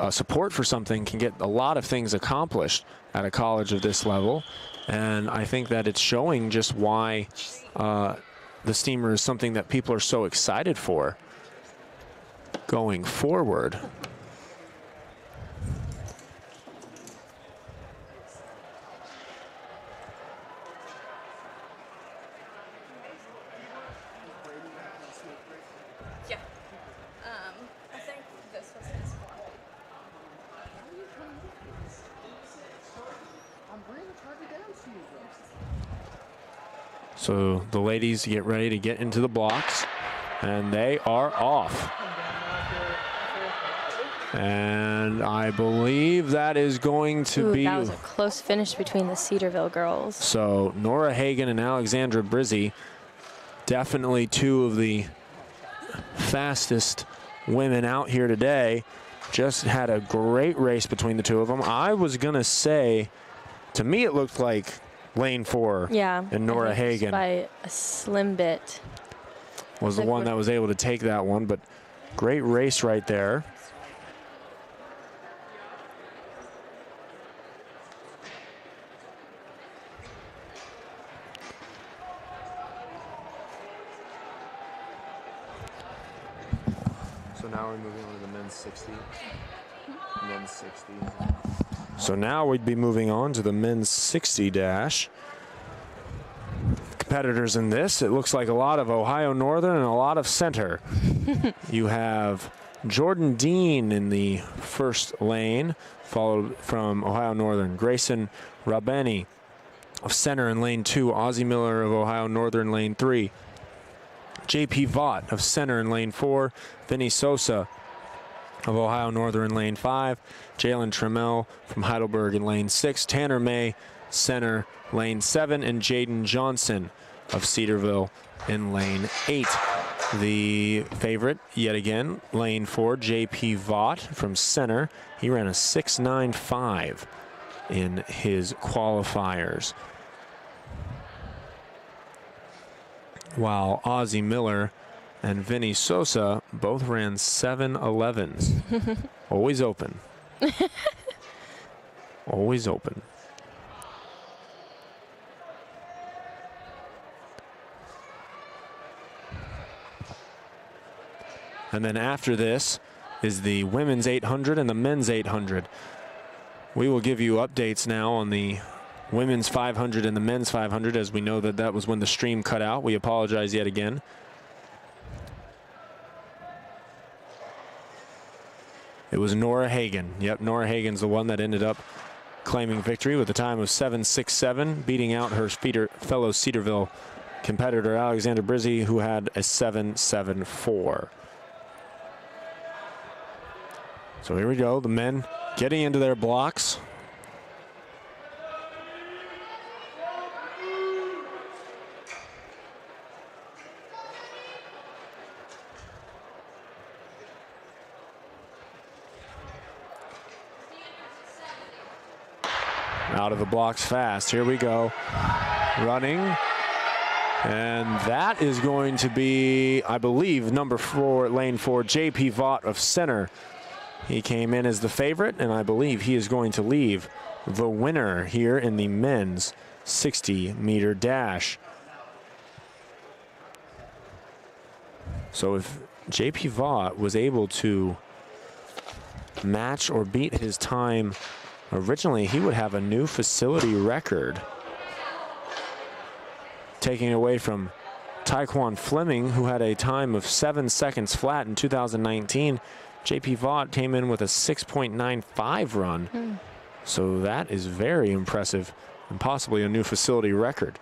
support for something can get a lot of things accomplished at a college of this level. And I think that it's showing just why the steamer is something that people are so excited for going forward. Yeah. I think this was his one. So the ladies get ready to get into the blocks, and they are off. And I believe that is going to be... That was a close finish between the Cedarville girls. So Nora Hagan and Alexandra Brizzi, definitely two of the fastest women out here today. Just had a great race between the two of them. I was going to say, to me it looked like lane 4 and Nora Hagan by a slim bit was the one that was able to take that one, but great race right there. So now we're moving on to the men's 60. Men's 60. So now we'd be moving on to the men's 60 dash. Competitors in this, it looks like a lot of Ohio Northern and a lot of Center. You have Jordan Dean in the first lane, followed from Ohio Northern. Grayson Rabeni of Center in lane 2. Ozzie Miller of Ohio Northern lane 3. JP Vaught of Center in lane 4. Vinny Sosa of Ohio Northern in lane 5. Jalen Trammell from Heidelberg in lane 6. Tanner May, Center, lane 7. And Jaden Johnson of Cedarville in lane 8. The favorite, yet again, lane 4, JP Vaught from Center. He ran a 6.95 in his qualifiers, while Ozzie Miller and Vinny Sosa both ran 7.11s. Always open. Always open. And then after this is the women's 800 and the men's 800. We will give you updates now on the women's 500 and the men's 500, as we know that that was when the stream cut out. We apologize yet again. It was Nora Hagan. Yep, Nora Hagan's the one that ended up claiming victory with a time of 7.67, beating out her fellow Cedarville competitor Alexander Brizzi, who had a 7.74. So here we go, the men getting into their blocks. Out of the blocks fast. Here we go. Running. And that is going to be, I believe, number 4, lane 4, JP Vaught of Center. He came in as the favorite, and I believe he is going to leave the winner here in the men's 60-meter dash. So if JP Vaught was able to match or beat his time originally, he would have a new facility record, taking away from Taekwon Fleming, who had a time of 7 seconds flat in 2019. JP Vaught came in with a 6.95 run. So that is very impressive and possibly a new facility record.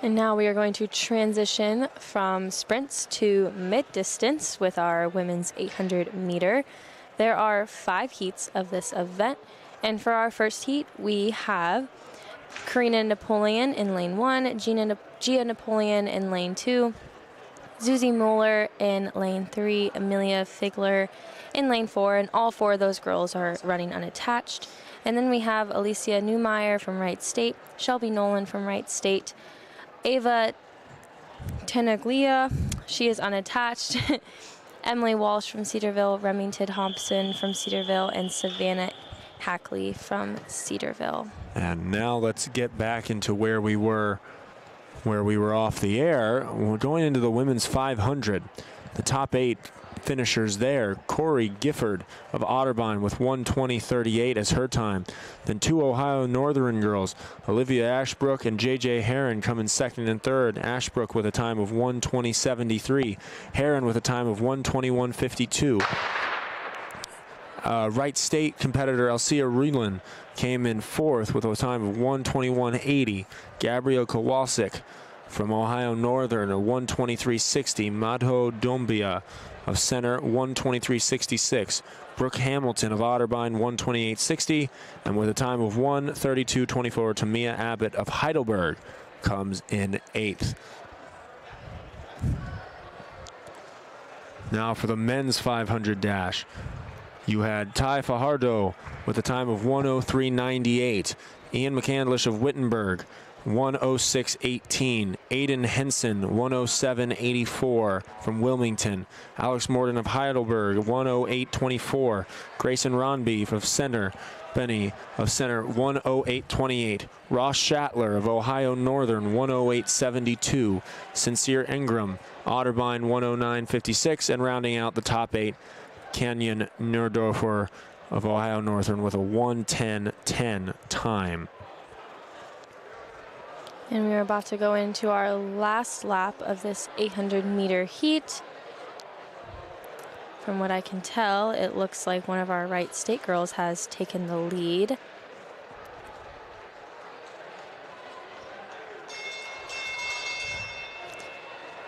And now we are going to transition from sprints to mid-distance with our women's 800 meter. There are 5 heats of this event. And for our first heat, we have Karina Napoleon in lane 1, Gia Napoleon in lane 2, Susie Mueller in lane 3, Amelia Figler in lane 4, and all 4 of those girls are running unattached. And then we have Alicia Newmeyer from Wright State, Shelby Nolan from Wright State, Ava Tenaglia, she is unattached, Emily Walsh from Cedarville, Remington Thompson from Cedarville, and Savannah Hackley from Cedarville. And now let's get back into where we were off the air. We're going into the women's 500. The top 8 finishers there. Corey Gifford of Otterbein with 1:20.38 as her time. Then 2 Ohio Northern girls, Olivia Ashbrook and J.J. Herron, come in second and third. Ashbrook with a time of 1:20.73. Herron with a time of 1:21.52. Wright State competitor Alcia Reeland came in fourth with a time of 1:21.80. Gabrielle Kowalczyk from Ohio Northern at 1:23.60. Madho Dombia of center 1:23.66. Brooke Hamilton of Otterbein 1:28.60. And with a time of 1:32.24, Tamia Abbott of Heidelberg comes in 8th. Now for the men's 500 dash. You had Ty Fajardo with a time of 1:03.98. Ian McCandlish of Wittenberg, 1:06.18. Aiden Henson, 1:07.84 from Wilmington. Alex Morton of Heidelberg, 1:08.24. Grayson Ronby of Center, Benny of Center, 1:08.28. Ross Shatler of Ohio Northern, 1:08.72. Sincere Ingram, Otterbein, 1:09.56. And rounding out the top 8, Canyon Nerdorfer of Ohio Northern with a 1:10.10 time. And we're about to go into our last lap of this 800-meter heat. From what I can tell, it looks like one of our Wright State girls has taken the lead.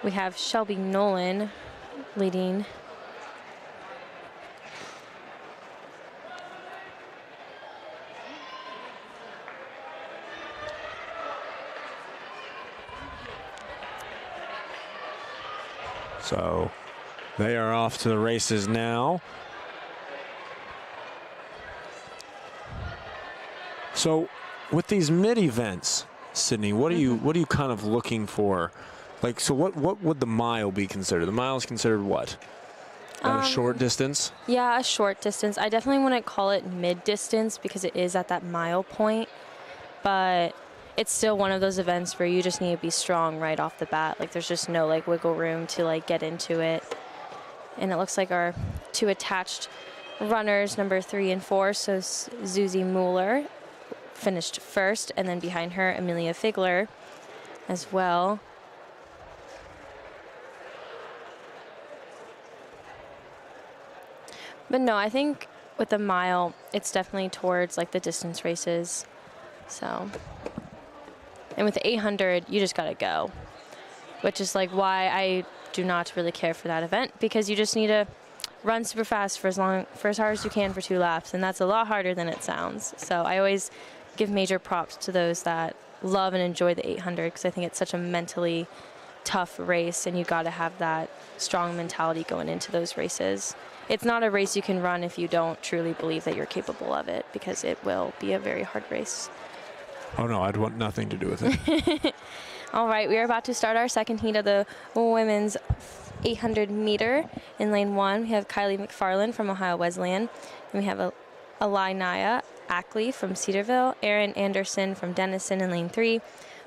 We have Shelby Nolan leading. So they are off to the races now. So with these mid events, Sydney, what are you kind of looking for? Like, so what would the mile be considered? The mile is considered what? A short distance? Yeah, a short distance. I definitely wouldn't call it mid distance because it is at that mile point, but it's still one of those events where you just need to be strong right off the bat. Like, there's just no like wiggle room to like get into it. And it looks like our 2 attached runners, number 3 and 4. So Susie Mueller finished first, and then behind her, Amelia Figler as well. But no, I think with the mile, it's definitely towards like the distance races. So. And with the 800, you just got to go, which is like why I do not really care for that event, because you just need to run super fast for as hard as you can for 2 laps, and that's a lot harder than it sounds. So I always give major props to those that love and enjoy the 800, because I think it's such a mentally tough race, and you got to have that strong mentality going into those races. It's not a race you can run if you don't truly believe that you're capable of it, because it will be a very hard race. Oh, no, I'd want nothing to do with it. All right, we are about to start our second heat of the women's 800 meter. In lane 1, we have Kylie McFarland from Ohio Wesleyan. And we have Alina Ackley from Cedarville, Erin Anderson from Denison in lane 3,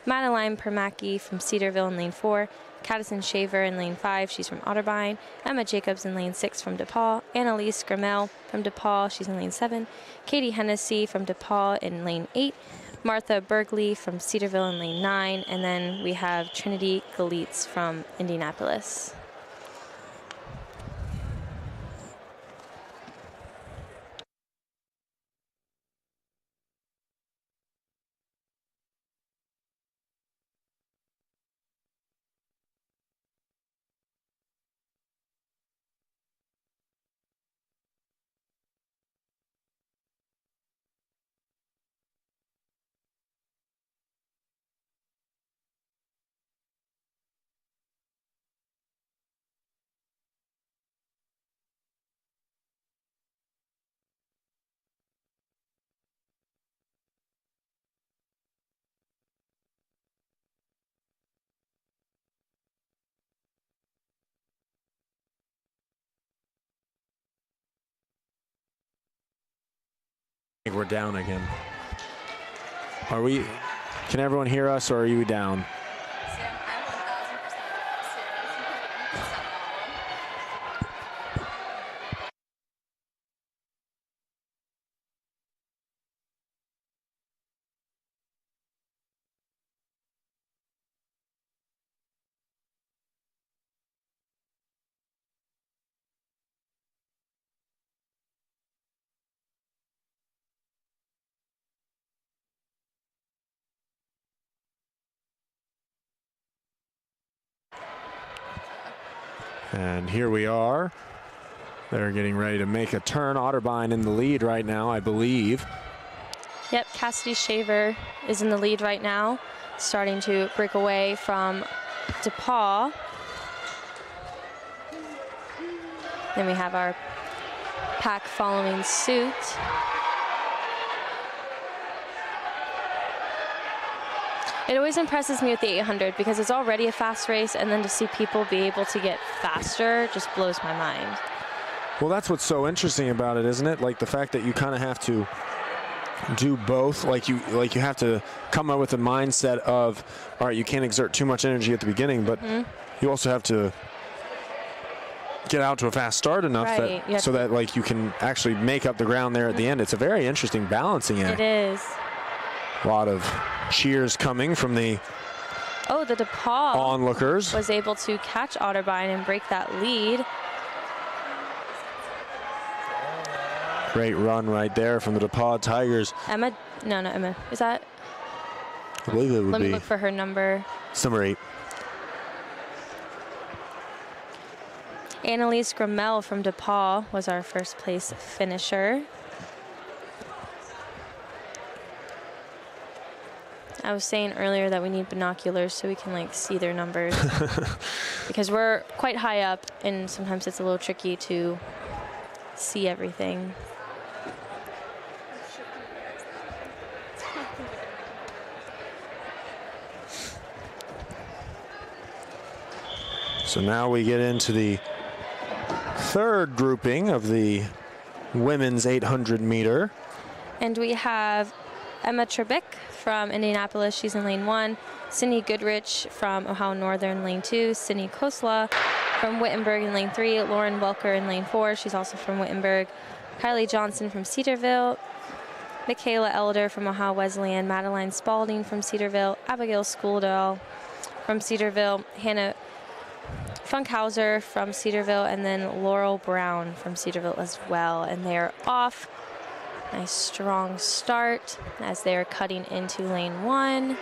Madeline Permacki from Cedarville in lane 4, Caddison Shaver in lane 5, she's from Otterbein, Emma Jacobs in lane 6 from DePaul, Annalise Grimmel from DePaul, she's in lane 7, Katie Hennessy from DePaul in lane 8, Martha Bergley from Cedarville in lane 9, and then we have Trinity Galitz from Indianapolis. down again. Are we? Can everyone hear us, or are you down? And here we are. They're getting ready to make a turn. Otterbein in the lead right now, I believe. Yep, Cassidy Shaver is in the lead right now, starting to break away from DePaul. Then we have our pack following suit. It always impresses me with the 800 because it's already a fast race, and then to see people be able to get faster just blows my mind. Well, that's what's so interesting about it, isn't it? Like the fact that you kind of have to do both. Like you have to come up with a mindset of, all right, you can't exert too much energy at the beginning, but you also have to get out to a fast start enough that so that like you can actually make up the ground there at the end. It's a very interesting balancing act. It is. A lot of cheers coming from the DePaul onlookers. Was able to catch Otterbein and break that lead. Great run right there from the DePaul Tigers. Emma, no, Emma. Is that? I believe it would Let be. me look for her number. It's number 8. Annalise Grammel from DePaul was our first place finisher. I was saying earlier that we need binoculars so we can like see their numbers because we're quite high up and sometimes it's a little tricky to see everything. So now we get into the third grouping of the women's 800 meter. And we have Emma Trebick from Indianapolis, she's in lane 1. Sydney Goodrich from Ohio Northern, lane 2. Sydney Kosla from Wittenberg in lane 3. Lauren Welker in lane 4, she's also from Wittenberg. Kylie Johnson from Cedarville. Michaela Elder from Ohio Wesleyan. Madeline Spalding from Cedarville. Abigail Schooldale from Cedarville. Hannah Funkhauser from Cedarville, and then Laurel Brown from Cedarville as well. And they're off. Nice strong start as they are cutting into lane 1.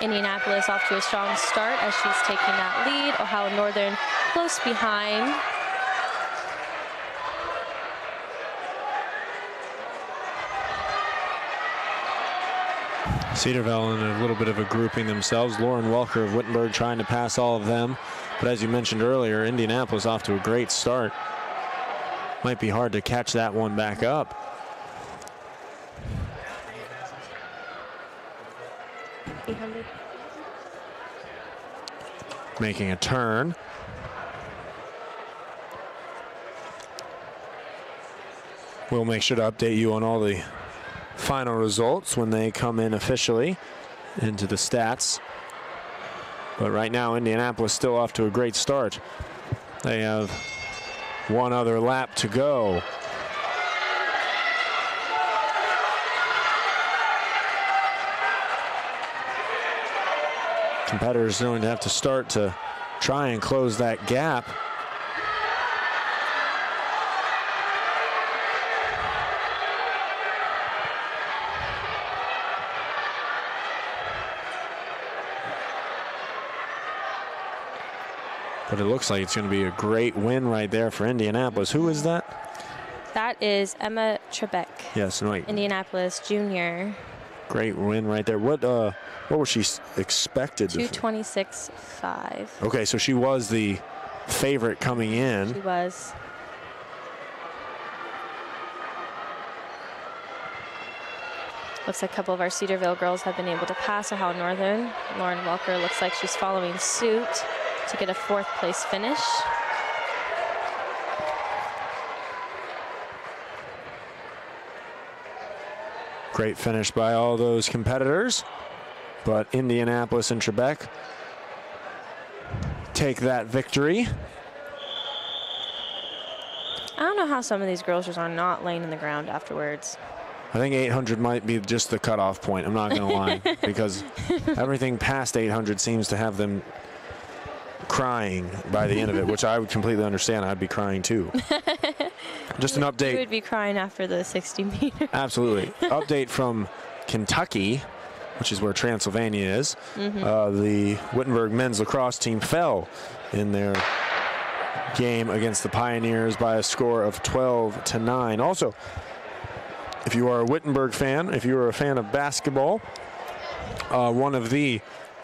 Indianapolis off to a strong start as she's taking that lead. Ohio Northern close behind. Cedarville in a little bit of a grouping themselves. Lauren Welker of Wittenberg trying to pass all of them. But as you mentioned earlier, Indianapolis off to a great start. Might be hard to catch that one back up. Making a turn. We'll make sure to update you on all the final results when they come in officially into the stats. But right now, Indianapolis still off to a great start. They have one other lap to go. Competitors going to have to start to try and close that gap. But it looks like it's going to be a great win right there for Indianapolis. Who is that? That is Emma Trebeck. Yes, right. Indianapolis junior. Great win right there. What was she expected? 2:26.5. Okay, so she was the favorite coming in. She was. Looks like a couple of our Cedarville girls have been able to pass Ohio Northern. Lauren Welker looks like she's following suit. to get a 4th place finish. Great finish by all those competitors, but Indianapolis and Trebek take that victory. I don't know how some of these girls just are not laying in the ground afterwards. I think 800 might be just the cutoff point. I'm not going to lie, because everything past 800 seems to have them crying by the end of it, which I would completely understand. I'd be crying too. Just an update. You would be crying after the 60 meter. Absolutely. Update from Kentucky, which is where Transylvania is. The Wittenberg men's lacrosse team fell in their game against the Pioneers by a score of 12-9. Also, if you are a Wittenberg fan, if you are a fan of basketball, one of the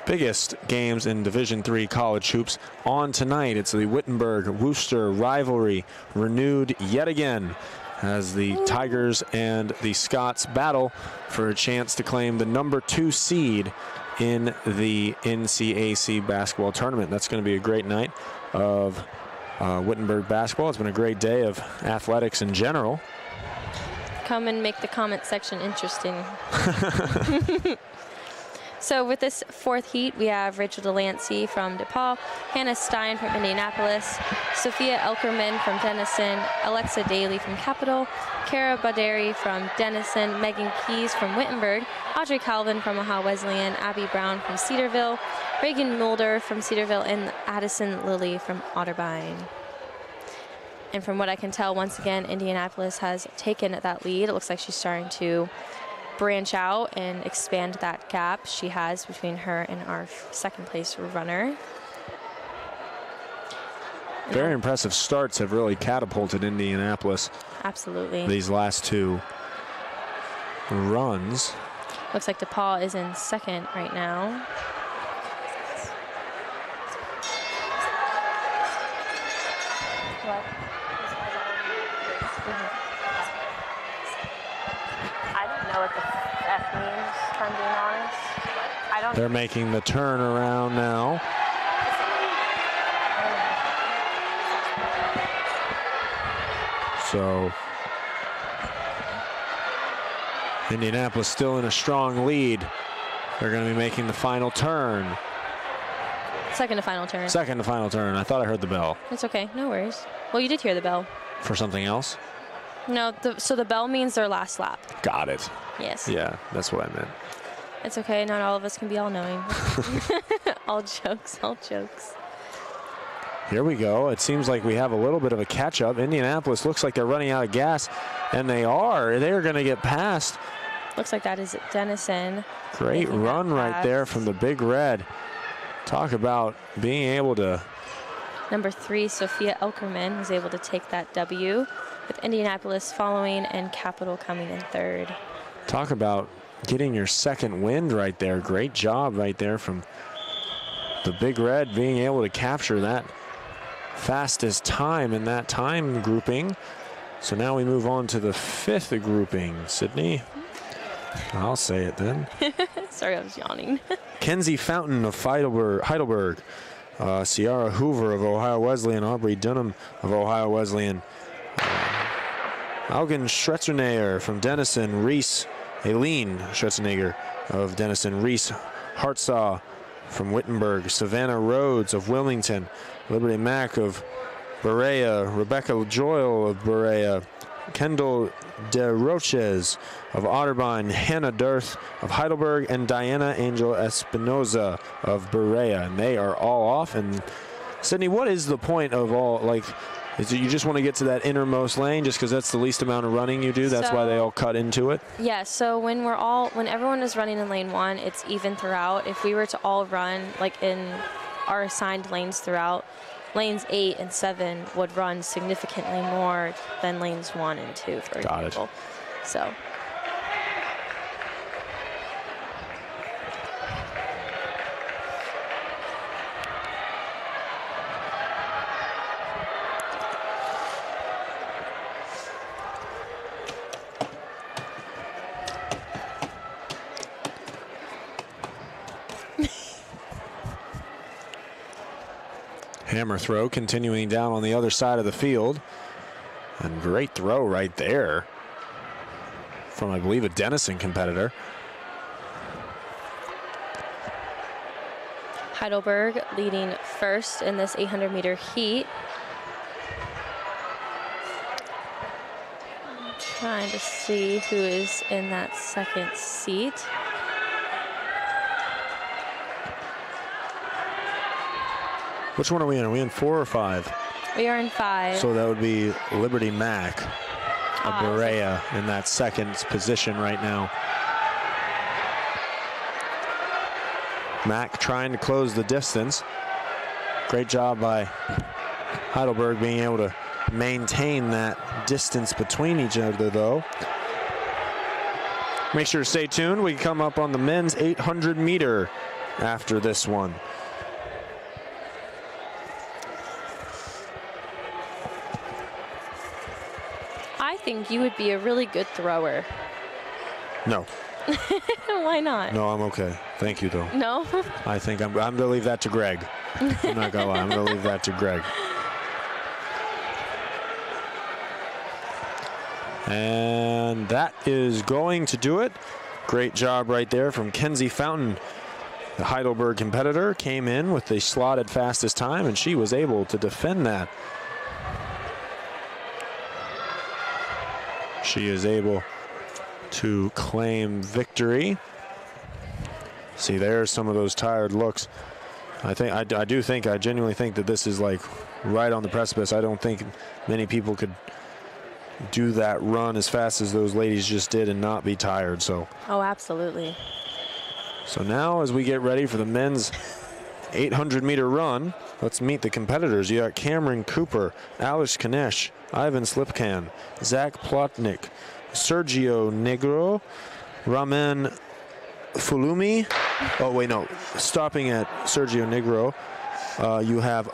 biggest games in Division III college hoops on tonight. It's the Wittenberg-Worcester rivalry renewed yet again as the Tigers and the Scots battle for a chance to claim the number 2 seed in the NCAC basketball tournament. That's going to be a great night of Wittenberg basketball. It's been a great day of athletics in general. Come and make the comment section interesting. So with this 4th heat, we have Rachel Delancey from DePaul, Hannah Stein from Indianapolis, Sophia Elkerman from Denison, Alexa Daly from Capital, Kara Baderi from Denison, Megan Keys from Wittenberg, Audrey Calvin from Ohio Wesleyan, Abby Brown from Cedarville, Reagan Mulder from Cedarville, and Addison Lilly from Otterbein. And from what I can tell, once again, Indianapolis has taken that lead. It looks like she's starting to branch out and expand that gap she has between her and our 2nd place runner. Very impressive starts have really catapulted Indianapolis. Absolutely. These last 2 runs. Looks like DePaul is in 2nd right now. I don't know what the F means, if I'm being honest. I don't. They're making the turn around now. So Indianapolis still in a strong lead. They're going to be making the final turn. 2nd to final turn. 2nd to final turn. I thought I heard the bell. It's okay, no worries. Well, you did hear the bell. For something else? No, so the bell means their last lap. Got it. Yes. Yeah, that's what I meant. It's okay, not all of us can be all-knowing. All jokes, all jokes. Here we go. It seems like we have a little bit of a catch-up. Indianapolis looks like they're running out of gas, and they are. They're going to get past. Looks like that is Denison. Great run right there from the Big Red. Talk about being able to. Number 3, Sophia Elkerman, was able to take that W, with Indianapolis following and Capital coming in 3rd. Talk about getting your 2nd wind right there. Great job right there from the Big Red being able to capture that fastest time in that time grouping. So now we move on to the 5th grouping. Sydney, I'll say it then. Sorry, I was yawning. Kenzie Fountain of Heidelberg, Ciara Hoover of Ohio Wesleyan, Aubrey Dunham of Ohio Wesleyan, Augen Schretzenegger from Denison, Aileen Schretzenegger of Denison, Reese Hartsaw from Wittenberg, Savannah Rhodes of Wilmington, Liberty Mack of Berea, Rebecca Joyle of Berea, Kendall DeRoches of Otterbein, Hannah Dirth of Heidelberg, and Diana Angel Espinoza of Berea. And they are all off. And Sydney, what is the point of all, like, is it you just want to get to that innermost lane just because that's the least amount of running you do? That's why they all cut into it? Yeah, so when everyone is running in lane 1, it's even throughout. If we were to all run like in our assigned lanes throughout, lanes 8 and 7 would run significantly more than lanes 1 and 2, for example. So. Hammer throw continuing down on the other side of the field. And great throw right there from, I believe, a Denison competitor. Heidelberg leading first in this 800-meter heat. Trying to see who is in that second seat. Which one are we in? Are we in 4 or 5? We are in 5. So that would be Liberty Mack, a Berea, in that second position right now. Mack trying to close the distance. Great job by Heidelberg being able to maintain that distance between each other, though. Make sure to stay tuned. We come up on the men's 800-meter after this one. I think you would be a really good thrower. No. Why not? No, I'm okay. Thank you, though. No? I think I'm going to leave that to Greg. I'm not going to lie. I'm going to leave that to Greg. And that is going to do it. Great job right there from Kenzie Fountain. The Heidelberg competitor came in with the slotted fastest time, and she was able to defend that. She is able to claim victory. See, there's some of those tired looks. I genuinely think that this is like right on the precipice. I don't think many people could do that run as fast as those ladies just did and not be tired. So. Oh, absolutely. So now as we get ready for the men's 800-meter run, let's meet the competitors. You got Cameron Cooper, Alex Kanesh, Ivan Slipkan, Zach Plotnik, Sergio Negro, Ramen Fulumi. Oh, wait, no. Stopping at Sergio Negro, you have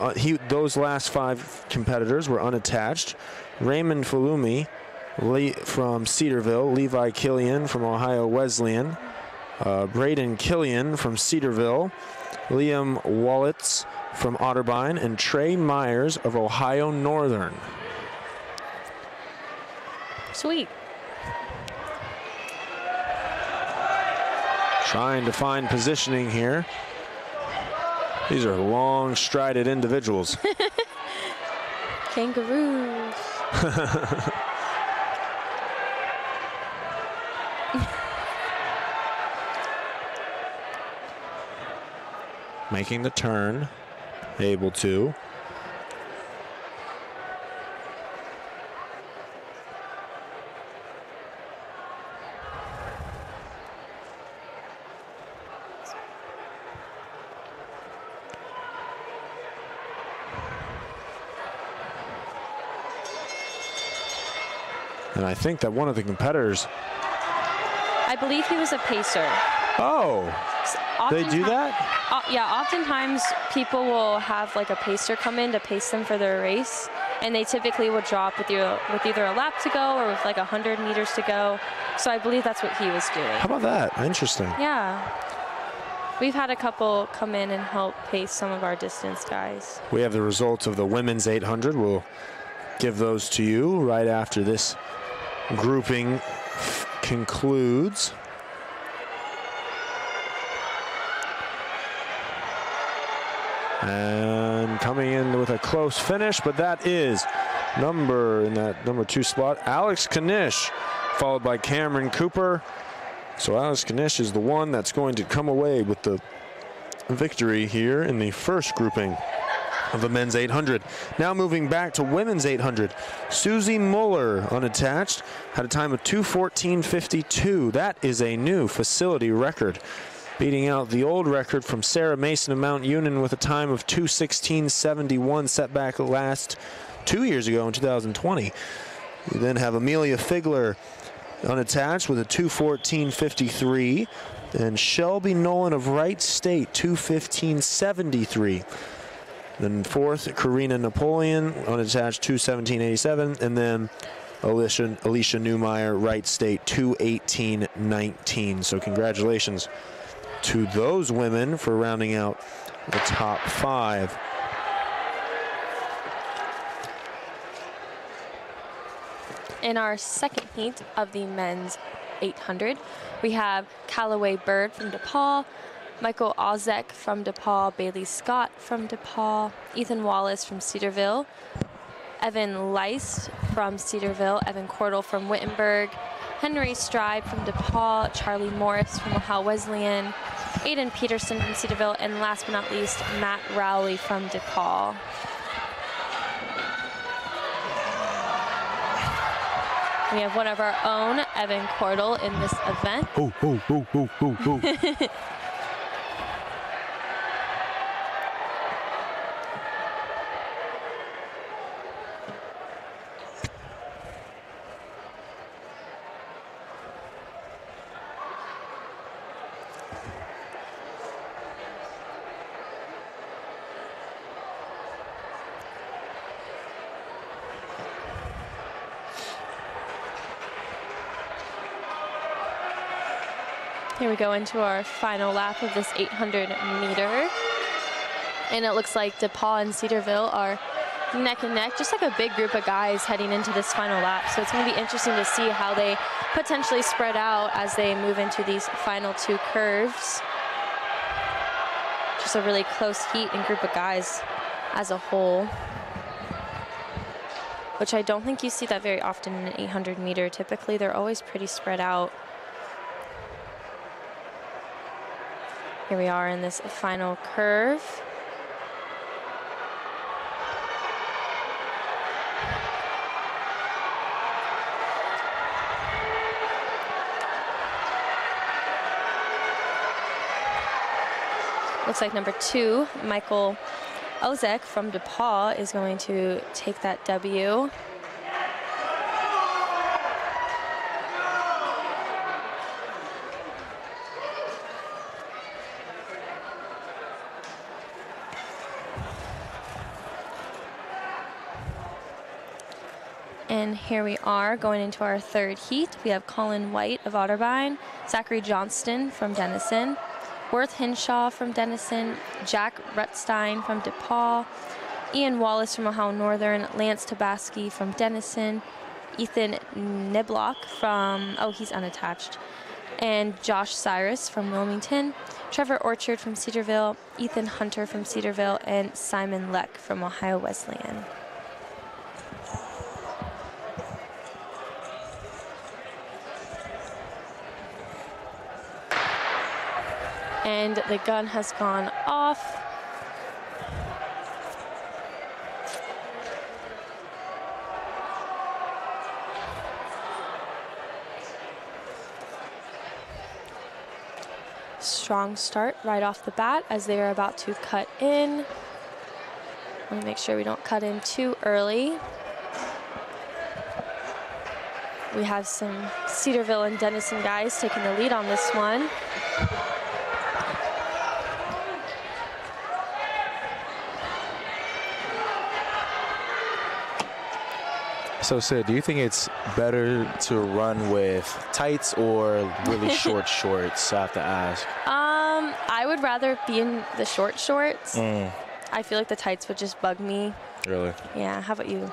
those last 5 competitors were unattached. Raymond Fulumi from Cedarville, Levi Killian from Ohio Wesleyan, Braden Killian from Cedarville, Liam Wallitz from Otterbein, and Trey Myers of Ohio Northern. Sweet. Trying to find positioning here. These are long strided individuals. Kangaroos. Making the turn, able to. And I think that one of the competitors. I believe he was a pacer. Oh, they do that? Yeah, oftentimes people will have like a pacer come in to pace them for their race, and they typically will drop with either a lap to go or with like 100 meters to go. So I believe that's what he was doing. How about that? Interesting. Yeah. We've had a couple come in and help pace some of our distance guys. We have the results of the women's 800. We'll give those to you right after this grouping concludes. And coming in with a close finish, but that is number 2 spot, Alex Kanish, followed by Cameron Cooper. So Alex Kanish is the one that's going to come away with the victory here in the first grouping of the men's 800. Now moving back to women's 800. Susie Muller, unattached, had a time of 2:14.52. That is a new facility record, beating out the old record from Sarah Mason of Mount Union with a time of 2:16.71 set back last 2 years ago in 2020. We then have Amelia Figler unattached with a 2:14.53, and Shelby Nolan of Wright State 2:15.73. Then fourth, Karina Napoleon unattached 2:17.87, and then Alicia Newmeyer, Wright State 2:18.19. So congratulations to those women for rounding out the top 5. In our second heat of the men's 800, we have Callaway Bird from DePaul, Michael Ozek from DePaul, Bailey Scott from DePaul, Ethan Wallace from Cedarville, Evan Leist from Cedarville, Evan Cordell from Wittenberg, Henry Stride from DePaul, Charlie Morris from Ohio Wesleyan, Aiden Peterson from Cedarville, and last but not least, Matt Rowley from DePaul. We have one of our own, Evan Cordell, in this event. Here we go into our final lap of this 800 meter. And it looks like DePaul and Cedarville are neck and neck, just like a big group of guys heading into this final lap. So it's going to be interesting to see how they potentially spread out as they move into these final two curves. Just a really close heat and group of guys as a whole, which I don't think you see that very often in an 800 meter. Typically, they're always pretty spread out. Here we are in this final curve. Looks like number 2, Michael Ozek from DePaul, is going to take that W. And here we are going into our third heat. We have Colin White of Otterbein, Zachary Johnston from Denison, Worth Hinshaw from Denison, Jack Rutstein from DePaul, Ian Wallace from Ohio Northern, Lance Tabaski from Denison, Ethan Niblock from, oh, he's unattached, and Josh Cyrus from Wilmington, Trevor Orchard from Cedarville, Ethan Hunter from Cedarville, and Simon Leck from Ohio Wesleyan. And the gun has gone off. Strong start right off the bat as they are about to cut in. Want to make sure we don't cut in too early. We have some Cedarville and Denison guys taking the lead on this one. So, Sid, do you think it's better to run with tights or really short shorts? I have to ask. I would rather be in the short shorts. I feel like the tights would just bug me. Really? Yeah, how about you?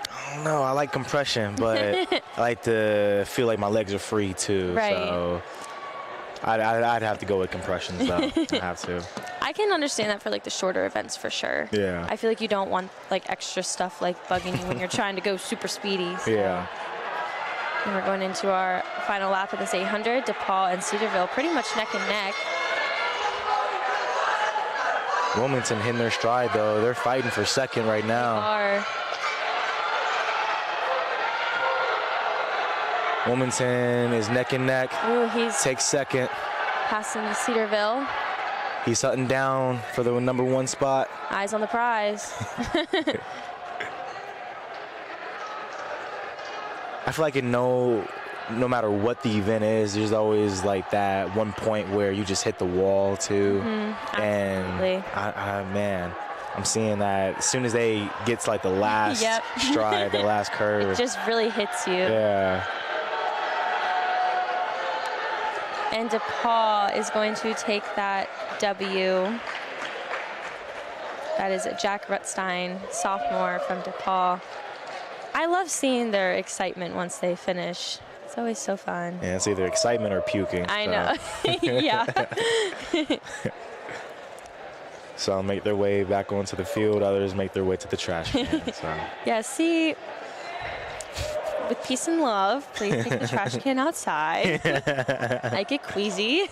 I don't know. I like compression, but I like to feel like my legs are free too. Right. So I'd have to go with compressions though. I have to. I can understand that for like the shorter events for sure. Yeah. I feel like you don't want like extra stuff like bugging you when you're trying to go super speedy. So. Yeah. And we're going into our final lap of this 800. DePaul and Cedarville pretty much neck and neck. Wilmington hitting their stride though. They're fighting for second right now. They are. Wilmington is neck and neck. Ooh, he's takes second. passing Cedarville. He's hunting down for the #1 spot. Eyes on the prize. I feel like no matter what the event is, there's always like that one point where you just hit the wall too. And man, I'm seeing that as soon as they get to like the last stride, the last curve. It just really hits you. Yeah. And DePaul is going to take that W. That is Jack Rutstein, sophomore from DePaul. I love seeing their excitement once they finish. It's always so fun. Yeah, it's either excitement or puking. I know. Yeah. Some make their way back onto the field. Others make their way to the trash can. So. Yeah, see, with peace and love, please take the trash can outside. I get queasy.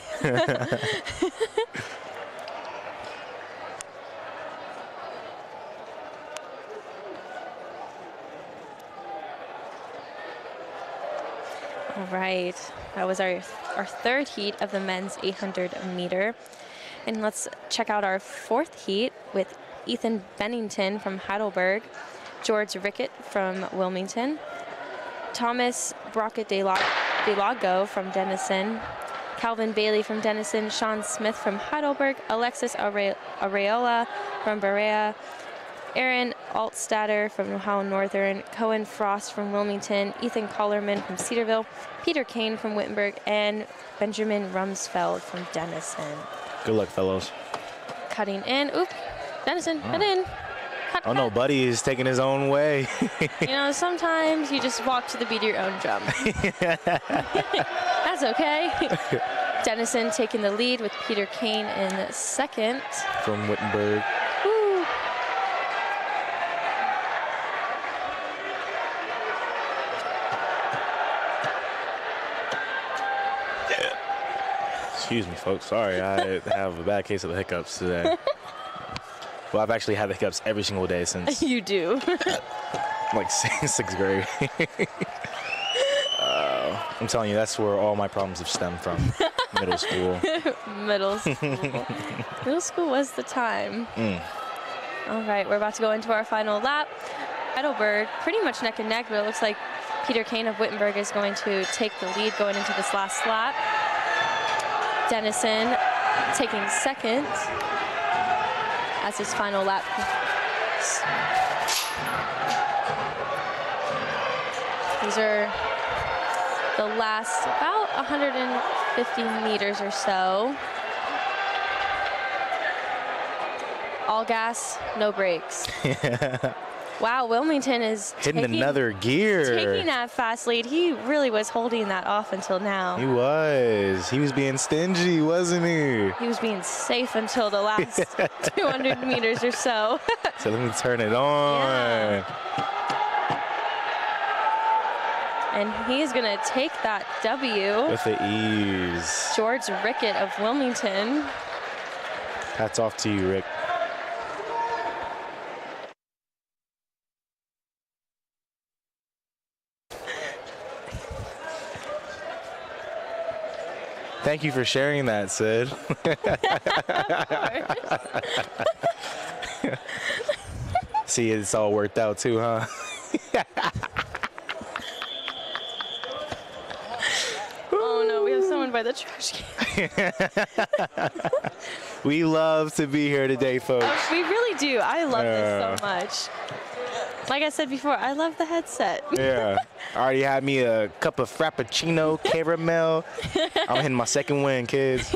All right, that was our third heat of the men's 800 meter. And let's check out our fourth heat with Ethan Bennington from Heidelberg, George Rickett from Wilmington, Thomas Brockett de Lago from Denison, Calvin Bailey from Denison, Sean Smith from Heidelberg, Alexis Areola from Berea, Aaron Altstatter from Ohio Northern, Cohen Frost from Wilmington, Ethan Collerman from Cedarville, Peter Kane from Wittenberg, and Benjamin Rumsfeld from Denison. Good luck, fellows. Cutting in. Oop. Denison, cut in. Cut, oh, no, Buddy is taking his own way. You know, sometimes you just walk to the beat of your own drum. That's okay. Denison taking the lead with Peter Kane in second. From Wittenberg. Woo. Excuse me, folks. Sorry, I have a bad case of the hiccups today. Well, I've actually had the hiccups every single day since You do. like sixth grade. I'm telling you, that's where all my problems have stemmed from. Middle school. Middle school. Middle school was the time. All right, we're about to go into our final lap. Heidelberg pretty much neck and neck, but it looks like Peter Kane of Wittenberg is going to take the lead going into this last lap. Denison taking second as his final lap. These are the last about 150 meters or so. All gas, no brakes. Wow, Wilmington is hitting another gear. Taking that fast lead. He really was holding that off until now. He was. He was being stingy, wasn't he? He was being safe until the last 200 meters or so. So let me turn it on. Yeah. And he's going to take that W. With the ease. George Rickett of Wilmington. Hats off to you, Rick. Thank you for sharing that, Sid. See, it's all worked out too, huh? Oh no, we have someone by the trash can. We love to be here today, folks. We really do. I love this so much. Like I said before, I love the headset. Yeah. I already had me a cup of Frappuccino caramel. I'm hitting my second win, kids.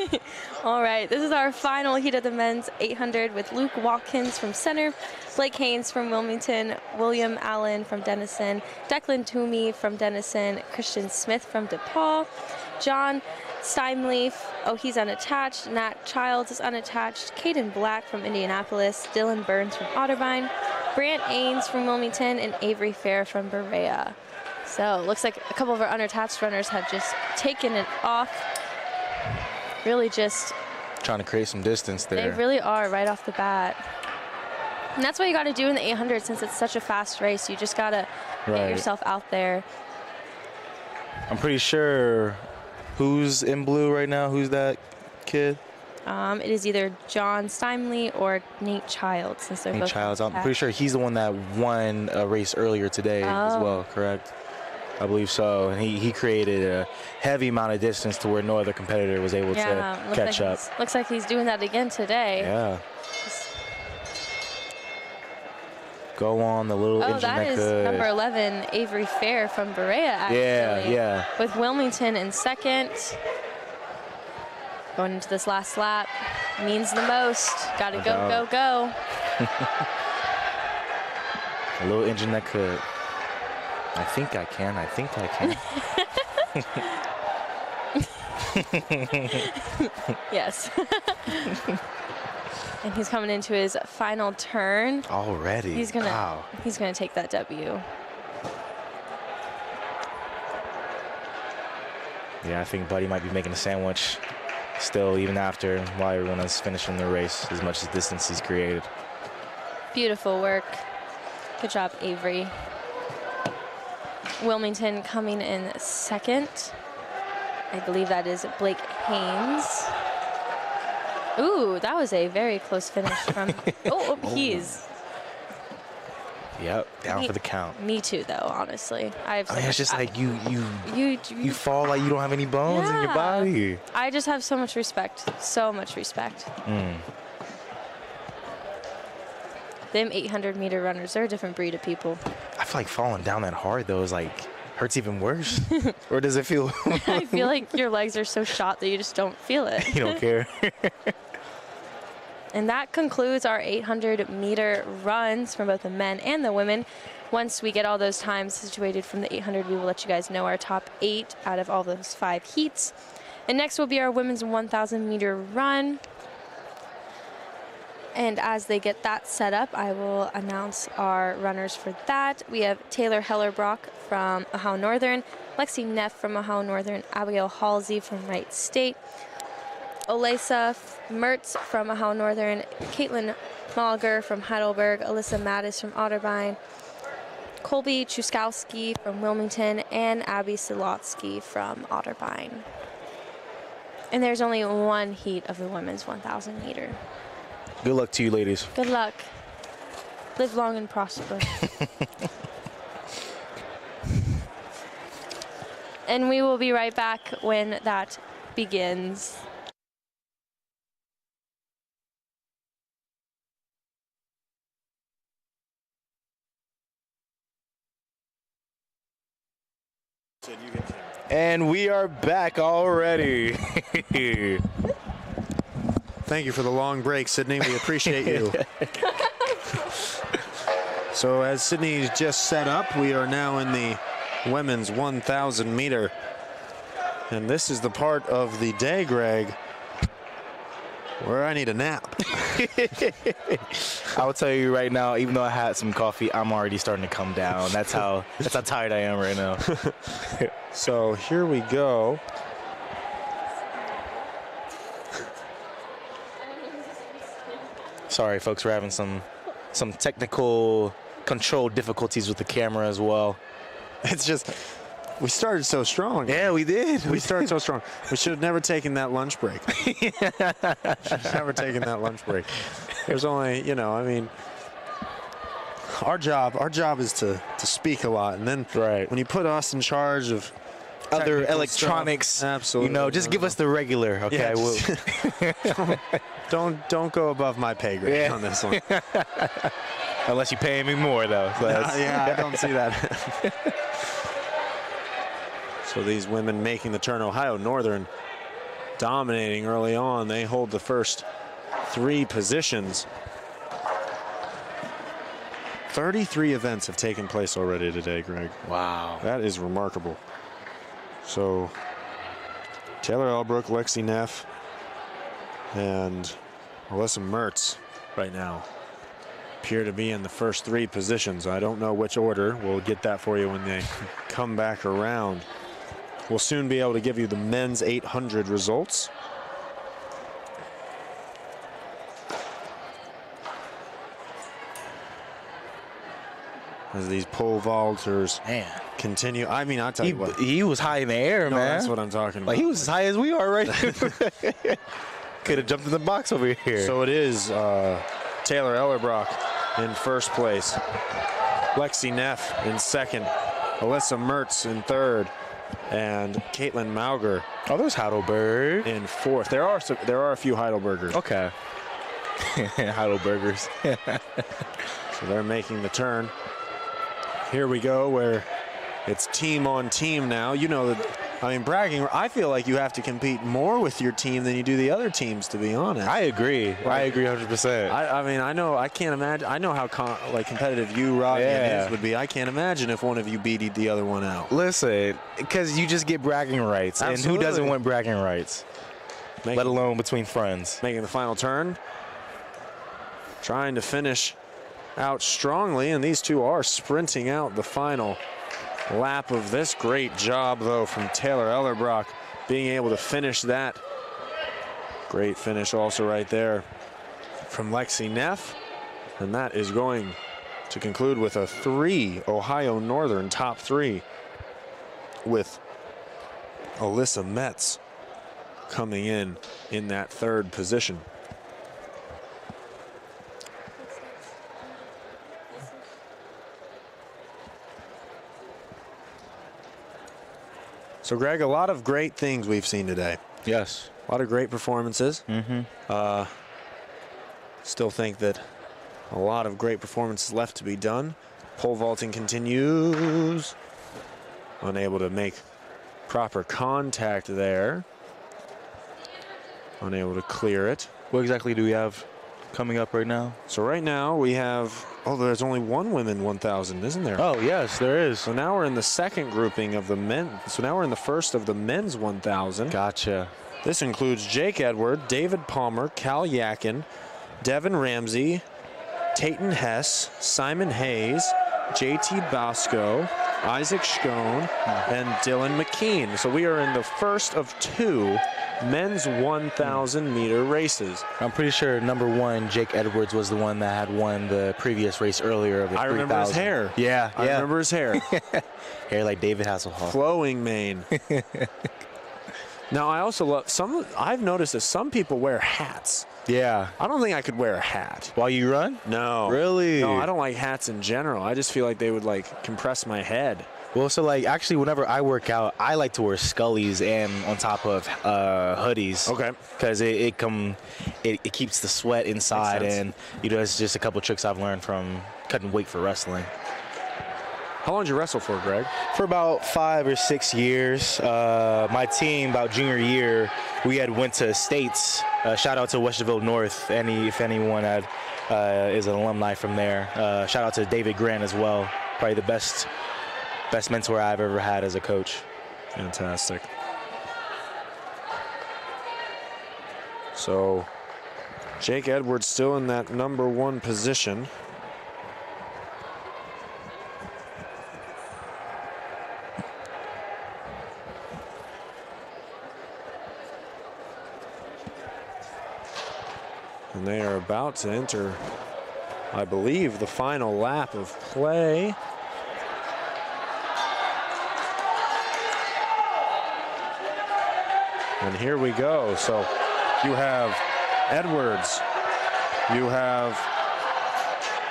All right, this is our final heat of the men's 800 with Luke Watkins from center, Blake Haynes from Wilmington, William Allen from Denison, Declan Toomey from Denison, Christian Smith from DePaul, John Steinleaf, oh, he's unattached, Nat Childs is unattached, Caden Black from Indianapolis, Dylan Burns from Otterbein, Brant Ains from Wilmington, and Avery Fair from Berea. So looks like a couple of our unattached runners have just taken it off. Really just trying to create some distance there. They really are right off the bat. And that's what you got to do in the 800 since it's such a fast race. You just got to get yourself out there. I'm pretty sure who's in blue right now? Who's that kid? It is either John Steinley or Nate Childs. Since they're Nate both Childs. I'm pretty sure he's the one that won a race earlier today as well, correct? I believe so. And he created a heavy amount of distance to where no other competitor was able to catch up. Looks like he's doing that again today. Yeah. Go on the little engine that is number 11, Avery Fair from Berea, actually. Yeah. With Wilmington in second. Going into this last lap means the most. Got to go. A little engine that could. I think I can. I think I can. Yes. And he's coming into his final turn. Already? He's gonna Wow. take that W. Yeah, I think Buddy might be making a sandwich still, even after while everyone is finishing their race, as much as distance he's created. Beautiful work. Good job, Avery. Wilmington coming in second. I believe that is Blake Haynes. Ooh, that was a very close finish from. He's. Yep, down for the count. Me too, though. Honestly, it's just like you fall like you don't have any bones in your body. I just have so much respect. So much respect. Them 800-meter runners, they're a different breed of people. I feel like falling down that hard though is like hurts even worse. Or does it feel? I feel like your legs are so shot that you just don't feel it. You don't care. And that concludes our 800-meter runs from both the men and the women. Once we get all those times situated from the 800, we will let you guys know our top 8 out of all those 5 heats. And next will be our women's 1,000-meter run. And as they get that set up, I will announce our runners for that. We have Taylor Hellerbrock from Ohio Northern, Lexi Neff from Ohio Northern, Abigail Halsey from Wright State, Olesa Mertz from Ohio Northern, Caitlin Malger from Heidelberg, Alyssa Mattis from Otterbein, Colby Chuskowski from Wilmington, and Abby Silotsky from Otterbein. And there's only one heat of the women's 1,000 meter. Good luck to you, ladies. Good luck. Live long and prosper. And we will be right back when that begins. And we are back already. Thank you for the long break, Sydney. We appreciate you. So as Sydney just set up, we are now in the women's 1,000 meter. And this is the part of the day, Greg, where I need a nap. I will tell you right now, even though I had some coffee, I'm already starting to come down. That's how tired I am right now. So here we go. Sorry, folks, we're having some technical control difficulties with the camera as well. It's just, we started so strong. Yeah, we did. We started so strong. We should have never taken that lunch break. Should have never taken that lunch break. There's only, you know, I mean, our job is to speak a lot, and then when you put us in charge of other electronics, stuff, absolutely, you know, just give us the regular, okay? Yeah, don't go above my pay grade on this one. Unless you're paying me more, though. So yeah, I don't see that. So these women making the turn. Ohio Northern dominating early on. They hold the first 3 positions. 33 events have taken place already today, Greg. Wow. That is remarkable. So Taylor Elbrook, Lexi Neff, and Alyssa Mertz right now appear to be in the first 3 positions. I don't know which order. We'll get that for you when they come back around. We'll soon be able to give you the men's 800 results. As these pole vaulters continue. I mean, I'll tell you what. He was high in the air, man. That's what I'm talking about. Like, he was as high as we are right now. Could have jumped in the box over here. So it is Taylor Ellerbrock in first place. Lexi Neff in second. Alyssa Mertz in third. And Caitlin Mauger. Oh, there's Heidelberg in fourth. There are a few Heidelbergers. Okay. Heidelbergers. So they're making the turn. Here we go, where it's team on team now. You know that I mean, bragging, I feel like you have to compete more with your team than you do the other teams, to be honest. I agree. I agree 100%. I mean, I can't imagine. I know how competitive you, Robbie, and Iz would be. I can't imagine if one of you beat the other one out. Listen, because you just get bragging rights. Absolutely. And who doesn't want bragging rights? Let alone between friends. Making the final turn. Trying to finish out strongly, and these two are sprinting out the final lap of this. Great job, though, from Taylor Ellerbrock, being able to finish that. Great finish also right there from Lexi Neff. And that is going to conclude with a 3 Ohio Northern top 3, with Alyssa Metz coming in that 3rd position. So, Greg, a lot of great things we've seen today. Yes. A lot of great performances. Still think that a lot of great performances left to be done. Pole vaulting continues. Unable to make proper contact there. Unable to clear it. What exactly do we have coming up right now? So right now we have, there's only one women 1,000, isn't there? Oh, yes, there is. So now we're in the second grouping of the men. So now we're in the first of the men's 1,000. Gotcha. This includes Jake Edward, David Palmer, Cal Yakin, Devin Ramsey, Tayton Hess, Simon Hayes, JT Bosco, Isaac Schoen, and Dylan McKean. So we are in the first of 2 men's 1,000 meter races. I'm pretty sure number 1, Jake Edwards, was the one that had won the previous race earlier of the 3,000. I remember his hair. Yeah, I remember his hair. Hair like David Hasselhoff. Flowing mane. Now, I also love I've noticed that some people wear hats. Yeah. I don't think I could wear a hat. While you run? No. Really? No, I don't like hats in general. I just feel like they would, like, compress my head. Well, so, like, actually, whenever I work out, I like to wear scullies and on top of hoodies. Okay. Because it keeps the sweat inside, and, it's just a couple tricks I've learned from cutting weight for wrestling. How long did you wrestle for, Greg? For about 5 or 6 years. My team, about junior year, we had went to states. Shout out to Westerville North, if anyone is an alumni from there. Shout out to David Grant as well. Probably the best mentor I've ever had as a coach. Fantastic. So Jake Edwards still in that number 1 position. And they are about to enter, I believe, the final lap of play. And here we go. So you have Edwards. You have,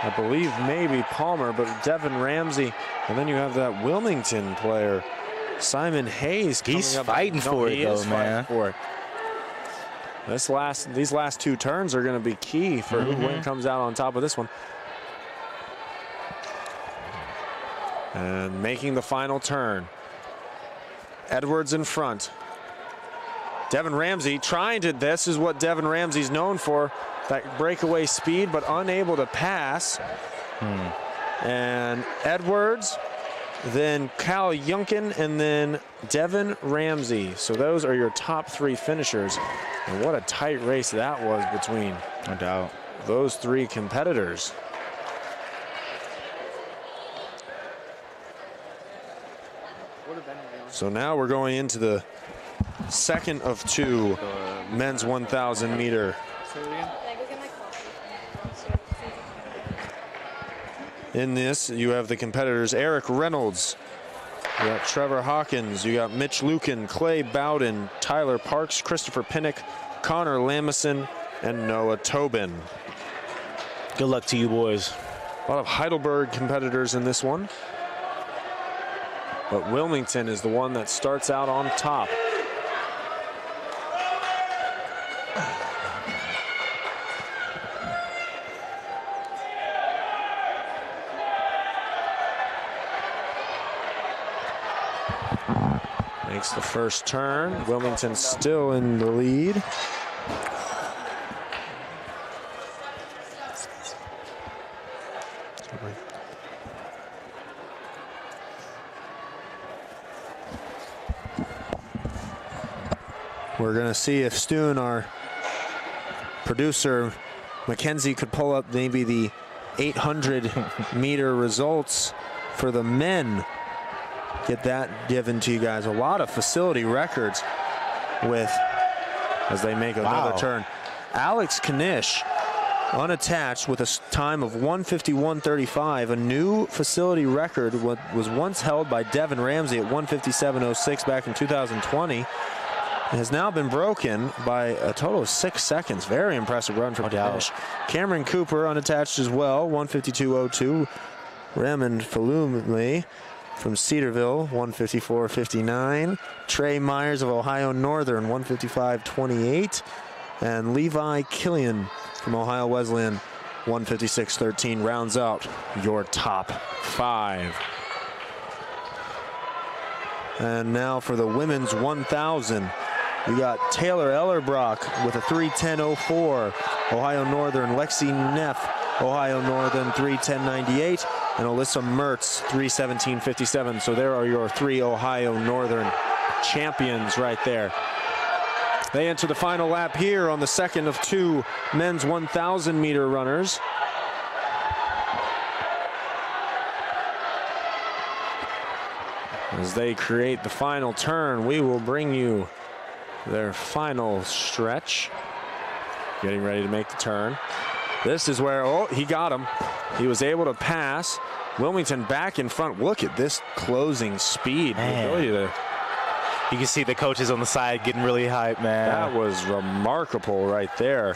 I believe, maybe Palmer, but Devin Ramsey. And then you have that Wilmington player, Simon Hayes. He's fighting for it, though, man. These last 2 turns are going to be key for who comes out on top of this one. And making the final turn. Edwards in front. Devin Ramsey trying to, this is what Devin Ramsey's known for, that breakaway speed, but unable to pass. And Edwards, then Cal Yunkin, and then Devin Ramsey. So those are your top 3 finishers. And what a tight race that was between, no doubt, those 3 competitors. So now we're going into the second of 2 men's 1,000 meter. In this, you have the competitors Eric Reynolds, you got Trevor Hawkins, you got Mitch Lucan, Clay Bowden, Tyler Parks, Christopher Pinnock, Connor Lamison, and Noah Tobin. Good luck to you boys. A lot of Heidelberg competitors in this one. But Wilmington is the one that starts out on top. Makes the first turn. Wilmington still in the lead. We're going to see if Stoon, our producer, Mackenzie, could pull up maybe the 800-meter results for the men. Get that given to you guys. A lot of facility records with, as they make another turn. Alex Knish, unattached with a time of 1:51.35. A new facility record was once held by Devin Ramsey at 1:57.06 back in 2020. Has now been broken by a total of 6 seconds. Very impressive run from Knish. Cameron Cooper unattached as well, 1:52.02. Raymond Falumle from Cedarville, 1:54.59. Trey Myers of Ohio Northern, 1:55.28. And Levi Killian from Ohio Wesleyan, 1:56.13. Rounds out your top 5. And now for the women's 1,000. We got Taylor Ellerbrock with a 3:10.04. Ohio Northern. Lexi Neff, Ohio Northern, 3:10.98. And Alyssa Mertz, 3:17.57. So there are your 3 Ohio Northern champions right there. They enter the final lap here on the second of 2 men's 1,000-meter runners. As they create the final turn, we will bring you their final stretch. Getting ready to make the turn. This is where, oh, he got him. He was able to pass. Wilmington back in front. Look at this closing speed. The ability to, you can see the coaches on the side getting really hyped, man. that was remarkable right there.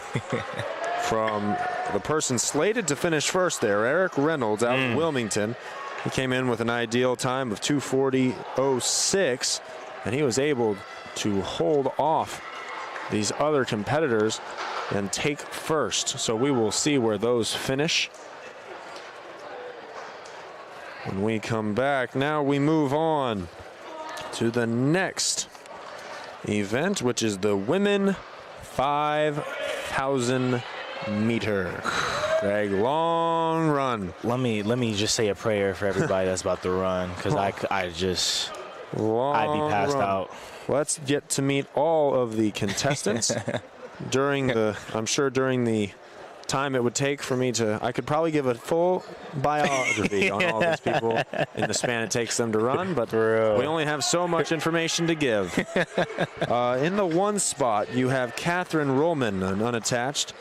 From the person slated to finish first there, Eric Reynolds out in Wilmington. He came in with an ideal time of 2:40.06, and he was able to hold off these other competitors and take first. So we will see where those finish when we come back. Now we move on to the next event, which is the women 5,000 meter. Greg, long run. Let me just say a prayer for everybody that's about to run, because I'd be passed out. Let's get to meet all of the contestants during the, I'm sure during the time it would take for me to, I could probably give a full biography on all these people in the span it takes them to run, but we only have so much information to give. In the 1 spot, you have Catherine Rollman, an unattached.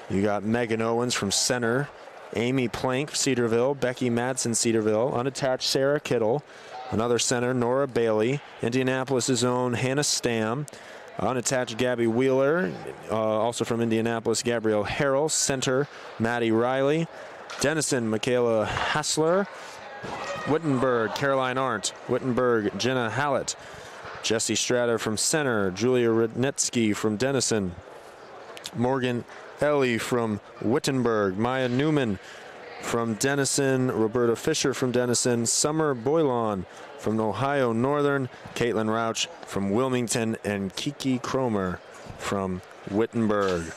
You got Megan Owens from center, Amy Plank, Cedarville, Becky Madsen, Cedarville, unattached Sarah Kittle. Another center, Nora Bailey. Indianapolis' own Hannah Stam. Unattached Gabby Wheeler, also from Indianapolis, Gabrielle Harrell. Center, Maddie Riley. Denison, Michaela Hassler. Wittenberg, Caroline Arndt. Wittenberg, Jenna Hallett. Jessie Strader from center. Julia Rudnitsky from Denison. Morgan Ellie from Wittenberg. Maya Newman from Denison, Roberta Fisher from Denison, Summer Boylon from Ohio Northern, Caitlin Rauch from Wilmington, and Kiki Cromer from Wittenberg.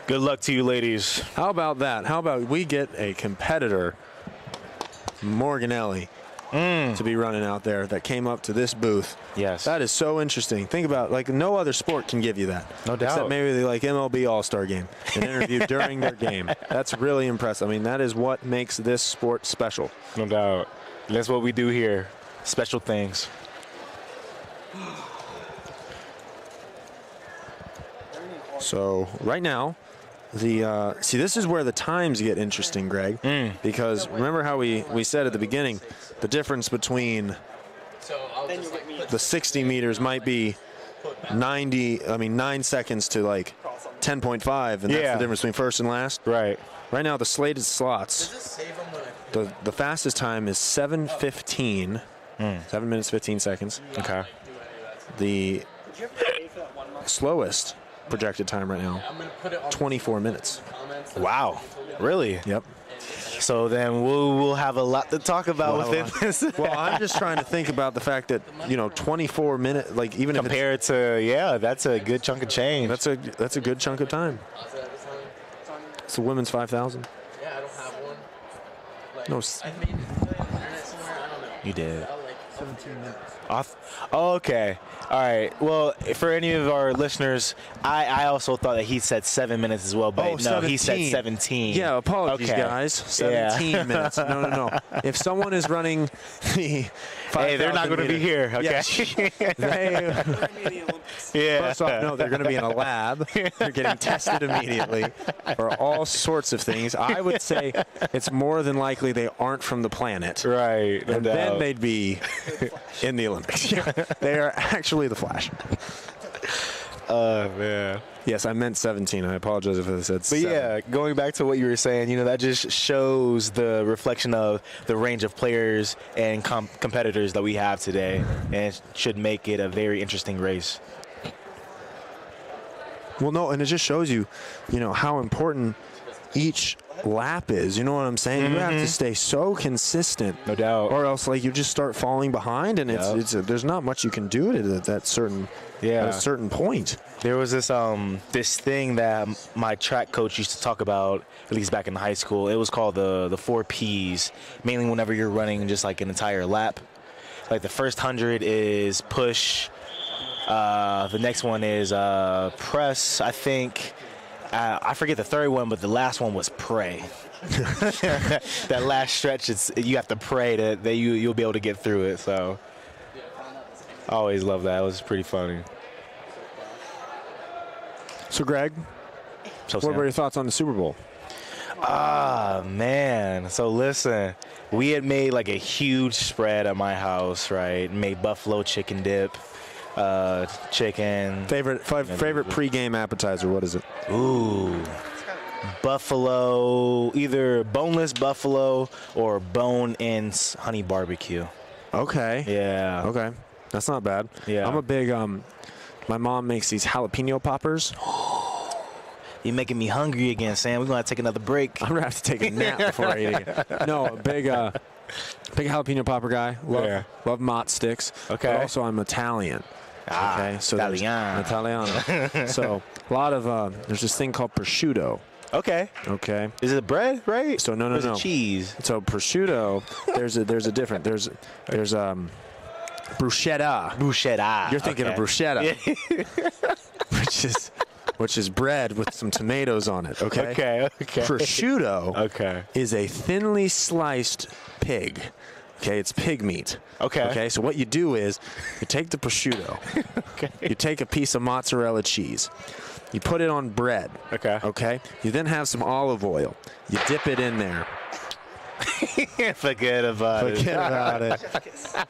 Good luck to you, ladies. How about that? How about we get a competitor, Morgan Ellie, to be running out there that came up to this booth. Yes. That is so interesting. Think about, like, no other sport can give you that. No doubt. Except maybe the, like, MLB All-Star game, an interview during their game. That's really impressive. I mean, that is what makes this sport special. No doubt. That's what we do here. Special things. So right now, the see, this is where the times get interesting, Greg, because remember how we said at the beginning, the difference between the 60 meters might be 9 seconds to like 10.5, and that's the difference between first and last. Right. Right now, the slated slots, the fastest time is 7:15, 7 minutes 15 seconds. Okay. The slowest projected time right now, 24 minutes. Wow. Really? Yep. So then we'll have a lot to talk about within this. Well, I'm just trying to think about the fact that 24 minutes, like even compared to that's a good chunk of change. that's a good chunk of time. It's the women's 5,000. Yeah, I don't have one. No, You did. 17 minutes. Okay. All right. Well, for any of our listeners, I also thought that he said 7 minutes as well, but no, he said 17. Yeah, apologies, Okay. guys. 17 minutes. No. If someone is running the 5,000 Hey, they're not going to be here. Okay. Yeah. First off, no, they're going to be in a lab. They're getting tested immediately for all sorts of things. I would say it's more than likely they aren't from the planet. Right. No And doubt. then they'd be in the Olympics. They are actually the Flash. Man. Yes, I meant 17. I apologize if I said But 7. yeah, going back to what you were saying, that just shows the reflection of the range of players and competitors that we have today, and it should make it a very interesting race. Well, no, and it just shows you, how important each lap is. You know what I'm saying? You have to stay so consistent, No doubt. or else you just start falling behind, and there's not much you can do at that certain at a certain point. There was this thing that my track coach used to talk about, at least back in high school. It was called the 4 Ps, mainly whenever you're running just like an entire lap. Like the first 100 is push. The next one is press, I think. I forget the third one, but the last one was pray. That last stretch, you have to pray that you'll be able to get through it. So I always love that. It was pretty funny. So, Greg, what were your thoughts on the Super Bowl? Man. So listen, we had made like a huge spread at my house, right? Made buffalo chicken dip, chicken. Favorite pregame appetizer? What is it? Ooh. Buffalo, either boneless buffalo or bone-in honey barbecue. Okay. Yeah. Okay. That's not bad. Yeah. I'm a big my mom makes these jalapeno poppers. You're making me hungry again, Sam. We're going to take another break. I'm going to have to take a nap before I eat it. No, a big jalapeno popper guy. Love mott sticks. Okay. But also I'm Italian. Okay. So Italiano. So a lot of there's this thing called prosciutto. Okay. Okay. Is it bread, right? So no. Or is it cheese? So prosciutto, there's a different. There's bruschetta. Bruschetta. You're thinking of bruschetta, which is bread with some tomatoes on it. Okay. Okay. Prosciutto Okay. is a thinly sliced pig. Okay, it's pig meat. Okay. Okay, so what you do is you take the prosciutto. You take a piece of mozzarella cheese. You put it on bread. Okay. Okay. You then have some olive oil. You dip it in there. Forget about it.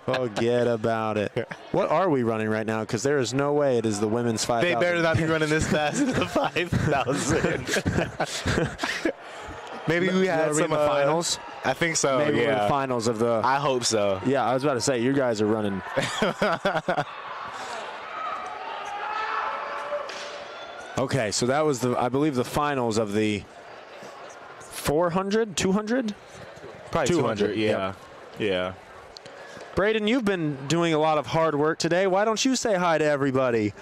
Forget about it. What are we running right now? Because there is no way it is the women's 5,000. They better not be running this fast in the 5,000. Maybe we had some in the finals. I think so. Maybe we're in yeah. the finals of the. I hope so. Yeah, I was about to say you guys are running. Okay, so that was I believe the finals of the 400, 200? Probably 200. Yeah. Yep. Yeah. Braden, you've been doing a lot of hard work today. Why don't you say hi to everybody?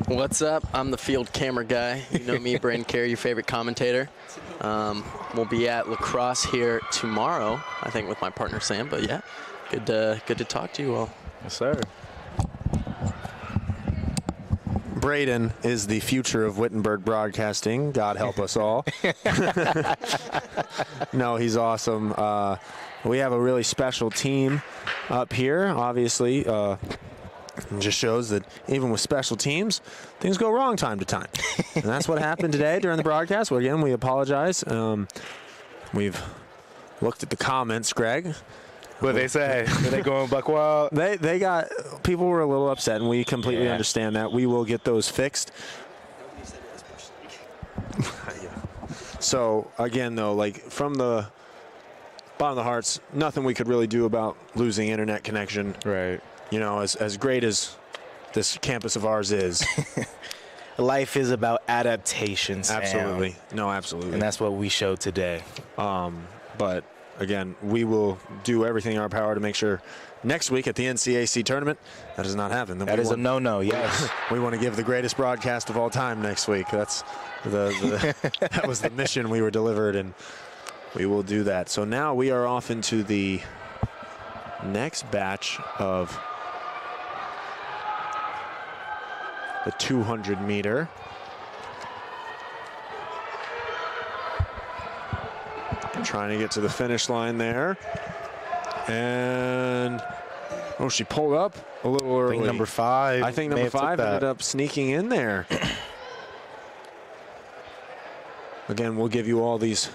What's up? I'm the field camera guy. You know me, Braden Carey, your favorite commentator. We'll be at lacrosse here tomorrow, I think, with my partner Sam. But yeah, good to talk to you all. Yes, sir. Braden is the future of Wittenberg broadcasting. God help us all. No, he's awesome. We have a really special team up here, obviously. It just shows that even with special teams, things go wrong time to time. And that's what happened today during the broadcast. Well, again, we apologize. We've looked at the comments, Greg. What they say? Are they going buck wild? They got people were a little upset, and we completely understand that. We will get those fixed. So again, though, like from the bottom of the hearts, nothing we could really do about losing internet connection. Right. You know, as great as this campus of ours is. life is about adaptations. Absolutely. No, absolutely. And that's what we showed today. But again, we will do everything in our power to make sure next week at the NCAC tournament that does not happen. That is a no-no, yes. We want to give the greatest broadcast of all time next week. That's that was the mission we were delivered, and we will do that. So now we are off into the next batch of the 200 meter. Trying to get to the finish line there. And, oh, she pulled up a little early. I think number 5. I think number 5 ended up sneaking in there. Again, we'll give you all these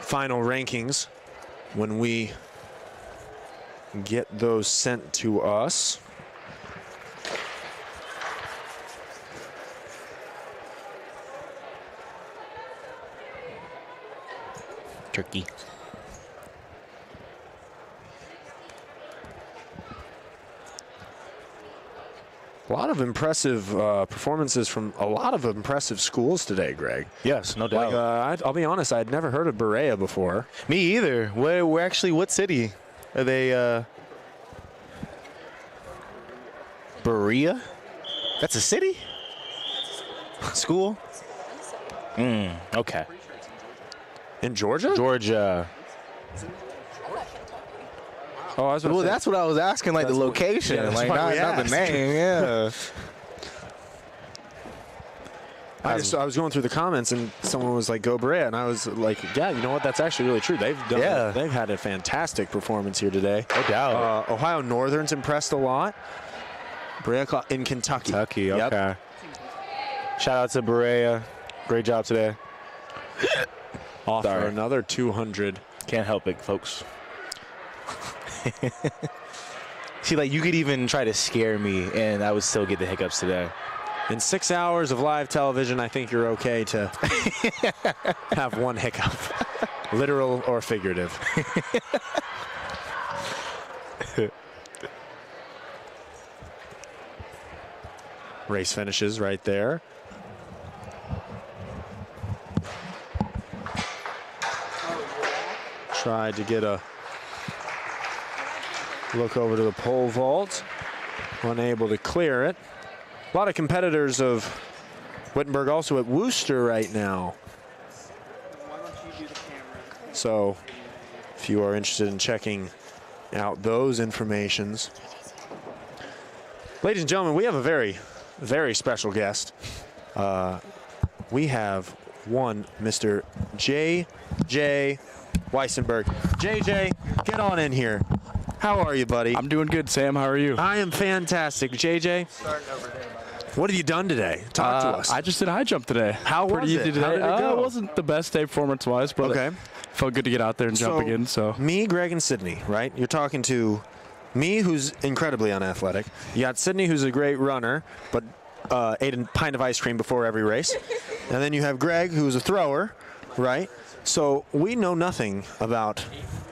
final rankings when we get those sent to us. Turkey. A lot of impressive performances from a lot of impressive schools today, Greg. Yes, no doubt. Like, I'll be honest, I had never heard of Berea before. Me either. We're actually, what city are they? Berea? That's a city? School? Okay. In Georgia? Georgia. Oh, I was well, that's what I was asking, like the location, yeah, like not the name. Yeah. I was going through the comments and someone was like, "Go Berea," and I was like, "Yeah, you know what? That's actually really true. They've had a fantastic performance here today. No doubt. Ohio Northern's impressed a lot. Berea in Kentucky. Kentucky. Okay. Shout out to Berea. Great job today. Off for another 200. Can't help it, folks. See, like, you could even try to scare me, and I would still get the hiccups today. In 6 hours of live television, I think you're okay to have one hiccup, literal or figurative. Race finishes right there. Tried to get a look over to the pole vault. Unable to clear it. A lot of competitors of Wittenberg also at Worcester right now. So if you are interested in checking out those informations. Ladies and gentlemen, we have a very, very special guest. We have one Mr. J.J. Wittenberg. JJ, get on in here. How are you, buddy? I'm doing good, Sam. How are you? I am fantastic. JJ, what have you done today? Talk to us. I just did a high jump today. How was it? Today. How did it go? It wasn't the best day performance-wise, but it felt good to get out there and jump again. So me, Greg, and Sydney, right? You're talking to me, who's incredibly unathletic. You got Sydney, who's a great runner, but ate a pint of ice cream before every race. And then you have Greg, who's a thrower, right? So we know nothing about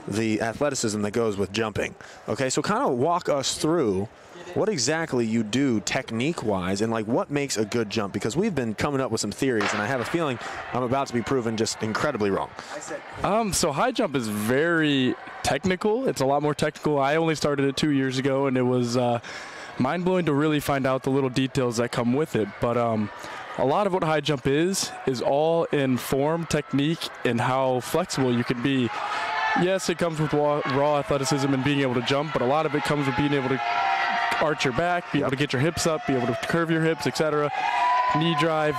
the athleticism that goes with jumping. Okay, so kind of walk us through what exactly you do technique-wise and like what makes a good jump, because we've been coming up with some theories and I have a feeling I'm about to be proven just incredibly wrong. So high jump is very technical. It's a lot more technical. I only started it 2 years ago, and it was mind-blowing to really find out the little details that come with it. But a lot of what high jump is all in form, technique, and how flexible you can be. Yes, it comes with raw athleticism and being able to jump, but a lot of it comes with being able to arch your back, be able to get your hips up, be able to curve your hips, etc. Knee drive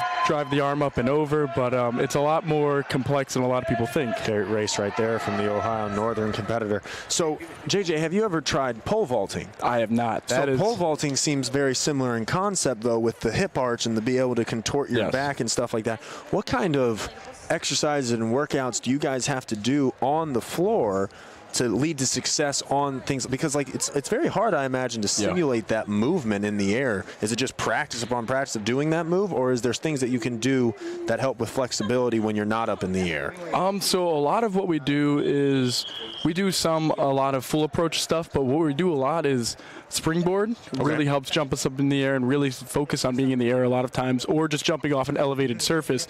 the arm up and over, but it's a lot more complex than a lot of people think. Great race right there from the Ohio Northern competitor. So, JJ, have you ever tried pole vaulting? I have not. Pole vaulting seems very similar in concept, though, with the hip arch and the be able to contort your back and stuff like that. What kind of exercises and workouts do you guys have to do on the floor to lead to success on things, because like it's very hard, I imagine, to simulate that movement in the air. Is it just practice upon practice of doing that move, or is there things that you can do that help with flexibility when you're not up in the air? So a lot of what we do is we do a lot of full approach stuff, but what we do a lot is springboard. Really helps jump us up in the air and really focus on being in the air a lot of times, or just jumping off an elevated surface.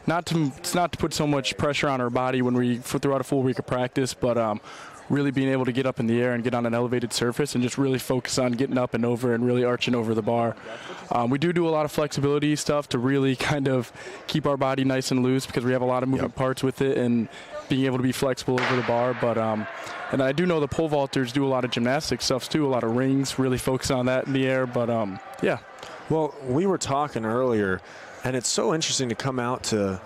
Not to put so much pressure on our body when we throughout a full week of practice, but really being able to get up in the air and get on an elevated surface and just really focus on getting up and over and really arching over the bar. We do a lot of flexibility stuff to really kind of keep our body nice and loose, because we have a lot of moving parts with it, and being able to be flexible over the bar. But and I do know the pole vaulters do a lot of gymnastic stuff too, a lot of rings, really focus on that in the air. But yeah. Well, we were talking earlier, and it's so interesting to come out to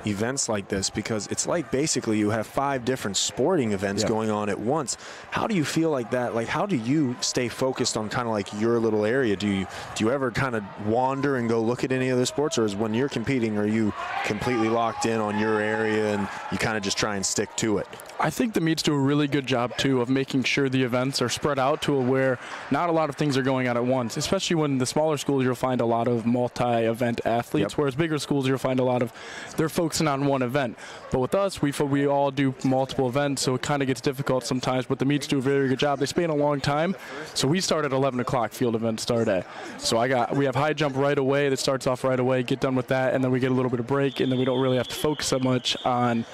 events like this, because it's like basically you have 5 different sporting events going on at once. How do you feel like that? Like, how do you stay focused on kind of like your little area? Do you ever kind of wander and go look at any other sports, or is when you're competing, are you completely locked in on your area and you kind of just try and stick to it? I think the meets do a really good job, too, of making sure the events are spread out to where not a lot of things are going on at once, especially when the smaller schools, you'll find a lot of multi-event athletes, whereas bigger schools, you'll find a lot of, they're focusing on one event. But with us, we all do multiple events, so it kind of gets difficult sometimes, but the meets do a very good job. They span a long time, so we start at 11 o'clock field event start at. So we have high jump right away that starts off right away, get done with that, and then we get a little bit of break, and then we don't really have to focus so much on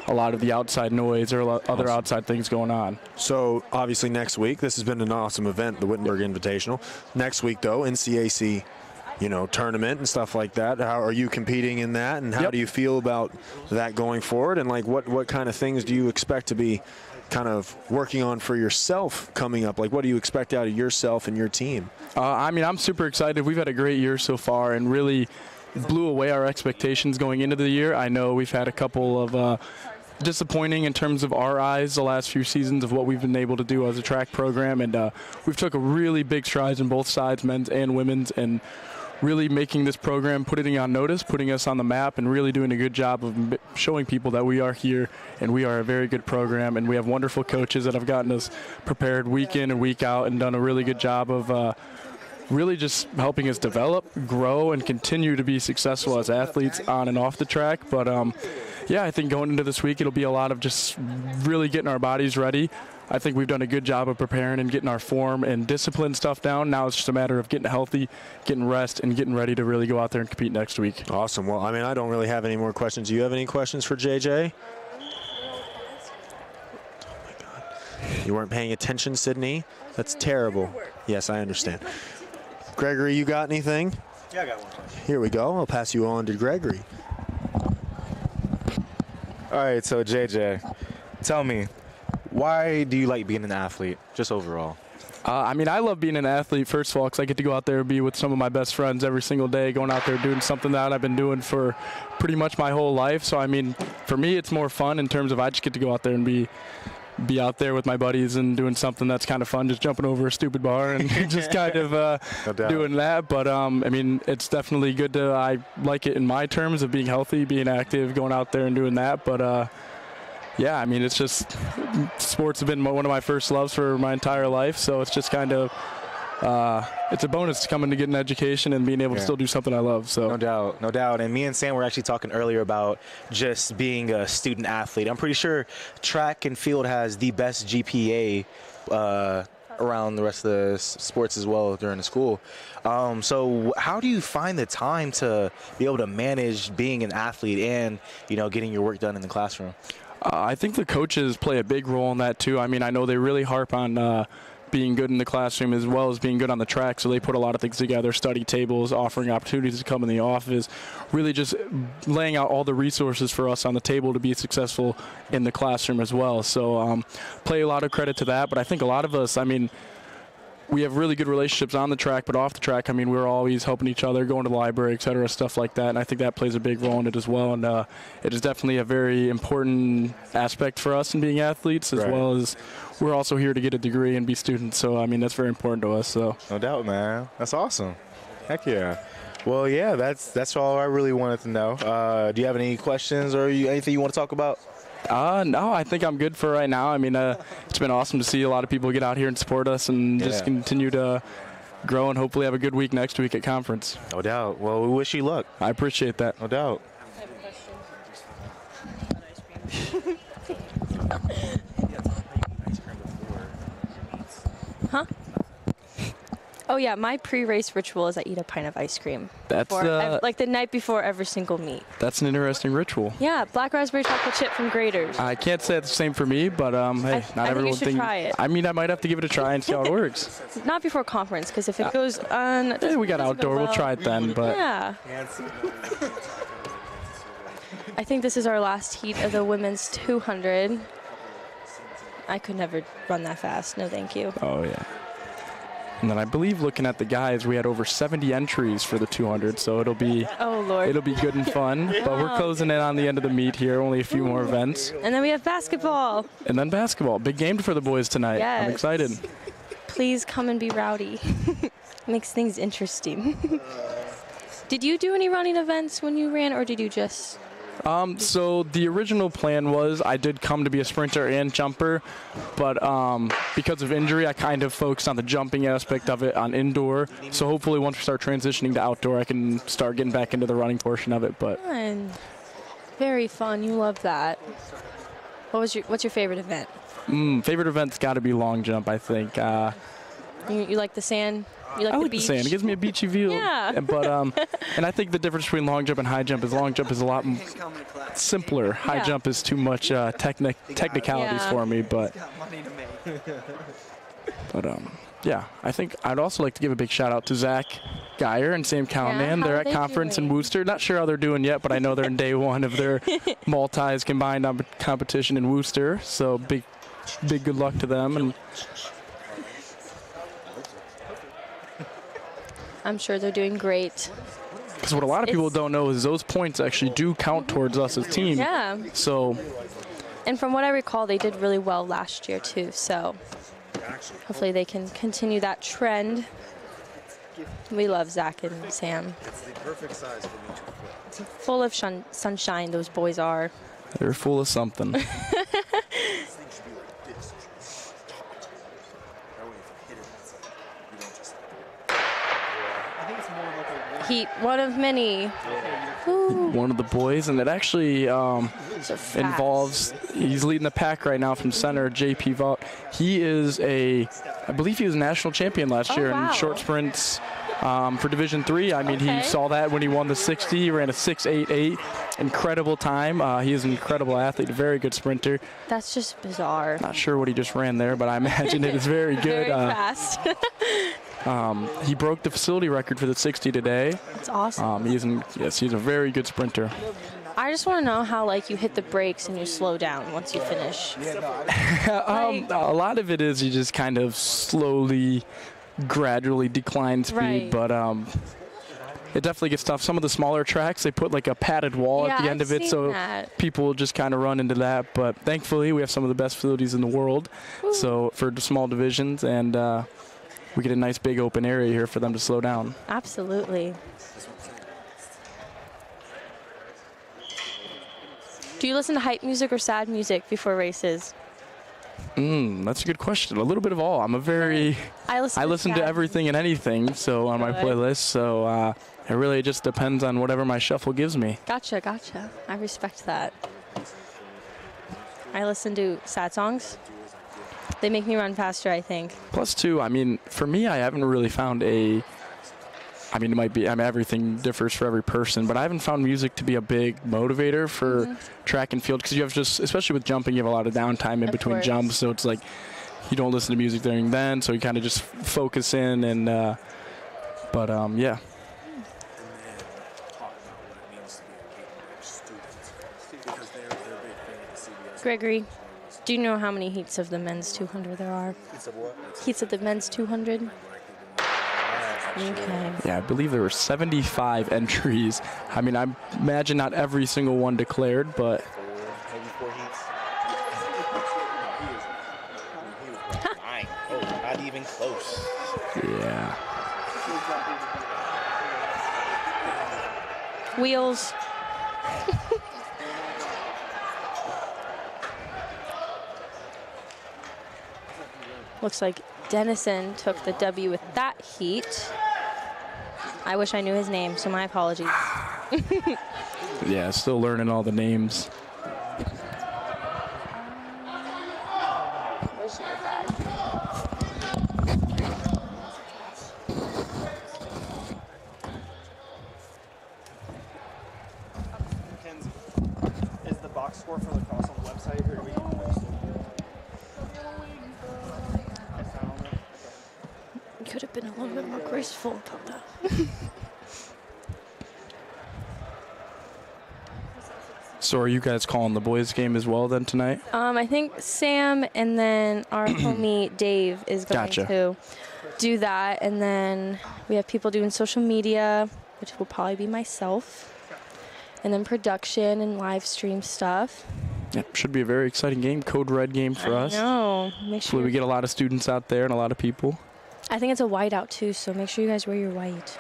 a lot of the outside noise or other outside things going on. So obviously next week, this has been an awesome event, the Wittenberg Invitational. Next week though, NCAC, tournament and stuff like that. How are you competing in that, and how do you feel about that going forward? And like what kind of things do you expect to be kind of working on for yourself coming up? Like, what do you expect out of yourself and your team? I'm super excited. We've had a great year so far and really blew away our expectations going into the year. I know we've had a couple of disappointing in terms of our eyes the last few seasons of what we've been able to do as a track program, and we've took a really big strides in both sides, men's and women's, and really making this program, putting it on notice, putting us on the map, and really doing a good job of showing people that we are here and we are a very good program, and we have wonderful coaches that have gotten us prepared week in and week out and done a really good job of really just helping us develop, grow, and continue to be successful as athletes on and off the track. But yeah, I think going into this week, it'll be a lot of just really getting our bodies ready. I think we've done a good job of preparing and getting our form and discipline stuff down. Now it's just a matter of getting healthy, getting rest, and getting ready to really go out there and compete next week. Awesome. Well, I don't really have any more questions. Do you have any questions for JJ? Oh my God. You weren't paying attention, Sydney? That's terrible. Yes, I understand. Gregory, you got anything? Yeah, I got one question. Here we go. I'll pass you on to Gregory. All right, so JJ, tell me, why do you like being an athlete, just overall? I love being an athlete, first of all, because I get to go out there and be with some of my best friends every single day, going out there doing something that I've been doing for pretty much my whole life. So, for me, it's more fun in terms of I just get to go out there and be out there with my buddies and doing something that's kind of fun, just jumping over a stupid bar and just kind of doing that. But, it's definitely good I like it in my terms of being healthy, being active, going out there and doing that. But, yeah, it's just sports have been one of my first loves for my entire life. So it's just kind of it's a bonus coming to get an education and being able to still do something I love. So No doubt. And me and Sam were actually talking earlier about just being a student athlete. I'm pretty sure track and field has the best GPA around the rest of the sports as well during the school. So how do you find the time to be able to manage being an athlete and, getting your work done in the classroom? I think the coaches play a big role in that too. I know they really harp on being good in the classroom as well as being good on the track, so they put a lot of things together, study tables, offering opportunities to come in the office, really just laying out all the resources for us on the table to be successful in the classroom as well. So play a lot of credit to that, but I think a lot of us, we have really good relationships on the track, but off the track, we're always helping each other, going to the library, et cetera, stuff like that. And I think that plays a big role in it as well. And it is definitely a very important aspect for us in being athletes, as well as we're also here to get a degree and be students. So, that's very important to us. So no doubt, man. That's awesome. Heck yeah. Well, yeah, that's all I really wanted to know. Do you have any questions or anything you want to talk about? No, I think I'm good for right now. I mean, it's been awesome to see a lot of people get out here and support us and just continue to grow and hopefully have a good week next week at conference. No doubt. Well, we wish you luck. I appreciate that. No doubt. I have a question. Huh? Oh yeah, my pre-race ritual is I eat a pint of ice cream. That's like the night before every single meet. That's an interesting ritual. Yeah, black raspberry chocolate chip from Graders. I can't say it's the same for me, but hey, not I everyone think you should try it. I mean, I might have to give it a try and see how it works. Not before conference, because if it goes on, Hey, we got outdoor. We'll try it then, but yeah. I think this is our last heat of the women's 200. I could never run that fast. No, thank you. Oh yeah. And then I believe looking at the guys, we had over 70 entries for the 200, so it'll be good and fun. But we're closing in on the end of the meet here, only a few more events. And then we have basketball. And then basketball, big game for the boys tonight. Yes. I'm excited. Please come and be rowdy. Makes things interesting. Did you do any running events when you ran, or did you just? So the original plan was I did come to be a sprinter and jumper, but because of injury, I kind of focused on the jumping aspect of it on indoor. So hopefully once we start transitioning to outdoor, I can start getting back into the running portion of it. But fun. Very fun. You love that. What's your favorite event? Favorite event's got to be long jump, I think. You like the sand? You like I the like beach? the sand. It gives me a beachy view. Yeah. But and I think the difference between long jump and high jump is long jump is a lot simpler. High jump is too much technicalities for me. But yeah, I think I'd also like to give a big shout out to Zach Geyer and Sam Callahan. how They're are at they conference doing? in Worcester. Not sure how they're doing yet, but I know they're in day one of their multis combined competition in Worcester. So big good luck to them. And I'm sure they're doing great. because what a lot of people don't know is those points actually do count towards us as a team. Yeah. So. And from what I recall, they did really well last year too. So hopefully they can continue that trend. We love Zach and Sam. It's the perfect size for me to flip. Full of sunshine, those boys are. They're full of something. This thing should be like this. Taut. That way if you hit it, it's like, you don't just. I think it's more like a Heat, one of many. One of the boys, and it actually involves, he's leading the pack right now from center, JP Vault. He is I believe he was national champion last year in short sprints for Division III. I mean, he saw that when he won the 60, he ran a 6.88, incredible time. He is an incredible athlete, a very good sprinter. That's just bizarre. Not sure what he just ran there, but I imagine it is very good. Very fast. He broke the facility record for the 60 today. That's awesome. He's a very good sprinter. I just want to know how you hit the brakes and you slow down once you finish. A lot of it is you just kind of slowly, gradually decline speed, but it definitely gets tough. Some of the smaller tracks, they put like a padded wall at the end of it, so people will just kind of run into that. But thankfully, we have some of the best facilities in the world, so for the small divisions, and we get a nice big open area here for them to slow down. Absolutely. Do you listen to hype music or sad music before races? That's a good question. A little bit of all. I'm a very I listen to everything and anything, so on my playlist. So it really just depends on whatever my shuffle gives me. Gotcha. I respect that. I listen to sad songs. They make me run faster, I think. Plus, too, I mean, for me, I haven't really found it might be, everything differs for every person, but I haven't found music to be a big motivator for track and field, because you have especially with jumping, you have a lot of downtime in between jumps, so it's like you don't listen to music during then, so you kind of just focus in, and yeah. Gregory, do you know how many heats of the men's 200 there are? Heats of what? Heats of the men's 200? Okay. Yeah, I believe there were 75 entries. I mean, I imagine not every single one declared, but... Maybe 4 heats. Nine. Oh, not even close. Yeah. Wheels. Looks like Dennison took the W with that heat. I wish I knew his name, so my apologies. Yeah, still learning all the names. Where's your bag? Mackenzie, is the box score for lacrosse on the website, or do we post it? I found it. Okay. Could have been a little bit more graceful about that. So are you guys calling the boys' game as well then tonight? I think Sam and then our homie Dave is going Gotcha. to do that. And then we have people doing social media, which will probably be myself. And then production and live stream stuff. Yeah, should be a very exciting game. Code Red game for us. No, make Hopefully sure. we get a lot of students out there and a lot of people. I think it's a white out too, so make sure you guys wear your white.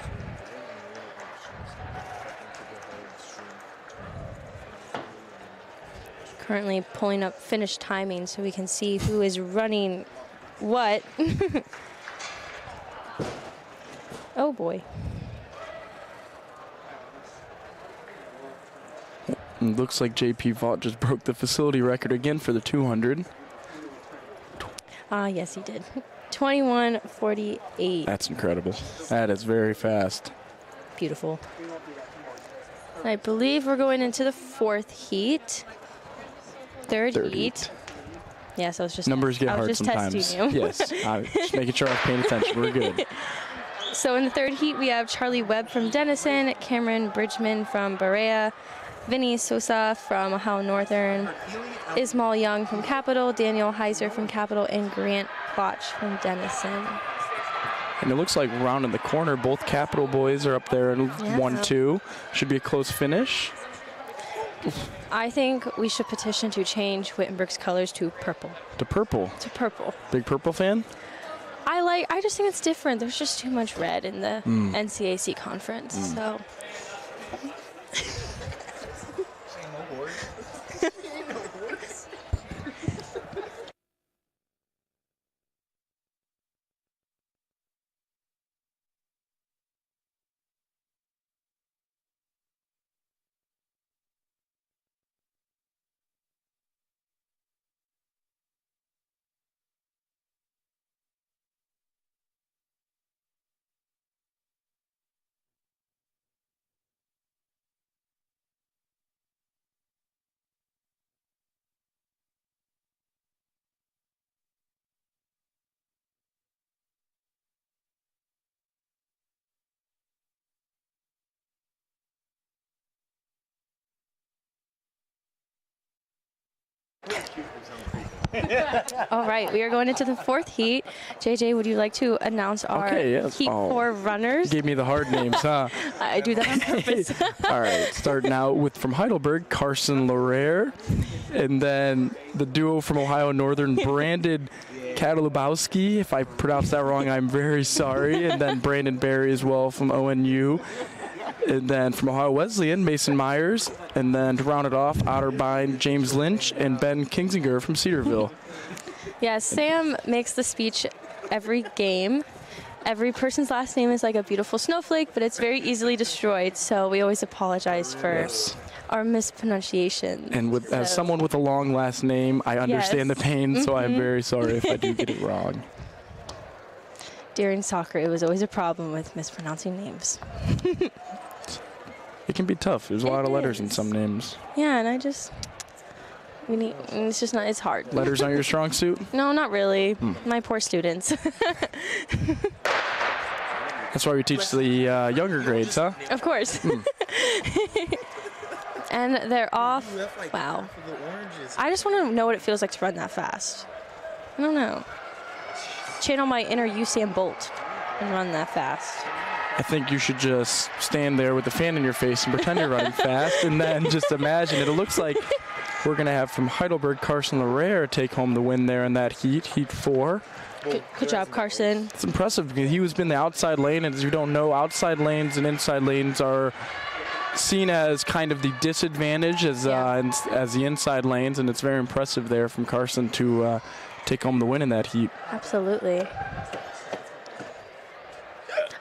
Currently pulling up finish timing so we can see who is running what. Oh boy. It looks like JP Vaught just broke the facility record again for the 200. Yes, he did. 21:48. That's incredible. That is very fast. Beautiful. I believe we're going into the fourth heat. Third heat. Yeah, so it's just numbers get I was hard just sometimes. testing you. Yes, I'm just making sure I'm paying attention. We're good. So in the third heat, we have Charlie Webb from Dennison, Cameron Bridgman from Berea, Vinny Sosa from Ohio Northern, Ismail Young from Capital, Daniel Heiser from Capital, and Grant Plotch from Dennison. And it looks like rounding the corner, both Capital boys are up there in 1-2. Should be a close finish. I think we should petition to change Wittenberg's colors to purple. To purple. To purple. Big purple fan? I just think it's different. There's just too much red in the NCAC conference. So. All right, we are going into the fourth heat. JJ, would you like to announce our heat 4 runners? Gave me the hard names, huh? I do that on purpose. All right, starting out with from Heidelberg, Carson Larare, and then the duo from Ohio Northern, Brandon Katalubowski. If I pronounced that wrong, I'm very sorry. And then Brandon Berry as well from ONU. And then from Ohio Wesleyan, Mason Myers. And then to round it off, Otterbein, James Lynch, and Ben Kingsinger from Cedarville. Yeah, Sam makes the speech every game. Every person's last name is like a beautiful snowflake, but it's very easily destroyed. So we always apologize for our mispronunciation. And with, as someone with a long last name, I understand the pain, so I'm very sorry if I do get it wrong. During soccer, it was always a problem with mispronouncing names. It can be tough. There's a lot of letters in some names. Yeah, and it's just not, it's hard. Letters aren't your strong suit? No, not really. My poor students. That's why we teach the younger grades, huh? Of course. And they're off. Wow. I just want to know what it feels like to run that fast. I don't know. Channel my inner Usain Bolt and run that fast. I think you should just stand there with the fan in your face and pretend you're running fast, and then just imagine it. It looks like we're going to have from Heidelberg, Carson Larare take home the win there in that heat 4. Good job, Carson. It's impressive because he has been the outside lane, and as you don't know, outside lanes and inside lanes are seen as kind of the disadvantage as the inside lanes, and it's very impressive there from Carson to take home the win in that heat. Absolutely.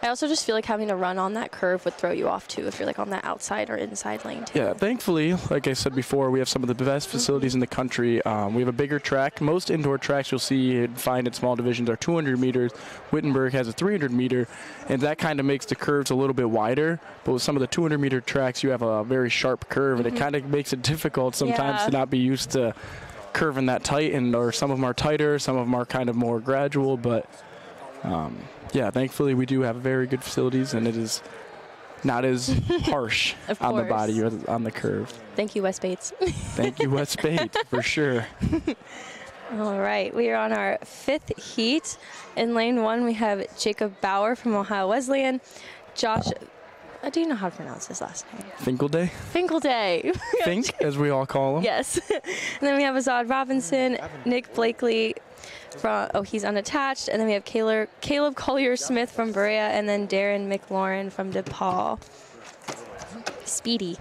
I also just feel like having to run on that curve would throw you off too if you're like on that outside or inside lane too. Yeah, thankfully, like I said before, we have some of the best facilities in the country. We have a bigger track. Most indoor tracks you'll see and find in small divisions are 200 meters. Wittenberg has a 300 meter, and that kind of makes the curves a little bit wider. But with some of the 200 meter tracks, you have a very sharp curve, and it kind of makes it difficult sometimes to not be used to curving that tight. Or some of them are tighter, some of them are kind of more gradual, but. Yeah, thankfully we do have very good facilities, and it is not as harsh on the body or on the curve. Thank you, West Bates. Thank you, West Bates, for sure. All right, we are on our 5th heat. In lane 1, we have Jacob Bauer from Ohio Wesleyan. Josh, do you know how to pronounce his last name? Finkelday? Finkelday. Fink, as we all call him. Yes. And then we have Azad Robinson, Nick Blakely. He's unattached. And then we have Caleb Collier-Smith from Berea, and then Darren McLaurin from DePaul. Speedy.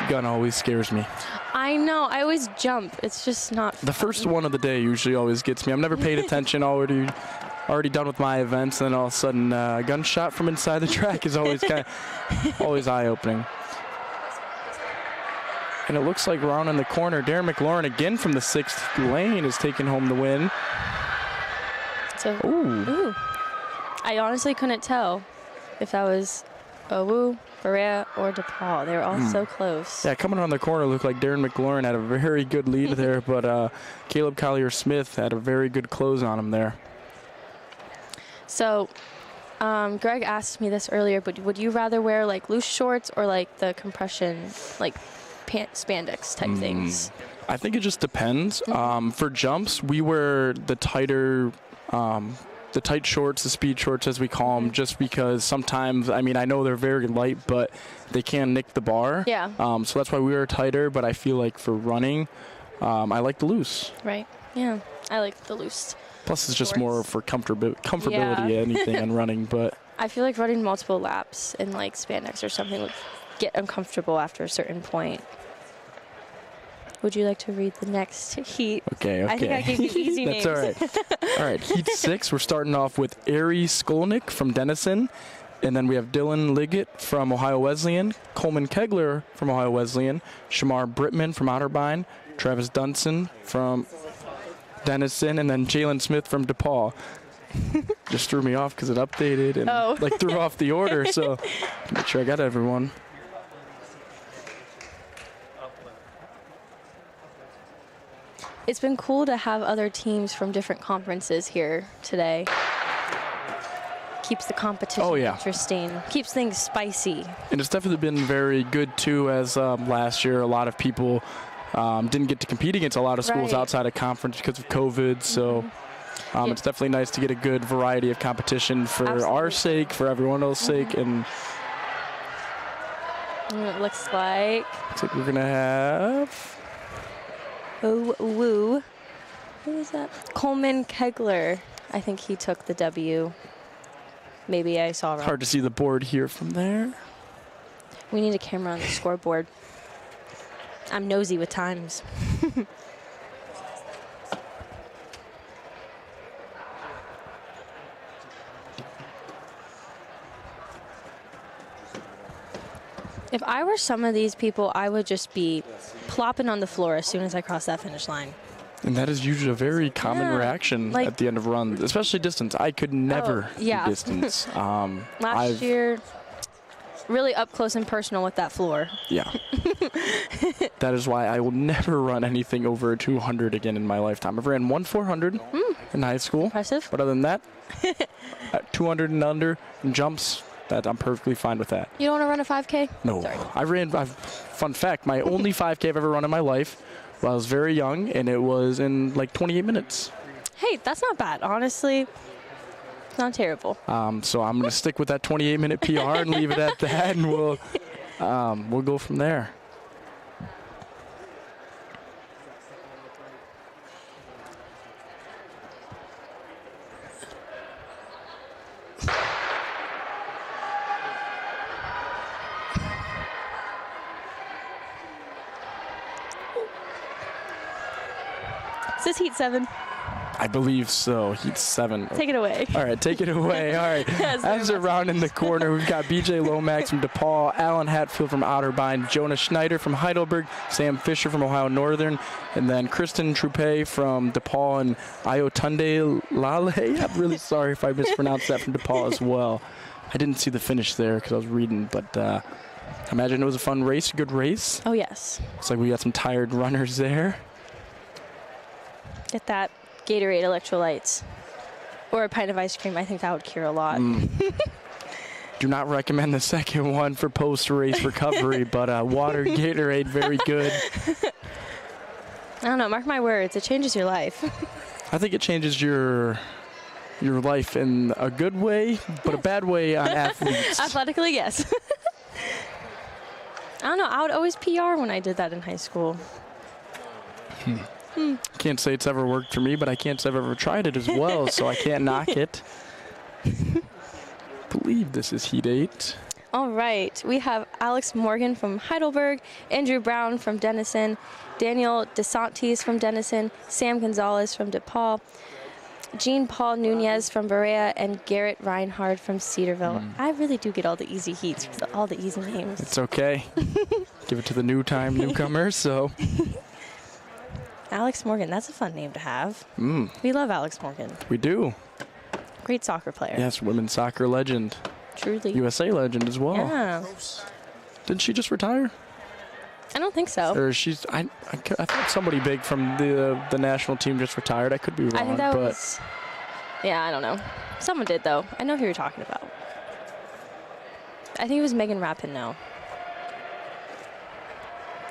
Gun always scares me. I know. I always jump. It's just not fun. The first one of the day usually always gets me. I'm never paid attention, already done with my events, and then all of a sudden a gunshot from inside the track is always always eye-opening. And it looks like around in the corner, Darren McLaurin again from the 6th lane is taking home the win. So, ooh. I honestly couldn't tell if that was Owu, Berea, or DePaul. They were all so close. Yeah, coming around the corner, it looked like Darren McLaurin had a very good lead there, but Caleb Collier-Smith had a very good close on him there. So, Greg asked me this earlier, but would you rather wear like loose shorts or like the compression, like spandex type things? I think it just depends. For jumps, we wear the tighter, the tight shorts, the speed shorts as we call them, just because sometimes, I mean, I know they're very light, but they can nick the bar. Yeah. So that's why we wear tighter, but I feel like for running, I like the loose. Right. Yeah, I like the loose. Plus, it's just more for comfortability, anything on running, but. I feel like running multiple laps in like spandex or something would get uncomfortable after a certain point. Would you like to read the next heat? Okay. I think I gave you easy names. That's all right. All right, heat 6, we're starting off with Ari Skolnick from Denison. And then we have Dylan Liggett from Ohio Wesleyan, Coleman Kegler from Ohio Wesleyan, Shamar Brittman from Otterbein, Travis Dunson from Denison, and then Jalen Smith from DePaul. Just threw me off because it updated and threw off the order. So make sure I got everyone. It's been cool to have other teams from different conferences here today. Keeps the competition interesting. Keeps things spicy. And it's definitely been very good, too, as last year a lot of people didn't get to compete against a lot of schools outside of conference because of COVID. So it's definitely nice to get a good variety of competition for our sake, for everyone else's sake. And it looks like we're going to have... Who is that? Coleman Kegler. I think he took the W. Maybe I saw wrong. Hard to see the board here from there. We need a camera on the scoreboard. I'm nosy with times. If I were some of these people, I would just be plopping on the floor as soon as I cross that finish line. And that is usually a very common reaction at the end of runs, especially distance. I could never do distance. Last year, really up close and personal with that floor. Yeah. That is why I will never run anything over 200 again in my lifetime. I've ran 400 in high school. Impressive. But other than that, 200 and under and jumps, that I'm perfectly fine with that. You don't want to run a 5K? No. Sorry. Fun fact, my only 5K I've ever run in my life I was very young, and it was in like 28 minutes. Hey, that's not bad, honestly. It's not terrible. So I'm going to stick with that 28-minute PR and leave it at that, and we'll go from there. Is this Heat 7? I believe so. Heat 7. Take it away. All right, take it away. All right. Yes, As they're rounding the corner, we've got B.J. Lomax from DePaul, Alan Hatfield from Otterbein, Jonah Schneider from Heidelberg, Sam Fisher from Ohio Northern, and then Kristen Troupe from DePaul and Ayotunde Lale. I'm really sorry if I mispronounced that, from DePaul as well. I didn't see the finish there because I was reading, but I imagine it was a fun race, a good race. Oh, yes. Looks like we got some tired runners there. Get that Gatorade electrolytes. Or a pint of ice cream. I think that would cure a lot. Do not recommend the second one for post-race recovery, but water, Gatorade, very good. I don't know. Mark my words. It changes your life. I think it changes your life in a good way, but a bad way on athletes. Athletically, yes. I don't know. I would always PR when I did that in high school. Can't say it's ever worked for me, but I can't say I've ever tried it as well, so I can't knock it. Believe this is Heat 8. All right. We have Alex Morgan from Heidelberg, Andrew Brown from Denison, Daniel DeSantis from Denison, Sam Gonzalez from DePaul, Jean-Paul Nunez from Berea, and Garrett Reinhard from Cedarville. I really do get all the easy heats, all the easy names. It's okay. Give it to the newcomers, so. Alex Morgan, that's a fun name to have. We love Alex Morgan. We do. Great soccer player. Yes, women's soccer legend. Truly. USA legend as well. Yeah. Didn't she just retire? I don't think so. Or she's, I thought somebody big from the national team just retired. I could be wrong. I think that was, yeah, I don't know. Someone did, though. I know who you're talking about. I think it was Megan Rapinoe.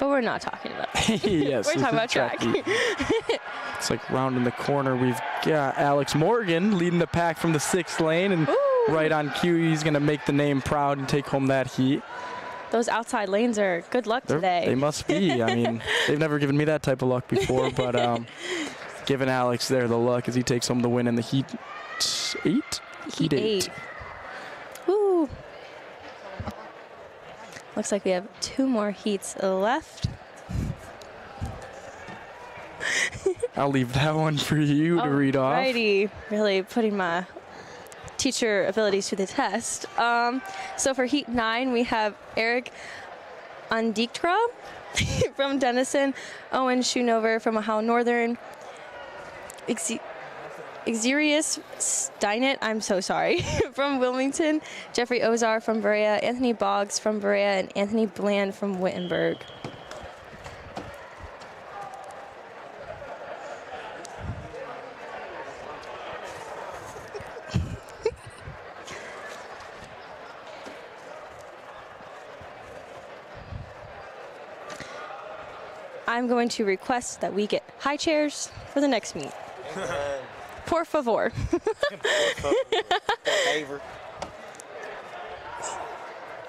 But we're not talking about that. Yes. We're talking about track. It's like rounding the corner. We've got Alex Morgan leading the pack from the 6th lane. And right on cue, he's going to make the name proud and take home that heat. Those outside lanes are good luck today. They must be. I mean, they've never given me that type of luck before. But giving Alex there the luck as he takes home the win in the Heat 8? Heat 8. Woo. Looks like we have 2 more heats left. I'll leave that one for you to read off. Alrighty. Really putting my teacher abilities to the test. So for Heat 9, we have Eric Undiktra from Denison, Owen Schoonover from Ohio Northern, Xerius Steinet, I'm so sorry, from Wilmington, Jeffrey Ozar from Berea, Anthony Boggs from Berea, and Anthony Bland from Wittenberg. I'm going to request that we get high chairs for the next meet. Por favor.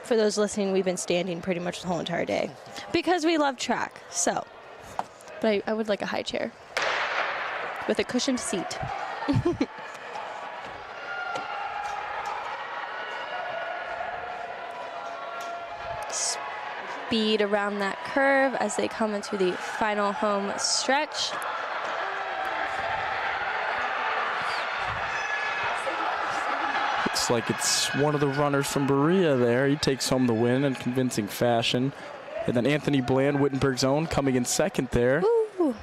For those listening, we've been standing pretty much the whole entire day because we love track. So, but I would like a high chair with a cushioned seat. Speed around that curve as they come into the final home stretch. Looks like it's one of the runners from Berea there. He takes home the win in convincing fashion. And then Anthony Bland, Wittenberg's own, coming in 2nd there. Woo.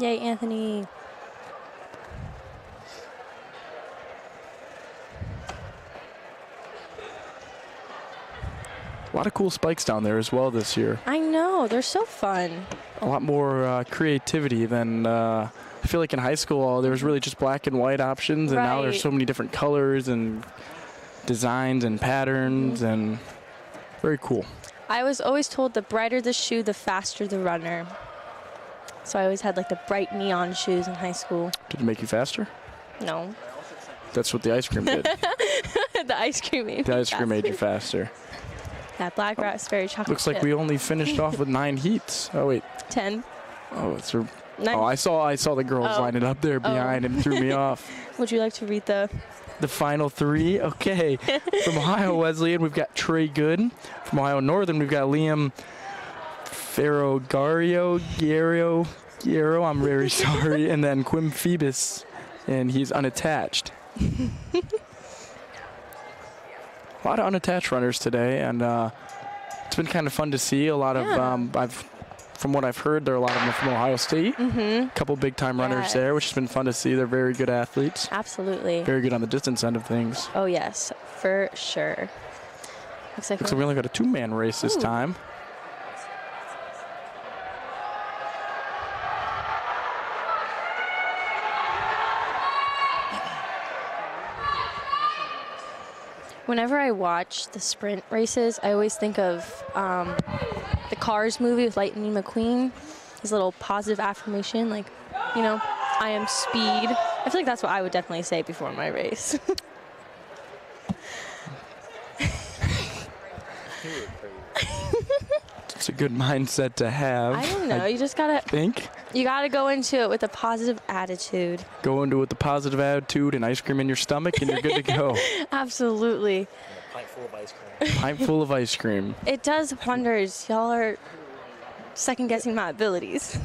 Yay, Anthony. A lot of cool spikes down there as well this year. I know, they're so fun. A lot more creativity than I feel like in high school there was really just black and white options, and now there's so many different colors and designs and patterns, and very cool. I was always told the brighter the shoe, the faster the runner. So I always had like the bright neon shoes in high school. Did it make you faster? No. That's what the ice cream did. The ice cream made The ice cream made you faster. That black raspberry chocolate Looks like chip. we only finished off with 9 heats. Oh wait. 10. Oh, it's a, 9. oh, I saw the girls lining up there behind and threw me off. Would you like to read the final 3? Okay. From Ohio Wesleyan, we've got Trey Good. From Ohio Northern, we've got Liam Ferrogario, Guerrero, I'm very sorry. And then Quim Phoebus, and he's unattached. A lot of unattached runners today, and it's been kind of fun to see. A lot of, from what I've heard, there are a lot of them from Ohio State. A couple big-time runners there, which has been fun to see. They're very good athletes. Absolutely. Very good on the distance end of things. Oh, yes, for sure. Looks like we only got a two-man race this time. Whenever I watch the sprint races, I always think of the Cars movie with Lightning McQueen. His little positive affirmation, like, you know, I am speed. I feel like that's what I would definitely say before my race. It's a good mindset to have. I don't know. You just gotta think. You gotta go into it with a positive attitude. Go into it with a positive attitude and ice cream in your stomach, and you're good to go. Absolutely. A pint full of ice cream. Pint full of ice cream. It does wonders. Y'all are second guessing my abilities.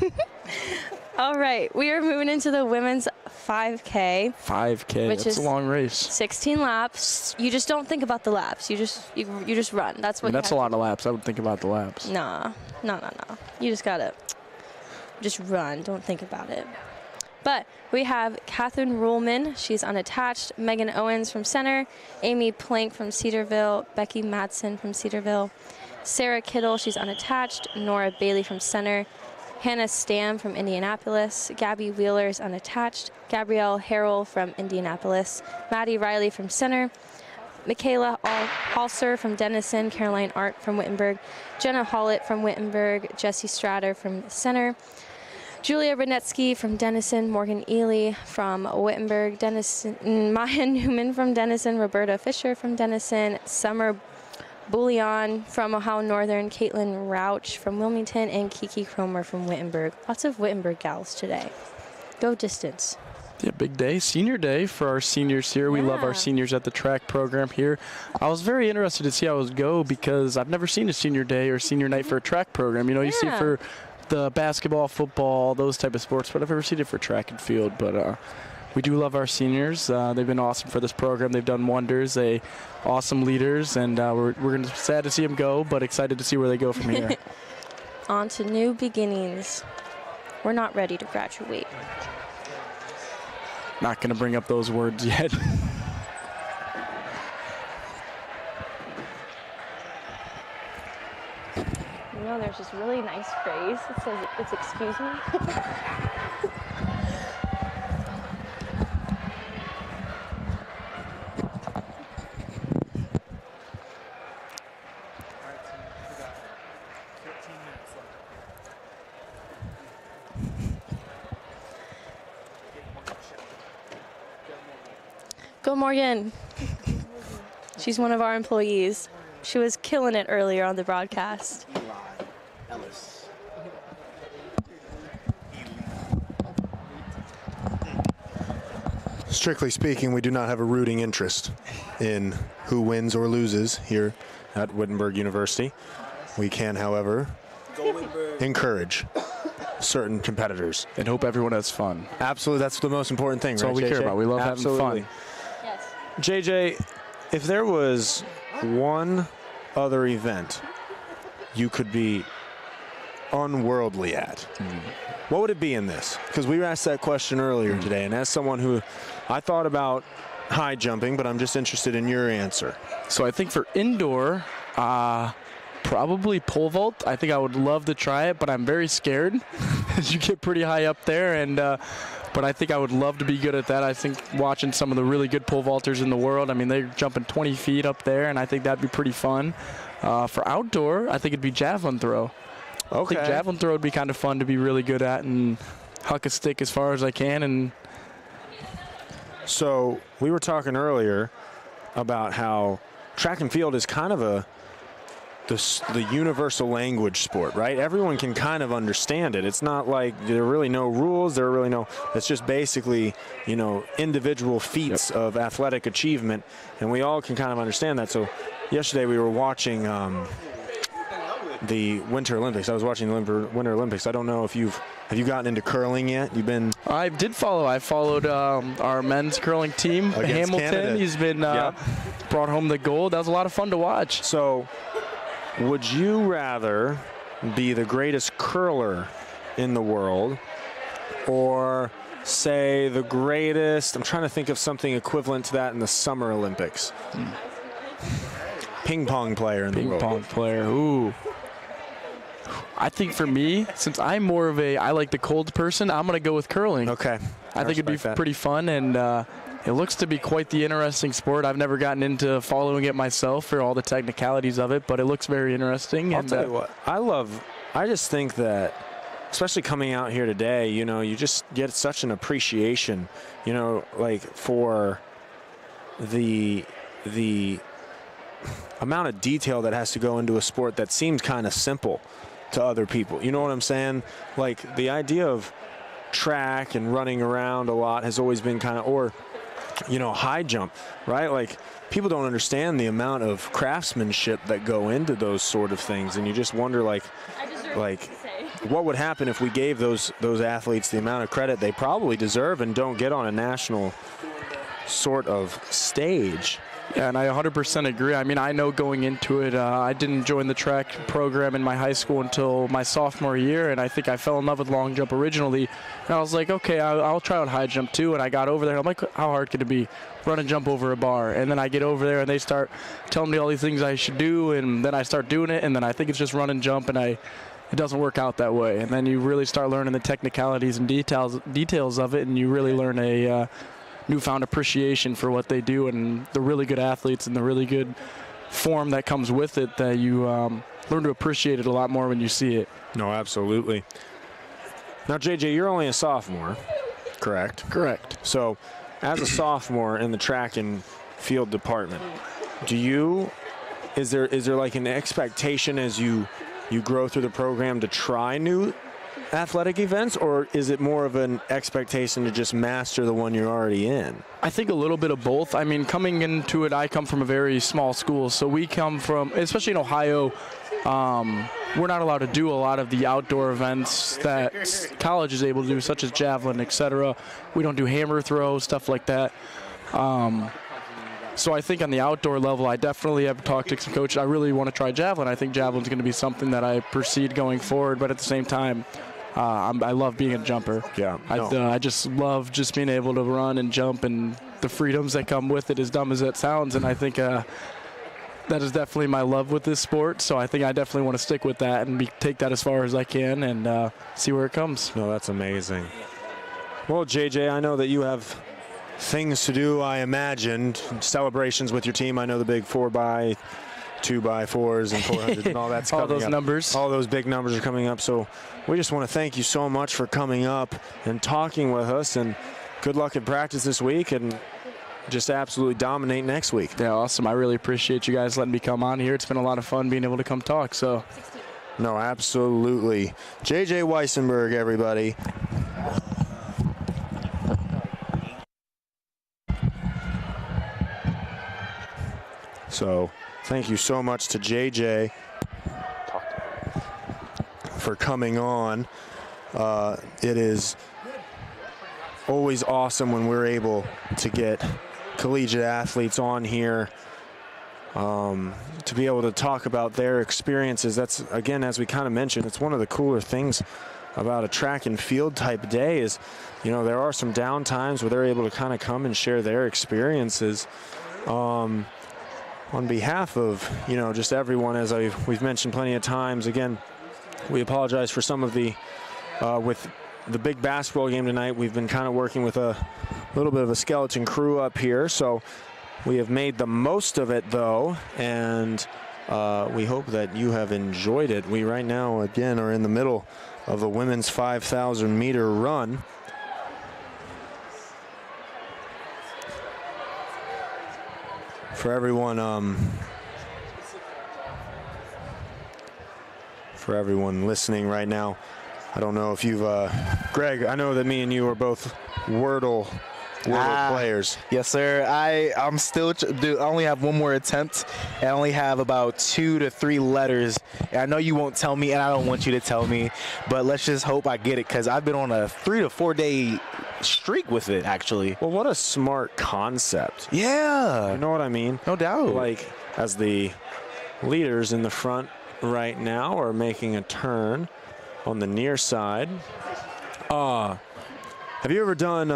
All right, we are moving into the women's 5K. 5K. Which That's is a long race. 16 laps. You just don't think about the laps. You just run. That's what. That's a lot of laps. I would think about the laps. Nah. No. You just gotta just run. Don't think about it. But we have Catherine Ruhlman. She's unattached. Megan Owens from center. Amy Plank from Cedarville. Becky Madsen from Cedarville. Sarah Kittle. She's unattached. Nora Bailey from center. Hannah Stam from Indianapolis. Gabby Wheeler is unattached. Gabrielle Harrell from Indianapolis. Maddie Riley from center. Michaela Halser from Denison. Caroline Art from Wittenberg. Jenna Hollett from Wittenberg. Jessie Strader from center. Julia Renetsky from Denison. Morgan Ely from Wittenberg. Denison. Maya Newman from Denison. Roberta Fisher from Denison. Summer Bullion from Ohio Northern, Caitlin Rauch from Wilmington, and Kiki Cromer from Wittenberg. Lots of Wittenberg gals today. Go distance. Yeah, big day, senior day for our seniors here. We love our seniors at the track program here. I was very interested to see how it would go because I've never seen a senior day or senior night for a track program. You know, you see it for the basketball, football, those type of sports, but I've never seen it for track and field. But we do love our seniors. They've been awesome for this program. They've done wonders. They awesome leaders, and we're sad to see them go, but excited to see where they go from here. On to new beginnings. We're not ready to graduate. Not going to bring up those words yet. You know, there's this really nice phrase that says, it's excuse me. Go Morgan. She's one of our employees. She was killing it earlier on the broadcast. Ellis. Strictly speaking, we do not have a rooting interest in who wins or loses here at Wittenberg University. We can, however, encourage certain competitors. And hope everyone has fun. Absolutely, that's the most important thing, That's right, all we JJ? care about. We love having fun. Yes. JJ, if there was one other event you could be unworldly at, what would it be in this? Because we were asked that question earlier today, and as someone who I thought about high jumping, but I'm just interested in your answer. So I think for indoor, probably pole vault. I think I would love to try it, but I'm very scared as you get pretty high up there. And but I think I would love to be good at that. I think watching some of the really good pole vaulters in the world, I mean, they're jumping 20 feet up there, and I think that'd be pretty fun. For outdoor, I think it'd be javelin throw. Okay. I think javelin throw would be kind of fun to be really good at and huck a stick as far as I can. And so we were talking earlier about how track and field is kind of the universal language sport, right? Everyone can kind of understand it. It's not like there are really no rules. There are really no, it's just basically, you know, individual feats of athletic achievement, and we all can kind of understand that. So yesterday we were watching the Winter Olympics. I was watching the Winter Olympics. I don't know if have you gotten into curling yet? You've been. I did follow. I followed our men's curling team, Hamilton. Canada. He's been brought home the gold. That was a lot of fun to watch. So, would you rather be the greatest curler in the world, or say the greatest? I'm trying to think of something equivalent to that in the Summer Olympics. Ping pong player in the world. Ping pong player. Ooh. I think for me, since I'm more of I like the cold person, I'm going to go with curling. Okay. I think it'd be pretty fun, and it looks to be quite the interesting sport. I've never gotten into following it myself for all the technicalities of it, but it looks very interesting. I'll tell you what, I just think that, especially coming out here today, you just get such an appreciation, like for the amount of detail that has to go into a sport that seems kind of simple to other people. You know what I'm saying? Like the idea of track and running around a lot has always been kind of, or high jump, right? Like people don't understand the amount of craftsmanship that go into those sort of things, and you just wonder like what would happen if we gave those athletes the amount of credit they probably deserve and don't get on a national sort of stage. Yeah, and I 100% agree. I mean, I know going into it, I didn't join the track program in my high school until my sophomore year, and I think I fell in love with long jump originally. And I was like, okay, I'll try out high jump too. And I got over there, and I'm like, how hard could it be? Run and jump over a bar. And then I get over there, and they start telling me all these things I should do, and then I start doing it, and then I think it's just run and jump, and it doesn't work out that way. And then you really start learning the technicalities and details of it, and you really learn a newfound appreciation for what they do and the really good athletes and the really good form that comes with it, that you learn to appreciate it a lot more when you see it. No, absolutely. Now, JJ, you're only a sophomore, correct? Correct. So, as a sophomore in the track and field department, is there like an expectation as you grow through the program to try new athletic events, or is it more of an expectation to just master the one you're already in? I think a little bit of both. I mean, coming into it, I come from a very small school, so we come from, especially in Ohio, we're not allowed to do a lot of the outdoor events that college is able to do, such as javelin, etc. We don't do hammer throw, stuff like that. So I think on the outdoor level, I definitely have talked to some coaches. I really want to try javelin. I think javelin's going to be something that I proceed going forward, but at the same time, I love being a jumper. Yeah, I just love just being able to run and jump and the freedoms that come with it, as dumb as it sounds. And I think that is definitely my love with this sport. So I think I definitely want to stick with that and take that as far as I can and see where it comes. No, that's amazing. Well, JJ, I know that you have things to do, I imagined. Celebrations with your team. I know the big 4x, 2x4s and 400s and all that's coming up. All those numbers. All those big numbers are coming up. So we just want to thank you so much for coming up and talking with us, and good luck at practice this week and just absolutely dominate next week. Yeah, awesome. I really appreciate you guys letting me come on here. It's been a lot of fun being able to come talk. So. No, absolutely. JJ Weissenberg, everybody. So thank you so much to JJ for coming on. It is always awesome when we're able to get collegiate athletes on here to be able to talk about their experiences. That's, again, as we kind of mentioned, it's one of the cooler things about a track and field type day is, there are some down times where they're able to kind of come and share their experiences. On behalf of, just everyone, as we've mentioned plenty of times, again, we apologize for some of the, with the big basketball game tonight, we've been kind of working with a little bit of a skeleton crew up here. So we have made the most of it, though, and we hope that you have enjoyed it. We right now, again, are in the middle of the women's 5,000-meter run. For everyone listening right now, I don't know if you've, Greg, I know that me and you are both Wordle players. Yes, sir. I'm still I only have one more attempt. I only have about 2 to 3 letters. And I know you won't tell me, and I don't want you to tell me, but let's just hope I get it because I've been on a 3 to 4 day streak with it, actually. Well, what a smart concept. Yeah. You know what I mean? No doubt. Like, as the leaders in the front right now are making a turn on the near side. Have you ever done,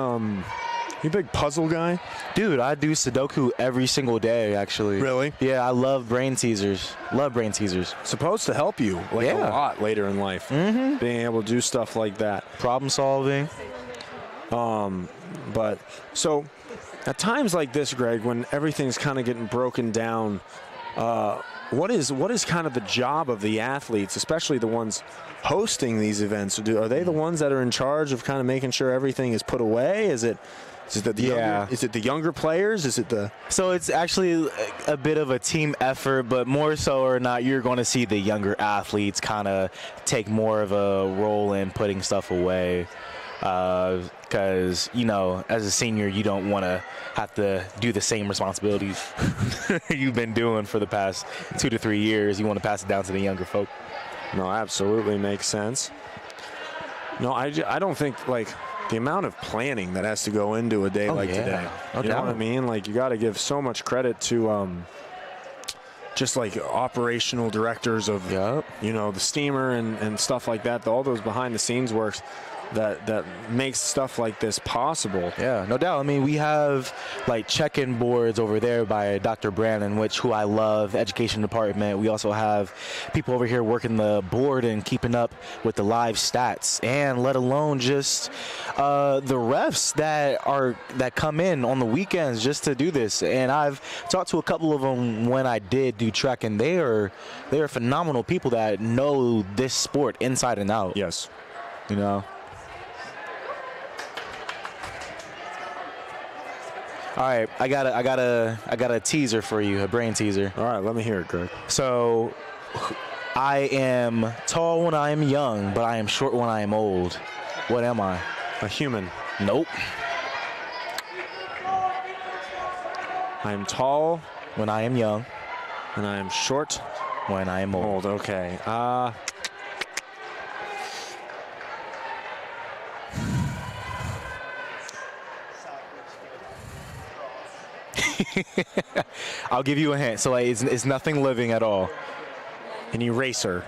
you a big puzzle guy? Dude, I do Sudoku every single day, actually. Really? Yeah, I love brain teasers. Love brain teasers. Supposed to help you like a lot later in life. Mm-hmm. Being able to do stuff like that. Problem solving. But so at times like this, Greg, when everything's kind of getting broken down, what is kind of the job of the athletes, especially the ones hosting these events? Are they the ones that are in charge of kind of making sure everything is put away? Is it the younger players? Is it the So it's actually a bit of a team effort, but more so or not, you're going to see the younger athletes kind of take more of a role in putting stuff away. Because, you know, as a senior, you don't want to have to do the same responsibilities you've been doing for the past 2 to 3 years. You want to pass it down to the younger folk. No, absolutely makes sense. No, I don't think, like, the amount of planning that has to go into a day like today. No you know what I mean? Like, you got to give so much credit to just like operational directors of, you know, the steamer and stuff like that, all those behind the scenes works that makes stuff like this possible. Yeah, no doubt. I mean, we have like check-in boards over there by Dr. Brandon, who I love, education department. We also have people over here working the board and keeping up with the live stats, and let alone just the refs that come in on the weekends just to do this. And I've talked to a couple of them when I did do track, and they are phenomenal people that know this sport inside and out. Yes. You know. All right, I got a teaser for you, a brain teaser. All right, let me hear it, Greg. So, I am tall when I am young, but I am short when I am old. What am I? A human. Nope. I am tall when I am young, and I am short when I am old. Okay. I'll give you a hint. So like, it's nothing living at all. An eraser.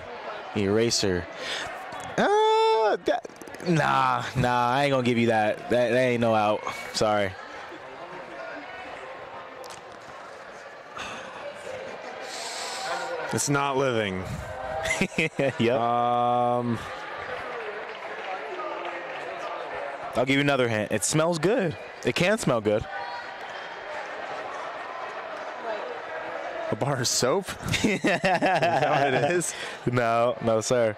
Eraser. Nah, I ain't gonna give you that. That ain't no out. Sorry. It's not living. Yep. I'll give you another hint. It smells good. It can smell good. A bar of soap? Is that what it is? No, sir.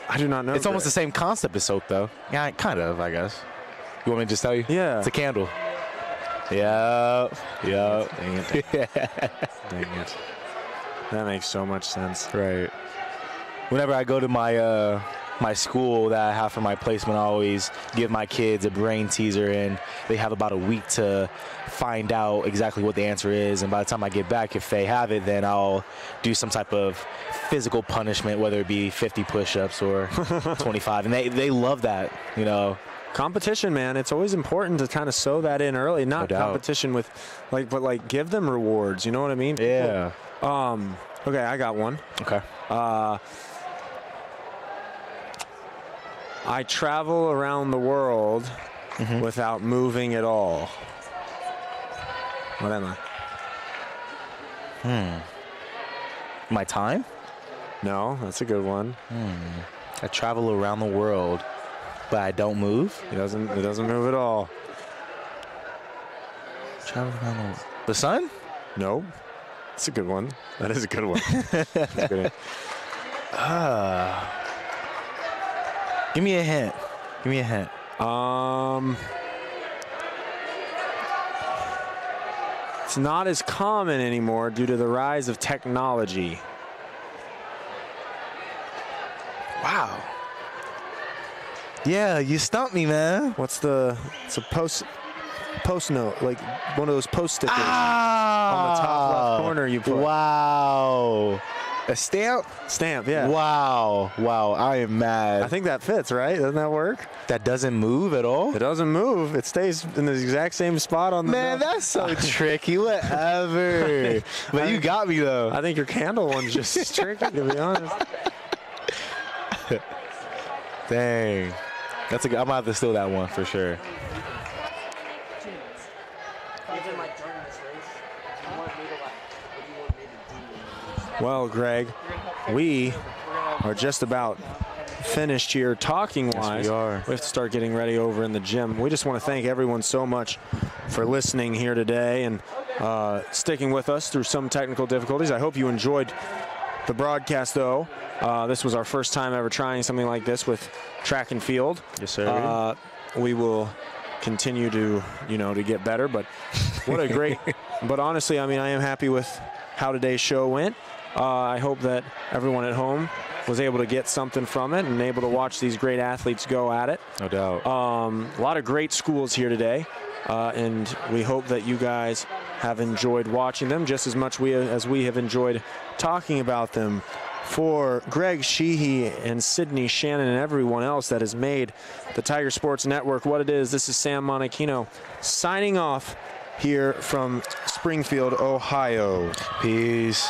I do not know. It's almost the same concept as soap, though. Yeah, kind of, I guess. You want me to just tell you? Yeah. It's a candle. Yep. Dang it. Dang it. That makes so much sense. Right. Whenever I go to my my school that I have for my placement, I always give my kids a brain teaser, and they have about a week to find out exactly what the answer is. And by the time I get back, if they have it, then I'll do some type of physical punishment, whether it be 50 push-ups or 25. And they love that, you know. Competition, man. It's always important to kind of sow that in early. Not competition with, like, but like give them rewards. You know what I mean? Yeah. Okay, I got one. Okay. I travel around the world without moving at all. What am I? My time? No, that's a good one. I travel around the world, but I don't move. It doesn't move at all. Travel around the world. The sun? No. That's a good one. That is a good one. That's a good one. Give me a hint. Give me a hint. It's not as common anymore due to the rise of technology. Wow. Yeah, you stumped me, man. It's a post note, like one of those post stickers Ah! on the top left corner you put. Wow. A stamp? Stamp, yeah. Wow. Wow. I am mad. I think that fits, right? Doesn't that work? That doesn't move at all? It doesn't move. It stays in the exact same spot on the Man, note. that's so tricky. Whatever. But you got me, though. I think your candle one's just as tricky, to be honest. Dang. That's I'm going to have to steal that one for sure. Well, Greg, we are just about finished here talking wise. Yes, we are. We have to start getting ready over in the gym. We just want to thank everyone so much for listening here today and sticking with us through some technical difficulties. I hope you enjoyed the broadcast, though. This was our first time ever trying something like this with track and field. Yes, sir. We will continue to get better, but what a great, but honestly, I mean, I am happy with how today's show went. I hope that everyone at home was able to get something from it and able to watch these great athletes go at it. No doubt. A lot of great schools here today, and we hope that you guys have enjoyed watching them just as much as we have enjoyed talking about them. For Greg Sheehy and Sydney Shannon and everyone else that has made the Tiger Sports Network what it is, this is Sam Monachino signing off here from Springfield, Ohio. Peace.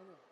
no.